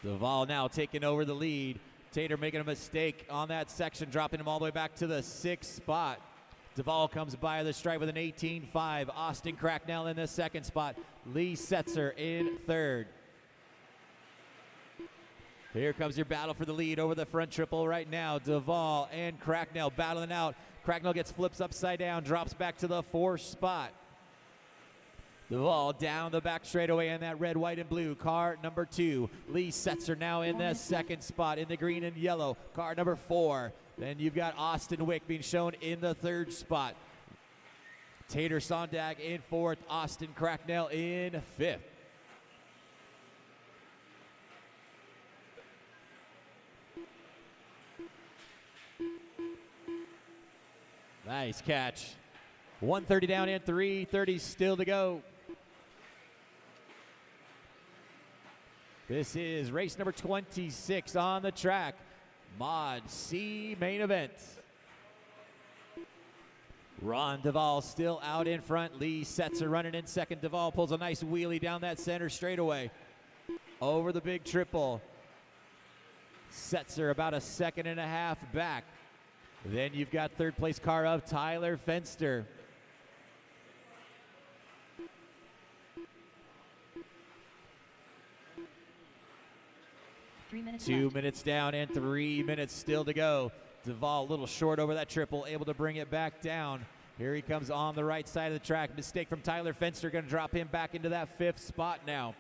Duvall now taking over the lead. Tater making a mistake on that section, dropping him all the way back to the 6th spot. Duvall comes by the stripe with an 18.5. Austin Cracknell in the 2nd spot. Lee Setzer in 3rd. Here comes your battle for the lead over the front triple right now. Duvall and Cracknell battling out. Cracknell gets flips upside down, drops back to the 4th spot. Duvall down the back straightaway in that red, white, and blue. Car number 2. Lee Setzer now in the 2nd spot in the green and yellow. Car number 4. Then you've got Austin Wick being shown in the 3rd spot. Tater Sontag in 4th. Austin Cracknell in 5th. Nice catch. 130 down and 3:30 still to go. This is race number 26 on the track. Mod C main event. Ron Duvall still out in front. Lee Setzer running in second. Duvall pulls a nice wheelie down that center straightaway. Over the big triple. Setzer about a second and a half back. Then you've got third place car of Tyler Fenster. Two minutes down and 3 minutes still to go. Duvall a little short over that triple, able to bring it back down. Here he comes on the right side of the track. Mistake from Tyler Fenster, going to drop him back into that fifth spot now.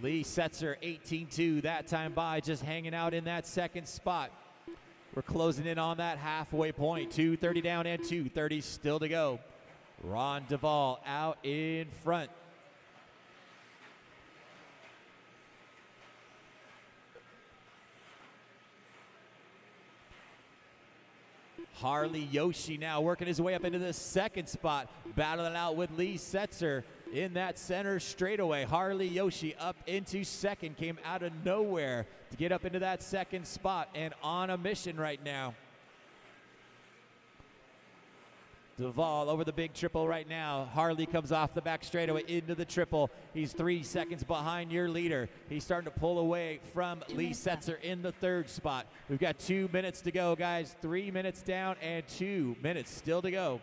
Lee Setzer 18-2 that time by, just hanging out in that second spot. We're closing in on that halfway point. 2:30 down and 2:30 still to go. Ron Duvall out in front. Harley Yoshi now working his way up into the second spot, battling out with Lee Setzer in that center straightaway. Harley Yoshi up into second, came out of nowhere to get up into that second spot and on a mission right now. Duvall over the big triple right now. Harley comes off the back straightaway into the triple. He's 3 seconds behind your leader. He's starting to pull away from Lee Setzer in the third spot. We've got 2 minutes to go, guys. 3 minutes down and 2 minutes still to go.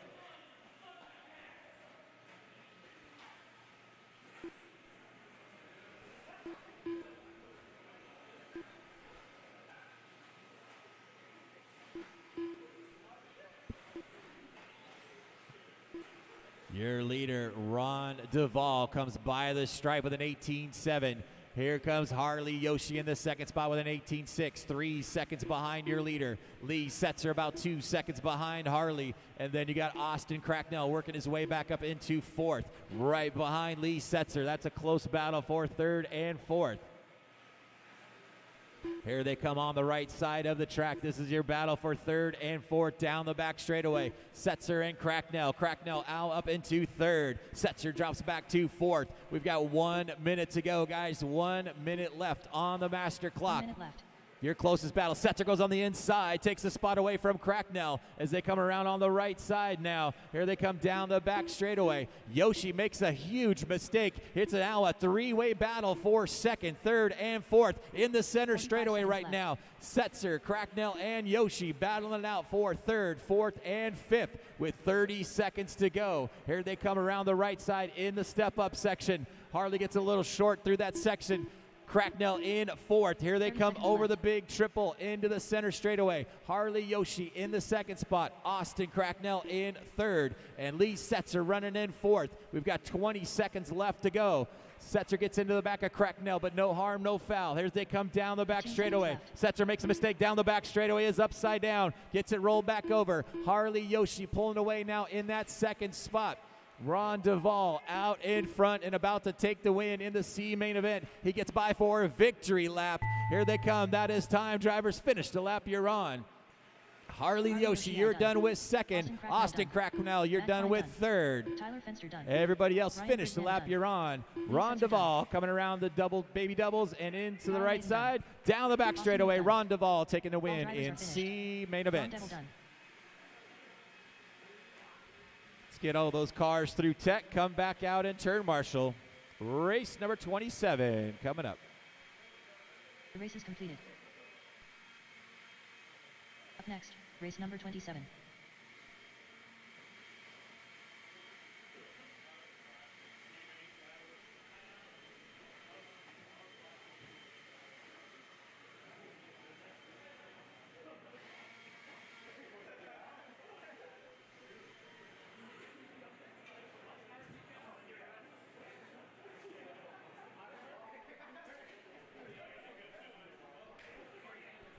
Your leader, Ron Duvall, comes by the stripe with an 18.7. Here comes Harley Yoshi in the second spot with an 18.6. 3 seconds behind your leader. Lee Setzer about 2 seconds behind Harley. And then you got Austin Cracknell working his way back up into fourth. Right behind Lee Setzer. That's a close battle for third and fourth. Here they come on the right side of the track. This is your battle for third and fourth down the back straightaway. Setzer and Cracknell. Cracknell out up into third. Setzer drops back to fourth. We've got 1 minute to go, guys. 1 minute left on the master clock. 1 minute left. Your closest battle. Setzer goes on the inside, takes the spot away from Cracknell as they come around on the right side now. Here they come down the back straightaway. Yoshi makes a huge mistake. It's now a three-way battle for second, third, and fourth in the center straightaway right now. Setzer, Cracknell, and Yoshi battling it out for third, fourth, and fifth with 30 seconds to go. Here they come around the right side in the step-up section. Harley gets a little short through that section. Cracknell in fourth. Here they come over the big triple into the center straightaway. Harley Yoshi in the second spot. Austin Cracknell in third. And Lee Setzer running in fourth. We've got 20 seconds left to go. Setzer gets into the back of Cracknell, but no harm, no foul. Here they come down the back straightaway. Setzer makes a mistake down the back straightaway, is upside down. Gets it rolled back over. Harley Yoshi pulling away now in that second spot. Ron Duvall out in front and about to take the win in the C main event. He gets by for a victory lap. Here they come. That is time. Drivers, finish the lap you're on. Harley Yoshi, you're done with second. Austin Cracknell, you're done with third. Tyler Fenster done. Everybody else, Ryan finish the Brigman lap done. you're on. Lee Ron Setzer Duvall coming around the baby doubles and into the Ron right Brigman side. Down the back Austin straightaway. done. Ron Duvall taking the All win drivers in are finished. C main Ron event. Devil done. Let's get all those cars through tech. Come back out and turn marshal. Race number 27 coming up. The race is completed. Up next, race number 27.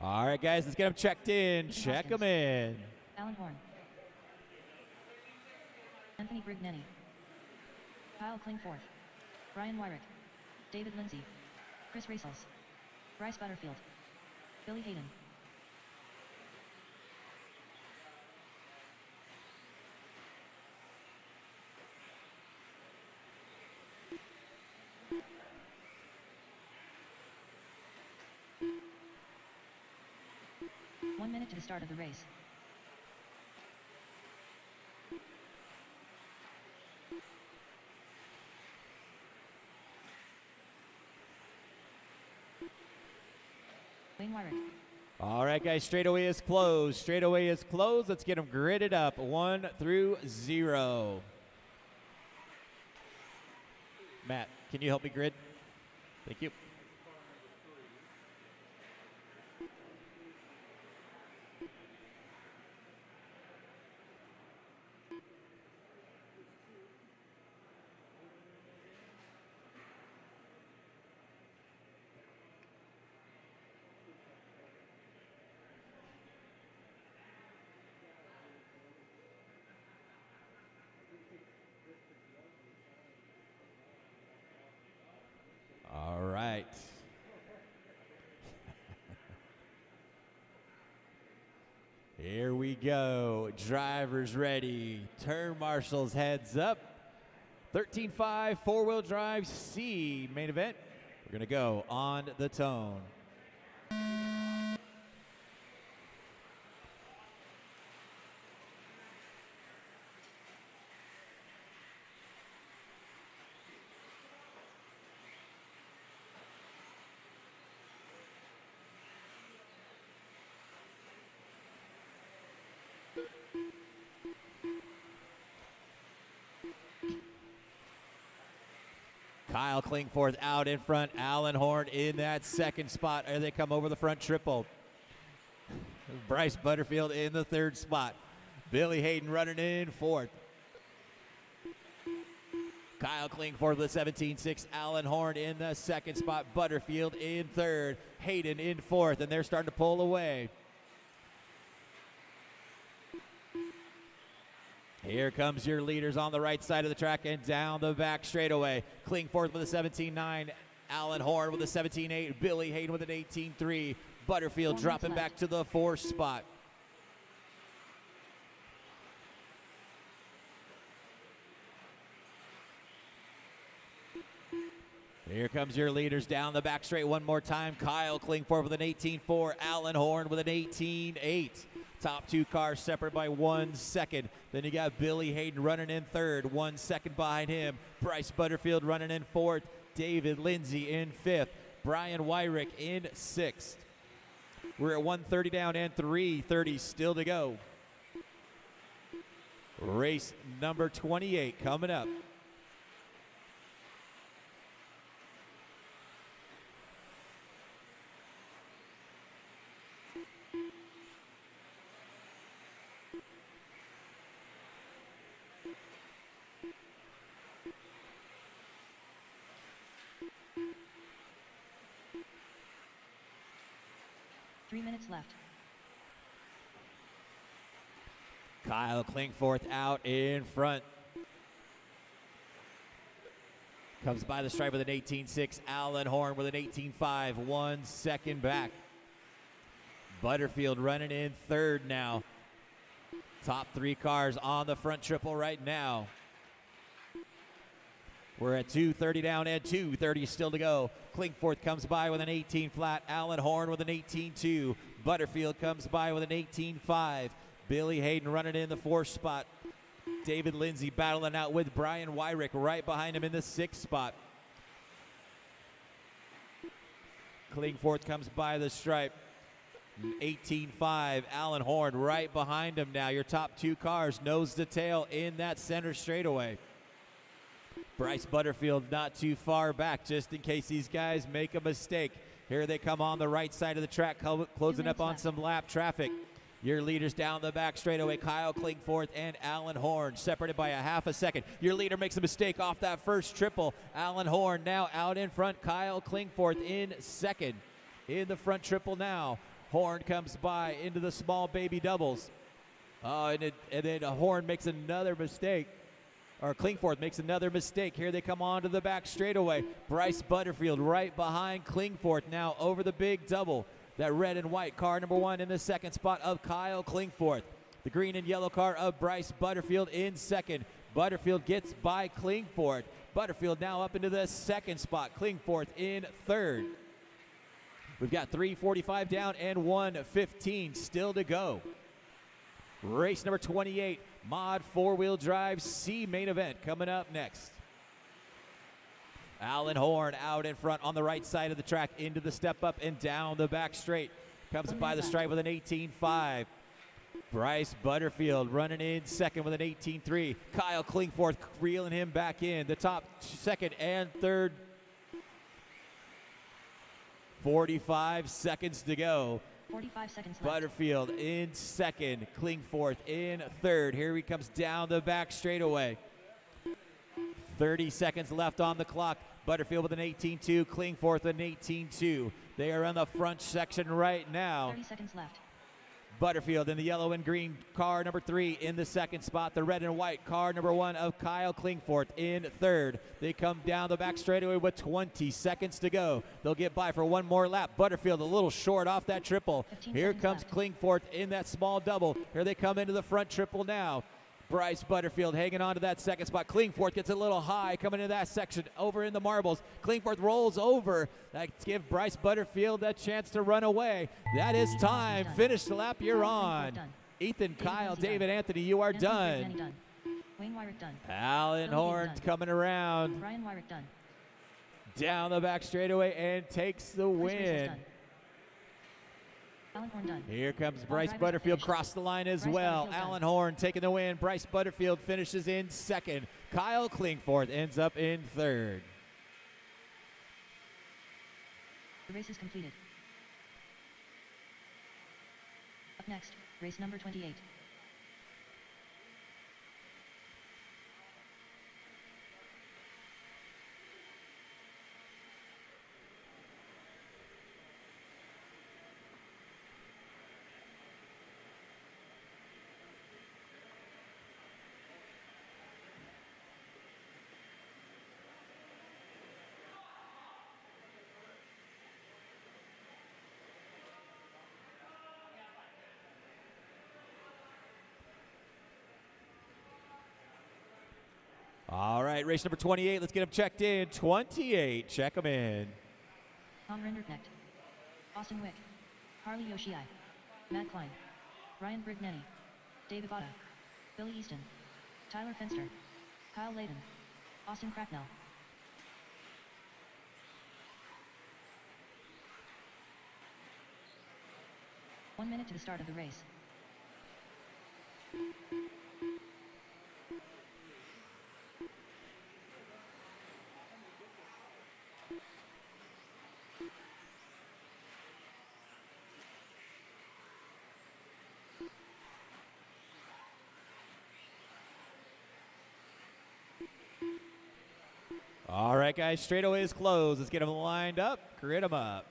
All right, guys, let's get them checked in. Check them in. Alan Horn. Anthony Brigneni. Kyle Klingforth. Brian Wyrick. David Lindsay. Chris Racels. Bryce Butterfield. Billy Hayden. minute to the start of the race. Wayne Wyrick. All right, guys, straightaway is closed. Straightaway is closed. Let's get them gridded up, 1 through 0. Matt, can you help me grid? Thank you. All right. Here we go. Drivers ready. Turn marshals heads up. 13.5 four-wheel drive C main event. We're going to go on the tone. Kyle Klingforth out in front. Alan Horn in that second spot. There they come over the front triple. Bryce Butterfield in the third spot. Billy Hayden running in fourth. Kyle Klingforth with 17.6. Alan Horn in the second spot. Butterfield in third. Hayden in fourth. And they're starting to pull away. Here comes your leaders on the right side of the track and down the back straightaway. Klingforth with a 17.9. Alan Horn with a 17.8. Billy Hayden with an 18.3. Butterfield dropping back to the fourth spot. Here comes your leaders down the back straight one more time. Kyle Klingforth with an 18.4. Alan Horn with an 18.8. Top two cars separate by 1 second. Then you got Billy Hayden running in third, 1 second behind him. Bryce Butterfield running in fourth. David Lindsay in fifth. Brian Wyrick in sixth. We're at 1:30 down and 3:30 still to go. Race number 28 coming up. Three minutes left. Kyle Klingforth out in front. Comes by the stripe with an 18.6. Alan Horn with an 18.5. 1 second back. Butterfield running in third now. Top three cars on the front triple right now. We're at 2:30 down and 2:30 still to go. Klingforth comes by with an 18 flat. Alan Horn with an 18.2. Butterfield comes by with an 18.5. Billy Hayden running in the fourth spot. David Lindsay battling out with Brian Wyrick right behind him in the sixth spot. Klingforth comes by the stripe. 18.5. Alan Horn right behind him now. Your top two cars nose to tail in that center straightaway. Bryce Butterfield not too far back just in case these guys make a mistake. Here they come on the right side of the track, closing up on some lap traffic. Your leaders down the back straightaway, Kyle Klingforth and Alan Horn, separated by a half a second. Your leader makes a mistake off that first triple. Alan Horn now out in front. Kyle Klingforth in second. In the front triple now. Horn comes by into the small baby doubles. And then Horn makes another mistake. Or Klingforth makes another mistake. Here they come on to the back straightaway. Bryce Butterfield right behind Klingforth now over the big double. That red and white car number one in the second spot of Kyle Klingforth. The green and yellow car of Bryce Butterfield in second. Butterfield gets by Klingforth. Butterfield now up into the second spot. Klingforth in third. We've got 3:45 down and 1:15 still to go. Race number 28, Mod 4-wheel drive C main event coming up next. Alan Horn out in front on the right side of the track into the step up and down the back straight. Comes by the stripe with an 18.5. Bryce Butterfield running in second with an 18.3. Kyle Klingforth reeling him back in. The top second and third. 45 seconds to go. 45 seconds left. Butterfield in second. Klingforth in third. Here he comes down the back straightaway. 30 seconds left on the clock. Butterfield with an 18.2. Klingforth with an 18.2. They are in the front section right now. 30 seconds left. Butterfield in the yellow and green car number 3 in the second spot. The red and white car number 1 of Kyle Klingforth in third. They come down the back straightaway with 20 seconds to go. They'll get by for one more lap. Butterfield a little short off that triple. Here comes Klingforth in that small double. Here they come into the front triple now. Bryce Butterfield hanging on to that second spot. Klingforth gets a little high coming into that section over in the marbles. Klingforth rolls over. That gives Bryce Butterfield that chance to run away. That is time. Finish the lap. You're on. Ethan, Kyle, David, Anthony, you are done. Wayne Wyrick done. Alan Horn coming around. Brian Wyrick done. Down the back straightaway and takes the win. Alan Horn done. Here comes Bryce Butterfield across the line as well. Alan Horn taking the win. Bryce Butterfield finishes in second. Kyle Klingforth ends up in third. The race is completed. Up next, race number 28. All right, race number 28. Let's get them checked in. 28, check them in. Tom Renderknecht, Austin Wick, Harley Yoshii, Matt Klein, Ryan Brignani, Dave Ivata, Billy Easton, Tyler Fenster, Kyle Layden, Austin Cracknell. One minute to the start of the race. All right, guys, straightaway is closed. Let's get them lined up, grid them up.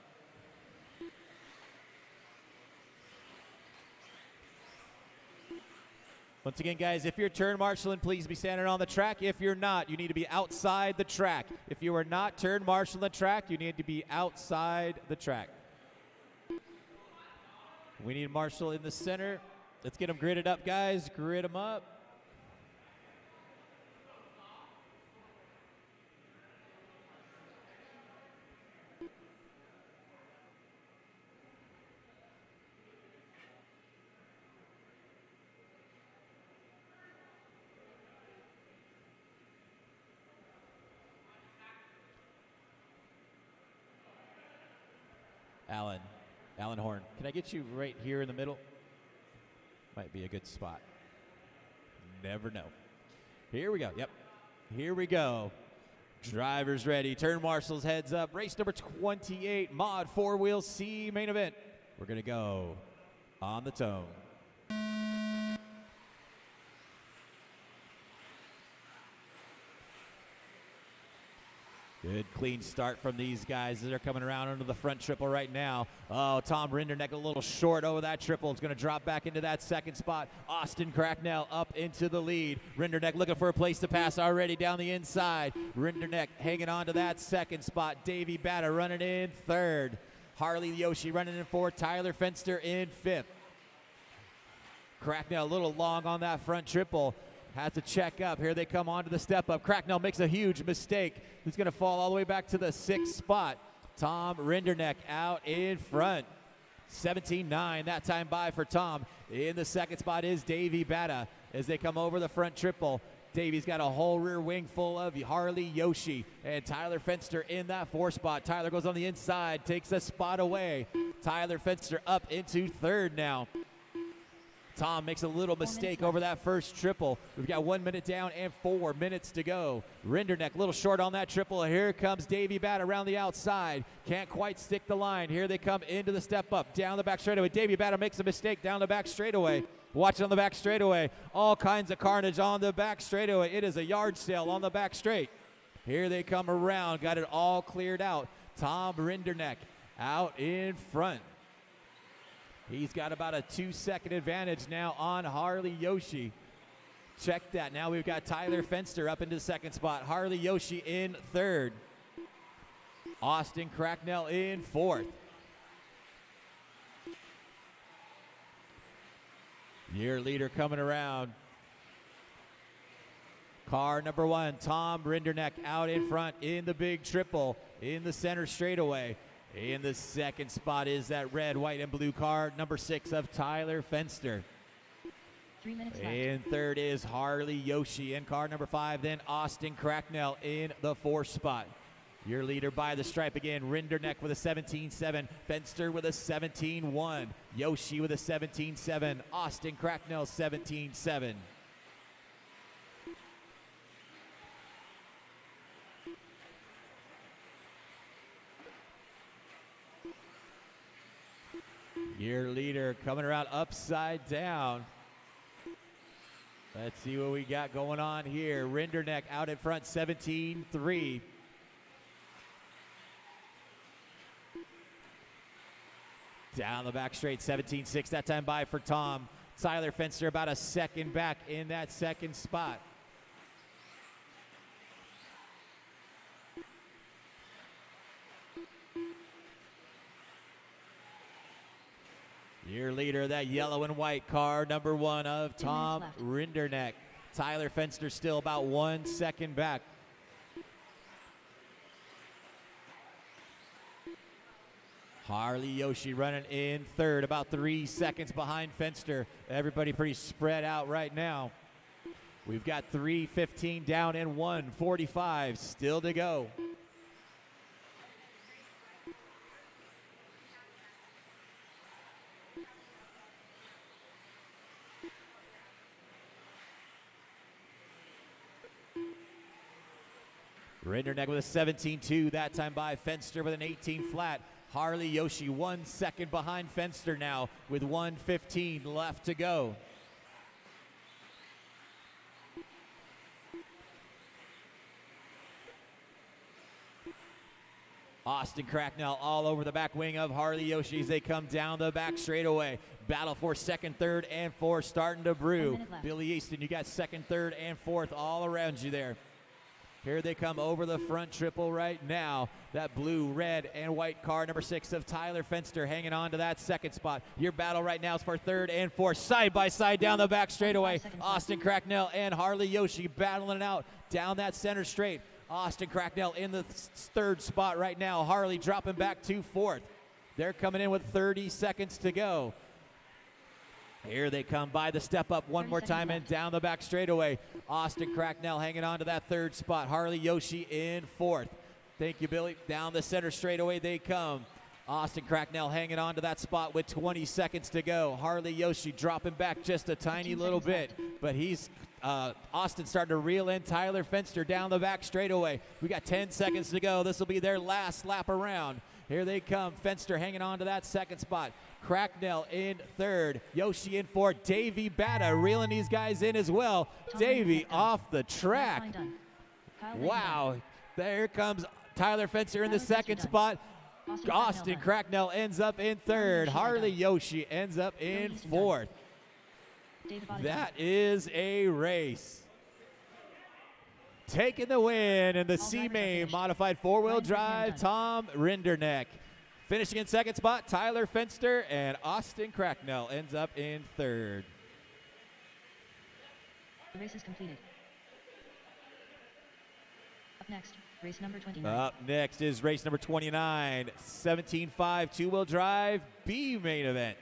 Once again, guys, if you're turn marshaling, please be standing on the track. If you're not, you need to be outside the track. If you are not turn marshaling the track, you need to be outside the track. We need Marshall in the center. Let's get them gridded up, guys. Grid them up. Alan Horn, can I get you right here in the middle? Might be a good spot. Never know. Here we go. Yep. Here we go. Drivers ready. Turn marshals heads up. Race number 28, Mod 4-wheel C main event. We're going to go on the tone. Good clean start from these guys as they're coming around under the front triple right now. Oh, Tom Renderknecht a little short over that triple. It's going to drop back into that second spot. Austin Cracknell up into the lead. Renderknecht looking for a place to pass already down the inside. Renderknecht hanging on to that second spot. Davey Batta running in third. Harley Yoshi running in fourth. Tyler Fenster in fifth. Cracknell a little long on that front triple. Has to check up. Here they come onto the step up. Cracknell makes a huge mistake. He's going to fall all the way back to the sixth spot. Tom Rinderneck out in front. 17-9 that time by for Tom. In the second spot is Davey Bata as they come over the front triple. Davey's got a whole rear wing full of Harley Yoshi and Tyler Fenster in that 4 spot. Tyler goes on the inside, takes a spot away. Tyler Fenster up into third now. Tom makes a little mistake over that first triple. We've got 1 minute down and 4 minutes to go. Rinderneck a little short on that triple. Here comes Davey Bat around the outside. Can't quite stick the line. Here they come into the step up. Down the back straightaway. Davey Bat makes a mistake down the back straightaway. Watch it on the back straightaway. All kinds of carnage on the back straightaway. It is a yard sale on the back straight. Here they come around. Got it all cleared out. Tom Rinderneck out in front. He's got about a 2-second advantage now on Harley Yoshi. Check that. Now we've got Tyler Fenster up into the second spot. Harley Yoshi in third. Austin Cracknell in fourth. Year leader coming around. Car number 1, Tom Rinderneck out in front in the big triple in the center straightaway. In the second spot is that red, white, and blue car, number 6 of Tyler Fenster. 3 minutes left. In third is Harley Yoshi in car number 5, then Austin Cracknell in the 4th spot. Your leader by the stripe again, Rinderneck with a 17.7, Fenster with a 17.1, Yoshi with a 17.7, Austin Cracknell 17.7. Your leader coming around upside down. Let's see what we got going on here. Rinderneck out in front, 17.3. Down the back straight, 17.6 that time by for Tom. Tyler Fenster about a second back in that second spot. Your leader, that yellow and white car, number 1 of Tom Rinderneck. Tyler Fenster still about 1 second back. Harley Yoshi running in third, about 3 seconds behind Fenster. Everybody pretty spread out right now. We've got 3:15 down and 1:45 still to go. Rinderneck with a 17.2 that time by Fenster with an 18 flat. Harley Yoshi 1 second behind Fenster now with 1:15 left to go. Austin Cracknell all over the back wing of Harley Yoshi as they come down the back straightaway. Battle for second, third, and fourth starting to brew. Billy Easton, you got second, third, and fourth all around you there. Here they come over the front triple right now. That blue, red, and white car, number 6 of Tyler Fenster, hanging on to that second spot. Your battle right now is for third and fourth, side by side down the back straightaway. Austin Cracknell and Harley Yoshi battling it out down that center straight. Austin Cracknell in the third spot right now. Harley dropping back to fourth. They're coming in with 30 seconds to go. Here they come by the step up one more time and down the back straightaway. Austin Cracknell hanging on to that third spot. Harley Yoshi in fourth. Thank you, Billy. Down the center straightaway they come. Austin Cracknell hanging on to that spot with 20 seconds to go. Harley Yoshi dropping back just a tiny little bit, but he's Austin starting to reel in Tyler Fenster down the back straightaway. We got 10 seconds to go. This will be their last lap around. Here they come. Fenster hanging on to that second spot. Cracknell in third. Yoshi in fourth. Davey Bata reeling these guys in as well. Davey off the track. Wow. There comes Tyler Fenster in the second spot. Austin Cracknell ends up in third. Harley Yoshi ends up in fourth. That is a race. Taking the win in the C-Main modified four-wheel drive, Tom Rinderneck. Finishing in second spot, Tyler Fenster, and Austin Cracknell ends up in third. The race is completed. Up next, Race number 29. Up next is race number 29, 17.5 two-wheel drive B main event.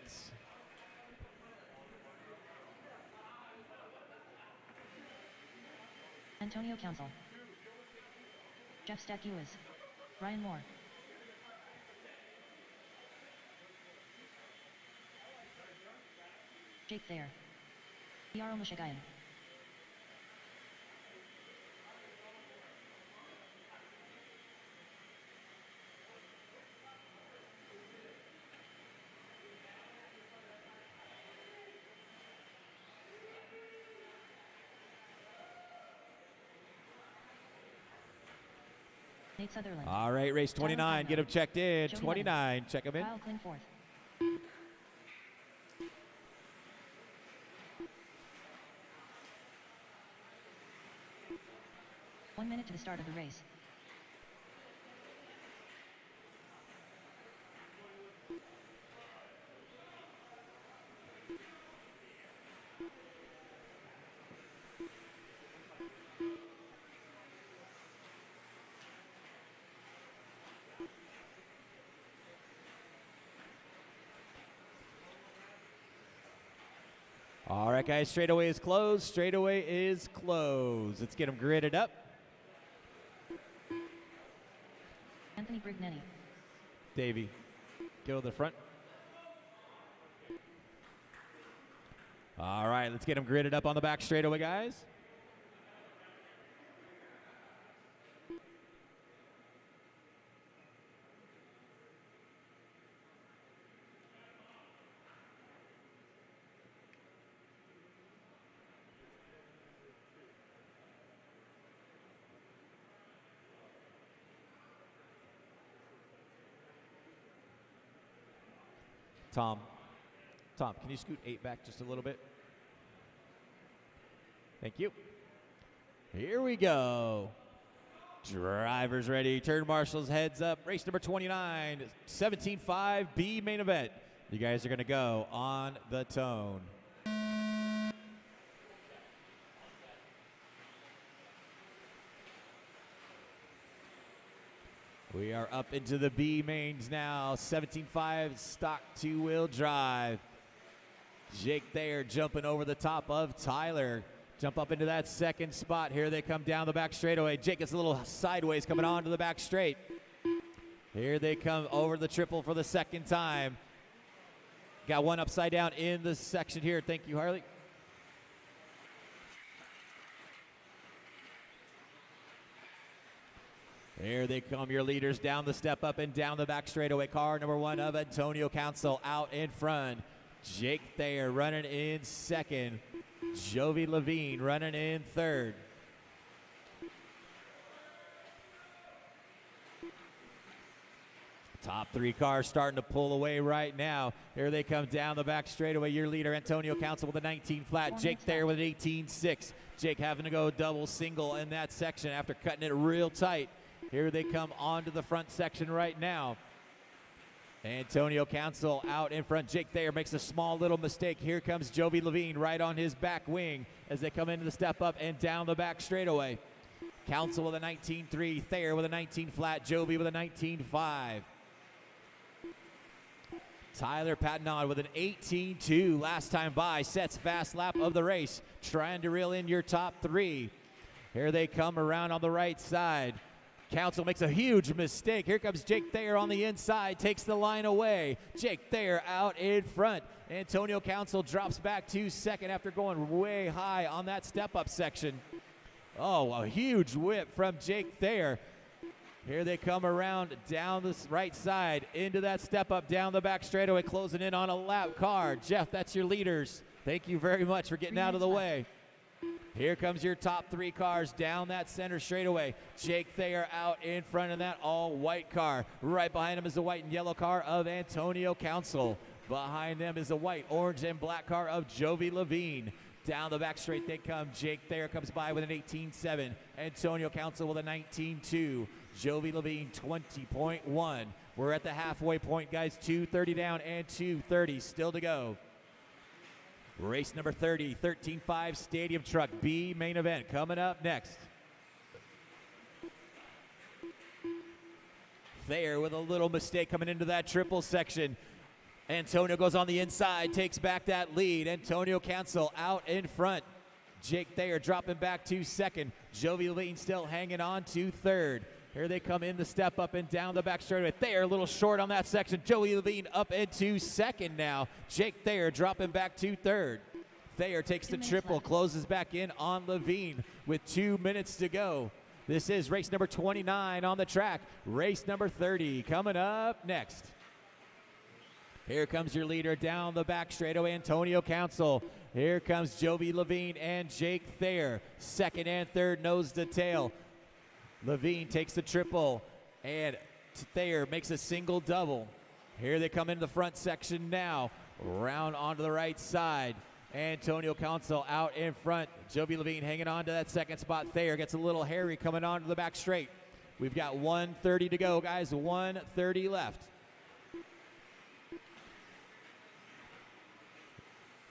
Antonio Council. Jeff Stack-Ewis. Ryan Moore. Jake Thayer. Yaro Mushagayan. Nate Sutherland. All right, race 29, get him checked in. Jody 29, check him in. Kyle Klingforth. One minute to the start of the race. All right, guys, straightaway is closed. Straightaway is closed. Let's get them gridded up. Anthony Brignani. Davey, go to the front. All right, let's get them gridded up on the back straightaway, guys. Tom, can you scoot 8 back just a little bit? Thank you. Here we go. Drivers ready. Turn marshals heads up. Race number 29, 17.5 B main event. You guys are going to go on the tone. We are up into the B mains now. 17.5 stock two-wheel drive. Jake Thayer jumping over the top of Tyler. Jump up into that second spot. Here they come down the back straightaway. Jake is a little sideways coming on to the back straight. Here they come over the triple for the second time. Got one upside down in the section here. Thank you, Harley. Here they come, your leaders down the step up and down the back straightaway. Car number 1 of Antonio Council out in front. Jake Thayer running in second. Jovi Levine running in third. Top 3 cars starting to pull away right now. Here they come down the back straightaway. Your leader, Antonio Council, with a 19 flat. Jake Thayer with an 18.6. Jake having to go double single in that section after cutting it real tight. Here they come onto the front section right now. Antonio Council out in front. Jake Thayer makes a small little mistake. Here comes Jovi Levine right on his back wing as they come into the step up and down the back straightaway. Council with a 19.3. Thayer with a 19 flat. Jovi with a 19.5. Tyler Patton with an 18.2 last time by. Sets fast lap of the race. Trying to reel in your top 3. Here they come around on the right side. Council makes a huge mistake. Here comes Jake Thayer on the inside, takes the line away. Jake Thayer out in front. Antonio Council drops back to second after going way high on that step-up section. Oh, a huge whip from Jake Thayer. Here they come around down the right side into that step-up down the back straightaway, closing in on a lap car. Jeff, that's your leaders. Thank you very much for getting out of the way. Here comes your top 3 cars down that center straightaway. Jake Thayer out in front of that all-white car. Right behind him is the white and yellow car of Antonio Council. Behind them is the white, orange, and black car of Jovi Levine. Down the back straight they come. Jake Thayer comes by with an 18.7. Antonio Council with a 19.2. Jovi Levine 20.1. We're at the halfway point, guys. 2:30 down and 2:30 still to go. Race number 30, 13.5 Stadium Truck B main event coming up next. Thayer with a little mistake coming into that triple section. Antonio goes on the inside, takes back that lead. Antonio Cancel out in front. Jake Thayer dropping back to second. Jovi Levine still hanging on to third. Here they come in the step up and down the back straightaway. Thayer a little short on that section. Joey Levine up into second now. Jake Thayer dropping back to third. Thayer takes the triple, closes back in on Levine with 2 minutes to go. This is race number 29 on the track. Race number 30 coming up next. Here comes your leader down the back straightaway, Antonio Council. Here comes Jovi Levine and Jake Thayer. Second and third, nose to tail. Levine takes the triple, and Thayer makes a single double. Here they come into the front section now. Round onto the right side. Antonio Council out in front. Jovi Levine hanging on to that second spot. Thayer gets a little hairy coming onto the back straight. We've got 1:30 to go, guys. 1:30 left.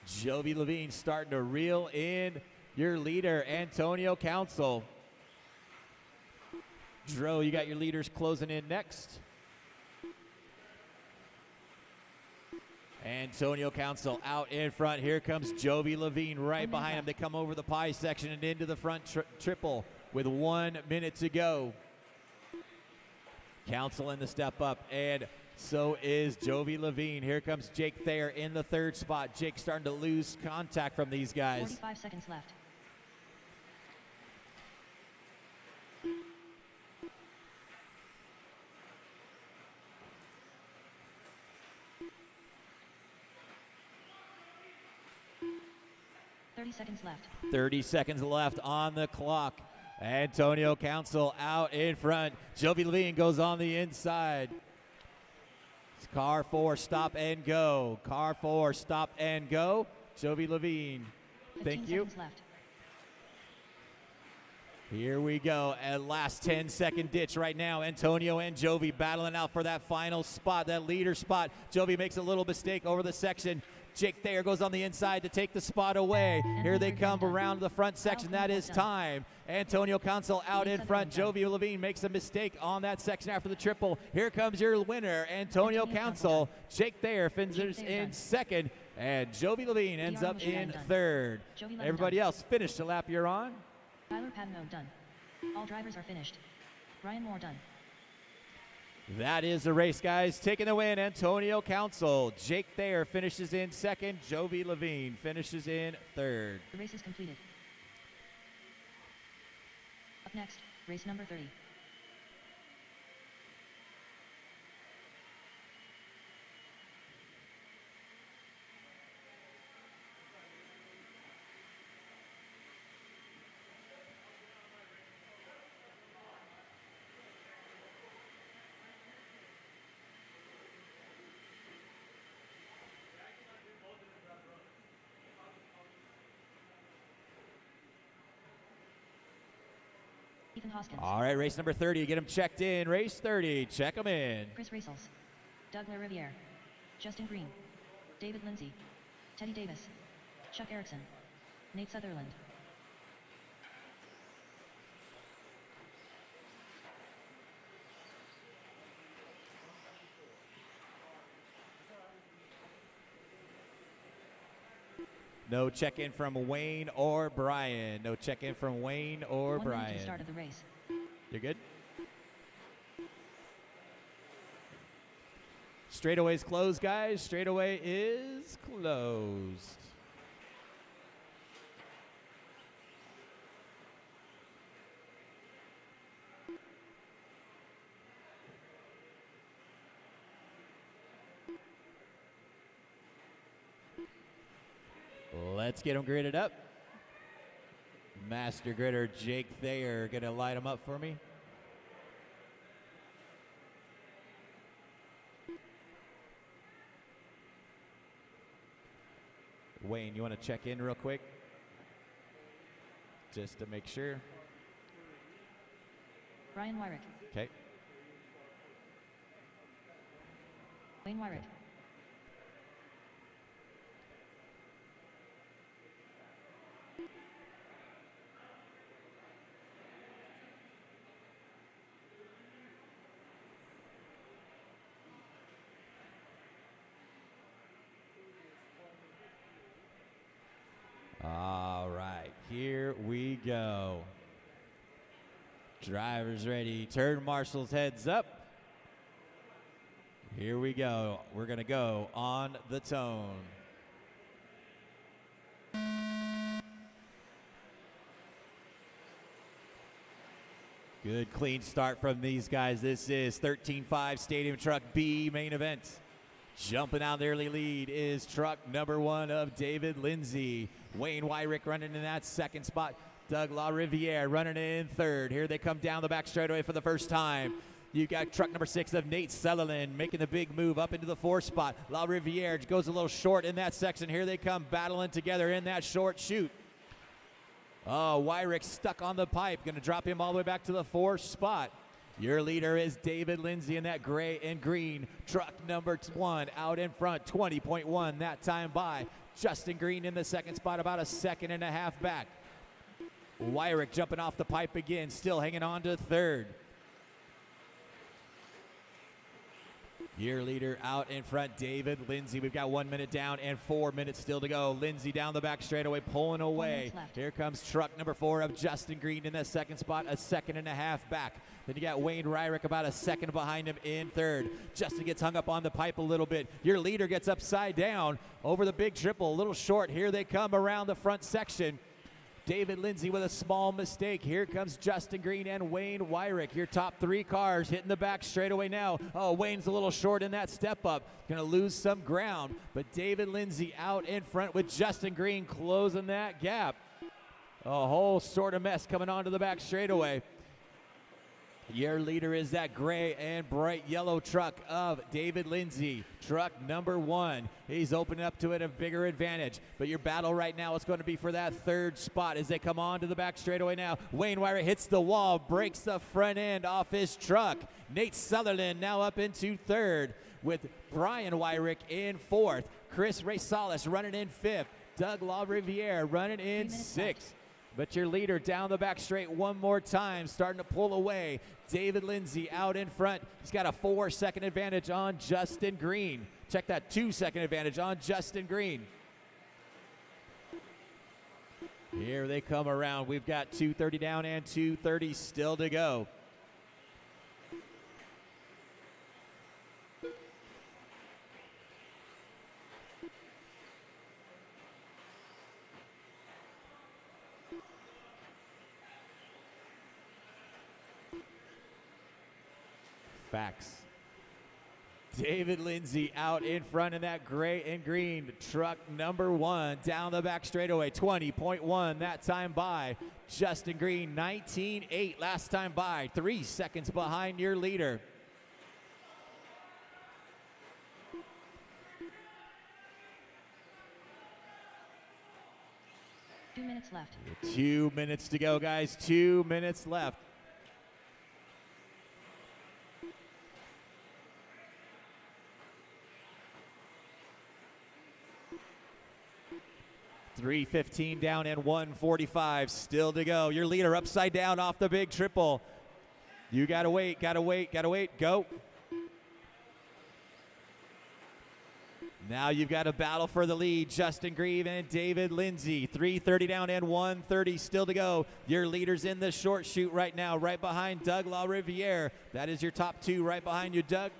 Jovi Levine starting to reel in your leader, Antonio Council. Dro, you got your leaders closing in next. Antonio Council out in front. Here comes Jovi Levine right behind him. They come over the pie section and into the front triple with 1 minute to go. Council in the step up, and so is Jovi Levine. Here comes Jake Thayer in the third spot. Jake starting to lose contact from these guys. 45 seconds left. Seconds left. 30 seconds left on the clock. Antonio Council out in front. Jovi Levine goes on the inside. Car 4, stop and go. Car 4, stop and go. Jovi Levine, thank you. Left. Here we go. At last 10-second ditch right now. Antonio and Jovi battling out for that final spot, that leader spot. Jovi makes a little mistake over the section. Jake Thayer goes on the inside to take the spot away. Here they come around the front section. That is time. Antonio Council out in front. Jovi Levine makes a mistake on that section after the triple. Here comes your winner, Antonio Council. Jake Thayer finishes in second, and Jovi Levine ends up in third. Everybody else, finish the lap you're on. Tyler Padno done. All drivers are finished. Ryan Moore done. That is the race, guys. Taking the win, Antonio Council. Jake Thayer finishes in second. Jovi Levine finishes in third. The race is completed. Up next, race number 30. Ethan Hoskins. All right, race number 30. Get them checked in. Race 30. Check them in. Chris Racels. Doug LaRiviere. Justin Green. David Lindsay. Teddy Davis. Chuck Erickson. Nate Sutherland. No check-in from Wayne or Brian. No check-in from Wayne or 1 minute Brian. to the start of the race. You're good? Straightaway's closed, guys. Straightaway is closed. Let's get them gridded up. Master Gritter Jake Thayer gonna light them up for me. Wayne, you want to check in real quick? Just to make sure. Brian Wyrick. Okay. Wayne Wyrick. Drivers ready. Turn marshals heads up. Here we go. We're going to go on the tone. Good clean start from these guys. This is 13.5 Stadium Truck B main event. Jumping out the early lead is truck number 1 of David Lindsay. Wayne Wyrick running in that second spot. Doug LaRiviere running in third. Here they come down the back straightaway for the first time. You got truck number 6 of Nate Sutherland making the big move up into the 4th spot. LaRiviere goes a little short in that section. Here they come battling together in that short chute. Oh, Wyrick stuck on the pipe. Going to drop him all the way back to the 4th spot. Your leader is David Lindsay in that gray and green. Truck number 1 out in front, 20.1 that time by. Justin Green in the 2nd spot, about a 1.5 seconds back. Wyrick jumping off the pipe again, still hanging on to 3rd. Your leader out in front, David Lindsay. We've got 1 minute down and 4 minutes still to go. Lindsay down the back straightaway, pulling away. Here comes truck number 4 of Justin Green in the 2nd spot, a 1.5 seconds back. Then you got Wayne Ryrick about a 2nd behind him in 3rd. Justin gets hung up on the pipe a little bit. Your leader gets upside down over the big triple, a little short. Here they come around the front section. David Lindsay with a small mistake. Here comes Justin Green and Wayne Wyrick. Your top 3 cars hitting the back straightaway now. Oh, Wayne's a little short in that step up. Going to lose some ground. But David Lindsay out in front with Justin Green closing that gap. A whole sort of mess coming onto the back straightaway. Your leader is that gray and bright yellow truck of David Lindsay, truck number 1. He's opening up to it a bigger advantage. But your battle right now is going to be for that 3rd spot as they come on to the back straightaway now. Wayne Wyrick hits the wall, breaks the front end off his truck. Nate Sutherland now up into 3rd with Brian Wyrick in 4th. Chris Raceway running in 5th. Doug LaRiviere running in 6th. But your leader down the back straight one more time, starting to pull away. David Lindsay out in front. He's got a 4-second advantage on Justin Green. Check that 2-second advantage on Justin Green. Here they come around. We've got 2:30 down and 2:30 still to go. Facts. David Lindsay out in front in that gray and green truck number 1 down the back straightaway, 20.1 that time by. Justin Green 19.8 last time by, 3 seconds behind your leader. Two minutes left. 2 minutes to go, guys. 2 minutes left. .315 down and 1:45 still to go. Your leader upside down off the big triple. You gotta wait, gotta wait, gotta wait. Go. Now you've got a battle for the lead. Justin Green and David Lindsay. 3:30 down and 1:30 still to go. Your leader's in the short chute right now, right behind Doug LaRiviere. That is your top 2 right behind you, Doug.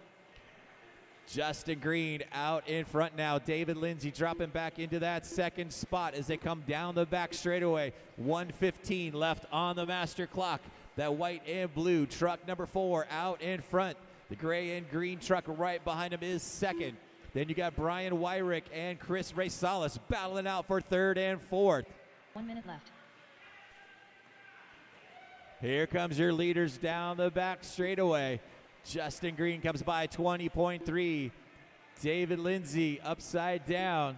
Justin Green out in front now. David Lindsay dropping back into that 2nd spot as they come down the back straightaway. 1:15 left on the master clock. That white and blue truck number 4 out in front. The gray and green truck right behind him is 2nd. Then you got Brian Wyrick and Chris Raceway battling out for 3rd and 4th. 1 minute left. Here comes your leaders down the back straightaway. Justin Green comes by 20.3. David Lindsay upside down.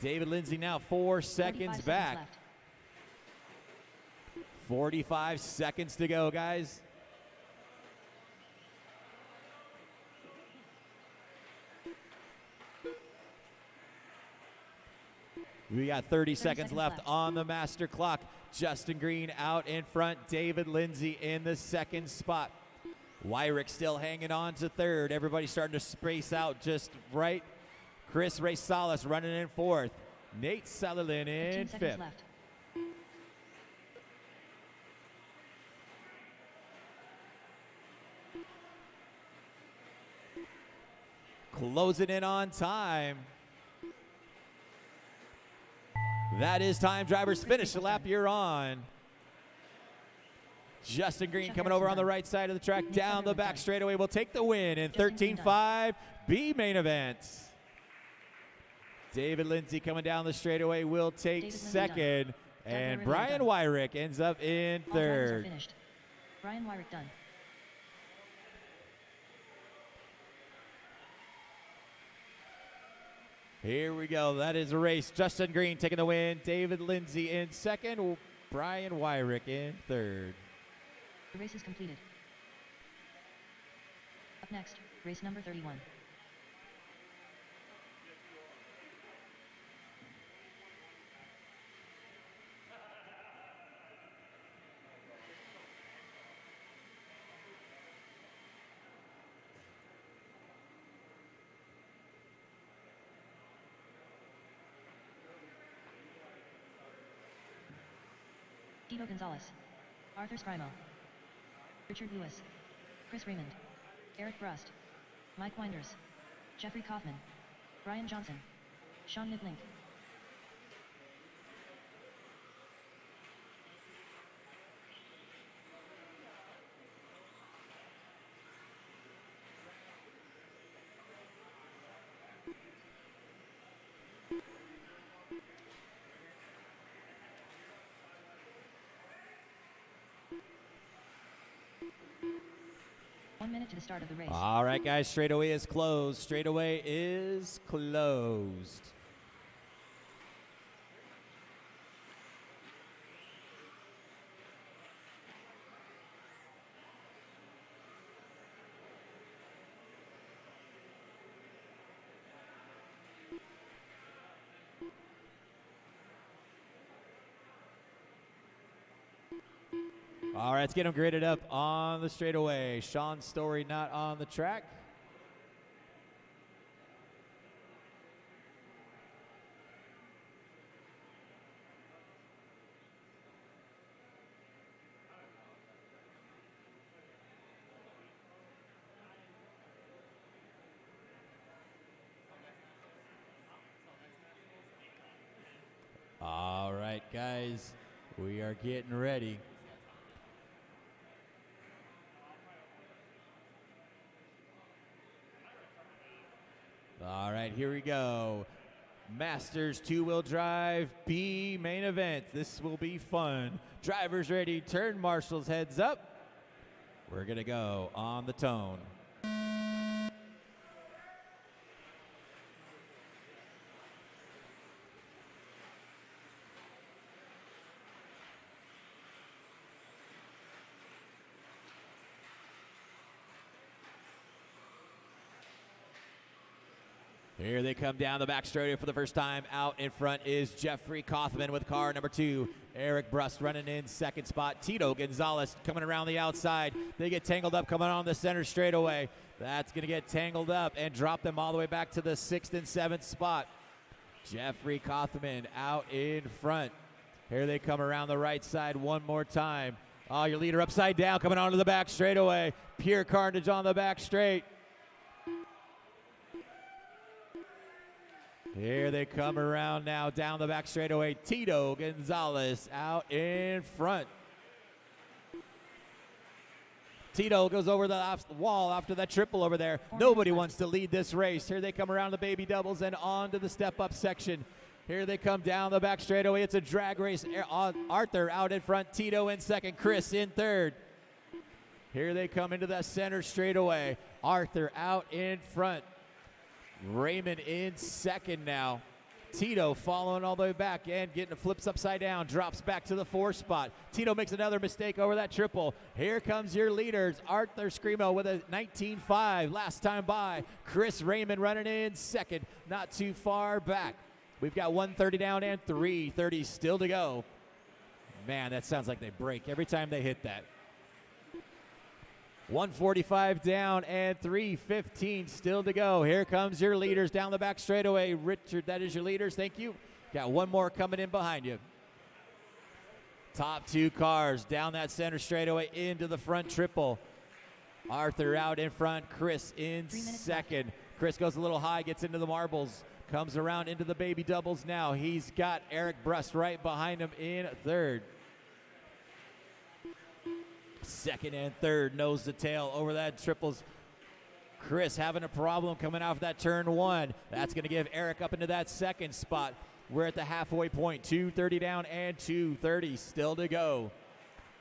David Lindsay now 4 seconds back. 45 seconds to go, guys. We got 30 seconds left on the master clock. Justin Green out in front. David Lindsay in the 2nd spot. Wyrick still hanging on to 3rd. Everybody starting to space out just right. Chris Raceway running in 4th. Nate Sutherland in 5th. Left. closing in on time. That is time. Drivers, finish the lap you're on. Justin Green coming over on the right side of the track, down the back straightaway, will take the win in 13.5 B main event. David Lindsay coming down the straightaway will take second, and Brian Wyrick ends up in third. Brian Wyrick done. Here we go. That is a race. Justin Green taking the win. David Lindsay in second. Brian Wyrick in third. The race is completed. Up next, race number 31. Tito Gonzalez, Arthur Scrimo, Richard Lewis, Chris Raymond, Eric Brust, Mike Winders, Jeffrey Kaufman, Brian Johnson, Sean Nidlink. To the start of the race. All right, guys, straightaway is closed. Straightaway is closed. All right, let's get them graded up on the straightaway. Sean Story not on the track. All right, guys, we are getting ready. All right, here we go. Masters two-wheel drive B main event. This will be fun. Drivers ready, turn marshals heads up. We're gonna go on the tone. Here they come down the back straightaway for the first time. Out in front is Jeffrey Kaufman with car number 2. Eric Brust running in second spot. Tito Gonzalez coming around the outside. They get tangled up coming on the center straightaway. That's going to get tangled up and drop them all the way back to the 6th and 7th spot. Jeffrey Kaufman out in front. Here they come around the right side one more time. Oh, your leader upside down coming onto the back straightaway. Pure carnage on the back straight. Here they come around now down the back straightaway. Tito Gonzalez out in front. Tito goes over the wall after that triple over there. Nobody wants to lead this race. Here they come around the baby doubles and on to the step-up section. Here they come down the back straightaway. It's a drag race. Arthur out in front. Tito in second. Chris in third. Here they come into the center straightaway. Arthur out in front. Raymond in second now. Tito following all the way back and getting the flips upside down. Drops back to the 4 spot. Tito makes another mistake over that triple. Here comes your leaders. Arthur Scrimo with a 19.5 last time by. Chris Raymond running in second. Not too far back. We've got 130 down and 330 still to go. Man, that sounds like they break every time they hit that. 145 down and 315 still to go. Here comes your leaders down the back straightaway. Richard, that is your leaders. Thank you. Got one more coming in behind you. Top 2 cars down that center straightaway into the front triple. Arthur out in front. Chris in second. Chris goes a little high, gets into the marbles, comes around into the baby doubles now. He's got Eric Brust right behind him in third. Second and third, nose to tail over that triples. Chris having a problem coming off that turn one. That's going to give Eric up into that second spot. We're at the halfway point, 2:30 down and 2:30 still to go.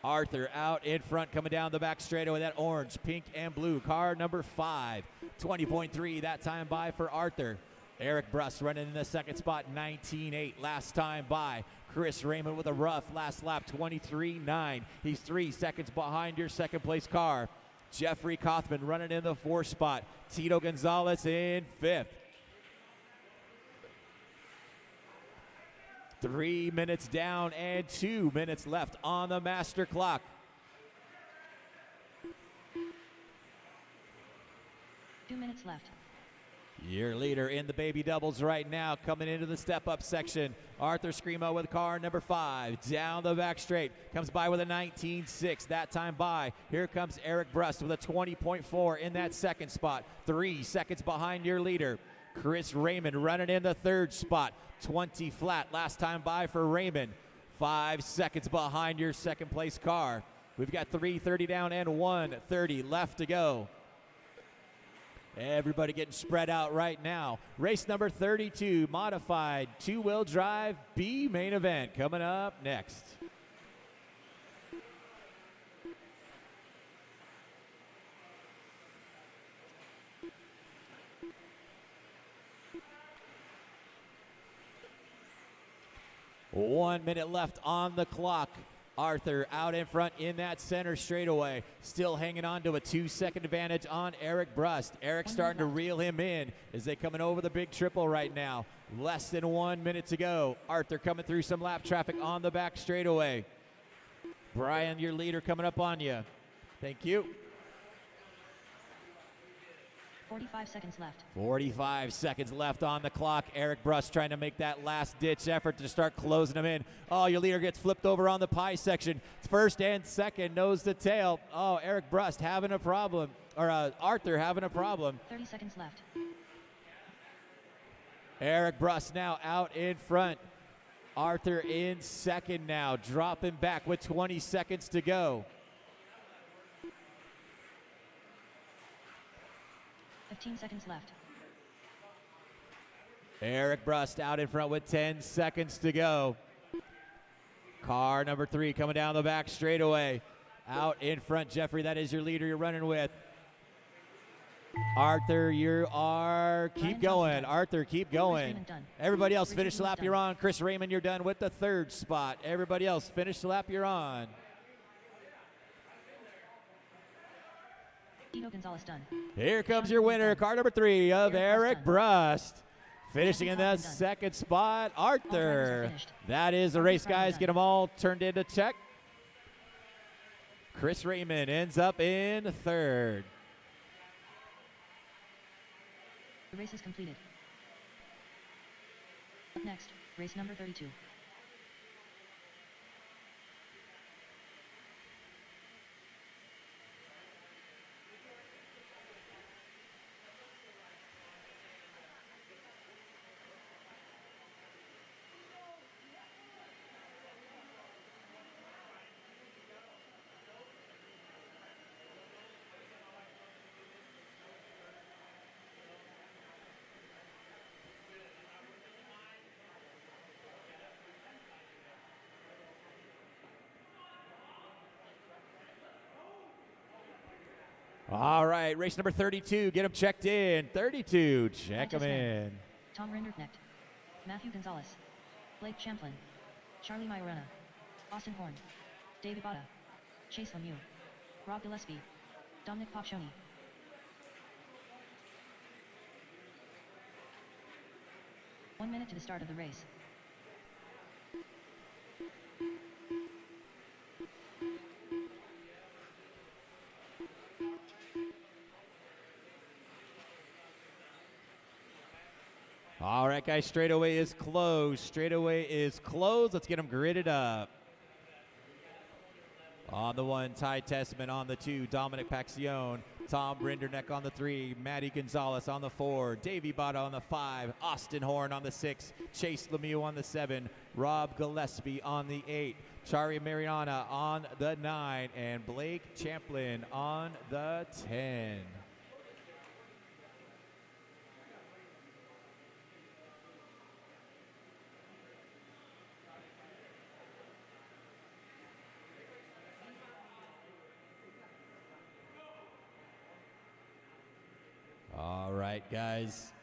Arthur out in front, coming down the back straightaway. That orange, pink, and blue car number 5. 20.3 that time by for Arthur. Eric Brust running in the second spot, 19.8 last time by. Chris Raymond with a rough last lap, 23.9. He's 3 seconds behind your second place car. Jeffrey Kothman running in the 4th spot. Tito Gonzalez in 5th. 3 minutes down and 2 minutes left on the master clock. Two minutes left. Your leader in the baby doubles right now, coming into the step-up section. Arthur Screamo with car number 5. Down the back straight. Comes by with a 19.6 that time by. Here comes Eric Brust with a 20.4 in that second spot. 3 seconds behind your leader. Chris Raymond running in the 3rd spot. 20 flat last time by for Raymond. 5 seconds behind your second place car. We've got 3:30 down and 1:30 left to go. Everybody getting spread out right now. Race number 32, modified 2-wheel drive B main event coming up next. One minute left on the clock. Arthur out in front in that center straightaway. Still hanging on to a 2-second advantage on Eric Brust. Eric starting to reel him in as they coming over the big triple right now. Less than 1 minute to go. Arthur coming through some lap traffic on the back straightaway. Brian, your leader, coming up on you. Thank you. 45 seconds left. 45 seconds left on the clock. Eric Brust trying to make that last-ditch effort to start closing them in. Oh, your leader gets flipped over on the pie section. First and second, nose to tail. Oh, Eric Brust having a problem, or Arthur having a problem. 30 seconds left. Eric Brust now out in front. Arthur in second now, dropping back with 20 seconds to go. 15 seconds left. Eric Brust out in front with 10 seconds to go. Car number 3 coming down the back straightaway. Out in front, Jeffrey, that is your leader you're running with. Arthur, you are, keep going. Arthur, keep going. Everybody else, finish the lap you're on. Chris Raymond, you're done with the 3rd spot. Everybody else, finish the lap you're on. Tito Gonzalez done. Here comes your winner, car number 3 of Eric Brust. Finishing in the 2nd spot, Arthur. That is the race, guys. Get them all turned into check. Chris Raymond ends up in 3rd. The race is completed. Up next, race number 32. All right, race number 32. Get them checked in. 32, check them in. Tom Rinderknecht, Matthew Gonzalez, Blake Champlin, Charlie Majorana, Austin Horn, David Botta, Chase Lemieux, Rob Gillespie, Dominic Popcioni. One minute to the start of the race. All right, guys, straightaway is closed. Straightaway is closed. Let's get them gridded up. On the 1, Ty Testament. On the 2, Dominic Paxione. Tom Rinderneck on the 3, Matty Gonzalez on the 4, Davey Bada on the 5, Austin Horn on the 6, Chase Lemieux on the 7, Rob Gillespie on the 8, Chari Mariana on the 9, and Blake Champlin on the 10. All right, guys,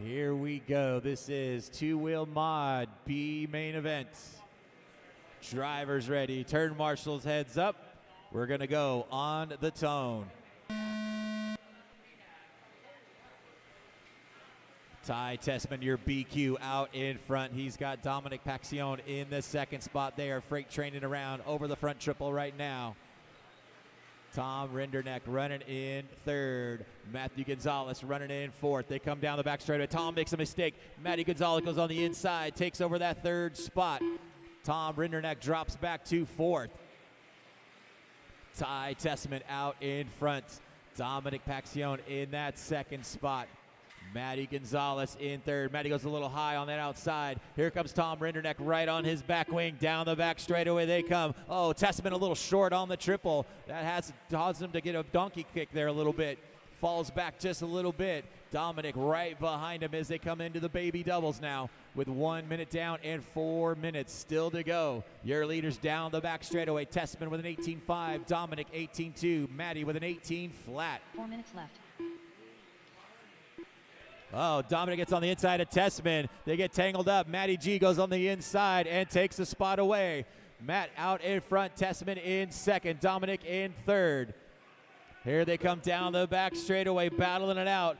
here we go. This is two-wheel mod B main event. Drivers ready, turn marshals heads up. We're gonna go on the tone. Ty Tessman, your BQ out in front. He's got Dominic Paxione in the 2nd spot. They are freight training around over the front triple right now. Tom Rinderneck running in 3rd. Matthew Gonzalez running in 4th. They come down the back straightaway. Tom makes a mistake. Matty Gonzalez goes on the inside, takes over that 3rd spot. Tom Rinderneck drops back to 4th. Ty Tessman out in front. Dominic Paxione in that 2nd spot. Matty Gonzalez in 3rd. Matty goes a little high on that outside. Here comes Tom Rinderneck right on his back wing. Down the back straightaway they come. Oh, Tessman a little short on the triple. That has caused him to get a donkey kick there a little bit. Falls back just a little bit. Dominic right behind him as they come into the baby doubles now with 1 minute down and 4 minutes still to go. Your leaders down the back straightaway. Tessman with an 18.5. Dominic 18.2. Matty with an 18 flat. 4 minutes left. Oh, Dominic gets on the inside of Tessman. They get tangled up. Matty G goes on the inside and takes the spot away. Matt out in front. Tessman in 2nd. Dominic in 3rd. Here they come down the back straightaway, battling it out.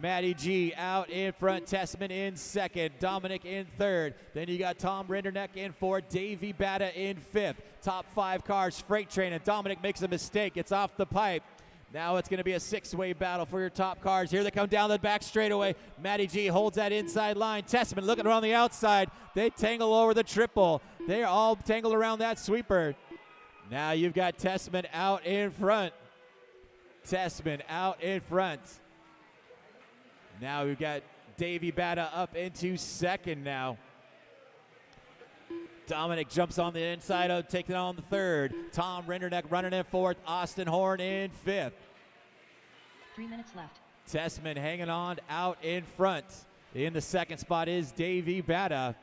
Matty G out in front. Tessman in 2nd. Dominic in 3rd. Then you got Tom Rinderneck in 4th. Davey Bada in 5th. Top 5 cars freight training. Dominic makes a mistake. It's off the pipe. Now it's going to be a 6-way battle for your top cars. Here they come down the back straightaway. Matty G holds that inside line. Tessman looking around the outside. They tangle over the triple. They're all tangled around that sweeper. Now you've got Tessman out in front. Tessman out in front. Now we've got Davey Bada up into 2nd now. Dominic jumps on the inside, taking on the 3rd. Tom Rinderneck running in 4th. Austin Horn in 5th. 3 minutes left. Tessman hanging on out in front. In the 2nd spot is Davey Bada.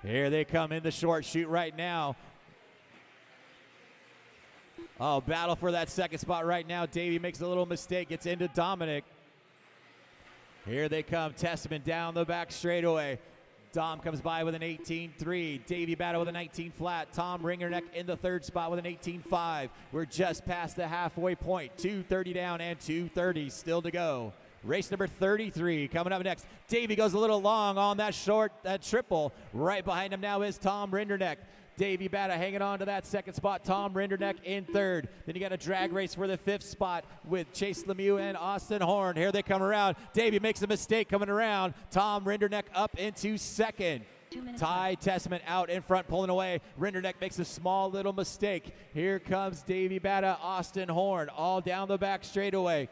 Here they come in the short chute right now. Oh, battle for that 2nd spot right now. Davey makes a little mistake, gets into Dominic. Here they come. Tessman down the back straightaway. Dom comes by with an 18.3. Davey Bada with a 19 flat. Tom Rinderneck in the 3rd spot with an 18.5. We're just past the halfway point. 2:30 down and 2:30 still to go. Race number 33 coming up next. Davey goes a little long on that triple. Right behind him now is Tom Rinderneck. Davey Bada hanging on to that 2nd spot. Tom Rinderneck in 3rd. Then you got a drag race for the 5th spot with Chase Lemieux and Austin Horn. Here they come around. Davey makes a mistake coming around. Tom Rinderneck up into 2nd. Ty Tessman out in front pulling away. Rinderneck makes a small little mistake. Here comes Davey Bada, Austin Horn all down the back straightaway.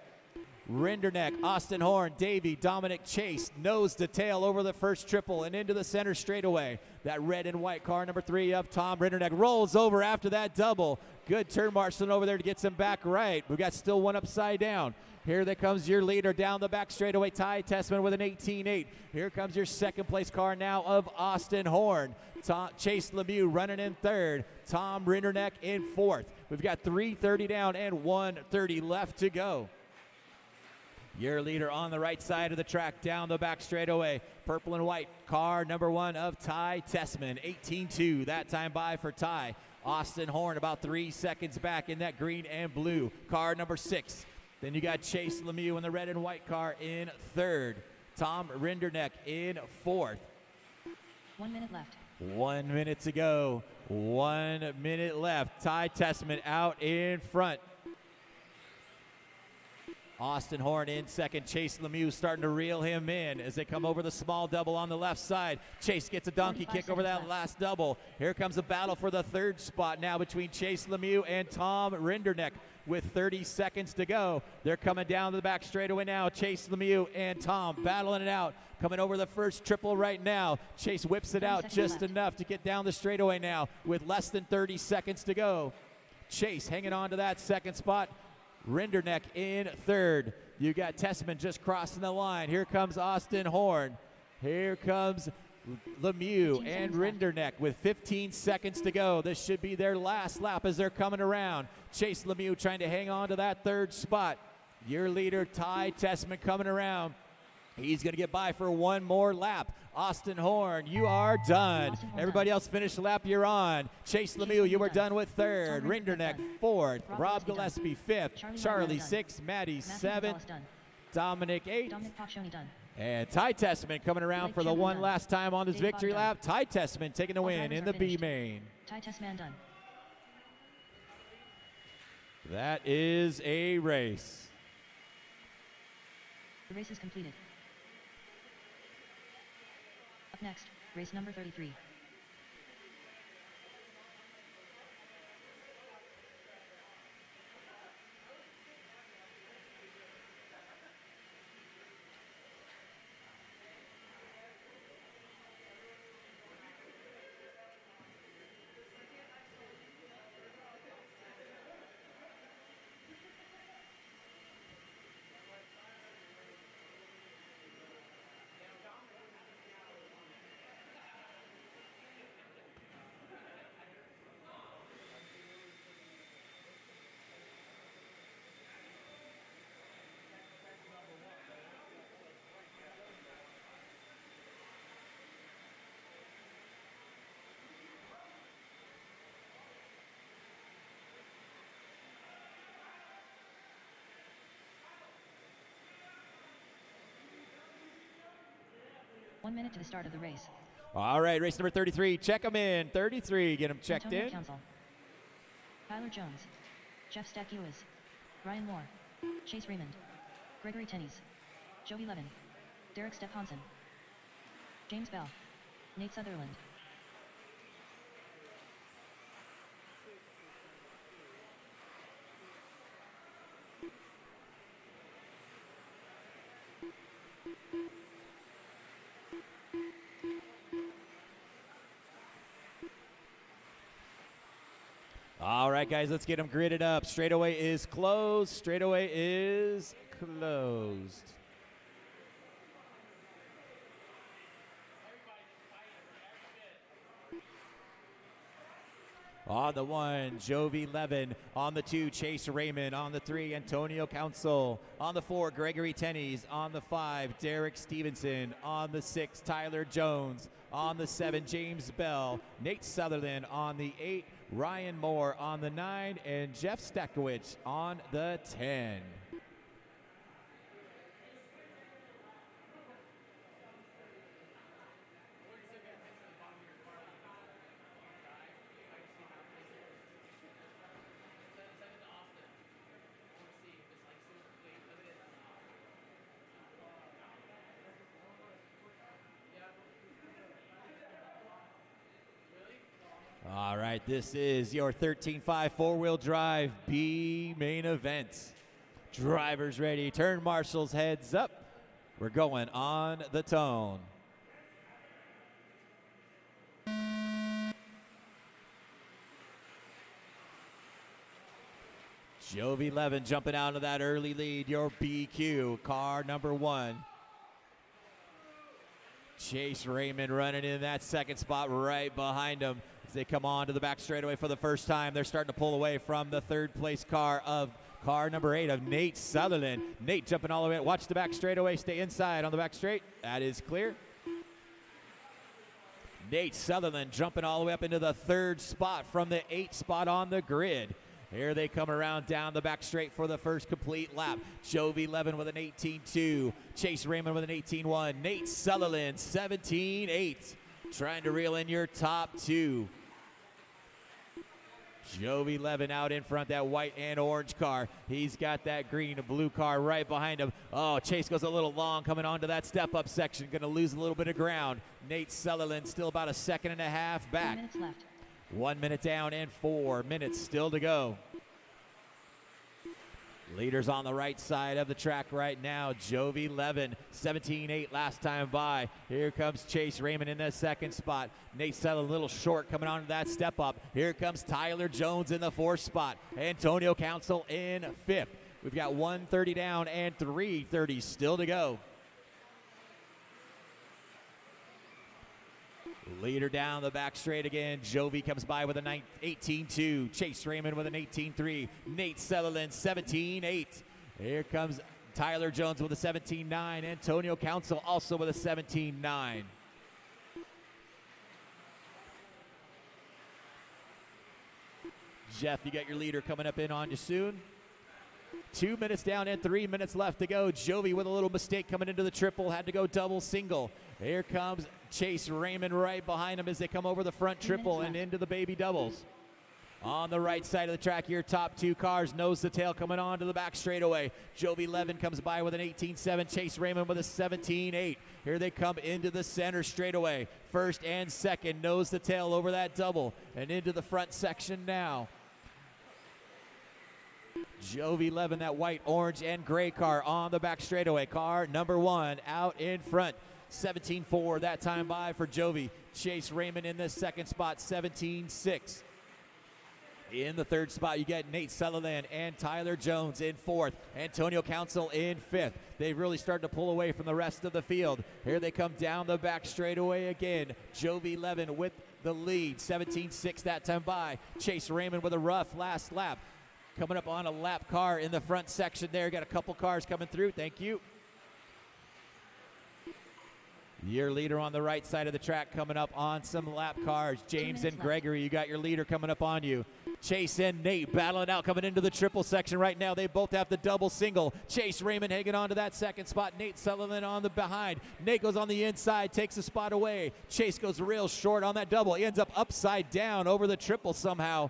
Rinderneck, Austin Horn, Davey, Dominic Chase, nose to tail over the first triple and into the center straightaway. That red and white car, number 3 of Tom Rinderneck, rolls over after that double. Good turn marshaling over there to get some back right. We've got still one upside down. Here that comes your leader down the back straightaway, Ty Tessman with an 18.8. Here comes your 2nd place car now of Austin Horn. Chase Lemieux running in 3rd. Tom Rinderneck in 4th. We've got 3:30 down and 1:30 left to go. Your leader on the right side of the track, down the back straightaway. Purple and white car, number 1 of Ty Tessman, 18.2. That time by for Ty. Austin Horn about 3 seconds back in that green and blue. Car number 6. Then you got Chase Lemieux in the red and white car in 3rd. Tom Rinderneck in 4th. 1 minute left. 1 minute to go. 1 minute left. Ty Tessman out in front. Austin Horn in second. Chase Lemieux starting to reel him in as they come over the small double on the left side. Chase gets a donkey kick over that last double. Here comes a battle for the third spot now between Chase Lemieux and Tom Rinderneck with 30 seconds to go. They're coming down to the back straightaway now. Chase Lemieux and Tom battling it out. Coming over the first triple right now. Chase whips it out just enough to get down the straightaway now with less than 30 seconds to go. Chase hanging on to that second spot. Rinderneck in third. You got Tessman just crossing the line. Here comes Austin Horn. Here comes Lemieux and Rinderneck with 15 seconds to go. This should be their last lap as they're coming around. Chase Lemieux trying to hang on to that third spot. Your leader, Ty Tessman, coming around. He's going to get by for one more lap. Austin Horn, you are done. Everybody else finish the lap you're on. Chase Lemieux, you were done with third. Rinderneck, fourth. Rob Gillespie, fifth. Charlie, sixth. Maddie, seventh. Dominic, eighth. And Ty Tessman coming around for the one last time on this victory lap. Ty Tessman taking the win in the B main. Ty Tessman done. That is a race. The race is completed. Up next, race number 33. One minute to the start of the race. All right, race number 33. Check them in. 33. Get them checked Antonio in. Council. Tyler Jones. Jeff Stack-Ewes. Ryan Moore. Chase Raymond. Gregory Tennys. Joey Levin. Derek Stephansen. James Bell. Nate Sutherland. All right, guys, let's get them gridded up. Straightaway is closed. Straightaway is closed. On the one, Jovi Levin. On the two, Chase Raymond. On the three, Antonio Council. On the four, Gregory Tennys. On the five, Derek Stevenson. On the six, Tyler Jones. On the seven, James Bell. Nate Sutherland. On the eight, Ryan Moore. On the 9, and Jeff Stakowicz on the 10. All right, this is your 13.5 four-wheel drive B main event. Drivers ready, turn marshals heads up. We're going on the tone. Jovi Levin jumping out of that early lead, your BQ, car number 1. Chase Raymond running in that second spot right behind him. As they come on to the back straightaway for the first time, they're starting to pull away from the third place car of car number 8 of Nate Sutherland. Nate jumping all the way. Watch the back straightaway. Stay inside on the back straight. That is clear. Nate Sutherland jumping all the way up into the third spot from the 8th spot on the grid. Here they come around down the back straight for the first complete lap. Jovi Levin with an 18.2. Chase Raymond with an 18.1. Nate Sutherland, 17.8. Trying to reel in your top 2. Jovi Levin out in front, that white and orange car. He's got that green and blue car right behind him. Oh, Chase goes a little long coming onto that step-up section. Going to lose a little bit of ground. Nate Sutherland still about a second and a half back. 2 minutes left. 1 minute down and 4 minutes still to go. Leaders on the right side of the track right now. Jovi Levin, 17-8 last time by. Here comes Chase Raymond in the second spot. Nate Sutherland a little short coming onto that step up. Here comes Tyler Jones in the 4th spot. Antonio Council in 5th. We've got 1:30 down and 3:30 still to go. Leader down the back straight again. Jovi comes by with a 18-2. Chase Raymond with an 18-3. Nate Sutherland 17-8. Here comes Tyler Jones with a 17-9. Antonio Council also with a 17-9. Jeff, you got your leader coming up in on you soon. 2 minutes down and 3 minutes left to go. Jovi with a little mistake coming into the triple. Had to go double single. Here comes Chase Raymond right behind him as they come over the front triple and into the baby doubles. On the right side of the track here, top 2 cars, nose to tail coming on to the back straightaway. Jovi Levin comes by with an 18-7. Chase Raymond with a 17-8. Here they come into the center straightaway. First and second, nose to tail over that double and into the front section now. Jovi Levin, that white, orange, and gray car on the back straightaway. Car number 1 out in front. 17-4 that time by for Jovi. Chase Raymond in the second spot, 17-6. In the third spot, you get Nate Sutherland and Tyler Jones in 4th. Antonio Council in 5th. They've really started to pull away from the rest of the field. Here they come down the back straightaway again. Jovi Levin with the lead, 17-6 that time by. Chase Raymond with a rough last lap. Coming up on a lap car in the front section there. Got a couple cars coming through. Thank you. Your leader on the right side of the track coming up on some lap cars. James and Gregory, you got your leader coming up on you. Chase and Nate battling out coming into the triple section right now. They both have the double single. Chase Raymond hanging on to that second spot. Nate Sutherland on the behind. Nate goes on the inside, takes a spot away. Chase goes real short on that double. He ends up upside down over the triple somehow.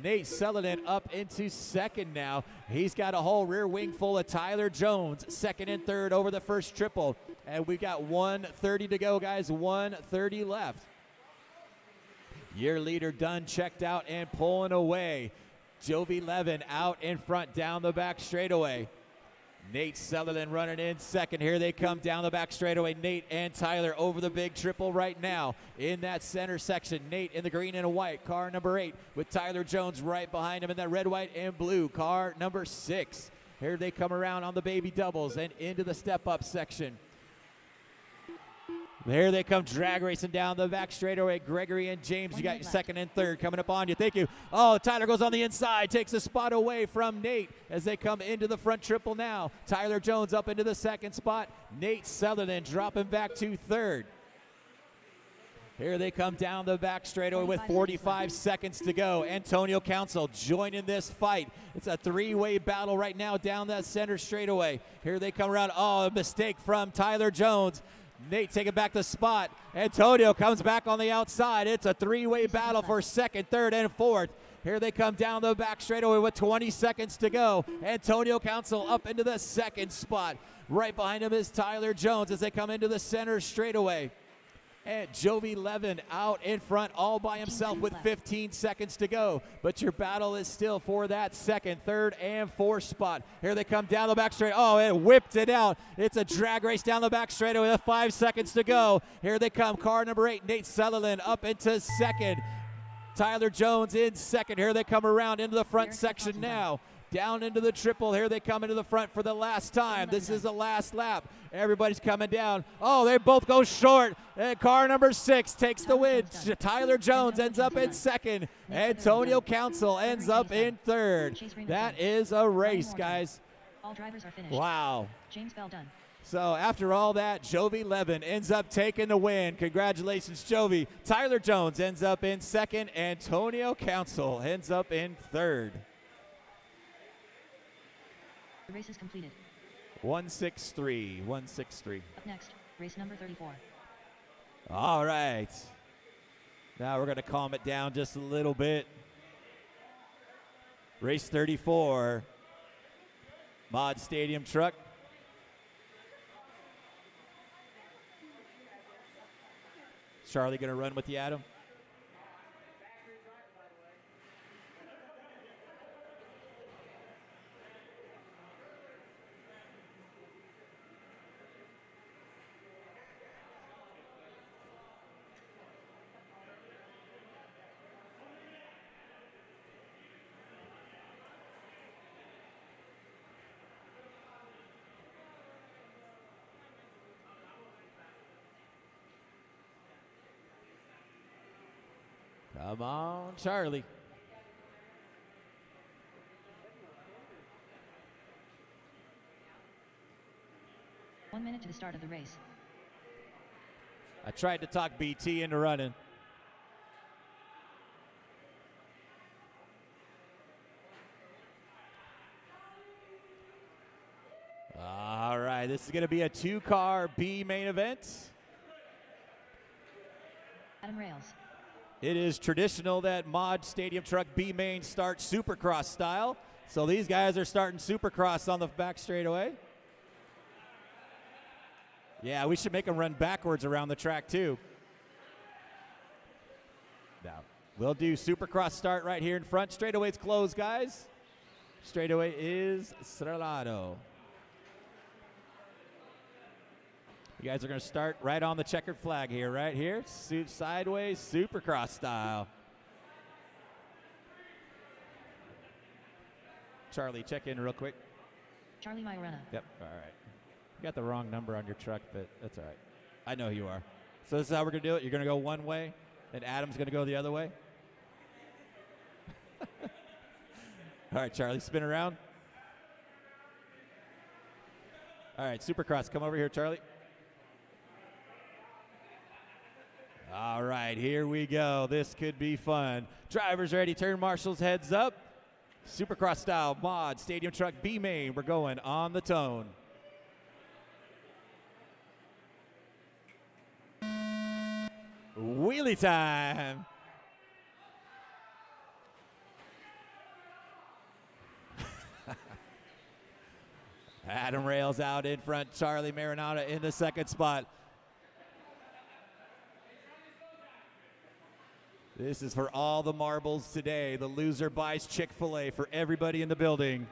Nate Sutherland up into second now. He's got a whole rear wing full of Tyler Jones, second and third over the first triple. And we've got 1:30 to go, guys, 1:30 left. Your leader done, checked out, and pulling away. Jovi Levin out in front, down the back straightaway. Nate Sutherland running in second. Here they come down the back straightaway. Nate and Tyler over the big triple right now in that center section. Nate in the green and white, car number 8, with Tyler Jones right behind him in that red, white, and blue, car number 6. Here they come around on the baby doubles and into the step-up section. There they come, drag racing down the back straightaway. Gregory and James, you got your second and third coming up on you. Thank you. Oh, Tyler goes on the inside, takes a spot away from Nate as they come into the front triple now. Tyler Jones up into the second spot. Nate Sutherland dropping back to third. Here they come down the back straightaway with 45 seconds to go. Antonio Council joining this fight. It's a 3-way battle right now down that center straightaway. Here they come around. Oh, a mistake from Tyler Jones. Nate taking back the spot. Antonio comes back on the outside. It's a 3-way battle for second, third, and fourth. Here they come down the back straightaway with 20 seconds to go. Antonio Council up into the second spot. Right behind him is Tyler Jones as they come into the center straightaway. And Jovi Levin out in front all by himself with 15 seconds to go. But your battle is still for that second, third, and fourth spot. Here they come down the back straight. Oh, it whipped it out. It's a drag race down the back straightaway with 5 seconds to go. Here they come. Car number 8, Nate Sutherland up into second. Tyler Jones in second. Here they come around into the front section now. Down into the triple. Here they come into the front for the last time. This is the last lap. Everybody's coming down. Oh, they both go short. And car number 6 takes the win. Tyler Jones ends up in second. Antonio Council ends up in third. That is a race, guys. All drivers are finished. Wow. James Bell done. So after all that, Jovi Levin ends up taking the win. Congratulations, Jovi. Tyler Jones ends up in second. Antonio Council ends up in third. The race is completed. 163, 163. Up next, race number 34. All right. Now we're going to calm it down just a little bit. Race 34, Mod Stadium Truck. Charlie going to run with you, Adam? Come on, Charlie. One minute to the start of the race. I tried to talk BT into running. All right, this is going to be a 2-car B main event. Adam Rails. It is traditional that Mod Stadium Truck B main starts Supercross style. So these guys are starting Supercross on the back straightaway. Yeah, we should make them run backwards around the track too. Now, we'll do Supercross start right here in front. Straightaway's closed, guys. Straightaway is Strelado. You guys are going to start right on the checkered flag here, right here. Sideways, Supercross style. Charlie, check in real quick. Charlie Majorana. Yep, all right. You got the wrong number on your truck, but that's all right. I know who you are. So this is how we're going to do it. You're going to go one way, and Adam's going to go the other way. All right, Charlie, spin around. All right, Supercross, come over here, Charlie. All right, here we go. This could be fun. Drivers ready, turn marshals, heads up. Supercross style, Mod Stadium Truck B main. We're going on the tone. Wheelie time. Adam Rails out in front. Charlie Marinata in the second spot. This is for all the marbles today. The loser buys Chick-fil-A for everybody in the building.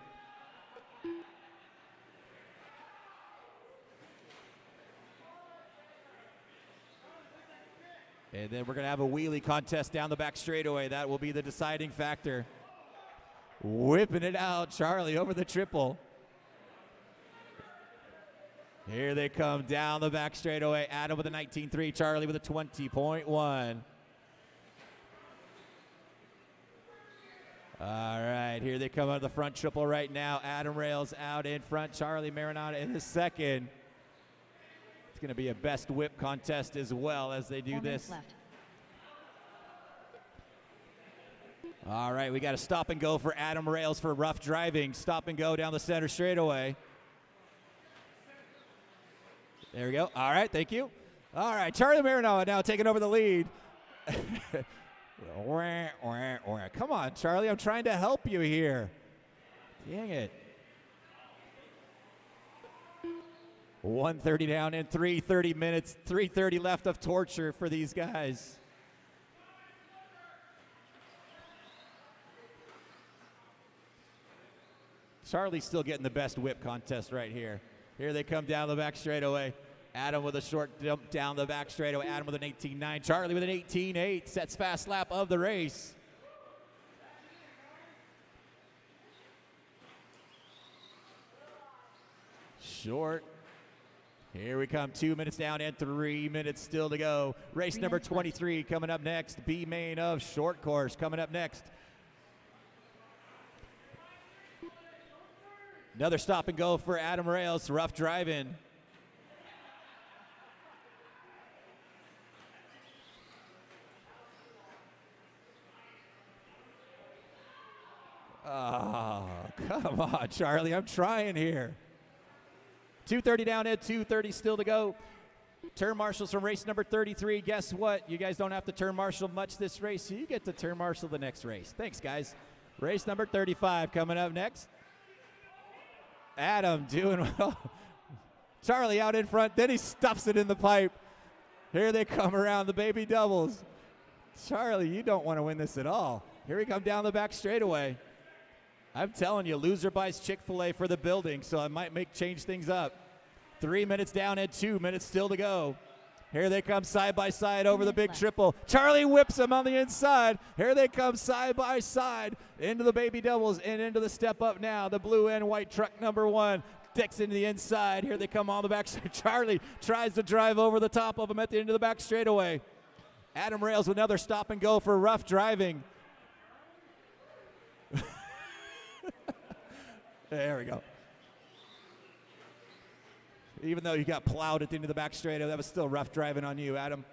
And then we're going to have a wheelie contest down the back straightaway. That will be the deciding factor. Whipping it out, Charlie over the triple. Here they come down the back straightaway. Adam with a 19.3, Charlie with a 20.1. All right, here they come out of the front triple right now. Adam Rails out in front, Charlie Marinata in the second. It's going to be a best whip contest as well as they do 4 minutes this. left. All right, we got a stop and go for Adam Rails for rough driving. Stop and go down the center straightaway. There we go. All right, thank you. All right, Charlie Marinata now taking over the lead. Come on, Charlie, I'm trying to help you here. Dang it. 1:30 down in 3:30 minutes, 3:30 left of torture for these guys. Charlie's still getting the best whip contest right here. Here they come down the back straightaway. Adam with a short jump down the back straightaway. Adam with an 18.9. Charlie with an 18.8. Sets fast lap of the race. Short. Here we come. 2 minutes down and 3 minutes still to go. Race number 23 coming up next. B main of short course coming up next. Another stop and go for Adam Rails. Rough driving. Oh, come on, Charlie. I'm trying here. 2:30 down at 2:30 still to go. Turn marshals from race number 33. Guess what? You guys don't have to turn marshal much this race. So you get to turn marshal the next race. Thanks, guys. Race number 35 coming up next. Adam doing well. Charlie out in front, then he stuffs it in the pipe. Here they come around the baby doubles. Charlie, you don't want to win this at all. Here we come down the back straightaway. I'm telling you, loser buys Chick-fil-A for the building, so I might change things up. 3 minutes down and 2 minutes still to go. Here they come side by side over the big triple. Charlie whips him on the inside. Here they come side by side into the baby doubles and into the step up now. The blue and white truck number 1. Dicks into the inside. Here they come on the back. Charlie tries to drive over the top of him at the end of the back straightaway. Adam Rails with another stop and go for rough driving. There we go. Even though you got plowed at the end of the back straightaway, that was still rough driving on you, Adam.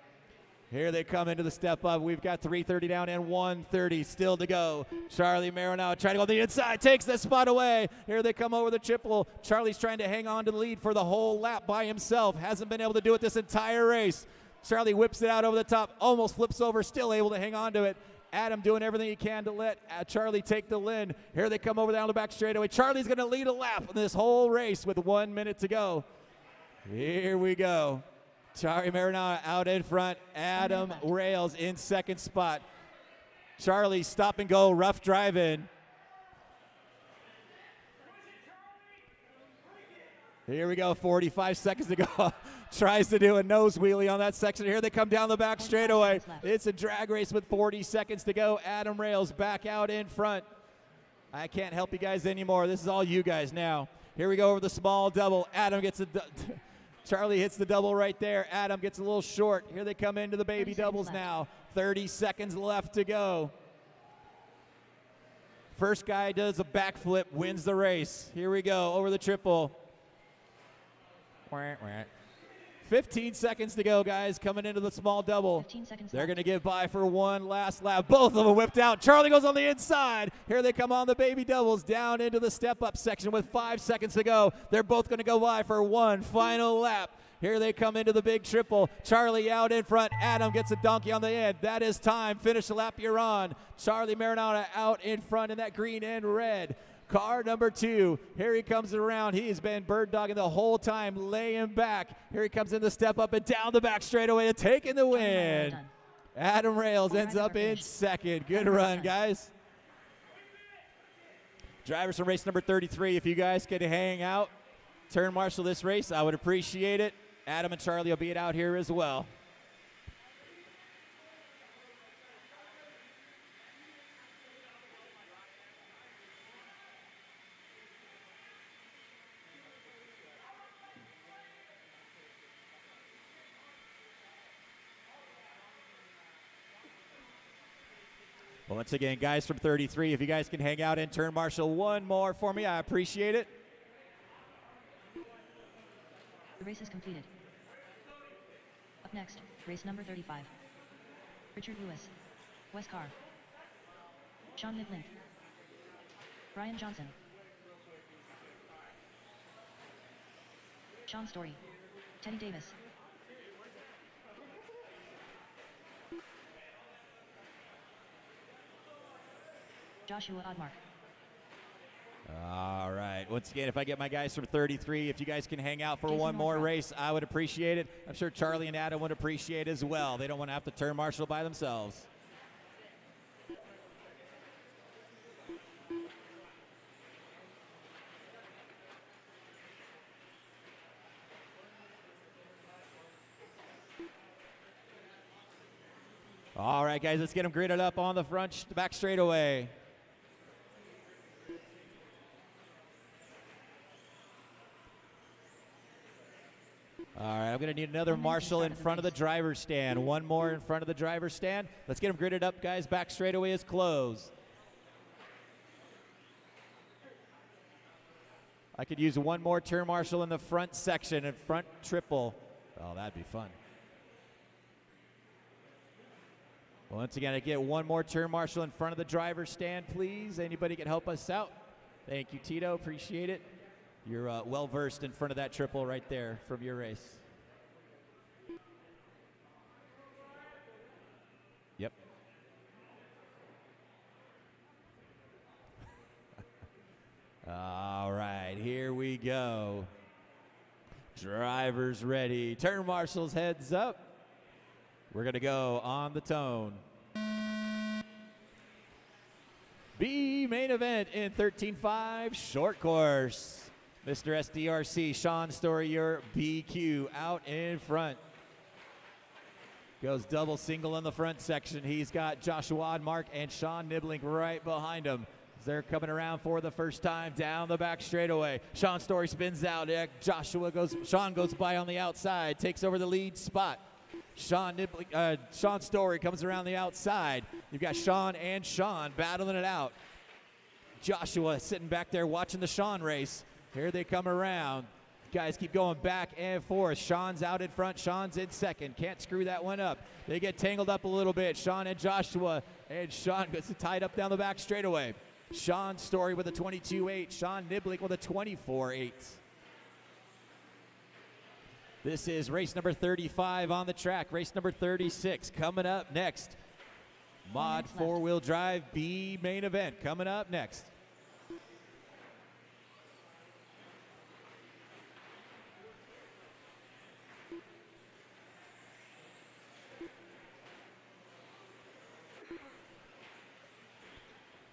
Here they come into the step up. We've got 3:30 down and 1:30 still to go. Charlie Marinau trying to go on the inside, takes the spot away. Here they come over the triple. Charlie's trying to hang on to the lead for the whole lap by himself. Hasn't been able to do it this entire race. Charlie whips it out over the top, almost flips over, still able to hang on to it. Adam doing everything he can to let Charlie take the win. Here they come over down the back straightaway. Charlie's going to lead a lap in this whole race with 1 minute to go. Here we go. Charlie Marinau out in front. Adam Rails in second spot. Charlie stop and go, rough driving. Here we go, 45 seconds to go. Tries to do a nose wheelie on that section. Here they come down the back straightaway. It's a drag race with 40 seconds to go. Adam Rails back out in front. I can't help you guys anymore. This is all you guys now. Here we go over the small double. Adam gets a... Charlie hits the double right there. Adam gets a little short. Here they come into the baby doubles now. 30 seconds left to go. First guy does a backflip, wins the race. Here we go, over the triple. 15 seconds to go, guys, coming into the small double. 15 seconds They're left. going to get by for one last lap. Both of them whipped out. Charlie goes on the inside. Here they come on the baby doubles down into the step-up section with 5 seconds to go. They're both going to go by for one final lap. Here they come into the big triple. Charlie out in front. Adam gets a donkey on the end. That is time. Finish the lap you're on. Charlie Marinau out in front in that green and red. Car number 2, here he comes around. He has been bird dogging the whole time, laying back. Here he comes in the step up and down the back straightaway and taking the win. Adam Rails ends up in second. Good run, guys. Drivers from race number 33, if you guys could hang out, turn marshal this race, I would appreciate it. Adam and Charlie will be out here as well. Well, once again, guys from 33, if you guys can hang out and turn marshal one more for me, I appreciate it. The race is completed. Up next, race number 35. Richard Lewis, Wes Carr, Sean Niblink, Brian Johnson, Sean Story, Teddy Davis, Joshua Odmark. All right. Once again, if I get my guys from 33, if you guys can hang out for one more race, I would appreciate it. I'm sure Charlie and Adam would appreciate it as well. They don't want to have to turn marshal by themselves. All right, guys, let's get them gridded up on the front back straightaway. All right, I'm going to need another marshal in front of the driver's stand. One more in front of the driver's stand. Let's get them gridded up, guys. Back straightaway is closed. I could use one more turn marshal in the front section and front triple. Oh, that'd be fun. Once again, I get one more turn marshal in front of the driver's stand, please. Anybody can help us out? Thank you, Tito. Appreciate it. You're well-versed in front of that triple right there from your race. Yep. Drivers ready. Turn marshals heads up. We're going to go on the tone. B main event in 13.5 short course. Mr. SDRC, Sean Story, your BQ out in front. Goes double single in the front section. He's got Joshua Oddmark and Sean Nibbling right behind him. They're coming around for the first time down the back straightaway. Sean Story spins out. Sean goes by on the outside, takes over the lead spot. Sean Story comes around the outside. You've got Sean and Sean battling it out. Joshua sitting back there watching the Sean race. Here they come around. Guys keep going back and forth. Sean's out in front. Sean's in second. Can't screw that one up. They get tangled up a little bit. Sean and Joshua. And Sean gets tied up down the back straightaway. Sean Story with a 22.8. Sean Niblick with a 24.8. This is race number 35 on the track. Race number 36 coming up next. Mod 4-wheel drive B main event coming up next.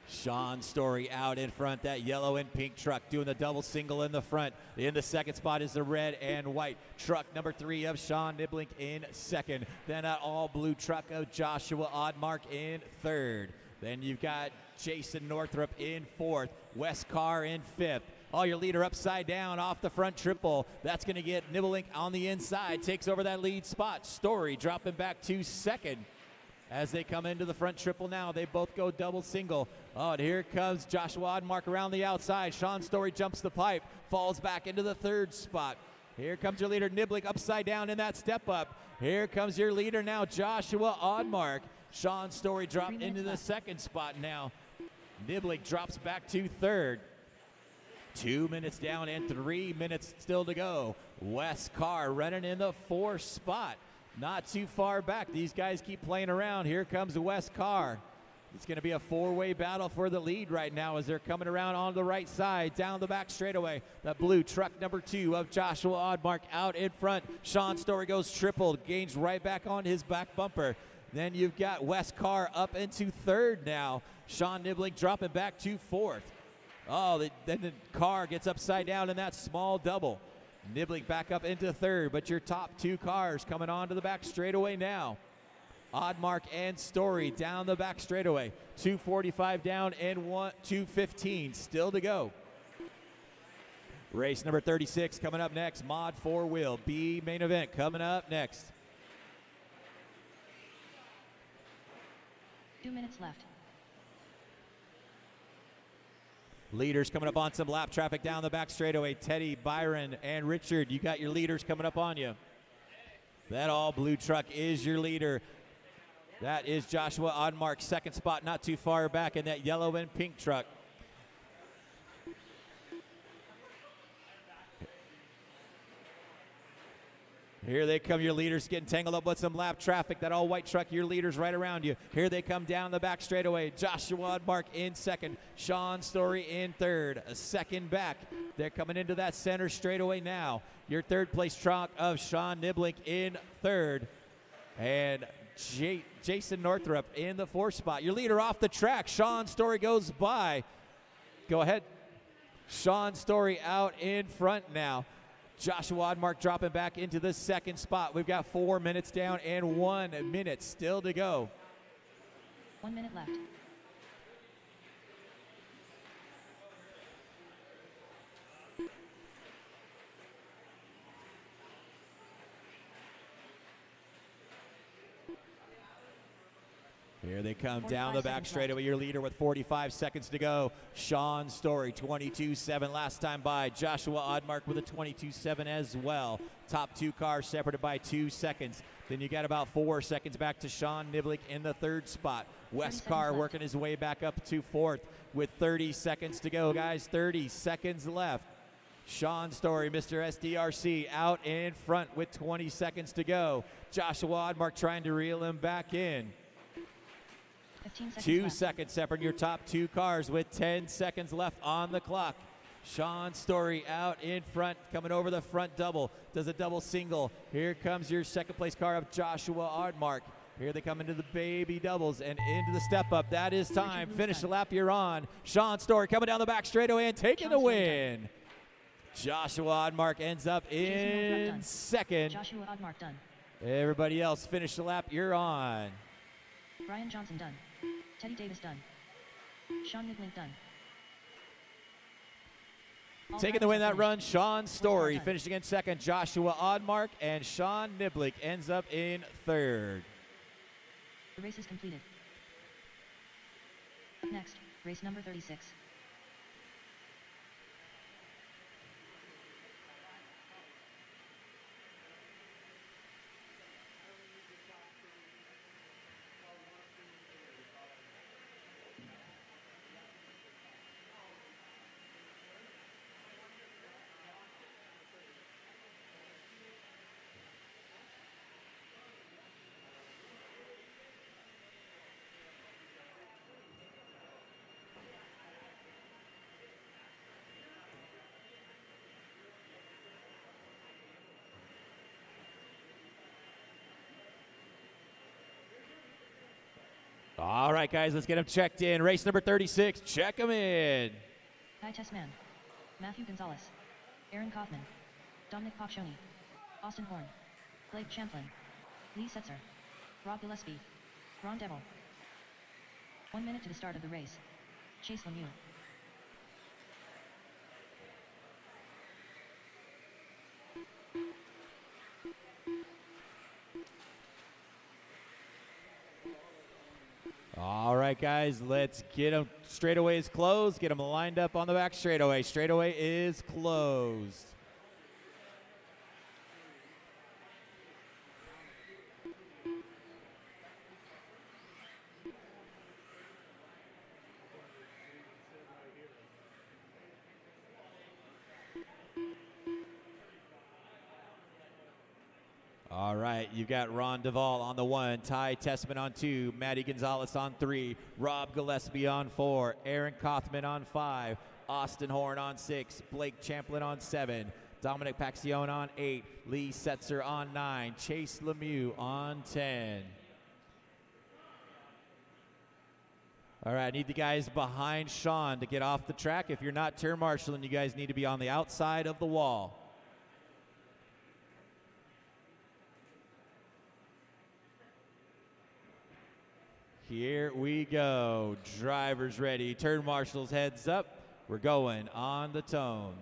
Sean Story out in front, that yellow and pink truck doing the double single in the front. In the second spot is the red and white truck number 3 of Sean Niblink in second. Then an all blue truck of Joshua Oddmark in third. Then you've got Jason Northrup in fourth, Wes Carr in fifth. All your leader upside down off the front triple. That's going to get Niblink on the inside, takes over that lead spot. Story dropping back to second. As they come into the front triple now, they both go double single. Oh, and here comes Joshua Oddmark around the outside. Sean Story jumps the pipe, falls back into the third spot. Here comes your leader, Niblick, upside down in that step up. Here comes your leader now, Joshua Oddmark. Sean Story dropped into the second spot now. Niblick drops back to third. 2 minutes down and 3 minutes still to go. Wes Carr running in the fourth spot. Not too far back. These guys keep playing around. Here comes Wes Carr. It's going to be a four-way battle for the lead right now as they're coming around on the right side, down the back straightaway. The blue truck number 2 of Joshua Oddmark out in front. Sean Story goes triple, gains right back on his back bumper. Then you've got Wes Carr up into third now. Sean Niblink dropping back to fourth. Oh, then the car gets upside down in that small double. Niblink back up into third, but your top 2 cars coming onto the back straightaway now. Oddmark and Story down the back straightaway. 2:45 down and 2:15 still to go. Race number 36 coming up next. Mod 4-wheel B main event coming up next. 2 minutes left. Leaders coming up on some lap traffic down the back straightaway. Teddy, Byron, and Richard, you got your leaders coming up on you. That all blue truck is your leader. That is Joshua Oddmark, second spot, not too far back in that yellow and pink truck. Here they come, your leaders getting tangled up with some lap traffic. That all white truck, your leaders right around you. Here they come down the back straightaway. Joshua Oddmark in second. Sean Story in third. A second back. They're coming into that center straightaway now. Your third place truck of Sean Niblink in third. And Jason Northrup in the fourth spot. Your leader off the track. Sean Story goes by. Go ahead. Sean Story out in front now. Joshua Oddmark dropping back into the second spot. We've got 4 minutes down and 1 minute still to go. 1 minute left. Here they come down the back straightaway. Your leader with 45 seconds to go. Sean Story, 22.7 last time by. Joshua Oddmark with a 22.7 as well. Top 2 cars separated by 2 seconds. Then you got about 4 seconds back to Sean Niblick in the third spot. Wes Carr working his way back up to fourth with 30 seconds to go, guys. 30 seconds left. Sean Story, Mr. SDRC, out in front with 20 seconds to go. Joshua Oddmark trying to reel him back in. 15 seconds 2 left. seconds separating your top 2 cars with 10 seconds left on the clock. Sean Story out in front, coming over the front double. Does a double single. Here comes your second place car of Joshua Ardmark. Here they come into the baby doubles and into the step up. That is time. Finish the lap you're on. Sean Story coming down the back straightaway and taking the win. Joshua Ardmark ends up in second. Joshua Ardmark done. Everybody else finish the lap you're on. Brian Johnson done. Teddy Davis done. Sean Niblink done. All Taking the win that drivers run, Sean Story done. finishing in second. Joshua Ardmark and Sean Niblink ends up in third. The race is completed. Next, race number 36. All right, guys, let's get them checked in. Race number 36, check them in. Guy Tessman. Matthew Gonzalez. Aaron Kaufman. Dominic Popshoni. Austin Horn. Blake Champlin. Lee Setzer. Rob Gillespie. Ron Devil. 1 minute to the start of the race. Chase Lemieux. All right, guys, let's get them. Straightaway is closed. Get them lined up on the back straightaway. Straightaway is closed. All right, you've got Ron Duvall on the 1, Ty Tessman on 2, Matty Gonzalez on 3, Rob Gillespie on 4, Aaron Kaufman on 5, Austin Horn on 6, Blake Champlin on 7, Dominic Paxione on 8, Lee Setzer on 9, Chase Lemieux on 10. All right, I need the guys behind Sean to get off the track. If you're not turn marshaling, you guys need to be on the outside of the wall. Here we go. Drivers ready. Turn marshals heads up. We're going on the tone.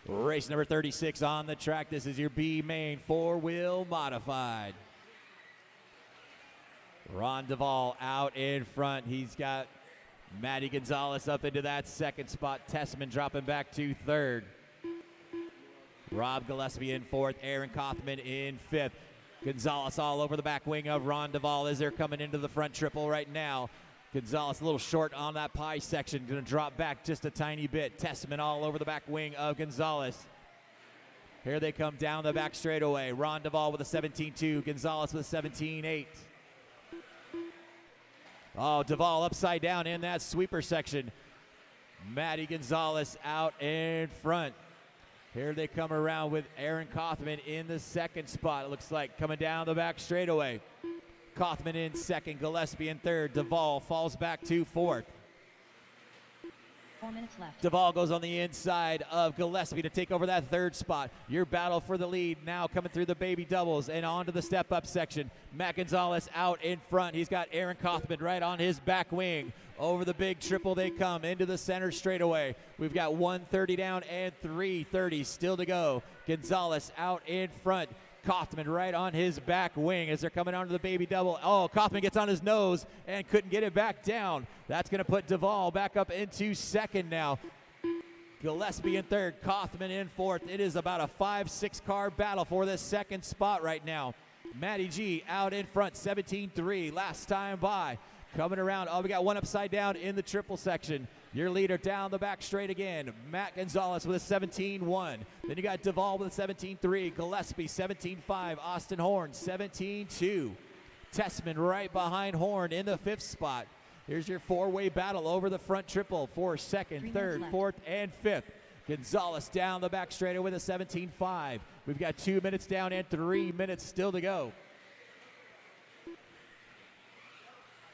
Race number 36 on the track. This is your B main 4-wheel modified. Ron Duvall out in front. He's got Matty Gonzalez up into that second spot. Tessman dropping back to third. Rob Gillespie in fourth, Aaron Kaufman in fifth. Gonzalez all over the back wing of Ron Duvall as they're coming into the front triple right now. Gonzalez a little short on that pie section, gonna drop back just a tiny bit. Tessman all over the back wing of Gonzalez. Here they come down the back straightaway. Ron Duvall with a 17.2, Gonzalez with a 17.8. Oh, Duvall upside down in that sweeper section. Matty Gonzalez out in front. Here they come around with Aaron Kaufman in the second spot. It looks like coming down the back straightaway. Kaufman in second, Gillespie in third. Duvall falls back to fourth. 4 minutes left. Duvall goes on the inside of Gillespie to take over that third spot. Your battle for the lead now coming through the baby doubles and onto the step-up section. Matt Gonzalez out in front. He's got Aaron Kaufman right on his back wing. Over the big triple they come into the center straightaway. We've got 130 down and 330 still to go. Gonzalez out in front. Kaufman right on his back wing as they're coming onto the baby double. Oh, Kaufman gets on his nose and couldn't get it back down. That's going to put Duvall back up into second now. Gillespie in third, Kaufman in fourth. It is about a 5-6 car battle for this second spot right now. Matty G out in front, 17.3, last time by. Coming around, oh, we got one upside down in the triple section. Your leader down the back straight again. Matt Gonzalez with a 17.1. Then you got Duvall with a 17.3. Gillespie 17.5. Austin Horn 17.2. Tessman right behind Horn in the fifth spot. Here's your four-way battle over the front triple for 3 2nd, minutes 3rd, left. 4th, and 5th. Gonzalez down the back straightaway with a 17.5. We've got 2 minutes down and 3 minutes still to go.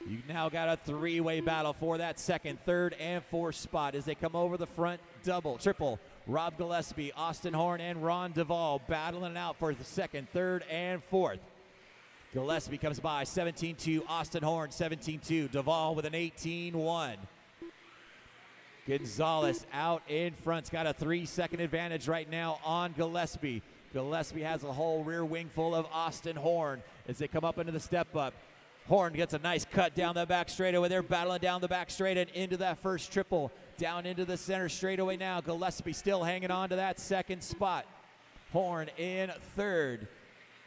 You now got a three-way battle for that 2nd, 3rd, and 4th spot as they come over the front triple. Rob Gillespie, Austin Horn, and Ron Duvall battling it out for the 2nd, 3rd, and 4th. Gillespie comes by 17.2, Austin Horn 17.2, Duvall with an 18.1. Gonzalez out in front's got a 3-second advantage right now on Gillespie. Gillespie has a whole rear wing full of Austin Horn as they come up into the step up. Horn gets a nice cut down the back straightaway. They're battling down the back straight and into that first triple. Down into the center straightaway now. Gillespie still hanging on to that 2nd spot. Horn in 3rd.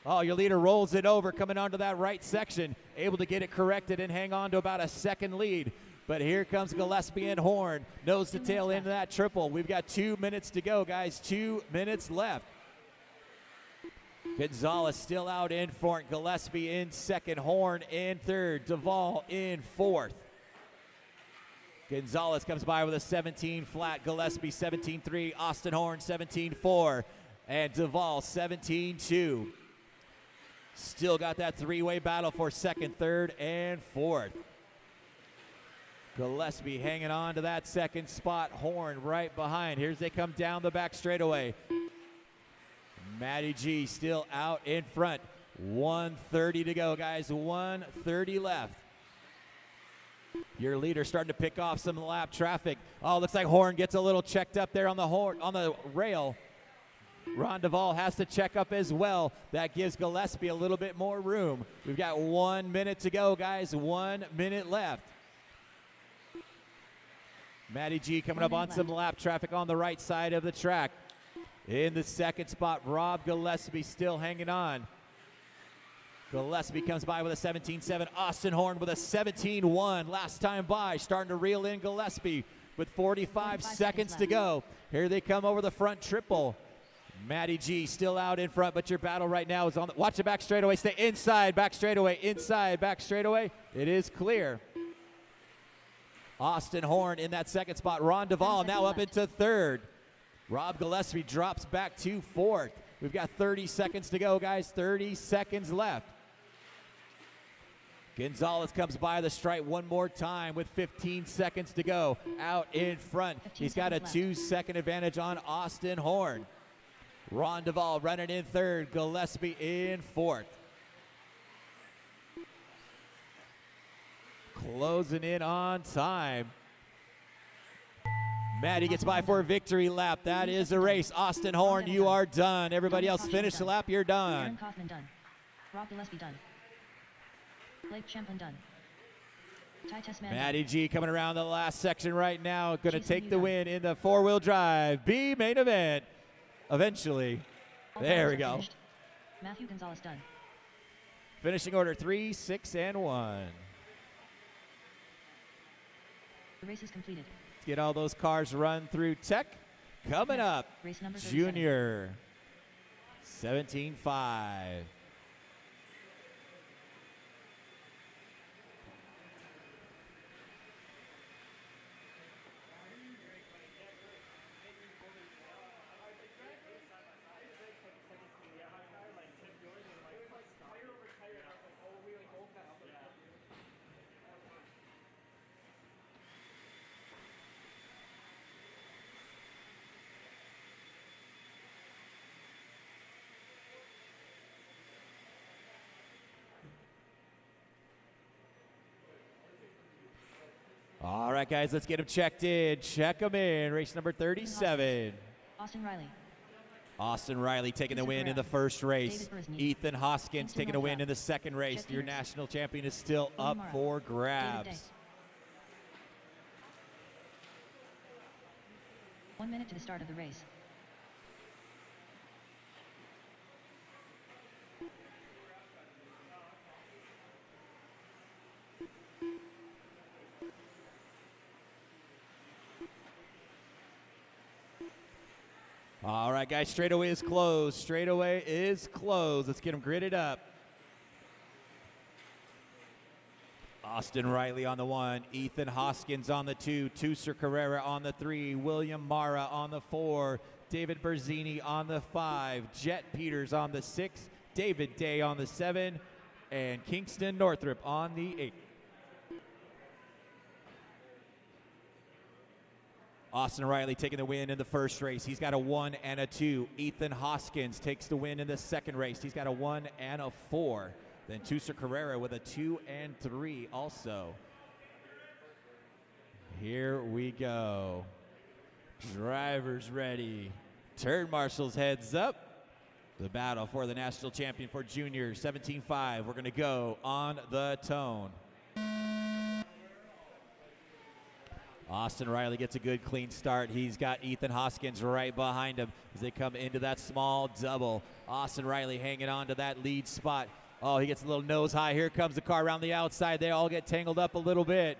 Oh, your leader rolls it over coming onto that right section. Able to get it corrected and hang on to about a 2nd lead. But here comes Gillespie and Horn. Nose to tail into that triple. We've got 2 minutes to go, guys. 2 minutes left. Gonzalez still out in front. Gillespie in 2nd. Horn in 3rd. Duvall in 4th. Gonzalez comes by with a 17 flat. Gillespie 17.3. Austin Horn 17.4. And Duvall 17.2. Still got that three-way battle for 2nd, 3rd, and 4th. Gillespie hanging on to that 2nd spot. Horn right behind. Here's they come down the back straightaway. Matty G still out in front. 1:30 to go, guys. 1:30 left. Your leader starting to pick off some lap traffic. Oh, looks like Horn gets a little checked up there on the rail. Ron Duvall has to check up as well. That gives Gillespie a little bit more room. We've got 1 minute to go, guys. 1 minute left. Matty G coming up on some lap traffic on the right side of the track. In the 2nd spot, Rob Gillespie still hanging on. Gillespie comes by with a 17.7. Austin Horn with a 17.1. Last time by, starting to reel in Gillespie with 45 seconds to go. Here they come over the front triple. Matty G still out in front, but your battle right now is on the, watch the back straightaway, stay inside, back straightaway, inside, back straightaway. It is clear. Austin Horn in that 2nd spot. Ron Duvall now up into 3rd. Rob Gillespie drops back to 4th. We've got 30 seconds to go, guys, 30 seconds left. Gonzalez comes by the stripe one more time with 15 seconds to go. Out in front. He's got a 2-second advantage on Austin Horn. Ron Duvall running in 3rd. Gillespie in 4th. Closing in on time. Matty gets by for a victory lap. That is a race. Austin Horn, you are done. Everybody else finish the lap. You're done. Aaron Kaufman done. Rob Gillespie done. Blake Champlin done. Ty Tessman Matty G coming around the last section right now. Going to Jason take the Newton. win in the 4-wheel drive B main event. Eventually. All There we drivers are go. finished. Matthew Gonzalez done. Finishing order 3, 6, and 1. The race is completed. Let's get all those cars run through tech. Coming up, Race number 37. Junior 17.5. All right, guys, let's get them checked in. Check them in. Race number 37. Austin Riley. Austin Riley taking the Mr. win in the Pereira. first race. David Beresney. Ethan Hoskins Winston taking a win Northrup. in the second race. Chet Your Peters. national champion is still Cody up Morrow. for David Day. grabs. 1 minute to the start of the race. All right, guys, straightaway is closed. Straightaway is closed. Let's get them gridded up. Austin Riley on the 1, Ethan Hoskins on the 2, Tusser Carrera on the 3, William Mara on the 4, David Berzini on the 5, Jet Peters on the 6, David Day on the 7, and Kingston Northrup on the 8. Austin Riley taking the win in the first race. He's got a 1 and a 2. Ethan Hoskins takes the win in the second race. He's got a 1 and a 4. Then Tusser Carrera with a 2 and 3 also. Here we go. Drivers ready. Turn marshals heads up. The battle for the national champion for juniors, 17.5. We're going to go on the tone. Austin Riley gets a good clean start. He's got Ethan Hoskins right behind him as they come into that small double. Austin Riley hanging on to that lead spot. Oh, he gets a little nose high. Here comes the car around the outside. They all get tangled up a little bit.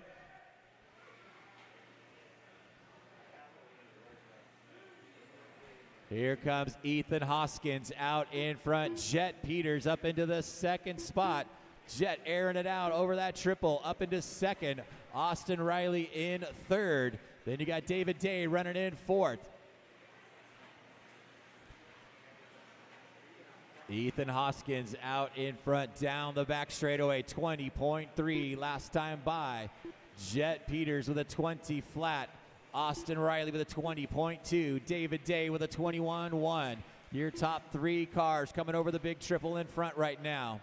Here comes Ethan Hoskins out in front. Jet Peters up into the second spot. Jet airing it out over that triple up into second. Austin Riley in third. Then you got David Day running in fourth. Ethan Hoskins out in front down the back straightaway, 20.3 last time by. Jet Peters with a 20 flat. Austin Riley with a 20.2. David Day with a 21.1. Your top 3 cars coming over the big triple in front right now.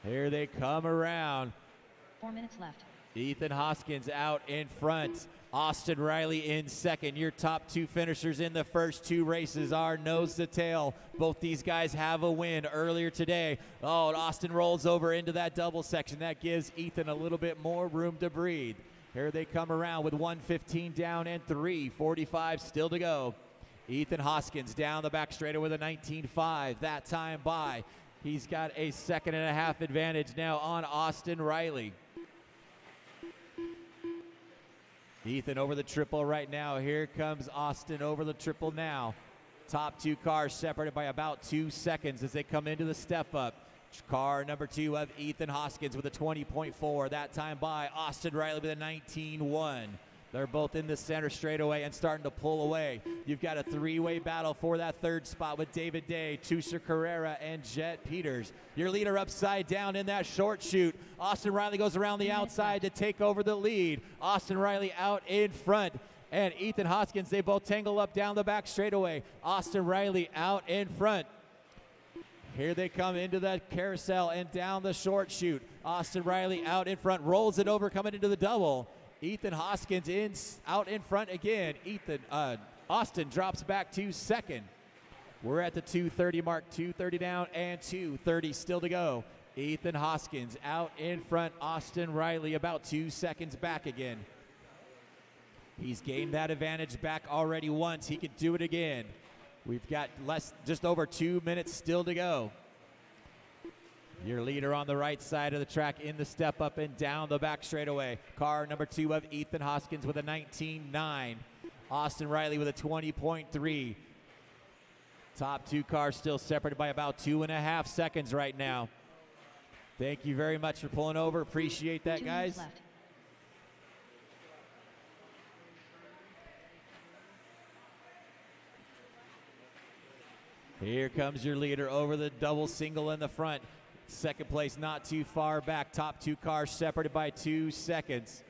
Here they come around. 4 minutes left. Ethan Hoskins out in front. Austin Riley in second. Your top 2 finishers in the first 2 races are nose to tail. Both these guys have a win earlier today. Oh, and Austin rolls over into that double section. That gives Ethan a little bit more room to breathe. Here they come around with 1:15 down and 3:45 still to go. Ethan Hoskins down the back straightaway with a 19.5. That time by. He's got a 2.5 advantage now on Austin Riley. Ethan over the triple right now. Here comes Austin over the triple now. Top 2 cars separated by about 2 seconds as they come into the step up. Car number 2 of Ethan Hoskins with a 20.4. That time by Austin Riley with a 19.1. They're both in the center straightaway and starting to pull away. You've got a 3-way battle for that third spot with David Day, Tusser Carrera, and Jet Peters. Your leader upside down in that short shoot. Austin Riley goes around the outside to take over the lead. Austin Riley out in front. And Ethan Hoskins, they both tangle up down the back straightaway. Austin Riley out in front. Here they come into that carousel and down the short shoot. Austin Riley out in front, rolls it over, coming into the double. Ethan Hoskins out in front again. Austin drops back to second. We're at the 2:30 mark, 2:30 down and 2:30 still to go. Ethan Hoskins out in front. Austin Riley about 2 seconds back again. He's gained that advantage back already once. He can do it again. We've got just over 2 minutes still to go. Your leader on the right side of the track in the step up and down the back straightaway. Car number 2 of Ethan Hoskins with a 19.9. Austin Riley with a 20.3. Top 2 cars still separated by about 2.5 seconds right now. Thank you very much for pulling over. Appreciate that, 2 guys. minutes left. Here comes your leader over the double single in the front. Second place not too far back. Top 2 cars separated by 2 seconds.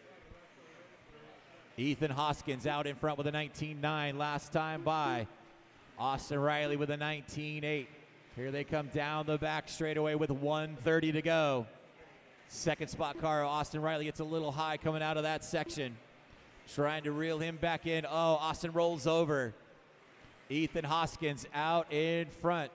Ethan Hoskins out in front with a 19.9 last time by. Austin Riley with a 19.8. Here they come down the back straightaway with 1:30 to go. Second spot car, Austin Riley gets a little high coming out of that section. Trying to reel him back in. Oh, Austin rolls over. Ethan Hoskins out in front.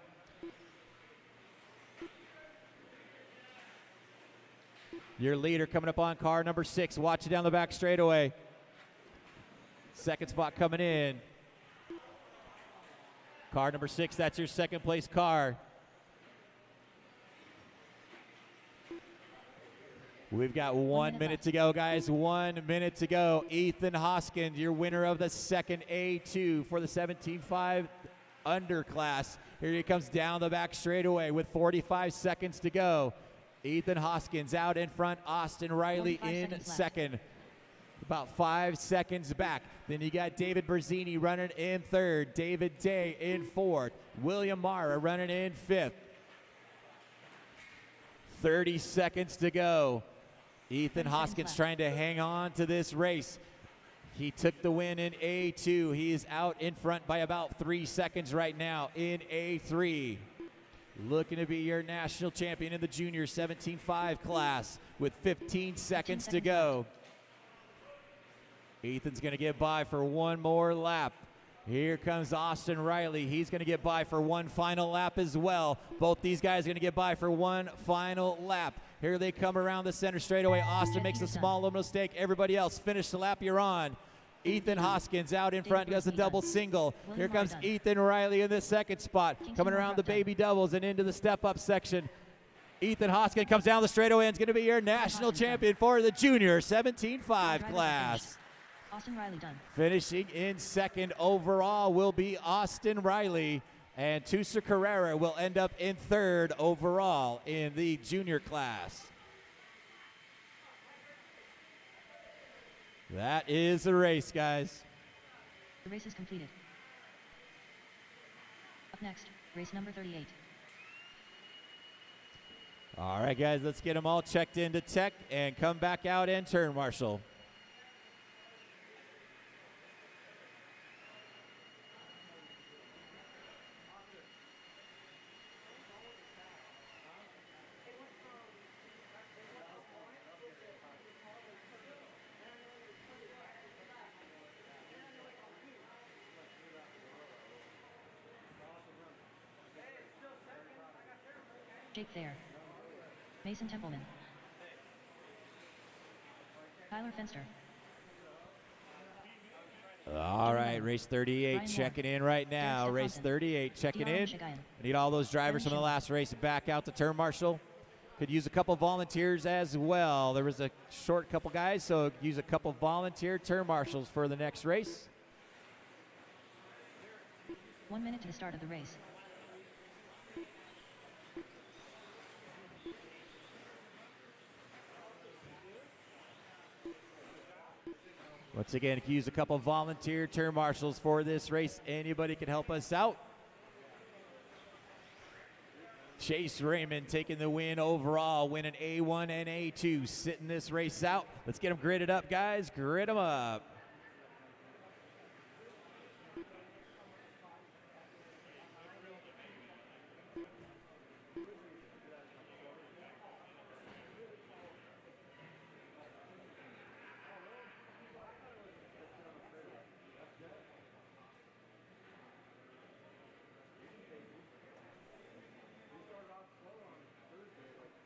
Your leader coming up on car number 6. Watch it down the back straightaway. Second spot coming in. Car number 6, that's your second place car. We've got 1 minute to go, guys. 1 minute to go. Ethan Hoskins, your winner of the second A2 for the 17.5 underclass. Here he comes down the back straightaway with 45 seconds to go. Ethan Hoskins out in front. Austin Riley 45 in seconds left. second. About 5 seconds back. Then you got David Berzini running in third. David Day in fourth. William Mara running in fifth. 30 seconds to go. Ethan 30 Hoskins seconds trying to hang on to this race. He took the win in A2. He is out in front by about 3 seconds right now in A3. Looking to be your national champion in the junior 17.5 class with 15 seconds to go. Ethan's going to get by for one more lap. Here comes Austin Riley. He's going to get by for one final lap as well. Both these guys are going to get by for one final lap. Here they come around the center straightaway. Austin makes a small little mistake. Everybody else, finish the lap you're on. Ethan Hoskins out in front, does a double single. Here comes Ethan Riley in the second spot. Coming around the baby doubles and into the step-up section. Ethan Hoskins comes down the straightaway and is going to be your national champion for the junior 17.5 class. Austin Riley done. Finishing in second overall will be Austin Riley, and Tusa Carrera will end up in third overall in the junior class. That is the race, guys. The race is completed. Up next, race number 38. All right, guys, let's get them all checked into tech and come back out and turn marshal. Jake Thayer. Mason Templeman. Tyler Fenster. All right, race 38 Ryan checking Moore. in right now. Derek Race Stefanson. 38 checking Dion in. Shigayan. We need all those drivers from the Brendan last race back out to turn marshal. Could use a couple volunteers as well. There was a short couple guys, so use a couple volunteer turn marshals for the next race. 1 minute to the start of the race. Once again, if you use a couple volunteer turn marshals for this race, anybody can help us out. Chase Raymond taking the win overall, winning A1 and A2, sitting this race out. Let's get them gridded up, guys. Grid them up.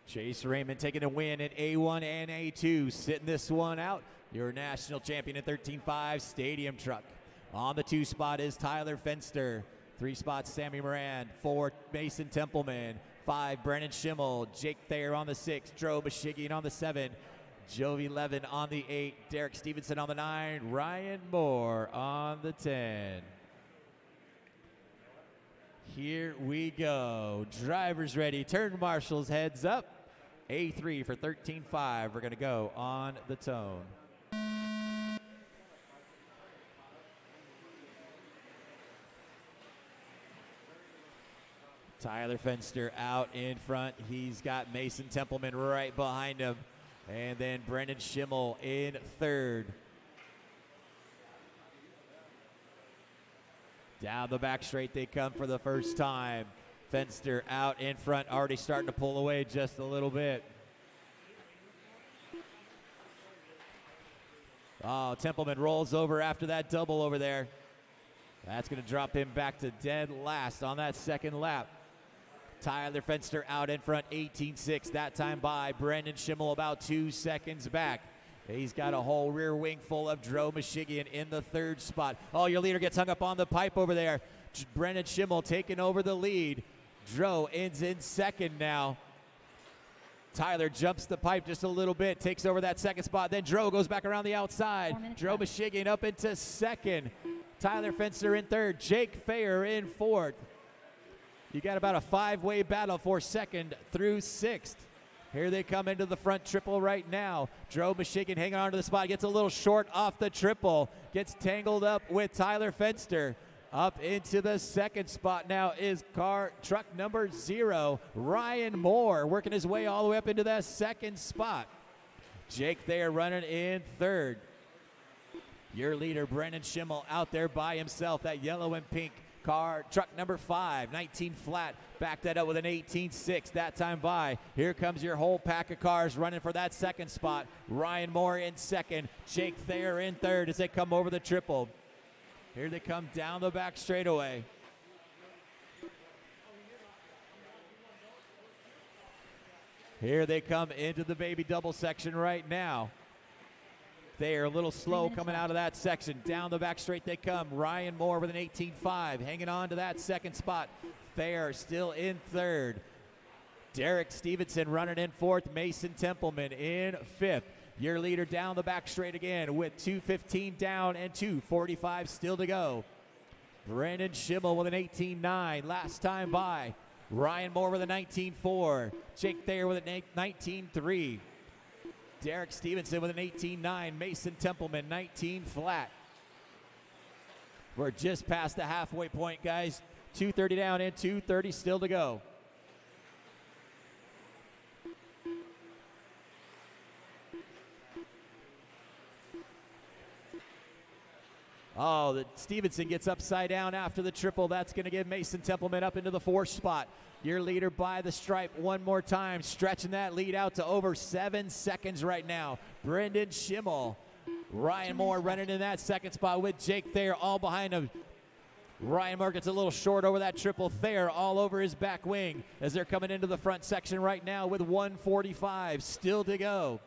Chase Raymond taking a win at A1 and A2, sitting this one out. Your national champion at 13.5 Stadium Truck. On the 2 spot is Tyler Fenster. 3 spots, Sammy Moran. 4, Mason Templeman. 5, Brennan Schimmel. Jake Thayer on the 6. Dro Bashigian on the 7. Jovi Levin on the 8. Derek Stevenson on the 9. Ryan Moore on the 10. Here we go. Drivers ready. Turn marshals heads up. A3 for 13.5. We're going to go on the tone. Tyler Fenster out in front. He's got Mason Templeman right behind him. And then Brendan Schimmel in third. Down the back straight they come for the first time. Fenster out in front, already starting to pull away just a little bit. Oh, Templeman rolls over after that double over there. That's going to drop him back to dead last on that second lap. Tyler Fenster out in front, 18.6. That time by Brendan Schimmel, about 2 seconds back. He's got a whole rear wing full of Dro Mashigian in the third spot. Oh, your leader gets hung up on the pipe over there. Brendan Schimmel taking over the lead. Dro ends in second now. Tyler jumps the pipe just a little bit, takes over that second spot. Then Dro goes back around the outside. Dro Mashigian up into second. Tyler Fenster in third. Jake Thayer in fourth. You got about a 5-way battle for second through sixth. Here they come into the front triple right now. Drove Michigan hanging on to the spot. Gets a little short off the triple. Gets tangled up with Tyler Fenster. Up into the second spot now is truck number 0, Ryan Moore, working his way all the way up into that second spot. Jake Thayer running in third. Your leader, Brendan Schimmel, out there by himself. That yellow and pink truck number 5, 19 flat. Back that up with an 18.6 that time by. Here comes your whole pack of cars running for that second spot. Ryan Moore in second. Jake Thayer in third as they come over the triple. Here they come down the back straightaway. Here they come into the baby double section right now. They are a little slow coming out of that section. Down the back straight they come. Ryan Moore with an 18.5, hanging on to that second spot. Thayer still in third. Derek Stevenson running in fourth. Mason Templeman in fifth. Your leader down the back straight again with 2:15 down and 2:45 still to go. Brandon Schimmel with an 18.9 last time by. Ryan Moore with a 19.4. Jake Thayer with a 19.3. Derek Stevenson with an 18.9. Mason Templeman 19 flat. We're just past the halfway point, guys. 2:30 down and 2:30 still to go. Oh, the Stevenson gets upside down after the triple. That's going to get Mason Templeman up into the 4th spot. Your leader by the stripe one more time, stretching that lead out to over 7 seconds right now. Brendan Schimmel. Ryan Moore running in that second spot with Jake Thayer all behind him. Ryan Moore gets a little short over that triple. Thayer all over his back wing as they're coming into the front section right now with 1:45 still to go.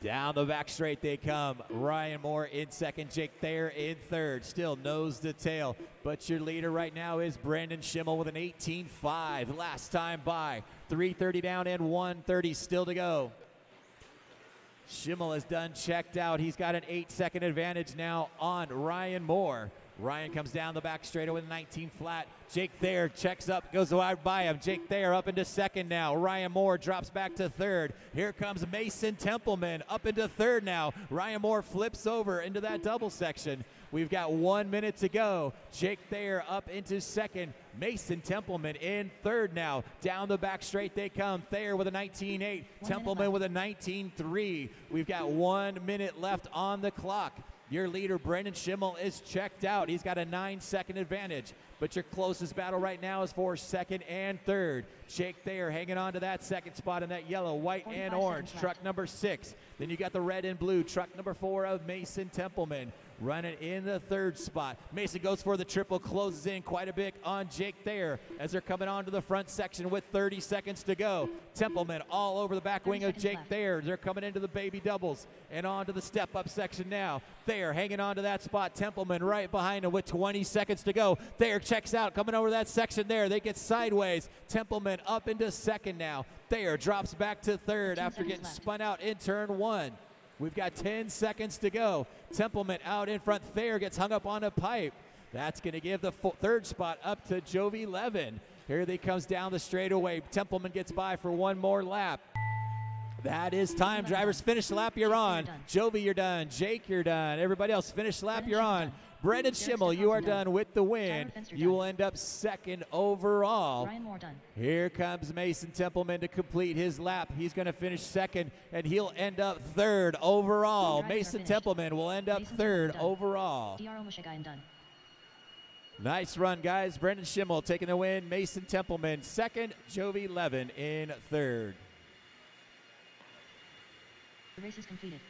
Down the back straight they come. Ryan Moore in second, Jake Thayer in third. Still nose to tail. But your leader right now is Brandon Schimmel with an 18.5 last time by. 3:30 down and 1:30 still to go. Schimmel is done checked out. He's got an 8-second advantage now on Ryan Moore. Ryan comes down the back straight with a 19 flat. Jake Thayer checks up, goes wide by him. Jake Thayer up into second now. Ryan Moore drops back to third. Here comes Mason Templeman up into third now. Ryan Moore flips over into that double section. We've got 1 minute to go. Jake Thayer up into second. Mason Templeman in third now. Down the back straight they come. Thayer with a 19.8. Templeman with a 19.3. We've got 1 minute left on the clock. Your leader, Brendan Schimmel, is checked out. He's got a 9-second advantage. But your closest battle right now is for second and third. Jake Thayer hanging on to that second spot in that yellow, white, and orange. Truck number 6. Then you got the red and blue. Truck number 4 of Mason Templeman running in the third spot. Mason goes for the triple, closes in quite a bit on Jake Thayer as they're coming onto the front section with 30 seconds to go. Templeman all over the back wing of Jake Thayer. They're coming into the baby doubles and onto the step-up section now. Thayer hanging on to that spot. Templeman right behind him with 20 seconds to go. Thayer checks out, coming over that section there. They get sideways. Templeman up into second now. Thayer drops back to third after getting spun out in turn 1. We've got 10 seconds to go. Templeman out in front. Thayer gets hung up on a pipe. That's going to give the third spot up to Jovi Levin. Here they comes down the straightaway. Templeman gets by for one more lap. That is time. Drivers, finish the lap, you're on. Jovi, you're done. Jake, you're done. Everybody else, finish the lap, you're on. Brendan Schimmel, you are done with the win. You will end up second overall. Here comes Mason Templeman to complete his lap. He's going to finish second, and he'll end up third overall. Mason Templeman will end up third overall. Nice run, guys. Brendan Schimmel taking the win. Mason Templeman second. Jovi Levin in third. The race is completed.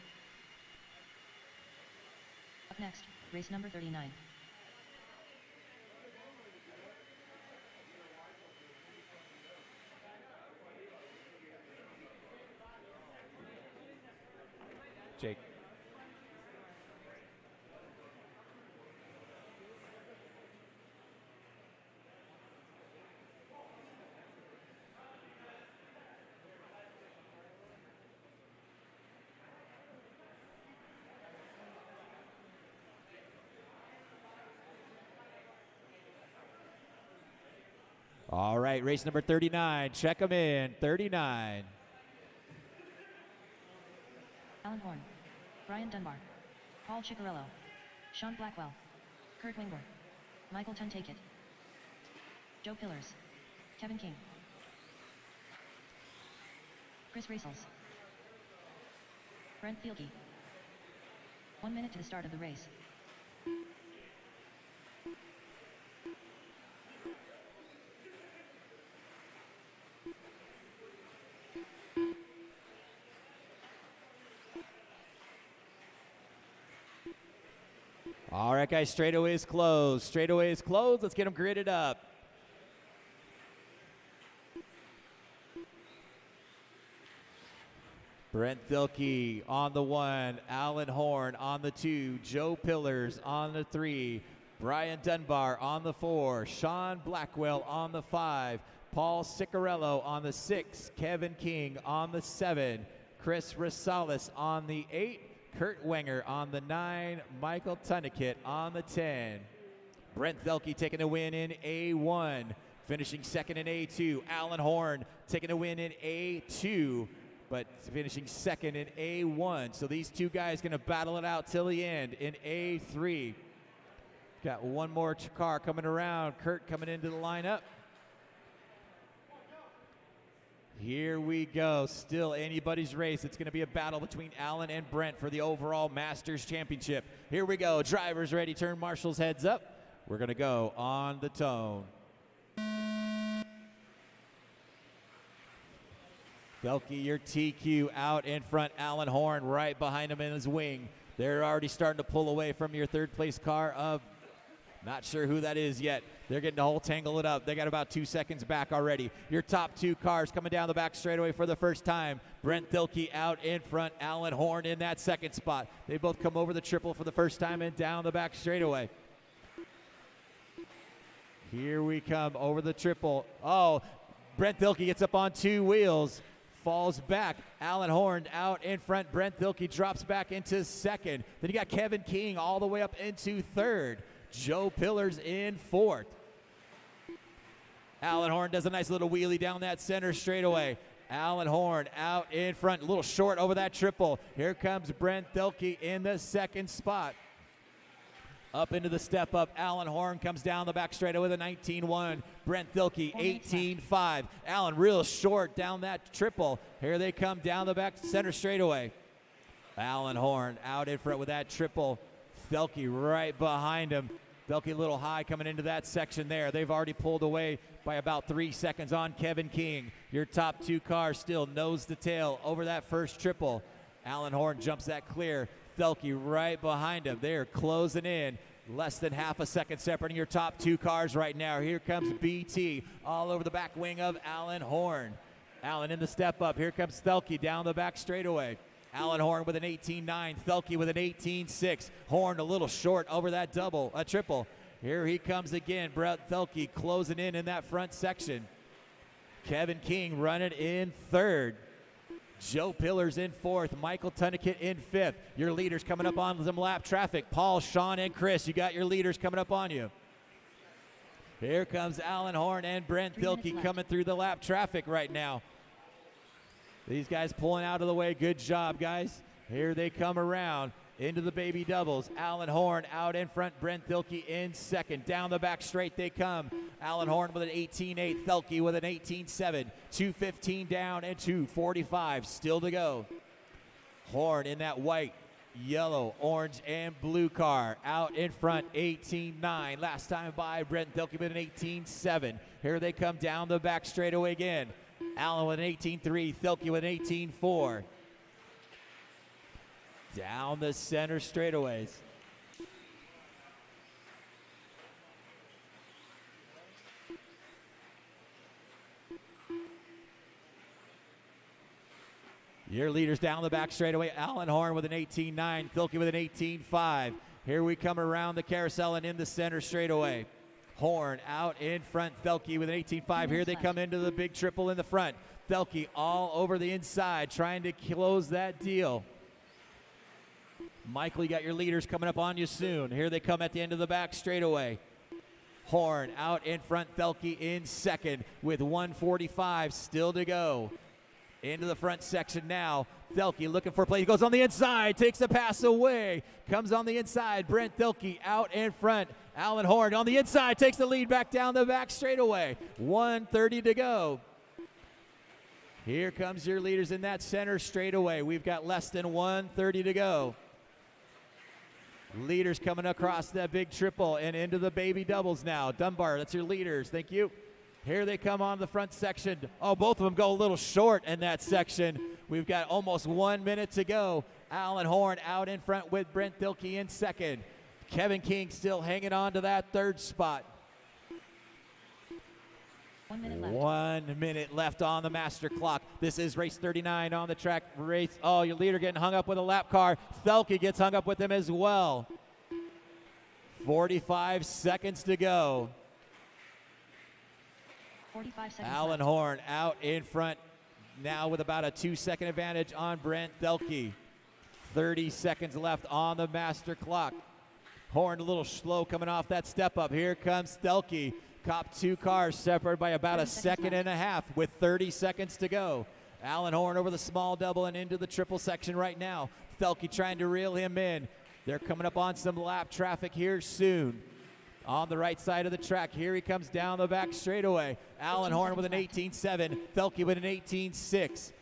Up next, race number 39. Jake. All right, race number 39. Check them in. 39. Alan Horn, Brian Dunbar, Paul Ciccarello, Sean Blackwell, Kurt Wingber, Michael Tuntakit, Joe Pillars, Kevin King, Chris Racels, Brent Thielke. 1 minute to the start of the race. All right, guys, straightaway is closed. Straightaway is closed. Let's get them gridded up. Brent Thielke on the 1, Alan Horn on the 2, Joe Pillars on the 3, Brian Dunbar on the 4, Sean Blackwell on the 5, Paul Ciccarello on the 6, Kevin King on the 7, Chris Rosales on the 8, Kurt Wenger on the 9, Michael Tunakit on the 10. Brent Thielke taking the win in A1, finishing second in A2. Alan Horn taking the win in A2, but finishing second in A1. So these two guys going to battle it out till the end in A3. Got one more car coming around. Kurt coming into the lineup. Here we go. Still anybody's race. It's going to be a battle between Alan and Brent for the overall Masters Championship. Here we go. Drivers ready. Turn marshals heads up. We're going to go on the tone. Thielke, your TQ out in front. Alan Horn right behind him in his wing. They're already starting to pull away from your third place car of not sure who that is yet. They're getting the whole tangle it up. They got about 2 seconds back already. Your top two cars coming down the back straightaway for the first time. Brent Thielke out in front. Alan Horn in that second spot. They both come over the triple for the first time and down the back straightaway. Here we come over the triple. Oh, Brent Thielke gets up on two wheels. Falls back. Alan Horn out in front. Brent Thielke drops back into second. Then you got Kevin King all the way up into third. Joe Pillars in fourth. Alan Horn does a nice little wheelie down that center straightaway. Alan Horn out in front, a little short over that triple. Here comes Brent Thielke in the second spot. Up into the step up, Alan Horn comes down the back straightaway with a 19-1. Brent Thielke 18-5. Alan real short down that triple. Here they come down the back center straightaway. Alan Horn out in front with that triple. Thielke right behind him. Thielke a little high coming into that section there. They've already pulled away by about 3 seconds on Kevin King. Your top two cars still nose to tail over that first triple. Alan Horn jumps that clear. Thielke right behind him. They're closing in. Less than half a second separating your top two cars right now. Here comes BT all over the back wing of Alan Horn. Alan in the step up. Here comes Thielke down the back straightaway. Alan Horn with an 18-9, Thielke with an 18-6. Horn a little short over that triple. Here he comes again. Brent Thielke closing in that front section. Kevin King running in third. Joe Pillars in fourth. Michael Tunakit in fifth. Your leaders coming up on some lap traffic. Paul, Sean, and Chris, you got your leaders coming up on you. Here comes Alan Horn and Brent Thielke coming through the lap traffic right now. These guys pulling out of the way. Good job, guys. Here they come around into the baby doubles. Alan Horn out in front. Brent Thielke in second. Down the back straight they come. Alan Horn with an 18-8. Thielke with an 18-7. 2:15 down and 2:45 still to go. Horn in that white, yellow, orange, and blue car. Out in front, 18-9. Last time by, Brent Thielke with an 18-7. Here they come down the back straightaway again. Allen with an 18-3, Thielke with an 18-4. Down the center straightaways. Your leaders down the back straightaway. Alan Horn with an 18-9, Thielke with an 18-5. Here we come around the carousel and in the center straightaway. Horn out in front, Thielke with an 18-5. Here they come into the big triple in the front. Thielke all over the inside, trying to close that deal. Michael, you got your leaders coming up on you soon. Here they come at the end of the back straightaway. Horn out in front, Thelke in second with 1:45 still to go. Into the front section now. Thelke looking for a play. He goes on the inside, takes the pass away. Comes on the inside. Brent Thelke out in front. Alan Horn on the inside, takes the lead back down the back straightaway. 1:30 to go. Here comes your leaders in that center straightaway. We've got less than 1:30 to go. Leaders coming across that big triple and into the baby doubles now. Dunbar, that's your leaders. Thank you. Here they come on the front section. Oh, both of them go a little short in that section. We've got almost 1 minute to go. Alan Horn out in front with Brent Thelke in second. Kevin King still hanging on to that third spot. 1 minute left. 1 minute left on the master clock. This is race 39 on the track. Oh, your leader getting hung up with a lap car. Thelke gets hung up with him as well. 45 seconds to go. 45 seconds Alan left. Horn out in front now with about a 2-second advantage on Brent Thelke. 30 seconds left on the master clock. Horn a little slow coming off that step up. Here comes Thelke. Cop 2 cars separated by about a second and a half with 30 seconds to go. Alan Horn over the small double and into the triple section right now. Thelke trying to reel him in. They're coming up on some lap traffic here soon. On the right side of the track, here he comes down the back straightaway. Alan Horn with an 18.7, Thelke with an 18.6.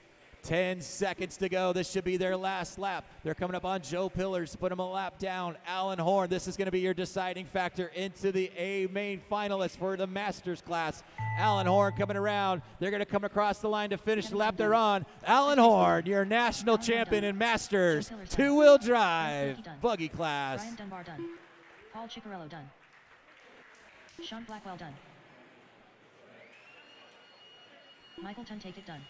10 seconds to go. This should be their last lap. They're coming up on Joe Pillars to put him a lap down. Alan Horn, this is going to be your deciding factor into the A main finalists for the Masters class. Alan Horn coming around. They're going to come across the line to finish the lap they're on. Alan Horn, your national champion in Masters, two-wheel drive, buggy class. Brian Dunbar done. Paul Ciccarello done. Sean Blackwell done. Michael Tuntake done.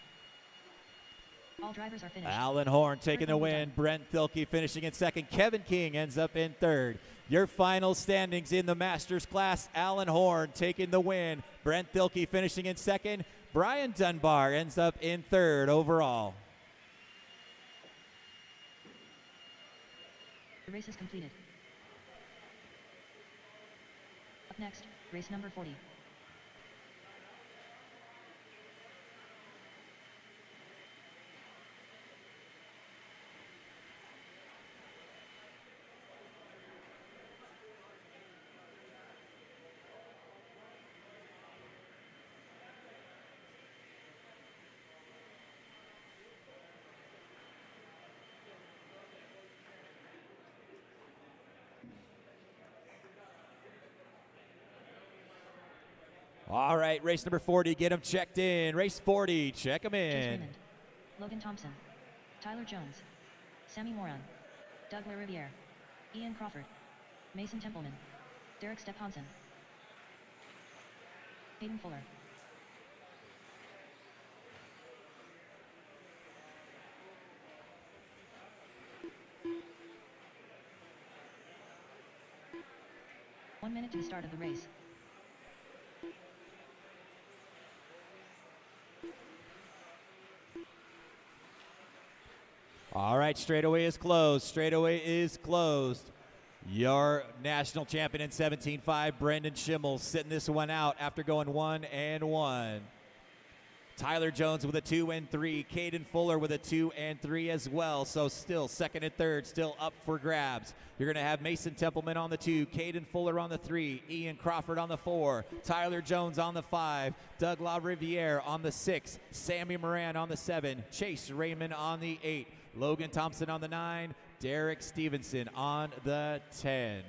All drivers are finished. Alan Horn taking the win. Brent Thelke finishing in second. Kevin King ends up in third. Your final standings in the Masters class. Alan Horn taking the win. Brent Thelke finishing in second. Brian Dunbar ends up in third overall. The race is completed. Up next, race number 40. All right, race number 40, get them checked in. Race 40, check them Chase in. Raymond, Logan Thompson, Tyler Jones, Sammy Moran, Doug LaRiviere, Ian Crawford, Mason Templeman, Derek Stepanson, Hayden Fuller. One minute to the start of the race. All right, straightaway is closed. Straightaway is closed. Your national champion in 17.5, Brendan Schimmel, sitting this one out after going 1-1. Tyler Jones with a 2 and 3. Caden Fuller with a 2 and 3 as well. So still second and third, still up for grabs. You're going to have Mason Templeman on the 2, Caden Fuller on the 3, Ian Crawford on the 4, Tyler Jones on the 5, Doug LaRiviere on the 6, Sammy Moran on the 7, Chase Raymond on the 8, Logan Thompson on the 9, Derek Stevenson on the 10.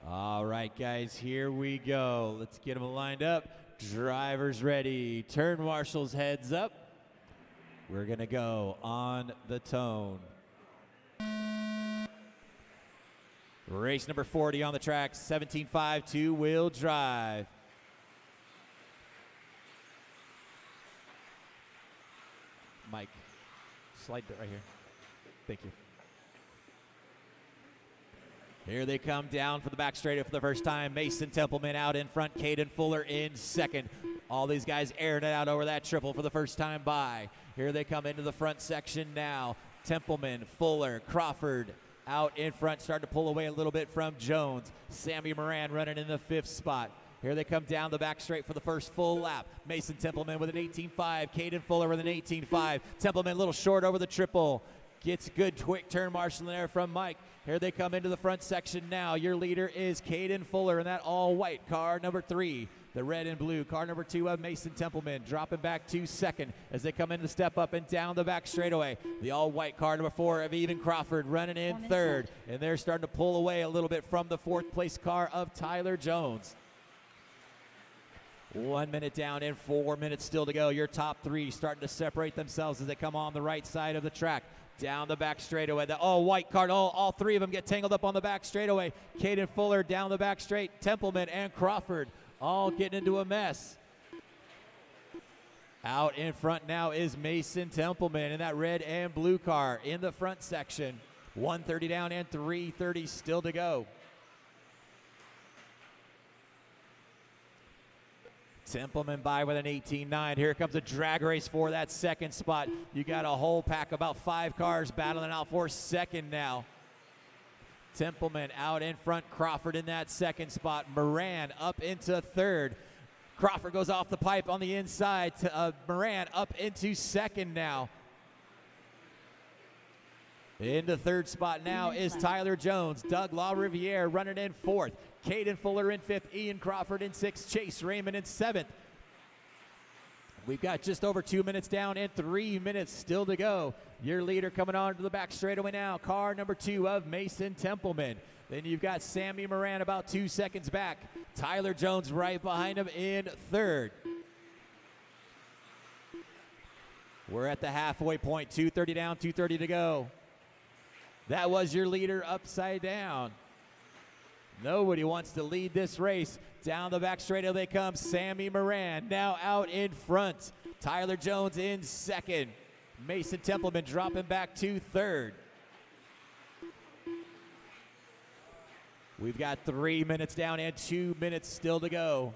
All right, guys, here we go. Let's get them lined up. Drivers ready. Turn marshals heads up. We're going to go on the tone. Race number 40 on the track, 17.5 two-wheel drive. Mike, slide that right here. Thank you. Here they come down for the back straightaway for the first time. Mason Templeman out in front. Caden Fuller in second. All these guys airing it out over that triple for the first time by. Here they come into the front section now. Templeman, Fuller, Crawford out in front, starting to pull away a little bit from Jones. Sammy Moran running in the 5th spot. Here they come down the back straight for the first full lap. Mason Templeman with an 18.5. Caden Fuller with an 18.5. Templeman a little short over the triple. Gets good quick turn marshalling there from Mike. Here they come into the front section now. Your leader is Caden Fuller in that all-white car number 3. The red and blue car number 2 of Mason Templeman dropping back to second as they come in to step up and down the back straightaway. The all-white car number 4 of Even Crawford running in third. And they're starting to pull away a little bit from the 4th place car of Tyler Jones. 1 minute down and 4 minutes still to go. Your top 3 starting to separate themselves as they come on the right side of the track. Down the back straightaway. The all-white car, all 3 of them get tangled up on the back straightaway. Caden Fuller down the back straight. Templeman and Crawford all getting into a mess. Out in front now is Mason Templeman in that red and blue car in the front section. 1:30 down and 3:30 still to go. Templeman by with an 18.9. Here comes a drag race for that second spot. You got a whole pack, about 5 cars battling out for second now. Templeman out in front, Crawford in that second spot. Moran up into third. Crawford goes off the pipe on the inside. Moran up into second now. Into third spot now is Tyler Jones. Doug LaRiviere running in 4th. Caden Fuller in 5th. Ian Crawford in 6th. Chase Raymond in 7th. We've got just over 2 minutes down and 3 minutes still to go. Your leader coming on to the back straightaway now. Car number 2 of Mason Templeman. Then you've got Sammy Moran about 2 seconds back. Tyler Jones right behind him in 3rd. We're at the halfway point. 2:30 down, 2:30 to go. That was your leader upside down. Nobody wants to lead this race. Down the back straightaway they come. Sammy Moran now out in front. Tyler Jones in 2nd. Mason Templeman dropping back to 3rd. We've got 3 minutes down and 2 minutes still to go.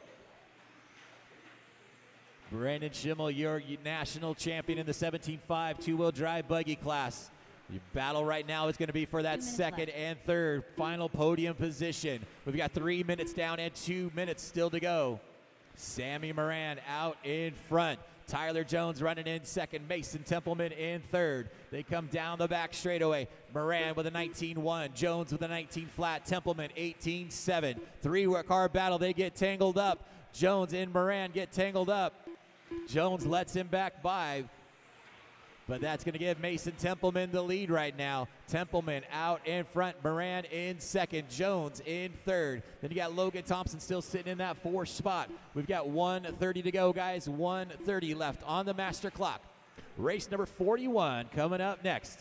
Brandon Schimmel, your national champion in the 17.5 two-wheel drive buggy class. Your battle right now is going to be for that second and third final podium position. We've got 3 minutes down and 2 minutes still to go. Sammy Moran out in front. Tyler Jones running in second. Mason Templeman in third. They come down the back straightaway. Moran with a 19.1. Jones with a 19 flat. Templeman 18.7. 3-car battle. They get tangled up. Jones and Moran get tangled up. Jones lets him back by. But that's going to give Mason Templeman the lead right now. Templeman out in front. Moran in second. Jones in third. Then you got Logan Thompson still sitting in that 4th spot. We've got 1:30 to go, guys. 1:30 left on the master clock. Race number 41 coming up next.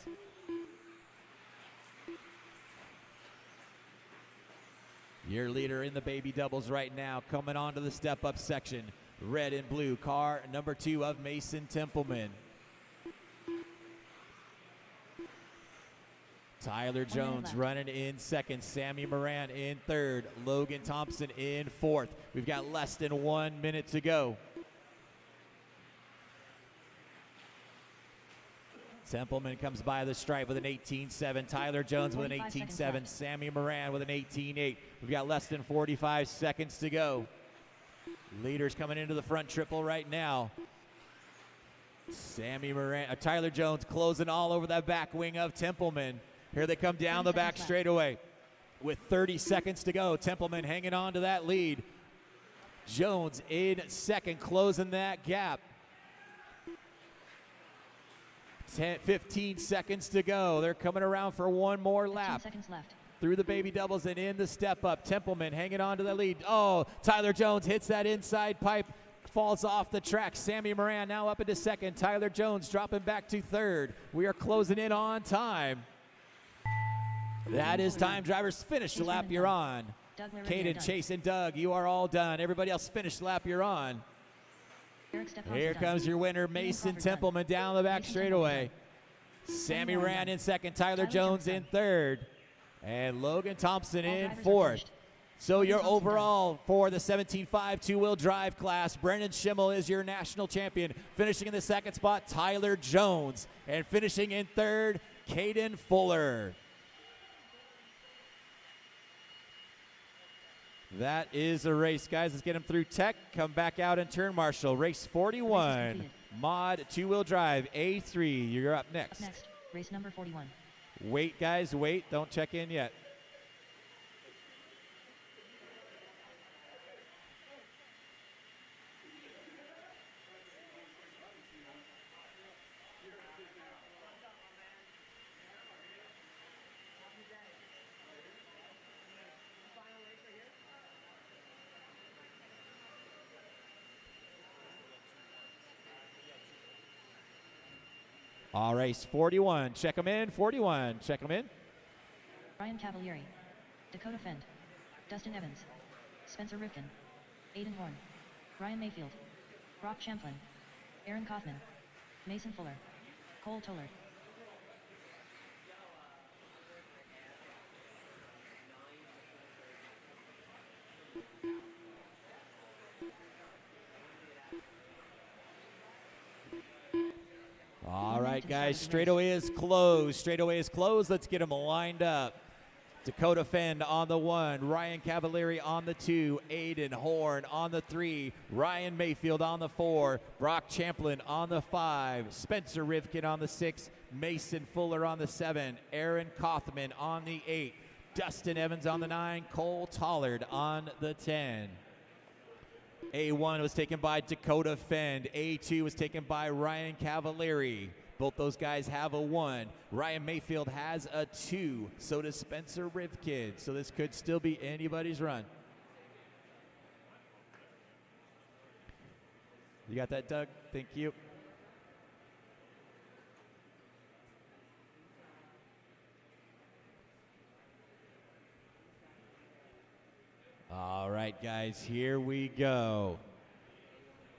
Your leader in the baby doubles right now coming onto the step-up section. Red and blue car number 2 of Mason Templeman. Tyler Jones running in second. Sammy Moran in third. Logan Thompson in 4th. We've got less than 1 minute to go. Templeman comes by the stripe with an 18.7. Tyler Jones with an 18.7. Sammy Moran with an 18.8. We've got less than 45 seconds to go. Leaders coming into the front triple right now. Sammy Moran, Tyler Jones closing all over that back wing of Templeman. Here they come down the back straightaway with 30 seconds to go. Templeman hanging on to that lead. Jones in second, closing that gap. 15 seconds to go. They're coming around for one more lap. 15 seconds left. Through the baby doubles and in the step up. Templeman hanging on to the lead. Oh, Tyler Jones hits that inside pipe, falls off the track. Sammy Moran now up into second. Tyler Jones dropping back to third. We are closing in on time. That is time. Drivers, finish the lap you're on. Caden, Chase, and Doug, you are all done. Everybody else, finish the lap you're on. Here comes your winner, Mason Templeman, down the back straightaway. Sammy Moran in second. Tyler Jones in third. And Logan Thompson All in drivers are fourth. finished. So Logan your Thompson overall for the 17.5 two-wheel drive class, Brendan Schimmel is your national champion. Finishing in the second spot, Tyler Jones. And finishing in third, Caden Fuller. That is a race, guys. Let's get him through tech. Come back out and turn marshal. Race 41, completed. mod two-wheel drive, A3. You're up Up next. next, race number 41. Wait, guys, wait. Don't check in yet. All right, 41. Check them in. 41. Check them in. Ryan Cavalieri, Dakota Fend, Dustin Evans, Spencer Rifkin, Aiden Horn, Ryan Mayfield, Brock Champlin, Aaron Kaufman, Mason Fuller, Cole Tollard. All right, guys, straightaway is closed. Straightaway is closed. Let's get them lined up. Dakota Fend on the 1, Ryan Cavalieri on the 2, Aiden Horn on the 3, Ryan Mayfield on the 4, Brock Champlin on the 5, Spencer Rivkin on the 6, Mason Fuller on the 7, Aaron Kaufman on the 8, Dustin Evans on the 9, Cole Tollard on the 10. A1 was taken by Dakota Fend. A2 was taken by Ryan Cavalieri. Both those guys have a 1. Ryan Mayfield has a 2. So does Spencer Rivkin. So this could still be anybody's run. You got that, Doug? Thank you. All right, guys, here we go.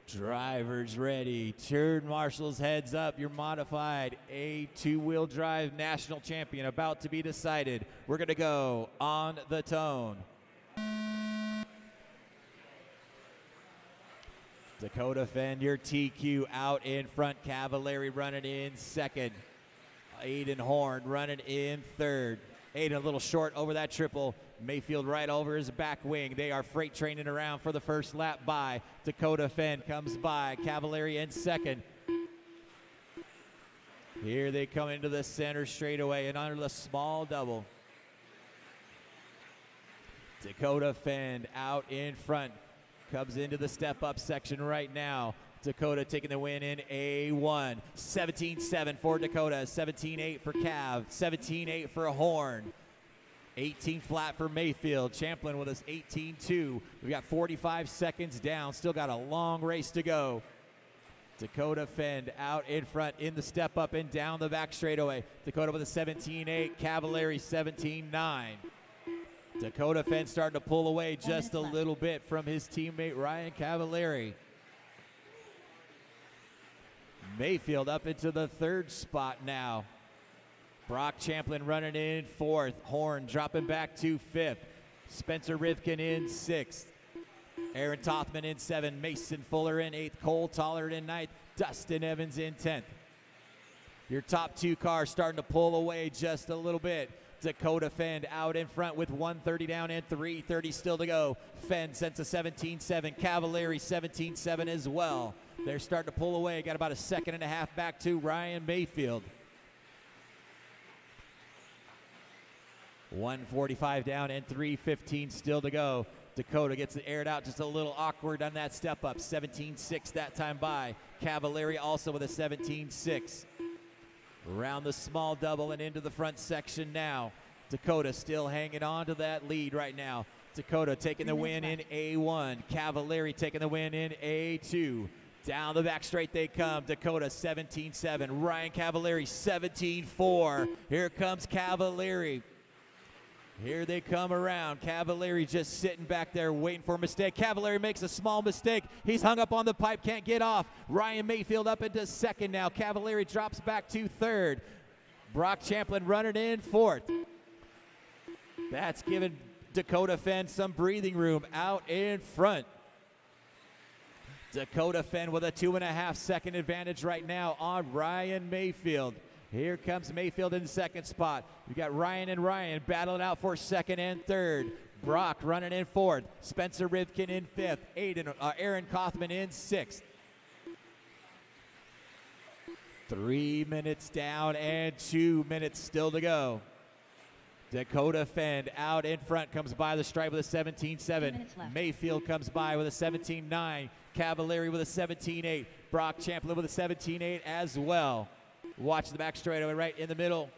Drivers ready. Turn marshals heads up. Your modified A two-wheel drive national champion about to be decided. We're going to go on the tone. Dakota Fend, your TQ out in front. Cavalieri running in second. Aiden Horn running in third. Aiden a little short over that triple. Mayfield right over his back wing. They are freight training around for the first lap by. Dakota Fend comes by. Cavalieri in second. Here they come into the center straightaway and under the small double. Dakota Fend out in front. Comes into the step-up section right now. Dakota taking the win in A1. 17-7 for Dakota. 17-8 for Cav. 17-8 for Horn. 18 flat for Mayfield. Champlin with us 18-2. We've got 45 seconds down. Still got a long race to go. Dakota Fend out in front in the step up and down the back straightaway. Dakota with a 17-8. Cavalieri 17-9. Dakota Fend starting to pull away just a little bit from his teammate Ryan Cavalieri. Mayfield up into the third spot now. Brock Champlin running in fourth. Horn dropping back to fifth. Spencer Rivkin in sixth. Aaron Tothman in seventh. Mason Fuller in eighth. Cole Tollard in ninth. Dustin Evans in 10th. Your top two cars starting to pull away just a little bit. Dakota Fend out in front with 1:30 down and 3:30 still to go. Fend sends a 17-7. Cavalieri 17-7 as well. They're starting to pull away. Got about a second and a half back to Ryan Mayfield. 1:45 down and 3:15 still to go. Dakota gets it aired out just a little awkward on that step up. 17-6 that time by. Cavalieri also with a 17-6. Around the small double and into the front section now. Dakota still hanging on to that lead right now. Dakota taking the win in A1. Cavalieri taking the win in A2. Down the back straight they come. Dakota 17-7. Ryan Cavalieri 17-4. Here comes Cavalieri. Here they come around. Cavalieri just sitting back there waiting for a mistake. Cavalieri makes a small mistake. He's hung up on the pipe, can't get off. Ryan Mayfield up into second now. Cavalieri drops back to third. Brock Champlin running in fourth. That's giving Dakota Fenn some breathing room out in front. Dakota Fenn with a 2.5 second advantage right now on Ryan Mayfield. Here comes Mayfield in second spot. We've got Ryan and Ryan battling out for second and third. Brock running in fourth. Spencer Rivkin in fifth. Aaron Kaufman in sixth. 3 minutes down and 2 minutes still to go. Dakota Fenn out in front, comes by the stripe with a 17.7. Mayfield comes by with a 17.9. Cavalieri with a 17.8. Brock Champlin with a 17.8 as well. Watch the back straightaway right in the middle.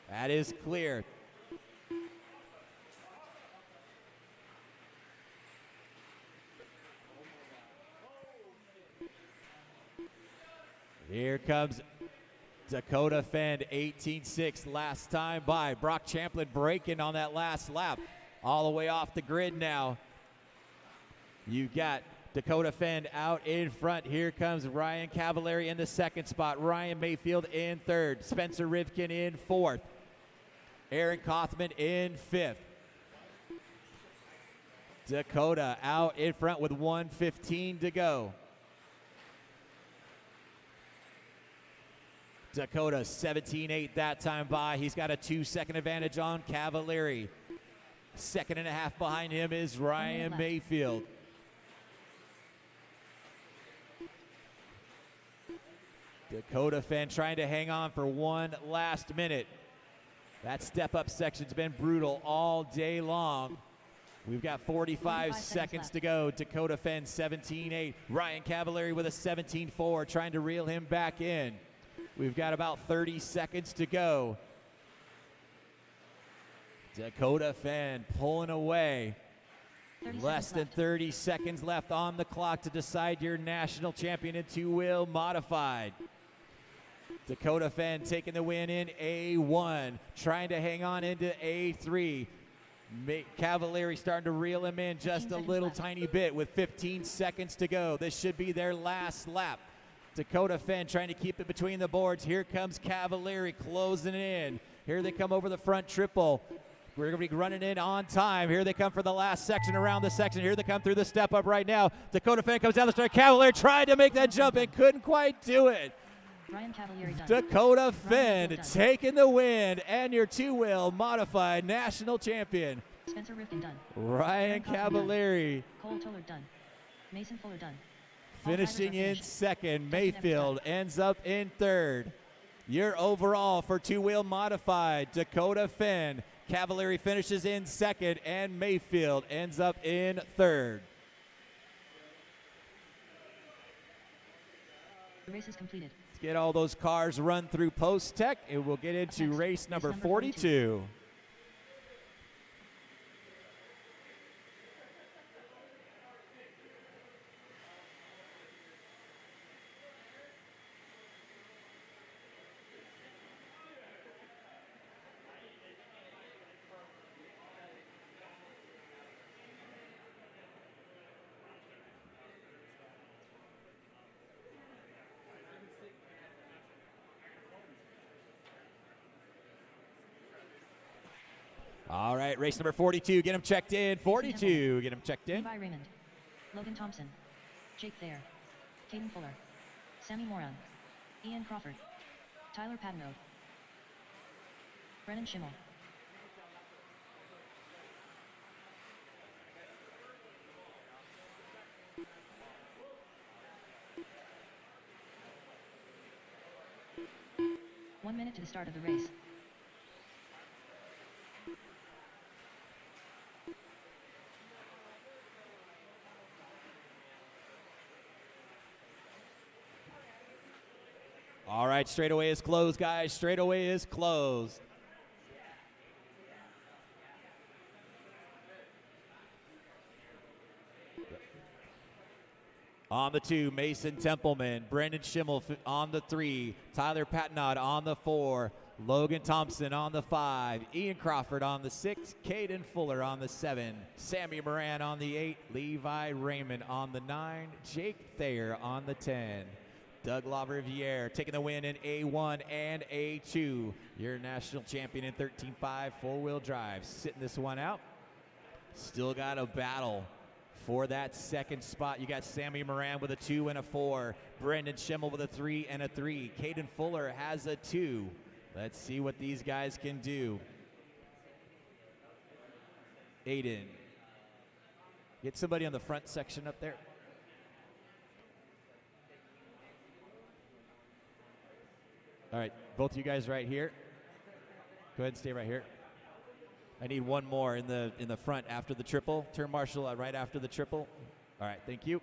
That is clear. Here comes Dakota Fenn, 18.6 last time by. Brock Champlin breaking on that last lap. All the way off the grid now. You've got Dakota Fenn out in front. Here comes Ryan Cavalieri in the second spot. Ryan Mayfield in third. Spencer Rivkin in fourth. Aaron Kaufman in fifth. Dakota out in front with 1:15 to go. Dakota 17.8 that time by. He's got a 2 second advantage on Cavalieri. 2.5 behind him is Ryan Mayfield. Dakota Fenn trying to hang on for one last minute. That step-up section's been brutal all day long. We've got 45 seconds to go. Dakota Fenn 17.8. Ryan Cavalieri with a 17.4, trying to reel him back in. We've got about 30 seconds to go. Dakota Fenn pulling away. Less than 30 seconds left on the clock to decide your national champion in two-wheel modified. Dakota Fenn taking the win in A1, trying to hang on into A3. Cavalieri starting to reel him in just a little tiny bit with 15 seconds to go. This should be their last lap. Dakota Fenn trying to keep it between the boards. Here comes Cavalieri closing in. Here they come over the front triple. We're going to be running in on time. Here they come for the last section around the section. Here they come through the step up right now. Dakota Fenn comes down the straight. Cavalieri tried to make that jump and couldn't quite do it. Ryan Cavalieri done. Dakota Fenn taking the win and your two-wheel modified national champion. Spencer Rivkin done. Ryan Cavalieri. Cole Toller done. Mason Fuller done. Finishing in second. Mayfield ends up in third. Your overall for two-wheel modified, Dakota Fenn. Cavalieri finishes in second, and Mayfield ends up in third. The race is completed. Let's get all those cars run through post-tech, and we'll get into race number 42. All right, race number 42. Get them checked in. 42. Get them checked in. Levi Raymond. Logan Thompson. Jake Thayer. Caden Fuller. Sammy Moran. Ian Crawford. Tyler Pattenode. Brennan Schimmel. One minute to the start of the race. All right, straightaway is closed, guys. Straightaway is closed. On the 2, Mason Templeman. Brendan Schimmel on the 3. Tyler Patnod on the 4. Logan Thompson on the 5. Ian Crawford on the 6. Caden Fuller on the 7. Sammy Moran on the 8. Levi Raymond on the 9. Jake Thayer on the 10. Doug LaRiviere taking the win in A1 and A2. Your national champion in 13.5 four-wheel drive. Sitting this one out. Still got a battle for that second spot. You got Sammy Moran with a 2 and a 4. Brendan Schimmel with a 3 and a 3. Caden Fuller has a 2. Let's see what these guys can do. Aiden, get somebody on the front section up there. All right, both of you guys right here. Go ahead and stay right here. I need one more in the front after the triple. Turn marshal right after the triple. All right, thank you.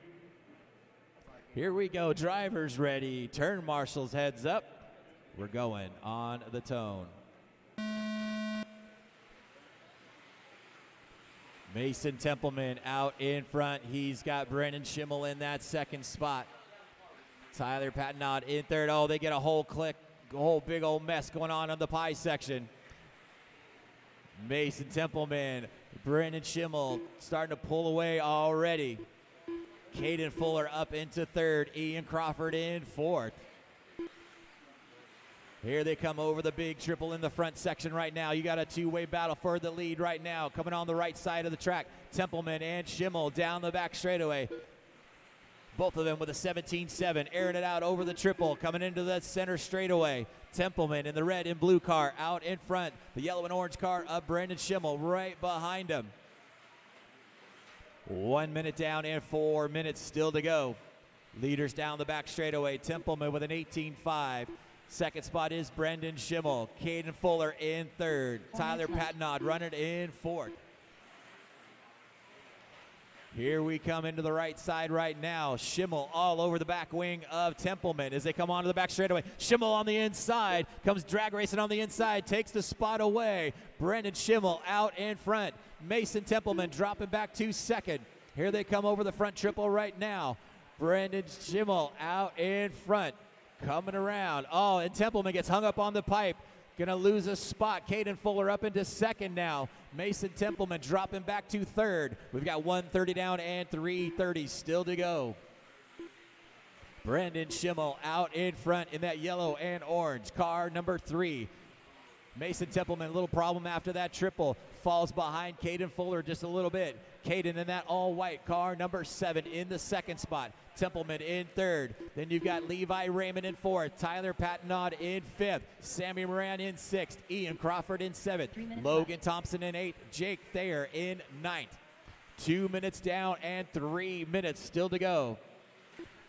Here we go, drivers ready. Turn marshals heads up. We're going on the tone. Mason Templeman out in front. He's got Brendan Schimmel in that second spot. Tyler Patnaud in third. Oh, they get a whole big old mess going on the pie section. Mason Templeman, Brendan Schimmel starting to pull away already. Caden Fuller up into third. Ian Crawford in fourth. Here they come over the big triple in the front section right now. You got a two-way battle for the lead right now. Coming on the right side of the track, Templeman and Schimmel down the back straightaway. Both of them with a 17.7, airing it out over the triple, coming into the center straightaway. Templeman in the red and blue car out in front. The yellow and orange car of Brandon Schimmel right behind him. 1 minute down and 4 minutes still to go. Leaders down the back straightaway. Templeman with an 18.5. Second spot is Brendan Schimmel. Caden Fuller in third. Tyler Patnaud running in fourth. Here we come into the right side right now. Schimmel all over the back wing of Templeman as they come onto the back straightaway. Schimmel on the inside, comes drag racing on the inside, takes the spot away. Brendan Schimmel out in front. Mason Templeman dropping back to second. Here they come over the front triple right now. Brendan Schimmel out in front, coming around. Oh, and Templeman gets hung up on the pipe. Gonna lose a spot. Caden Fuller up into second now. Mason Templeman dropping back to third. We've got 1:30 down and 3:30 still to go. Brendan Schimmel out in front in that yellow and orange. Car number 3. Mason Templeman, a little problem after that triple. Falls behind Caden Fuller just a little bit. Caden in that all-white car number 7 in the second spot. Templeman in third. Then you've got Levi Raymond in fourth. Tyler Patnaud in fifth. Sammy Moran in sixth. Ian Crawford in seventh. Logan Thompson in eighth. Jake Thayer in ninth. 2 minutes down and 3 minutes still to go.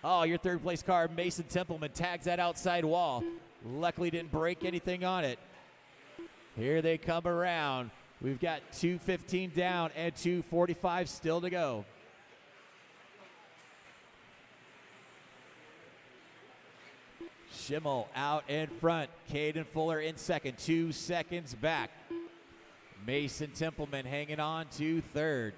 Oh, your third place car, Mason Templeman, tags that outside wall. Luckily didn't break anything on it. Here they come around. We've got 2:15 down and 2:45 still to go. Schimmel out in front. Caden Fuller in second. 2 seconds back. Mason Templeman hanging on to third.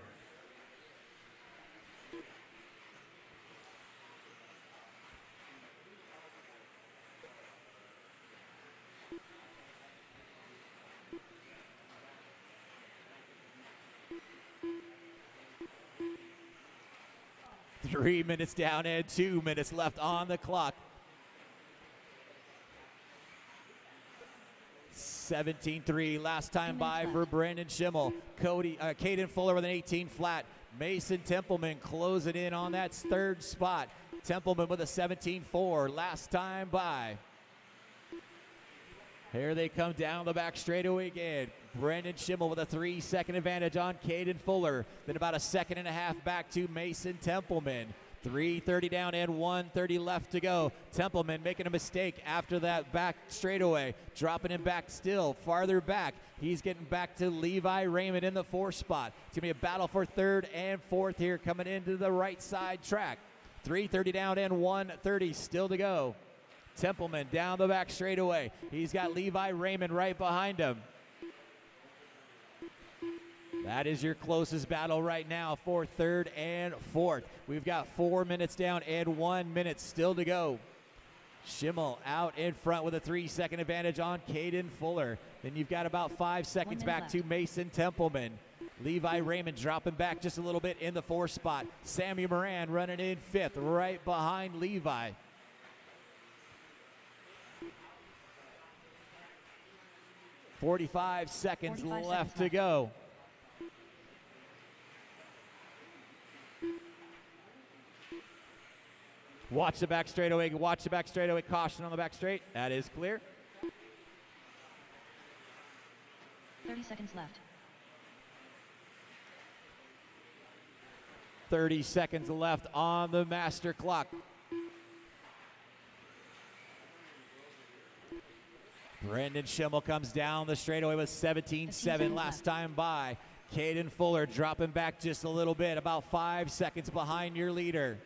Three minutes down and 2 minutes left on the clock. 17-3 last time by for Brandon Schimmel. Caden Fuller with an 18 flat. Mason Templeman closing in on that third spot. Templeman with a 17-4 last time by. Here they come down the back straightaway again. Brandon Schimmel with a 3-second advantage on Caden Fuller. Then about a second and a half back to Mason Templeman. 3:30 down and 1:30 left to go. Templeman making a mistake after that back straightaway. Dropping him back still, farther back. He's getting back to Levi Raymond in the 4th spot. It's going to be a battle for 3rd and 4th here coming into the right side track. 3:30 down and 1:30 still to go. Templeman down the back straightaway. He's got Levi Raymond right behind him. That is your closest battle right now for 3rd and 4th. We've got 4 minutes down and 1 minute still to go. Schimmel out in front with a 3-second advantage on Caden Fuller. Then you've got about 5 seconds back to Mason Templeman. Levi Raymond dropping back just a little bit in the 4th spot. Sammy Moran running in 5th right behind Levi. 45 seconds 45 left seconds to go. Watch the back straightaway. Watch the back straightaway. Caution on the back straight. That is clear. 30 seconds left. 30 seconds left on the master clock. Brendan Schimmel comes down the straightaway with 17.7 last time by. Caden Fuller dropping back just a little bit, about 5 seconds behind your leader.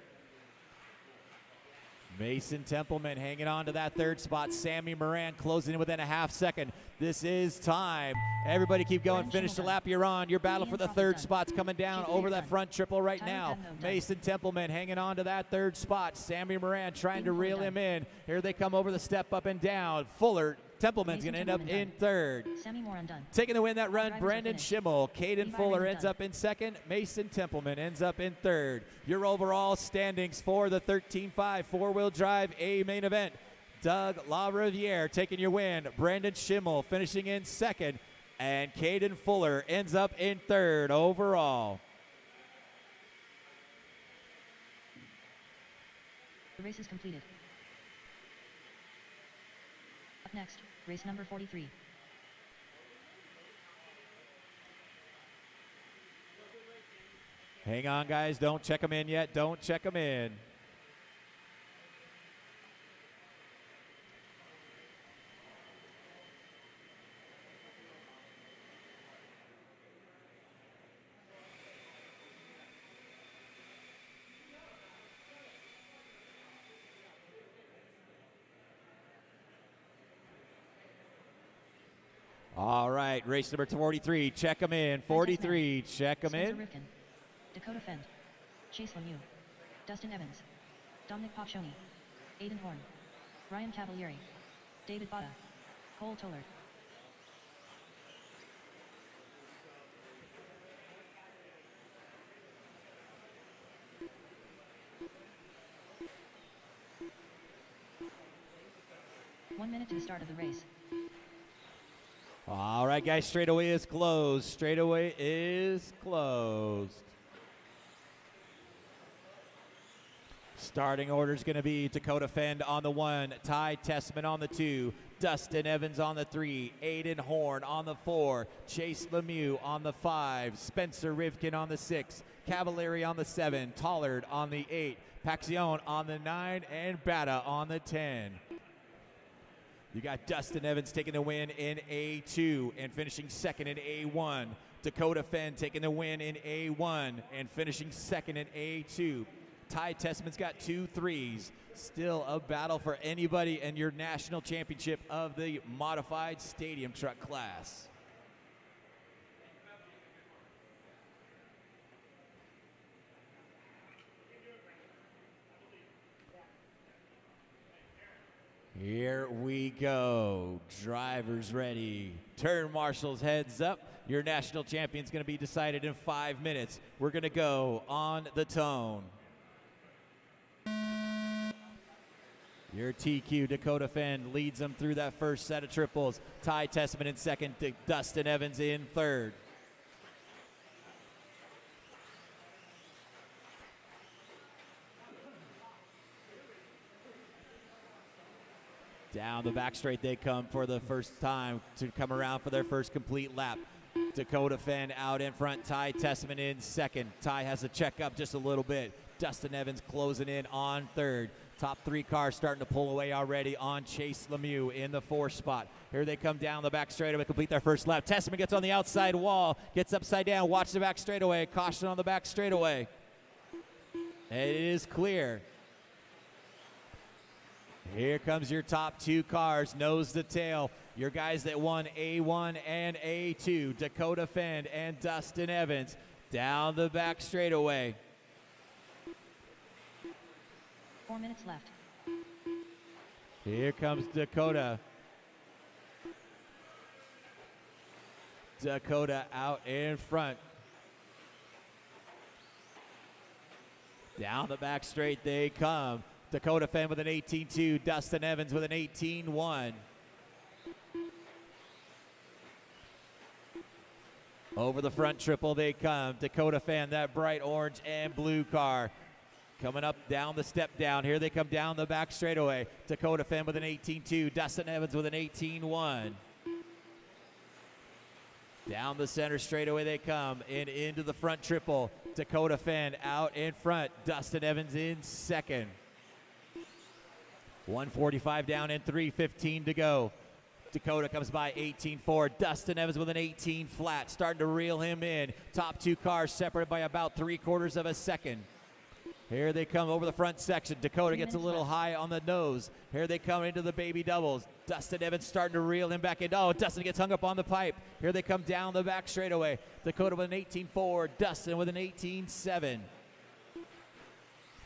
Mason Templeman hanging on to that third spot. Sammy Moran closing in within a half second. This is time. Everybody keep going. Finish the lap you're on. Your battle for the third spot's coming down over that front triple right now. Mason Templeman hanging on to that third spot. Sammy Moran trying to reel him in. Here they come over the step up and down. Fuller, Templeman's going to end up in third. Sammy Moran done. Taking the win that run, Brendan Schimmel. Caden Levi Fuller Raymond ends done. up in second. Mason Templeman ends up in third. Your overall standings for the 13.5 four-wheel drive A main event. Doug LaRiviere taking your win. Brendan Schimmel finishing in second. And Caden Fuller ends up in third overall. The race is completed. Up next, race number 43. Hang on, guys. Don't check them in yet. Don't check them in. All right, race number 43. Check them in. 43. Check them Spencer in. Rivkin, Dakota Fend, Chase Lemieux, Dustin Evans, Dominic Popshoni, Aiden Horn, Ryan Cavalieri, David Bada, Cole Tollard. One minute to the start of the race. All right, guys, straightaway is closed. Straightaway is closed. Starting order is going to be Dakota Fend on the 1, Ty Testament on the 2, Dustin Evans on the 3, Aiden Horn on the 4, Chase Lemieux on the 5, Spencer Rivkin on the 6, Cavalieri on the 7, Tollard on the 8, Paxione on the 9, and Bata on the 10. You got Dustin Evans taking the win in A2 and finishing second in A1. Dakota Fend taking the win in A1 and finishing second in A2. Ty Testment's got 2 3s. Still a battle for anybody in your national championship of the modified stadium truck class. Here we go. Drivers ready. Turn marshals heads up. Your national champion's going to be decided in 5 minutes. We're going to go on the tone. Your TQ Dakota Fend leads them through that first set of triples. Ty Testament in second. Dustin Evans in third. Down the back straight they come for the first time to come around for their first complete lap. Dakota Fend out in front, Ty Testament in second. Ty has to check up just a little bit. Dustin Evans closing in on third. Top 3 cars starting to pull away already on Chase Lemieux in the 4th spot. Here they come down the back straightaway, complete their first lap. Testament gets on the outside wall, gets upside down, watch the back straightaway, caution on the back straightaway. It is clear. Here comes your top 2 cars, nose to tail. Your guys that won A1 and A2, Dakota Fend and Dustin Evans, down the back straightaway. 4 minutes left. Here comes Dakota. Dakota out in front. Down the back straight they come. Dakota Fend with an 18.2, Dustin Evans with an 18.1. Over the front triple they come. Dakota Fan, that bright orange and blue car. Coming up down the step down. Here they come down the back straightaway. Dakota Fan with an 18.2. Dustin Evans with an 18.1. Down the center straightaway they come. And into the front triple. Dakota Fan out in front. Dustin Evans in second. 145 down and 3:15 to go. Dakota comes by 18.4. Dustin Evans with an 18 flat, starting to reel him in. Top two cars separated by about 3/4 of a second. Here they come over the front section. Dakota gets a little high on the nose. Here they come into the baby doubles. Dustin Evans starting to reel him back in. Oh, Dustin gets hung up on the pipe. Here they come down the back straightaway. Dakota with an 18.4. Dustin with an 18.7.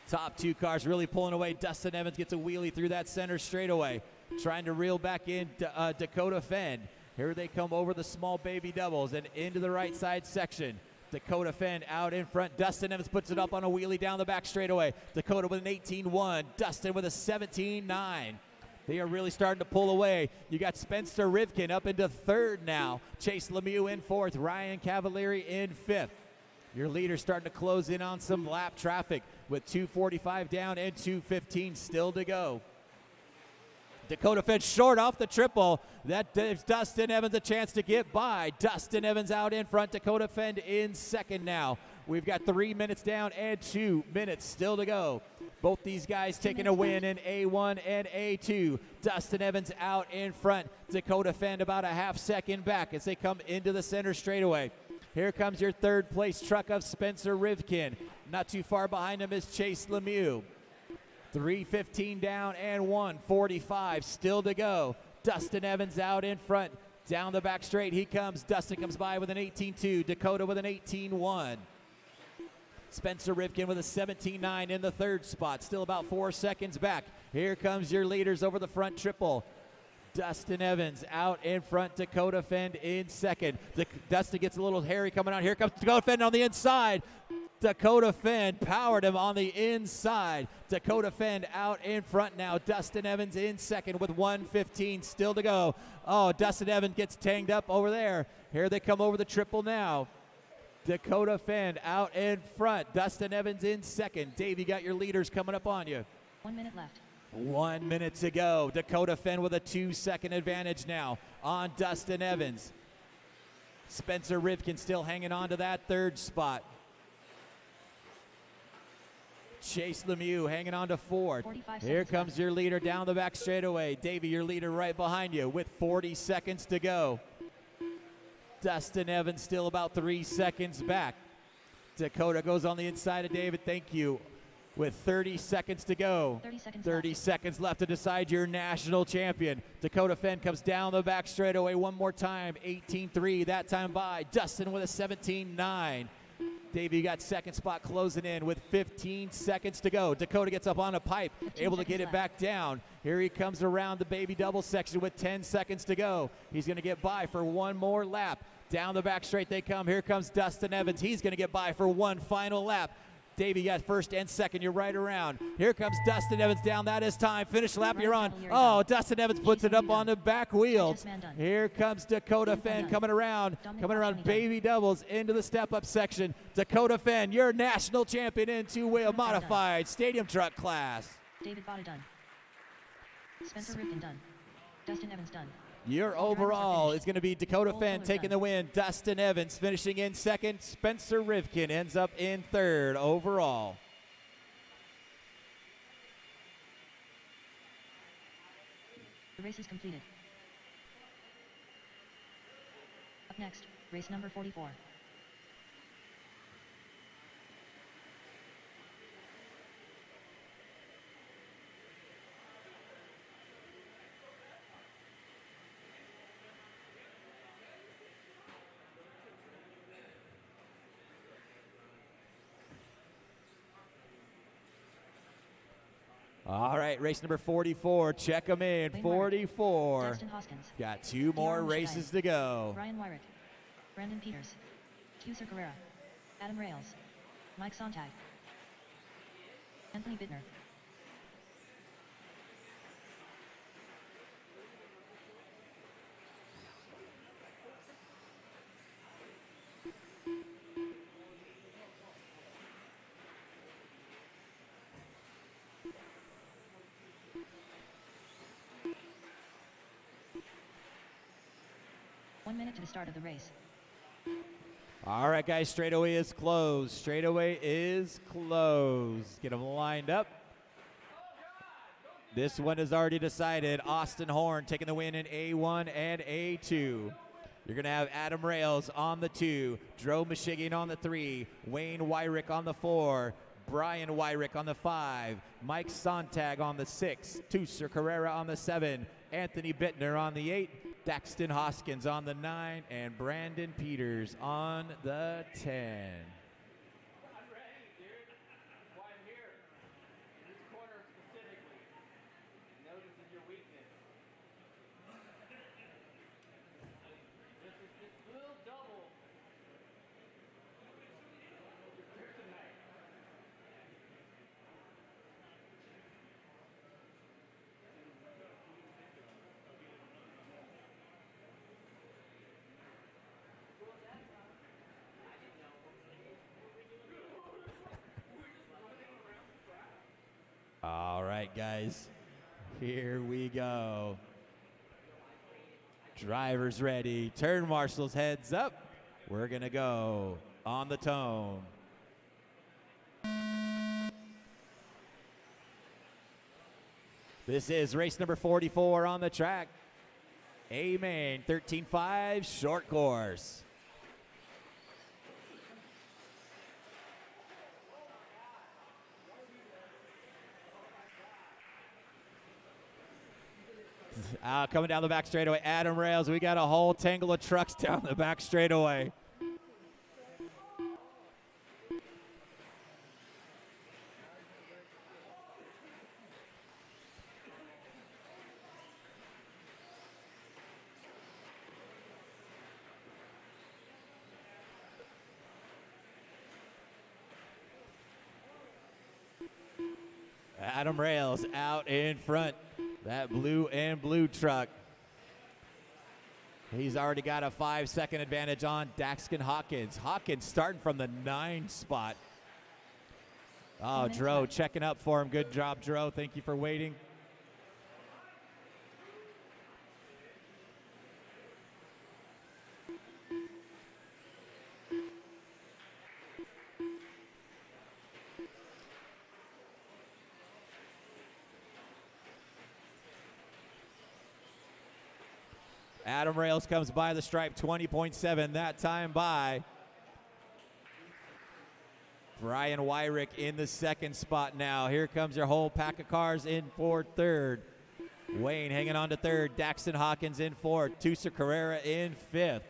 Top two cars really pulling away. Dustin Evans gets a wheelie through that center straightaway. Trying to reel back in Dakota Fenn. Here they come over the small baby doubles and into the right side section. Dakota Fenn out in front. Dustin Evans puts it up on a wheelie down the back straightaway. Dakota with an 18.1. Dustin with a 17.9. They are really starting to pull away. You got Spencer Rivkin up into third now. Chase Lemieux in fourth. Ryan Cavalieri in fifth. Your leader starting to close in on some lap traffic with 2:45 down and 2:15 still to go. Dakota Fenn short off the triple. That gives Dustin Evans a chance to get by. Dustin Evans out in front. Dakota Fenn in second now. We've got 3 minutes down and 2 minutes still to go. Both these guys taking a win in A1 and A2. Dustin Evans out in front. Dakota Fenn about a half second back as they come into the center straightaway. Here comes your third place truck of Spencer Rivkin. Not too far behind him is Chase Lemieux. 3:15 down and 1:45 still to go. Dustin Evans out in front. Down the back straight he comes. Dustin comes by with an 18.2. Dakota with an 18.1. Spencer Rivkin with a 17.9 in the third spot. Still about 4 seconds back. Here comes your leaders over the front triple. Dustin Evans out in front. Dakota Fenn in second. Dustin gets a little hairy coming out. Here comes Dakota Fenn on the inside. Dakota Fenn powered him on the inside. Dakota Fenn out in front now. Dustin Evans in second with 1:15 still to go. Oh, Dustin Evans gets tanged up over there. Here they come over the triple now. Dakota Fenn out in front. Dustin Evans in second. Dave, you got your leaders coming up on you. 1 minute left. 1 minute to go. Dakota Fenn with a 2-second advantage now on Dustin Evans. Spencer Rivkin still hanging on to that third spot. Chase Lemieux hanging on to fourth. Here comes left. your leader down the back straightaway. Davey, your leader right behind you with 40 seconds to go. Dustin Evans still about 3 seconds back. Dakota goes on the inside of David. Thank you. With 30 seconds to go. 30 seconds left to decide your national champion. Dakota Fenn comes down the back straightaway one more time. 18.3 that time by. Dustin with a 17.9. Davey, you got second spot closing in with 15 seconds to go. Dakota gets up on a pipe, able to get it back down. Here he comes around the baby double section with 10 seconds to go. He's going to get by for one more lap. Down the back straight they come. Here comes Dustin Evans. He's going to get by for one final lap. Davey, you got first and second. You're right around. Here comes Dustin Evans down. That is time. Finish lap. You're on. Oh, Dustin Evans puts it up on the back wheels. Here comes Dakota Fenn coming around. Coming around baby doubles into the step-up section. Dakota Fenn, your national champion in two-wheel modified stadium truck class. David Botta done. Spencer Rivkin done. Dustin Evans done. Your overall is going to be Dakota Fenn taking the win. Dustin Evans finishing in second. Spencer Rivkin ends up in third overall. The race is completed. Up next, race number 44. All right, race number 44. Check them in. 44. Jackson Hoskins. Got two more races to go. Ryan Wyrick. Brandon Peters. Tuser Carrera. Adam Rails. Mike Sontag. Anthony Bittner. the start of the race. All right, guys, straightaway is closed. Straightaway is closed. Get them lined up. This one is already decided. Austin Horn taking the win in A1 and A2. You're going to have Adam Rails on the 2, Dro Michigan on the 3, Wayne Wyrick on the 4, Brian Wyrick on the 5, Mike Sontag on the 6, Tusser Carrera on the 7, Anthony Bittner on the 8, Daxton Hoskins on the 9, and Brandon Peters on the 10. All right, guys, here we go. Drivers ready. Turn marshals heads up. We're going to go on the tone. This is race number 44 on the track. A-Main 13.5 short course. Coming down the back straightaway, Adam Rails. We got a whole tangle of trucks down the back straightaway. Adam Rails out in front. That blue and blue truck. He's already got a 5-second advantage on Daxton Hawkins. Hawkins starting from the 9 spot. Oh, Dro checking up for him. Good job, Dro. Thank you for waiting. Adam Rails comes by the stripe, 20.7 that time by. Brian Wyrick in the 2nd spot now. Here comes your whole pack of cars in for 3rd. Wayne hanging on to 3rd. Daxton Hawkins in 4th. Tusser Carrera in 5th.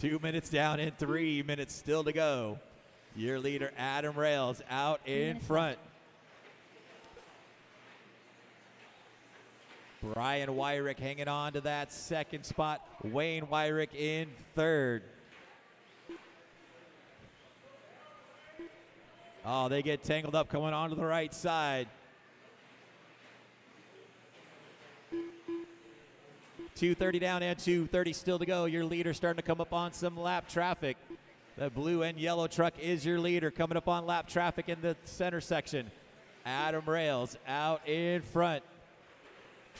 Two minutes down and 3 minutes still to go. Your leader, Adam Rails, out in front. Brian Wyrick hanging on to that 2nd spot. Wayne Wyrick in 3rd. Oh, they get tangled up coming onto the right side. 2:30 down and 2:30 still to go. Your leader starting to come up on some lap traffic. The blue and yellow truck is your leader coming up on lap traffic in the center section. Adam Rails out in front.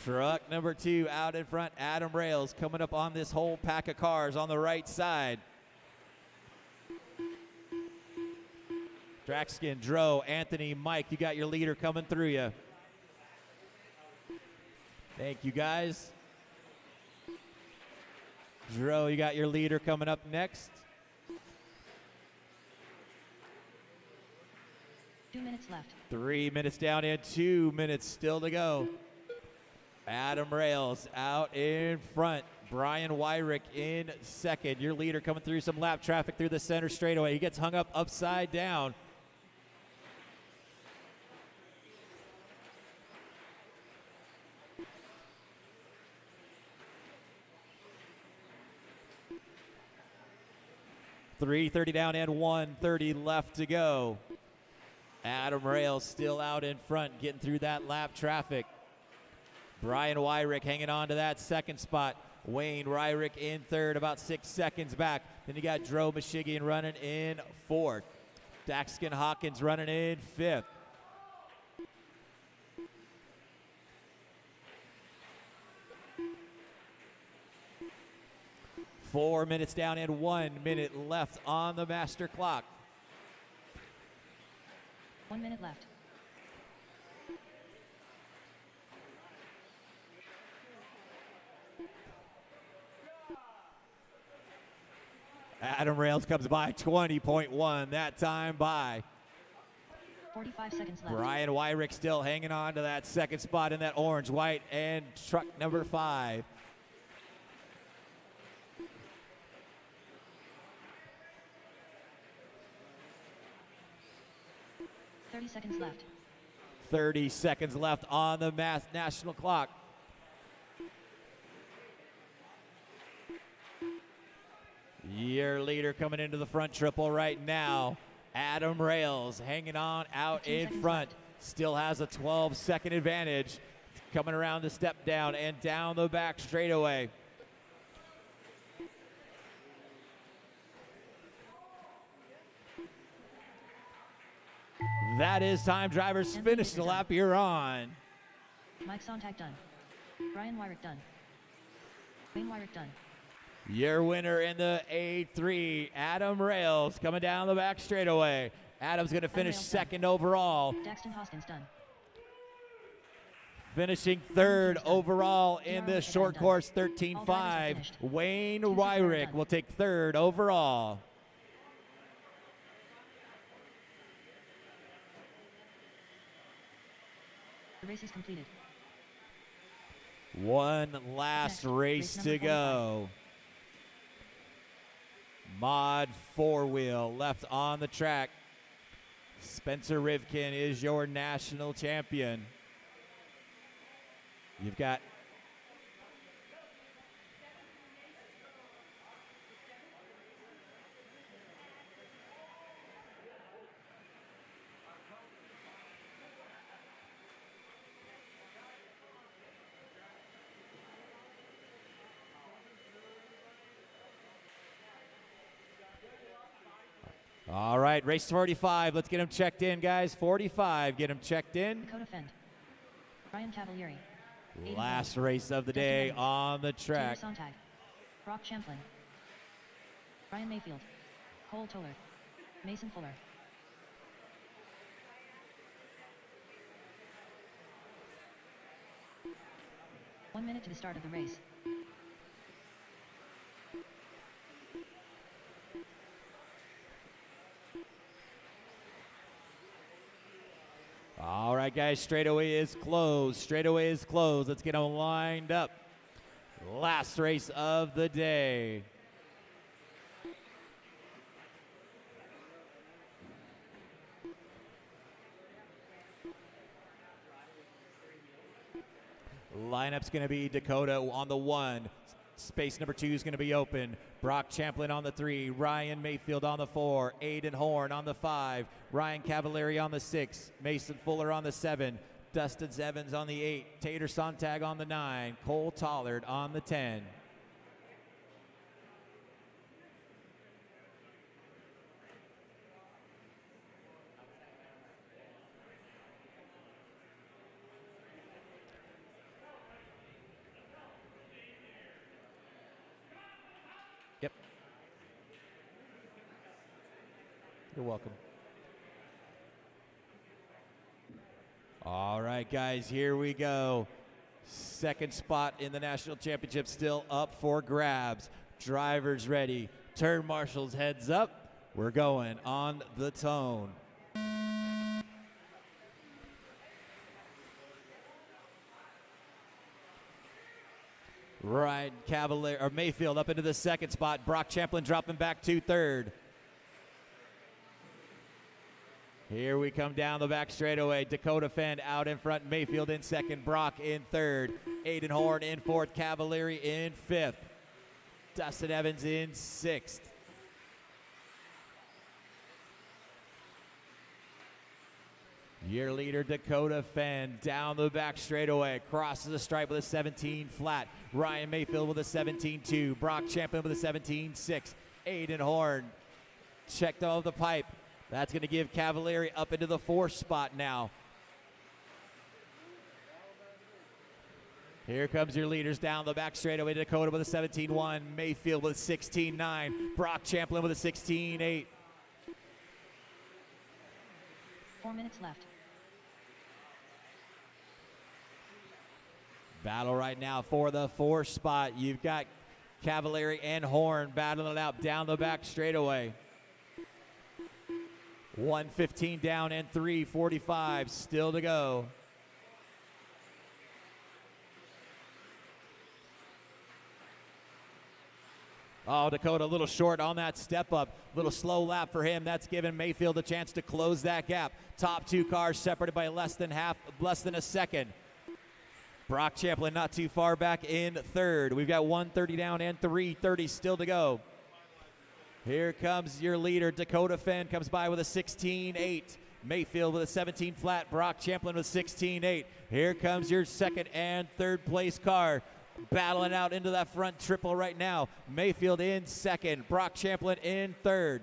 Truck number 2 out in front. Adam Rails coming up on this whole pack of cars on the right side. Draxkin, Dro, Anthony, Mike, you got your leader coming through you. Thank you, guys. Dro, you got your leader coming up next. 2 minutes left. 3 minutes down and 2 minutes still to go. Adam Rails out in front. Brian Wyrick in 2nd. Your leader coming through some lap traffic through the center straightaway. He gets hung up upside down. .330 down and 1:30 left to go. Adam Rails still out in front, getting through that lap traffic. Brian Wyrick hanging on to that 2nd spot. Wayne Ryrick in third, about 6 seconds back. Then you got Dro Michigan running in fourth. Daxton Hawkins running in fifth. Four minutes down and 1 minute left on the master clock. 1 minute left. Adam Rails comes by 20.1 that time by. 45 seconds left. Brian Wyrick still hanging on to that second spot in that orange, white, and truck number 5. 30 seconds left. 30 seconds left on the national clock. Your leader coming into the front triple right now. Adam Rails hanging on out in front. Left. Still has a 12-second advantage. Coming around the step down and down the back straightaway. That is time, drivers. And Finish the done. lap you're on. Mike Sontag done. Brian Wyrick done. Wayne Wyrick done. Your winner in the A3, Adam Rails, coming down the back straightaway. Adam's going to finish Rails done. second overall, Daxton Hoskins done. finishing third Done. overall in Gerard the Wickett short done. course All drivers are 13.5. finished. Wayne 2 seconds Wyrick done. will take third overall. The race is completed. One last Next, race race to number go. Mod 4-wheel left on the track. Spencer Rivkin is your national champion. You've got all right, race 45. Let's get him checked in, guys. 45, get him checked in. Dakota Fend. Ryan Cavalieri. Aiden Last Hall. race of the Justin day Evans. on the Taylor track. Sontag. Brock Champlin. Ryan Mayfield. Cole Toller. Mason Fuller. One minute to the start of the race. All right, guys, straightaway is closed. Straightaway is closed. Let's get them lined up. Last race of the day. Lineup's going to be Dakota on the 1. Space number 2 is going to be open. Brock Champlin on the 3. Ryan Mayfield on the 4. Aiden Horn on the 5. Ryan Cavalieri on the 6. Mason Fuller on the 7. Dustin Evans on the 8. Tater Sontag on the 9. Cole Tollard on the 10. Yep. You're welcome. All right, guys, here we go. Second spot in the national championship still up for grabs. Drivers ready. Turn marshals heads up. We're going on the tone. Ryan Cavalier or Mayfield up into the second spot. Brock Champlin dropping back to third. Here we come down the back straightaway. Dakota Fend out in front. Mayfield in second. Brock in third. Aiden Horn in fourth. Cavalieri in fifth. Dustin Evans in sixth. Your leader, Dakota Fenn, down the back straightaway, crosses the stripe with a 17 flat. Ryan Mayfield with a 17.2. Brock Champion with a 17.6. Aiden Horn checked off the pipe. That's going to give Cavalieri up into the 4th spot now. Here comes your leaders down the back straightaway. Dakota with a 17.1. Mayfield with a 16.9. Brock Champlin with a 16.8. 4 minutes left. Battle right now for the 4th spot. You've got Cavalieri and Horn battling it out down the back straightaway. 1:15 down and 3:45 still to go. Oh, Dakota a little short on that step up. Little slow lap for him. That's given Mayfield a chance to close that gap. Top 2 cars separated by less than a second. Brock Champlin not too far back in 3rd. We've got 1:30 down and 3:30 still to go. Here comes your leader, Dakota Fenn, comes by with a 16.8. Mayfield with a 17 flat. Brock Champlin with 16.8. Here comes your 2nd and 3rd place car. Battling out into that front triple right now. Mayfield in 2nd. Brock Champlin in 3rd.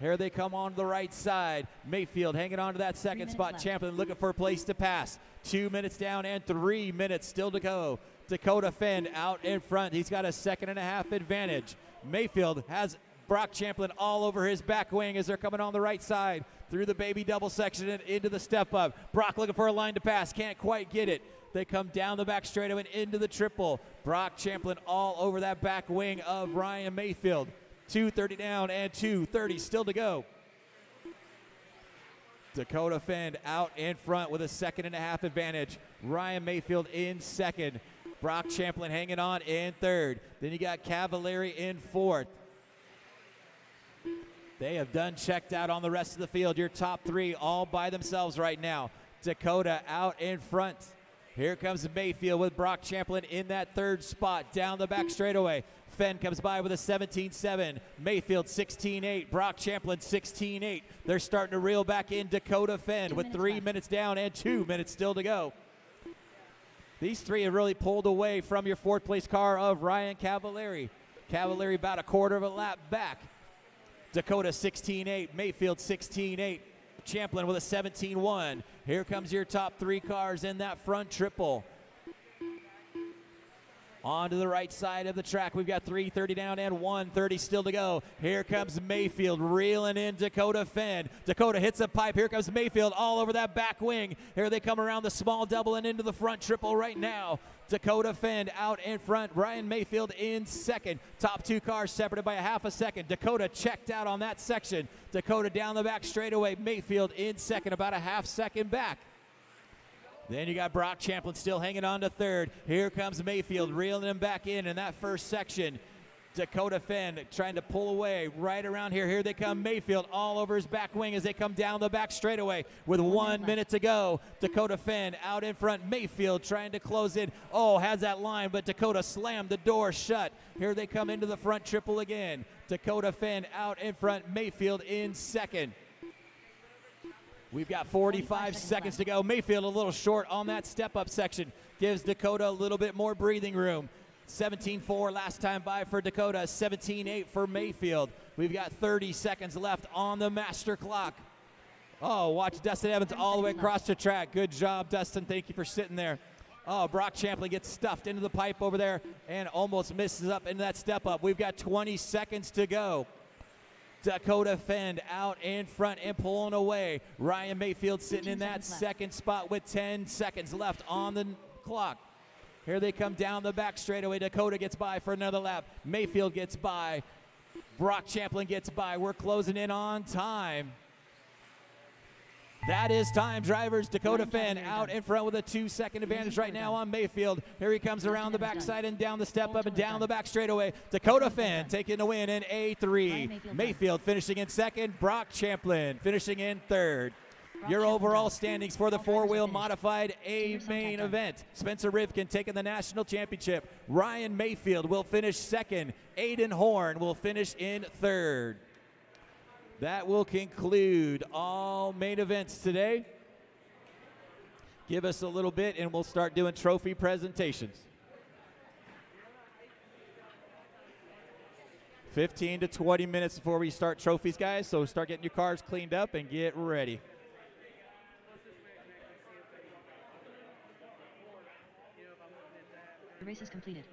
Here they come on the right side. Mayfield hanging on to that 2nd spot. left. Champlin looking for a place to pass. 2 minutes down and 3 minutes still to go. Dakota Fenn out in front. He's got a 1.5-second advantage. Mayfield has Brock Champlin all over his back wing as they're coming on the right side through the baby double section and into the step up. Brock looking for a line to pass. Can't quite get it. They come down the back straightaway and into the triple. Brock Champlin all over that back wing of Ryan Mayfield. 2:30 down and 2:30 still to go. Dakota Fenn out in front with a 1.5-second advantage. Ryan Mayfield in 2nd. Brock Champlin hanging on in 3rd. Then you got Cavalieri in 4th. They have done checked out on the rest of the field. Your top 3 all by themselves right now. Dakota out in front. Here comes Mayfield with Brock Champlin in that 3rd spot down the back straightaway. Fenn comes by with a 17.7. Mayfield 16.8. Brock Champlin 16.8. They're starting to reel back in Dakota Fenn with 3 minutes down and 2 minutes still to go. These 3 have really pulled away from your 4th place car of Ryan Cavalieri. Cavalieri about a 1/4 of a lap back. Dakota 16.8. Mayfield 16.8. Champlin with a 17.1. Here comes your top 3 cars in that front triple. On to the right side of the track, we've got 3:30 down and 1:30 still to go. Here comes Mayfield reeling in Dakota Fenn. Dakota hits a pipe. Here comes Mayfield all over that back wing. Here they come around the small double and into the front triple right now. Dakota Fenn out in front. Ryan Mayfield in 2nd. Top 2 cars separated by a 1/2 second. Dakota checked out on that section. Dakota down the back straightaway. Mayfield in 2nd, about a 1/2 second back. Then you got Brock Champlin still hanging on to 3rd. Here comes Mayfield reeling him back in that first section. Dakota Fenn trying to pull away right around here. Here they come. Mayfield all over his back wing as they come down the back straightaway with 1 minute to go. Dakota Fenn out in front. Mayfield trying to close in. Oh, has that line, but Dakota slammed the door shut. Here they come into the front triple again. Dakota Fenn out in front. Mayfield in 2nd. We've got 45 seconds to go. Mayfield a little short on that step-up section. Gives Dakota a little bit more breathing room. 17.4 last time by for Dakota. 17.8 for Mayfield. We've got 30 seconds left on the master clock. Oh, watch Dustin Evans all the way across the track. Good job, Dustin. Thank you for sitting there. Oh, Brock Champlin gets stuffed into the pipe over there and almost misses up into that step-up. We've got 20 seconds to go. Dakota Fenn out in front and pulling away. Ryan Mayfield sitting in that 2nd spot with 10 seconds left on the clock. Here they come down the back straightaway. Dakota gets by for another lap. Mayfield gets by. Brock Champlin gets by. We're closing in on time. That is time, drivers. Dakota Fenn out in front with a 2-second advantage right now on Mayfield. Here he comes around the backside and down the step up and down the back straightaway. Dakota Fenn taking the win in A3. Mayfield finishing in 2nd. Brock Champlin finishing in 3rd. Your overall standings for the 4-wheel modified A main event. Spencer Rivkin taking the national championship. Ryan Mayfield will finish 2nd. Aiden Horn will finish in 3rd. That will conclude all main events today. Give us a little bit and we'll start doing trophy presentations. 15 to 20 minutes before we start trophies, guys, so start getting your cars cleaned up and get ready. The race is completed.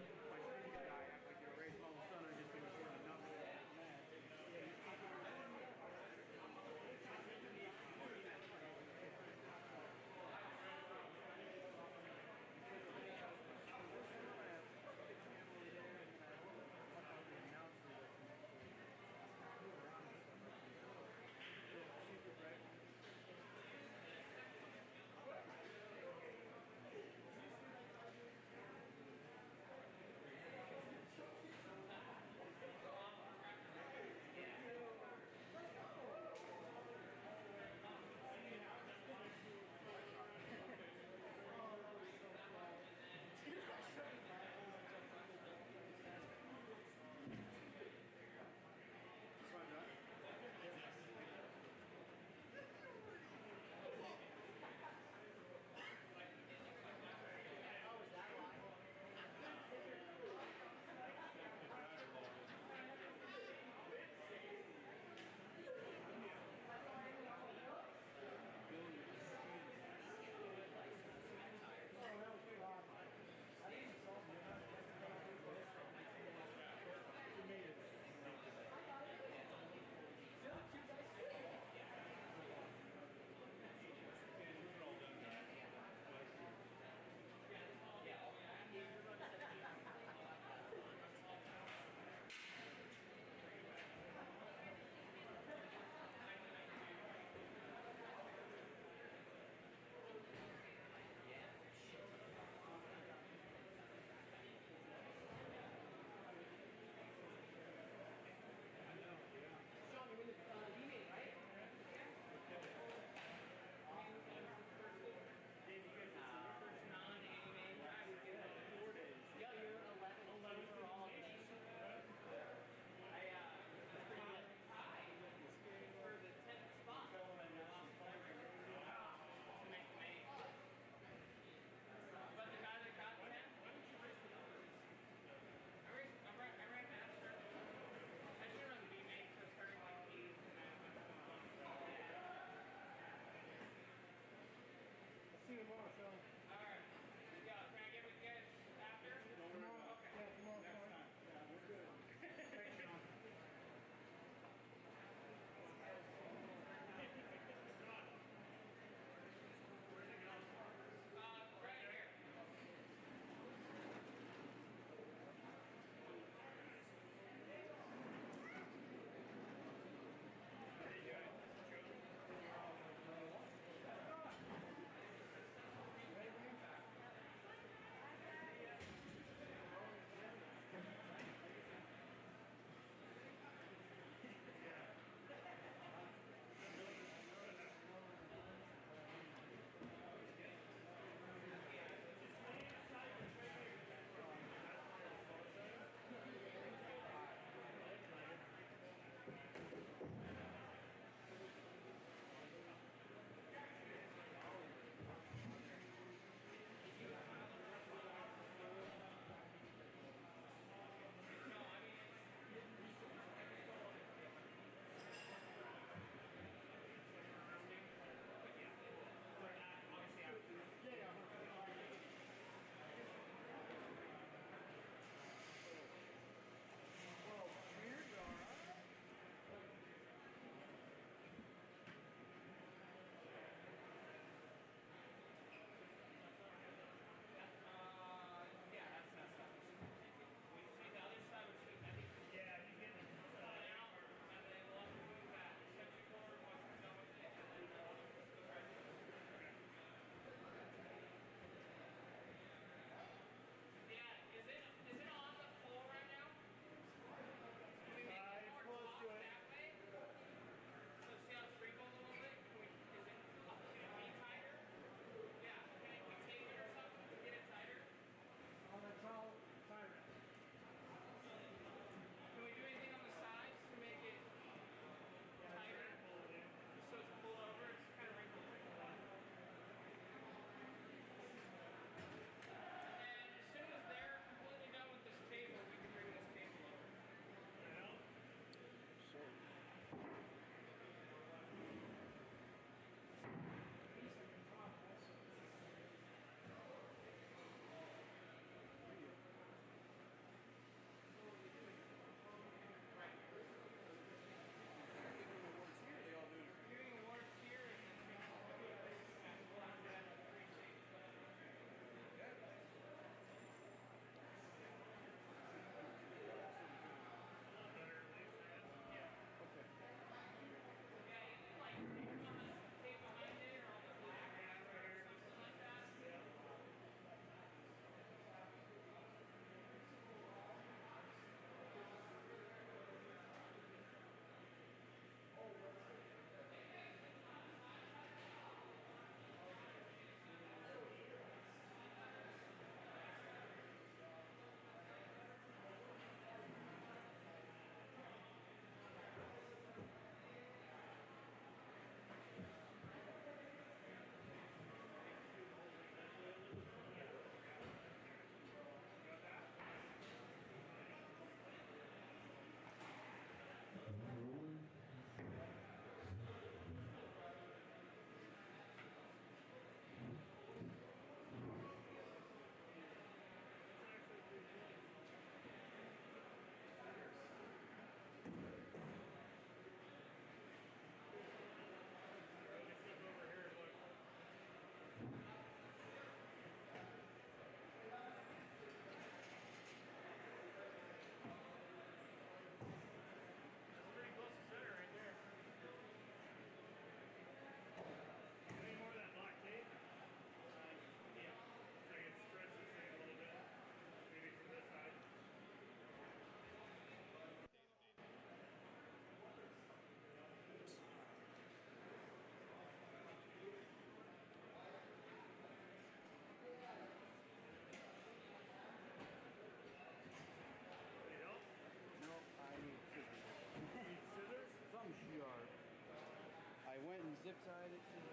zip tied it to